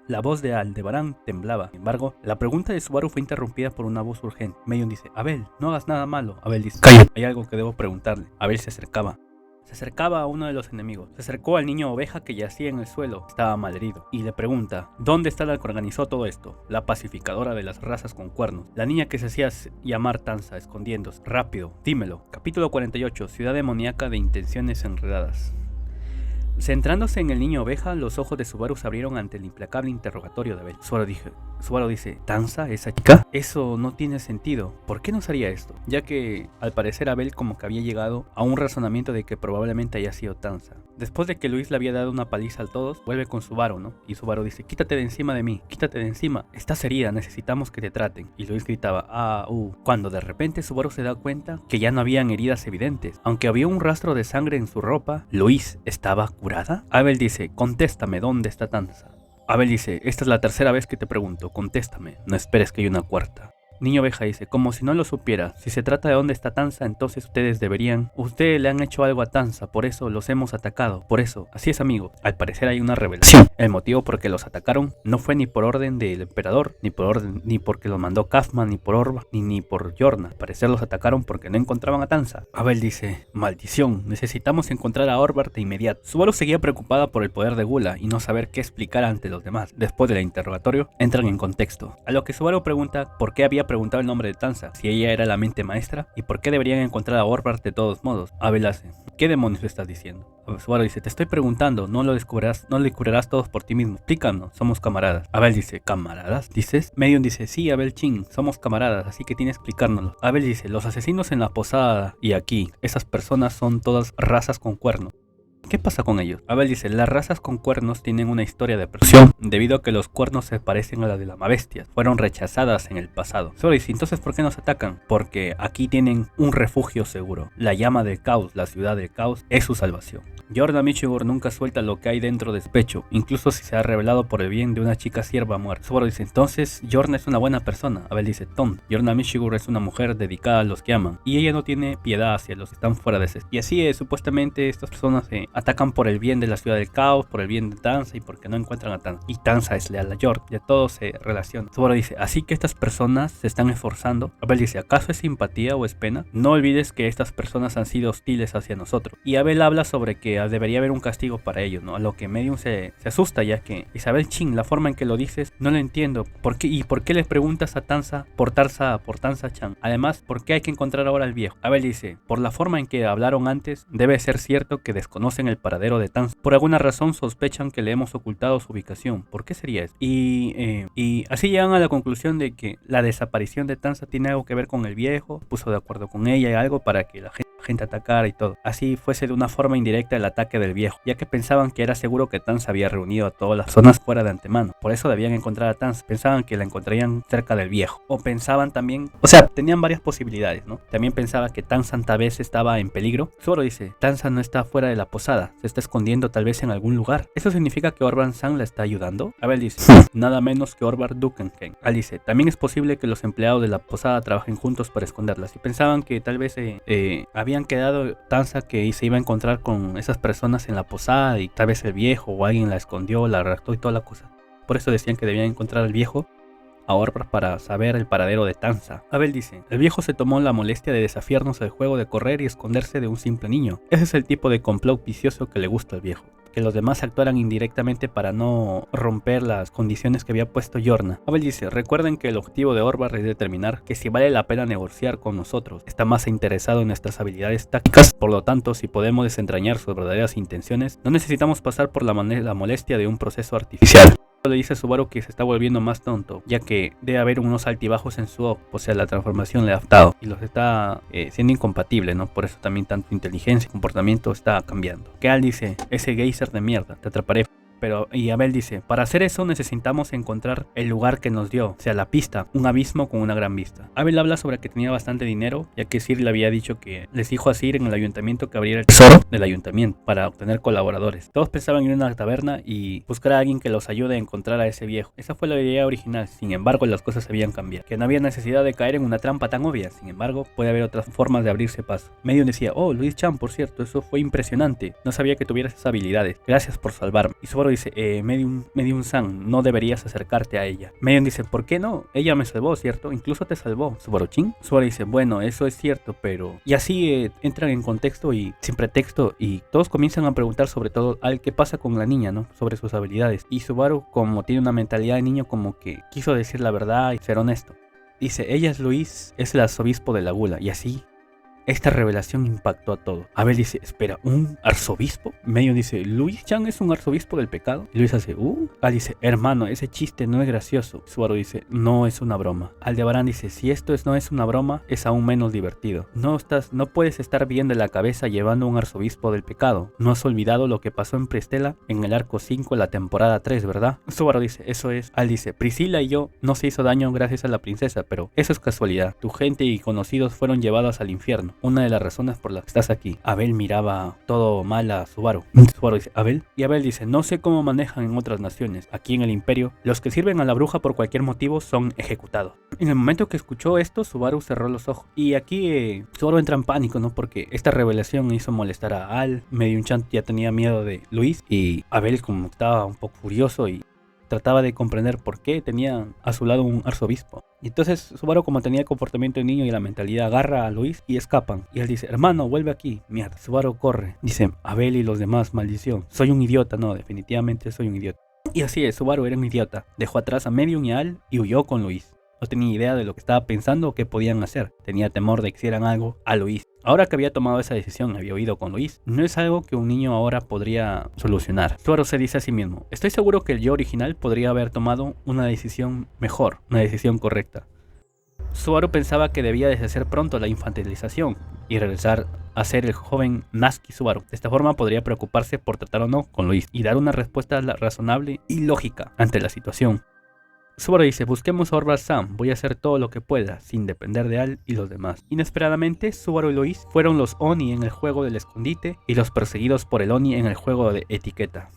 La voz de Aldebarán temblaba. Sin embargo, la pregunta de Subaru fue interrumpida por una voz urgente. Medium dice, Abel, no hagas nada malo. Abel dice, calla, hay algo que debo preguntarle. Abel se acercaba a uno de los enemigos. Se acercó al niño oveja que yacía en el suelo. Estaba malherido. Y le pregunta, ¿dónde está la que organizó todo esto? La pacificadora de las razas con cuernos. La niña que se hacía llamar Tanza, escondiéndose. Rápido, dímelo. Capítulo 48. Ciudad demoníaca de intenciones enredadas. Centrándose en el niño oveja, los ojos de Subaru se abrieron ante el implacable interrogatorio de Abel. Subaru dice, ¿Tanza, esa chica? Eso no tiene sentido. ¿Por qué nos haría esto? Ya que al parecer Abel como que había llegado a un razonamiento de que probablemente haya sido Tanza. Después de que Luis le había dado una paliza a todos, vuelve con Subaru, ¿no? Y Subaru dice, quítate de encima de mí, quítate de encima. Estás herida, necesitamos que te traten. Y Luis gritaba, Cuando de repente Subaru se da cuenta que ya no habían heridas evidentes. Aunque había un rastro de sangre en su ropa, Luis estaba curada. Abel dice, contéstame, ¿dónde está Tanza? Abel dice, esta es la tercera vez que te pregunto, contéstame, no esperes que haya una cuarta. Niño oveja dice, como si no lo supiera, si se trata de dónde está Tanza, entonces ustedes le han hecho algo a Tanza, por eso los hemos atacado, por eso, así es amigo, al parecer hay una rebelión. El motivo por que los atacaron no fue ni por orden del emperador, ni porque los mandó Kaufman, ni por Orba, ni por Yorna, al parecer los atacaron porque no encontraban a Tanza. Abel dice, maldición, necesitamos encontrar a Orvar de inmediato. Subaru seguía preocupada por el poder de Gula y no saber qué explicar ante los demás. Después del interrogatorio, entran en contexto, a lo que Subaru pregunta por qué había preguntado el nombre de Tanza, si ella era la mente maestra, y por qué deberían encontrar a Orvar de todos modos. Abel hace, ¿qué demonios estás diciendo? Subaru dice, te estoy preguntando, no lo descubrirás todos por ti mismo, explícanos, somos camaradas. Abel dice, ¿camaradas? ¿Dices? Medium dice, sí, Abel Chin, somos camaradas, así que tienes que explicárnoslo. Abel dice, los asesinos en la posada y aquí, esas personas son todas razas con cuernos. ¿Qué pasa con ellos? Abel dice, las razas con cuernos tienen una historia de persecución, debido a que los cuernos se parecen a la de las bestias, fueron rechazadas en el pasado. Solo dice, entonces ¿por qué nos atacan? Porque aquí tienen un refugio seguro. La llama del caos, la ciudad del caos, es su salvación. Jordan Michigur nunca suelta lo que hay dentro de su pecho, incluso si se ha revelado por el bien de una chica sierva muerta. Subaru dice, entonces Jordan es una buena persona. Abel dice, Tom, Jordan Michigur es una mujer dedicada a los que aman, y ella no tiene piedad hacia los que están fuera de ese. Y así es, supuestamente estas personas atacan por el bien de la ciudad del caos, por el bien de Tanza y porque no encuentran a Tanza. Y Tanza es leal a Jordan, ya todo se relaciona. Subaru dice, así que estas personas se están esforzando. Abel dice, ¿acaso es simpatía o es pena? No olvides que estas personas han sido hostiles hacia nosotros. Y Abel habla sobre que debería haber un castigo para ellos, ¿no? A lo que Medium se asusta, ya que Isabel Chin, la forma en que lo dices, no lo entiendo. ¿Por qué? ¿Y por qué le preguntas a Tanza por Tanza Chan? Además, ¿por qué hay que encontrar ahora al viejo? Abel dice, por la forma en que hablaron antes, debe ser cierto que desconocen el paradero de Tanza. Por alguna razón sospechan que le hemos ocultado su ubicación. ¿Por qué sería eso? Y así llegan a la conclusión de que la desaparición de Tanza tiene algo que ver con el viejo, puso de acuerdo con ella y algo para que la gente atacara y todo. Así fuese de una forma indirecta el ataque del viejo, ya que pensaban que era seguro que Tanza había reunido a todas las zonas fuera de antemano. Por eso debían encontrar a Tanza. Pensaban que la encontrarían cerca del viejo. O pensaban también, o sea, tenían varias posibilidades, ¿no? También pensaba que Tanza tal vez estaba en peligro. Subaru dice, Tanza no está fuera de la posada, se está escondiendo tal vez en algún lugar. ¿Eso significa que Orban San la está ayudando? Abel dice, nada menos que Orvar Dukenken. Al dice, también es posible que los empleados de la posada trabajen juntos para esconderlas. Y pensaban que tal vez habían quedado Tanza que se iba a encontrar con esas personas en la posada y tal vez el viejo o alguien la escondió, la raptó y toda la cosa. Por eso decían que debían encontrar al viejo a Orvar para saber el paradero de Tanza. Abel dice, el viejo se tomó la molestia de desafiarnos el juego de correr y esconderse de un simple niño. Ese es el tipo de complot vicioso que le gusta al viejo. Que los demás actuaran indirectamente para no romper las condiciones que había puesto Yorna. Abel dice, recuerden que el objetivo de Orvar es determinar que si vale la pena negociar con nosotros. Está más interesado en nuestras habilidades tácticas, por lo tanto, si podemos desentrañar sus verdaderas intenciones, no necesitamos pasar por la molestia de un proceso artificial. Le dice a Subaru que se está volviendo más tonto, ya que debe haber unos altibajos en su o sea, la transformación le ha adaptado y los está siendo incompatible, ¿no? Por eso también tanto inteligencia y comportamiento está cambiando. Keal dice, ese geyser de mierda, te atraparé. Y Abel dice, para hacer eso necesitamos encontrar el lugar que nos dio, o sea, la pista, un abismo con una gran vista. Abel habla sobre que tenía bastante dinero, ya que Ciri le había dicho que les dijo a Ciri en el ayuntamiento que abriera el tesoro del ayuntamiento para obtener colaboradores. Todos pensaban ir a una taberna y buscar a alguien que los ayude a encontrar a ese viejo. Esa fue la idea original, sin embargo las cosas habían cambiado, que no había necesidad de caer en una trampa tan obvia, sin embargo puede haber otras formas de abrirse paso. Medium decía, oh, Luis Chan, por cierto, eso fue impresionante, no sabía que tuvieras esas habilidades, gracias por salvarme. Y Subaru dice, Medium-san, no deberías acercarte a ella. Medium dice, ¿por qué no? Ella me salvó, ¿cierto? Incluso te salvó, Subaru-chin. Subaru dice, bueno, eso es cierto, pero... Y así entran en contexto y sin pretexto y todos comienzan a preguntar sobre todo al qué pasa con la niña, ¿no? Sobre sus habilidades. Y Subaru, como tiene una mentalidad de niño, como que quiso decir la verdad y ser honesto. Dice, ella es Luis, es el arzobispo de la Gula, y así... Esta revelación impactó a todos. Abel dice, espera, ¿un arzobispo? Medium dice, ¿Luis Chan es un arzobispo del pecado? Y Luis hace, Al dice, hermano, ese chiste no es gracioso. Subaru dice, no es una broma. Aldebarán dice, si esto no es una broma, es aún menos divertido. No puedes estar bien de la cabeza llevando un arzobispo del pecado. No has olvidado lo que pasó en Prestela en el arco 5 de la temporada 3, ¿verdad? Subaru dice, eso es. Al dice, Priscila y yo no se hizo daño gracias a la princesa, pero eso es casualidad. Tu gente y conocidos fueron llevados al infierno. Una de las razones por las que estás aquí. Abel miraba todo mal a Subaru. Subaru dice, ¿Abel? Y Abel dice, no sé cómo manejan en otras naciones. Aquí en el imperio, los que sirven a la bruja por cualquier motivo son ejecutados. En el momento que escuchó esto, Subaru cerró los ojos. Y aquí Subaru entra en pánico, ¿no? Porque esta revelación hizo molestar a Al. Medium Chan ya tenía miedo de Luis. Y Abel como estaba un poco furioso y trataba de comprender por qué tenía a su lado un arzobispo. Y entonces Subaru, como tenía el comportamiento de niño y la mentalidad, agarra a Luis y escapan. Y él dice, hermano, vuelve aquí. Mierda, Subaru corre. Dice, Abel y los demás, maldición. Soy un idiota. No, definitivamente soy un idiota. Y así es, Subaru era un idiota. Dejó atrás a Medium y a Al y huyó con Luis. No tenía idea de lo que estaba pensando o qué podían hacer. Tenía temor de que hicieran algo a Luis. Ahora que había tomado esa decisión, había huido con Luis, no es algo que un niño ahora podría solucionar. Subaru se dice a sí mismo, estoy seguro que el yo original podría haber tomado una decisión mejor, una decisión correcta. Subaru pensaba que debía deshacer pronto la infantilización y regresar a ser el joven Natsuki Subaru. De esta forma podría preocuparse por tratar o no con Luis y dar una respuesta razonable y lógica ante la situación. Subaru dice, busquemos a Orvar-san, voy a hacer todo lo que pueda, sin depender de Al y los demás. Inesperadamente, Subaru y Luis fueron los Oni en el juego del escondite y los perseguidos por el Oni en el juego de etiqueta.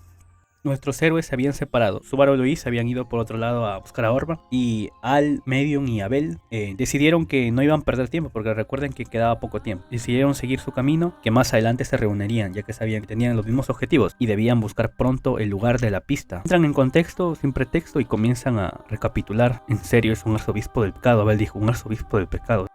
Nuestros héroes se habían separado. Subaru y Luis habían ido por otro lado a buscar a Orvar y Al, Medium y Abel decidieron que no iban a perder tiempo porque recuerden que quedaba poco tiempo. Decidieron seguir su camino, que más adelante se reunirían ya que sabían que tenían los mismos objetivos y debían buscar pronto el lugar de la pista. Entran en contexto, sin pretexto y comienzan a recapitular. En serio, es un arzobispo del pecado. Abel dijo, un arzobispo del pecado.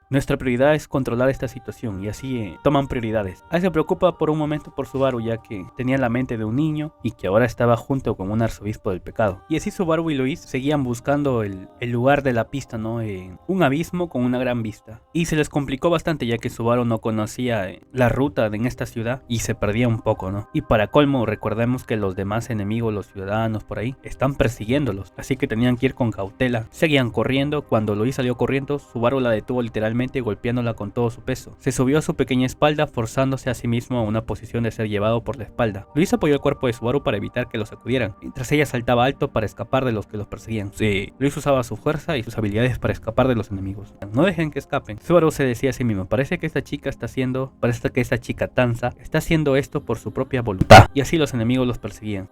Nuestra prioridad es controlar esta situación y así toman prioridades. Al se preocupa por un momento por Subaru ya que tenía la mente de un niño y que ahora estaba junto con un arzobispo del pecado. Y así Subaru y Luis seguían buscando el lugar de la pista, ¿no? Un abismo con una gran vista. Y se les complicó bastante ya que Subaru no conocía la ruta en esta ciudad y se perdía un poco, ¿no? Y para colmo recordemos que los demás enemigos, los ciudadanos por ahí, están persiguiéndolos. Así que tenían que ir con cautela. Seguían corriendo. Cuando Luis salió corriendo, Subaru la detuvo literalmente golpeándola con todo su peso. Se subió a su pequeña espalda forzándose a sí mismo a una posición de ser llevado por la espalda. Luis apoyó el cuerpo de Subaru para evitar que lo sacudieran, mientras ella saltaba alto para escapar de los que los perseguían. Sí, Luis usaba su fuerza y sus habilidades para escapar de los enemigos. No dejen que escapen. Subaru se decía a sí mismo, parece que esta chica Tanza está haciendo esto por su propia voluntad. Y así los enemigos los perseguían.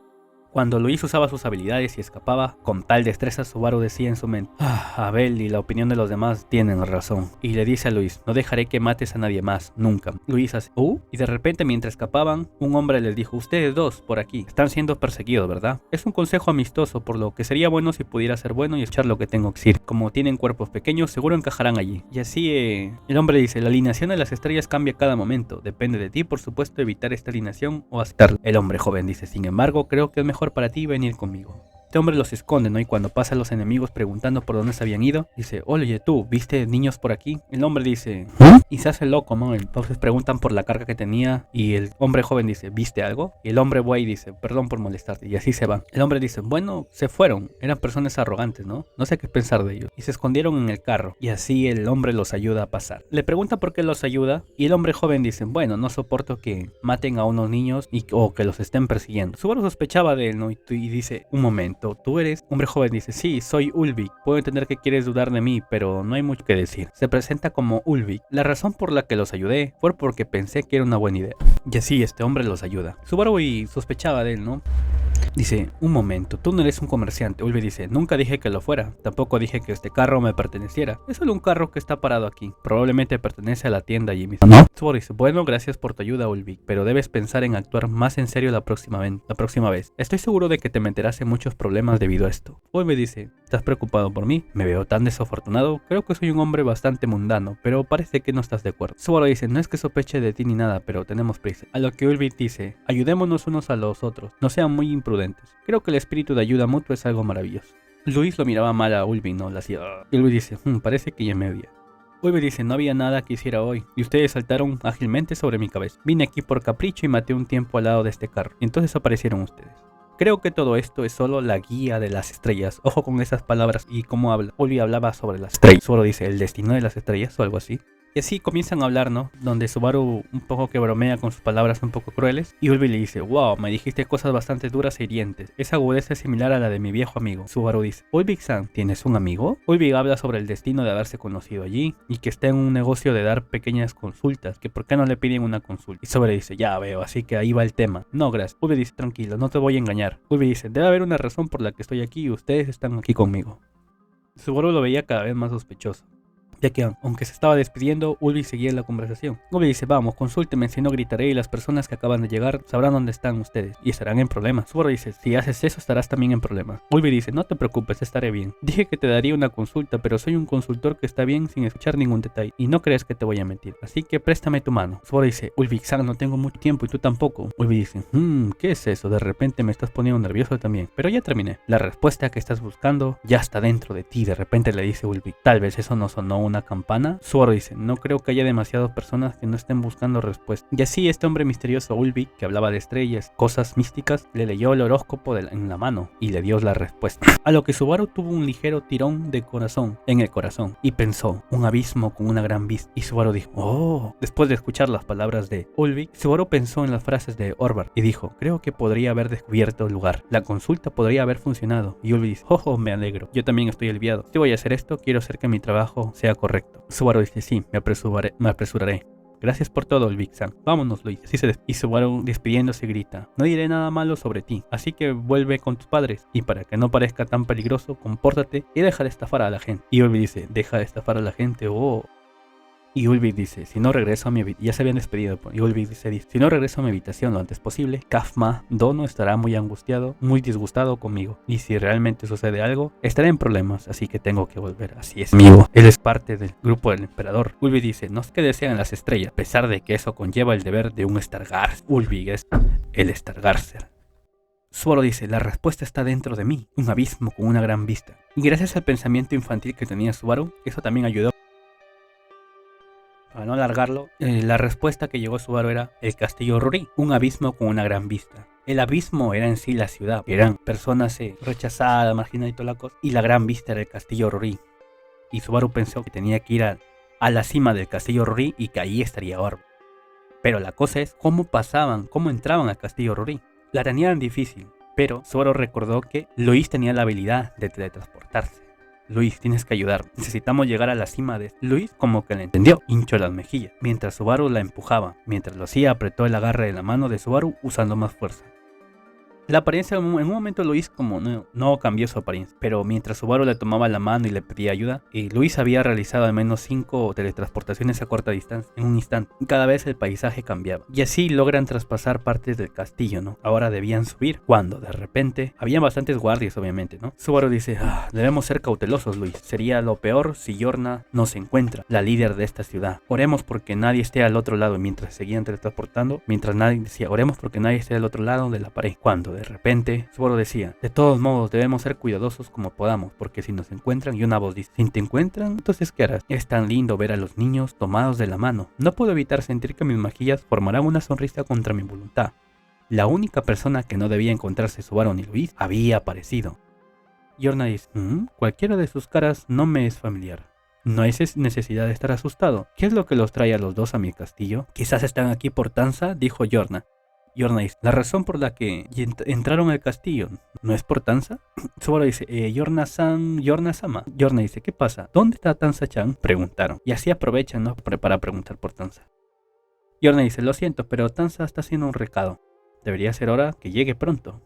Cuando Luis usaba sus habilidades y escapaba, con tal destreza Subaru decía en su mente: Abel y la opinión de los demás tienen razón. Y le dice a Luis: no dejaré que mates a nadie más, nunca. Luis hace: y de repente mientras escapaban, un hombre les dijo: ustedes dos, por aquí, están siendo perseguidos, ¿verdad? Es un consejo amistoso, por lo que sería bueno si pudiera ser bueno y escuchar lo que tengo que decir. Como tienen cuerpos pequeños, seguro encajarán allí. Y así, el hombre dice: la alineación de las estrellas cambia cada momento. Depende de ti, por supuesto, evitar esta alineación o aceptarla. El hombre joven dice: sin embargo, creo que es mejor para ti venir conmigo. Este hombre los esconde, ¿no? Y cuando pasa a los enemigos preguntando por dónde se habían ido, dice: oye tú, ¿viste niños por aquí? El hombre dice: y se hace loco, ¿no? Entonces preguntan por la carga que tenía y el hombre joven dice: ¿viste algo? Y el hombre buey dice: perdón por molestarte, y así se van. El hombre dice: bueno, se fueron, eran personas arrogantes, ¿no? No sé qué pensar de ellos. Y se escondieron en el carro, y así el hombre los ayuda a pasar. Le pregunta por qué los ayuda, y el hombre joven dice: bueno, no soporto que maten a unos niños o que los estén persiguiendo. Subaru sospechaba de él, ¿no? Y dice: un momento, ¿tú eres? Hombre joven dice: sí, soy Ulvik. Puedo entender que quieres dudar de mí, pero no hay mucho que decir. Se presenta como Ulvik. La razón por la que los ayudé fue porque pensé que era una buena idea. Y así este hombre los ayuda. Subaru sospechaba de él, ¿no? Dice: un momento, tú no eres un comerciante. Ulvik dice: nunca dije que lo fuera. Tampoco dije que este carro me perteneciera. Es solo un carro que está parado aquí. Probablemente pertenece a la tienda allí mismo. ¿No? Subaru dice: bueno, gracias por tu ayuda, Ulvik, pero debes pensar en actuar más en serio la próxima vez. Estoy seguro de que te meterás en muchos problemas debido a esto. Ulvik dice: ¿estás preocupado por mí? Me veo tan desafortunado. Creo que soy un hombre bastante mundano, pero parece que no estás de acuerdo. Subaru dice: no es que sospeche de ti ni nada, pero tenemos prisa. A lo que Ulvik dice: ayudémonos unos a los otros. No sean muy imprudentes. Creo que el espíritu de ayuda mutua es algo maravilloso. Luis lo miraba mal a Ulvik, ¿no? Le hacía... Y Ulvik dice: parece que ya me odia. Ulvik dice: no había nada que hiciera hoy, y ustedes saltaron ágilmente sobre mi cabeza. Vine aquí por capricho y maté un tiempo al lado de este carro, y entonces aparecieron ustedes. Creo que todo esto es solo la guía de las estrellas. Ojo con esas palabras y cómo habla. Ulvik hablaba sobre las estrellas. Subaru dice: el destino de las estrellas o algo así. Y así comienzan a hablar, ¿no? Donde Subaru un poco que bromea con sus palabras un poco crueles. Y Ulvik le dice: wow, me dijiste cosas bastante duras e hirientes. Esa agudeza es similar a la de mi viejo amigo. Subaru dice: Ulvik-san, ¿tienes un amigo? Ulvik habla sobre el destino de haberse conocido allí y que está en un negocio de dar pequeñas consultas. Que por qué no le piden una consulta. Y Subaru dice: ya veo, así que ahí va el tema. No, gracias. Ulvik dice: tranquilo, no te voy a engañar. Ulvik dice: debe haber una razón por la que estoy aquí y ustedes están aquí conmigo. Subaru lo veía cada vez más sospechoso, ya que aunque se estaba despidiendo, Ulvik seguía en la conversación. Ulvik dice: vamos, consúlteme, si no gritaré y las personas que acaban de llegar sabrán dónde están ustedes y estarán en problemas. Subaru dice: si haces eso estarás también en problemas. Ulvik dice: no te preocupes, estaré bien. Dije que te daría una consulta, pero soy un consultor que está bien sin escuchar ningún detalle y no crees que te voy a mentir, así que préstame tu mano. Subaru dice: Ulvik-san, no tengo mucho tiempo y tú tampoco. Ulvik dice: ¿qué es eso? De repente me estás poniendo nervioso también. Pero ya terminé. La respuesta que estás buscando ya está dentro de ti. De repente le dice Ulvik: tal vez eso no sonó una campana. Subaru dice: no creo que haya demasiadas personas que no estén buscando respuestas. Y así este hombre misterioso Ulvik, que hablaba de estrellas, cosas místicas, le leyó el horóscopo en la mano y le dio la respuesta. A lo que Subaru tuvo un ligero tirón de corazón en el corazón y pensó: un abismo con una gran vista. Y Subaru dijo: oh. Después de escuchar las palabras de Ulvik, Subaru pensó en las frases de Orvar y dijo: creo que podría haber descubierto el lugar. La consulta podría haber funcionado. Y Ulvik dice: oh, me alegro. Yo también estoy aliviado. Si voy a hacer esto, quiero hacer que mi trabajo sea correcto. Subaru dice: sí, me apresuraré. Gracias por todo, Ulvik-san. Vámonos, Luis. Y Subaru, despidiéndose, grita: no diré nada malo sobre ti, así que vuelve con tus padres. Y para que no parezca tan peligroso, compórtate y deja de estafar a la gente. Y Ulvik dice: deja de estafar a la gente, oh. Y Ulvik dice: si no regreso a mi habitación, ya se habían despedido, y Ulvik dice: si no regreso a mi habitación lo antes posible, Kafma Dono estará muy angustiado, muy disgustado conmigo, y si realmente sucede algo, estaré en problemas, así que tengo que volver. Así es, amigo, él es parte del grupo del emperador. Ulvik dice: no es que desean las estrellas, a pesar de que eso conlleva el deber de un Stargarzer. Ulvik es el Stargarzer. Subaru dice: la respuesta está dentro de mí, un abismo con una gran vista. Y gracias al pensamiento infantil que tenía Subaru, eso también ayudó. Para no alargarlo, la respuesta que llegó Subaru era el castillo Ruri, un abismo con una gran vista. El abismo era en sí la ciudad, eran personas rechazadas, marginadas y toda la cosa, y la gran vista era el castillo Ruri. Y Subaru pensó que tenía que ir a la cima del castillo Ruri y que ahí estaría Orb. Pero la cosa es cómo entraban al castillo Ruri. La tenían difícil, pero Subaru recordó que Luis tenía la habilidad de teletransportarse. Luis, tienes que ayudar. Necesitamos llegar a la cima de... Luis como que le entendió. Hinchó las mejillas. Mientras Subaru la empujaba. Mientras lo hacía, apretó el agarre de la mano de Subaru usando más fuerza. La apariencia en un momento Luis como no cambió su apariencia, pero mientras Subaru le tomaba la mano y le pedía ayuda, Luis había realizado al menos 5 teletransportaciones a corta distancia en un instante. Cada vez el paisaje cambiaba y así logran traspasar partes del castillo, ¿no? Ahora debían subir cuando de repente había bastantes guardias, obviamente, ¿no? Subaru dice, debemos ser cautelosos, Luis. Sería lo peor si Yorna no se encuentra, la líder de esta ciudad. Oremos porque nadie esté al otro lado. Mientras seguían teletransportando, mientras nadie decía, oremos porque nadie esté al otro lado de la pared. Cuando de repente Subaru decía, de todos modos debemos ser cuidadosos como podamos, porque si nos encuentran, y una voz dice, si te encuentran, entonces ¿qué harás? Es tan lindo ver a los niños tomados de la mano. No puedo evitar sentir que mis mejillas formarán una sonrisa contra mi voluntad. La única persona que no debía encontrarse Subaru ni Luis había aparecido. Yorna dice, cualquiera de sus caras no me es familiar. No hay necesidad de estar asustado. ¿Qué es lo que los trae a los dos a mi castillo? Quizás están aquí por Tanza, dijo Yorna. Yorna dice, la razón por la que entraron al castillo no es por Tanza. Subaru dice, Yorna-sama. Yorna dice, ¿qué pasa? ¿Dónde está Tanza-chan? Preguntaron. Y así aprovechan, ¿no? Para preguntar por Tanza. Yorna dice, lo siento, pero Tanza está haciendo un recado. Debería ser hora que llegue pronto.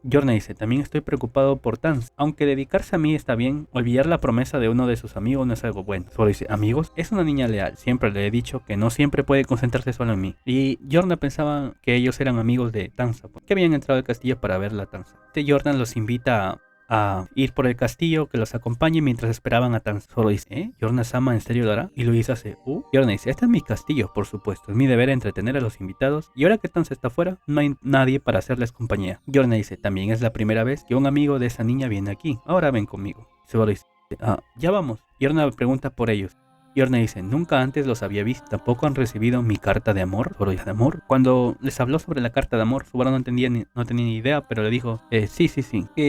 Yorna dice, también estoy preocupado por Tanza. Aunque dedicarse a mí está bien, olvidar la promesa de uno de sus amigos no es algo bueno. Solo dice, ¿amigos? Es una niña leal. Siempre le he dicho que no siempre puede concentrarse solo en mí. Y Yorna pensaba que ellos eran amigos de Tanza, que habían entrado al castillo para ver la Tanza. Yorna los invita a ir por el castillo, que los acompañe mientras esperaban a Tanza. Solo dice, Yorna-sama, ¿en serio lo hará? Y Luis hace, Yorna dice, este es mi castillo, por supuesto, es mi deber entretener a los invitados, y ahora que Tanza está fuera, no hay nadie para hacerles compañía. Yorna dice, también es la primera vez que un amigo de esa niña viene aquí, ahora ven conmigo. Subaru dice, ya vamos. Yorna pregunta por ellos. Yorna dice, nunca antes los había visto, tampoco han recibido mi carta de amor. Subaru dice, ¿de amor? Cuando les habló sobre la carta de amor, Subaru no tenía ni idea, pero le dijo, sí.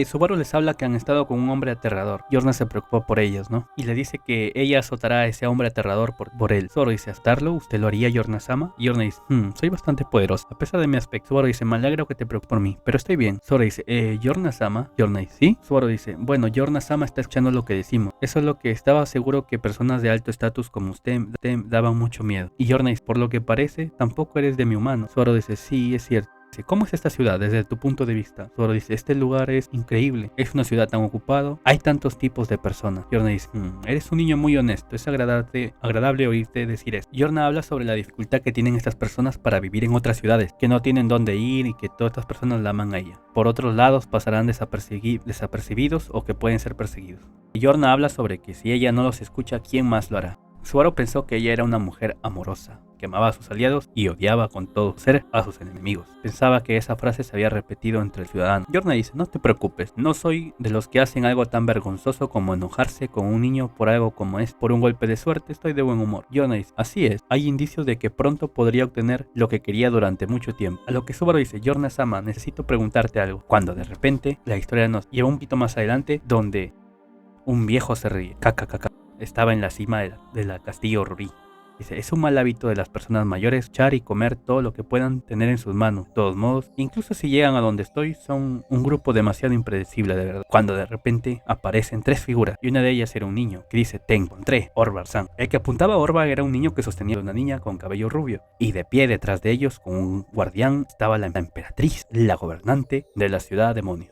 Subaru les habla que han estado con un hombre aterrador. Yorna se preocupó por ellos, ¿no? Y le dice que ella azotará a ese hombre aterrador por él. Subaru dice, ¿azotarlo? ¿Usted lo haría, Yorna-sama? Y Yorna dice, soy bastante poderoso, a pesar de mi aspecto. Subaru dice, me alegro que te preocupes por mí, pero estoy bien. Subaru dice, Yorna-sama. Yorna dice, ¿sí? Subaru dice, bueno, Yorna-sama está escuchando lo que decimos. Eso es lo que estaba seguro que personas de alto estatus como usted te daban mucho miedo. Y Yorna dice, por lo que parece, tampoco eres de mi humano. Subaru dice, sí, es cierto. ¿Cómo es esta ciudad desde tu punto de vista? Subaru dice, este lugar es increíble, es una ciudad tan ocupada, hay tantos tipos de personas. Yorna dice, eres un niño muy honesto, es agradable oírte decir esto. Yorna habla sobre la dificultad que tienen estas personas para vivir en otras ciudades, que no tienen dónde ir y que todas estas personas la aman a ella. Por otros lados pasarán desapercibidos o que pueden ser perseguidos. Y Yorna habla sobre que si ella no los escucha, ¿quién más lo hará? Subaru pensó que ella era una mujer amorosa, que amaba a sus aliados y odiaba con todo su ser a sus enemigos. Pensaba que esa frase se había repetido entre el ciudadano. Yorna dice, no te preocupes, no soy de los que hacen algo tan vergonzoso como enojarse con un niño por algo como es. Por un golpe de suerte estoy de buen humor. Yorna dice, así es, hay indicios de que pronto podría obtener lo que quería durante mucho tiempo. A lo que Subaru dice, Yorna-sama, necesito preguntarte algo. Cuando de repente la historia nos lleva un poquito más adelante, donde un viejo se ríe. Estaba en la cima de la castillo Ruri. Dice, es un mal hábito de las personas mayores echar y comer todo lo que puedan tener en sus manos. De todos modos, incluso si llegan a donde estoy, son un grupo demasiado impredecible de verdad. Cuando de repente aparecen 3 figuras y una de ellas era un niño que dice, te encontré, Orvar-san. El que apuntaba a Orvar era un niño que sostenía a una niña con cabello rubio. Y de pie detrás de ellos, con un guardián, estaba la emperatriz, la gobernante de la ciudad demonio.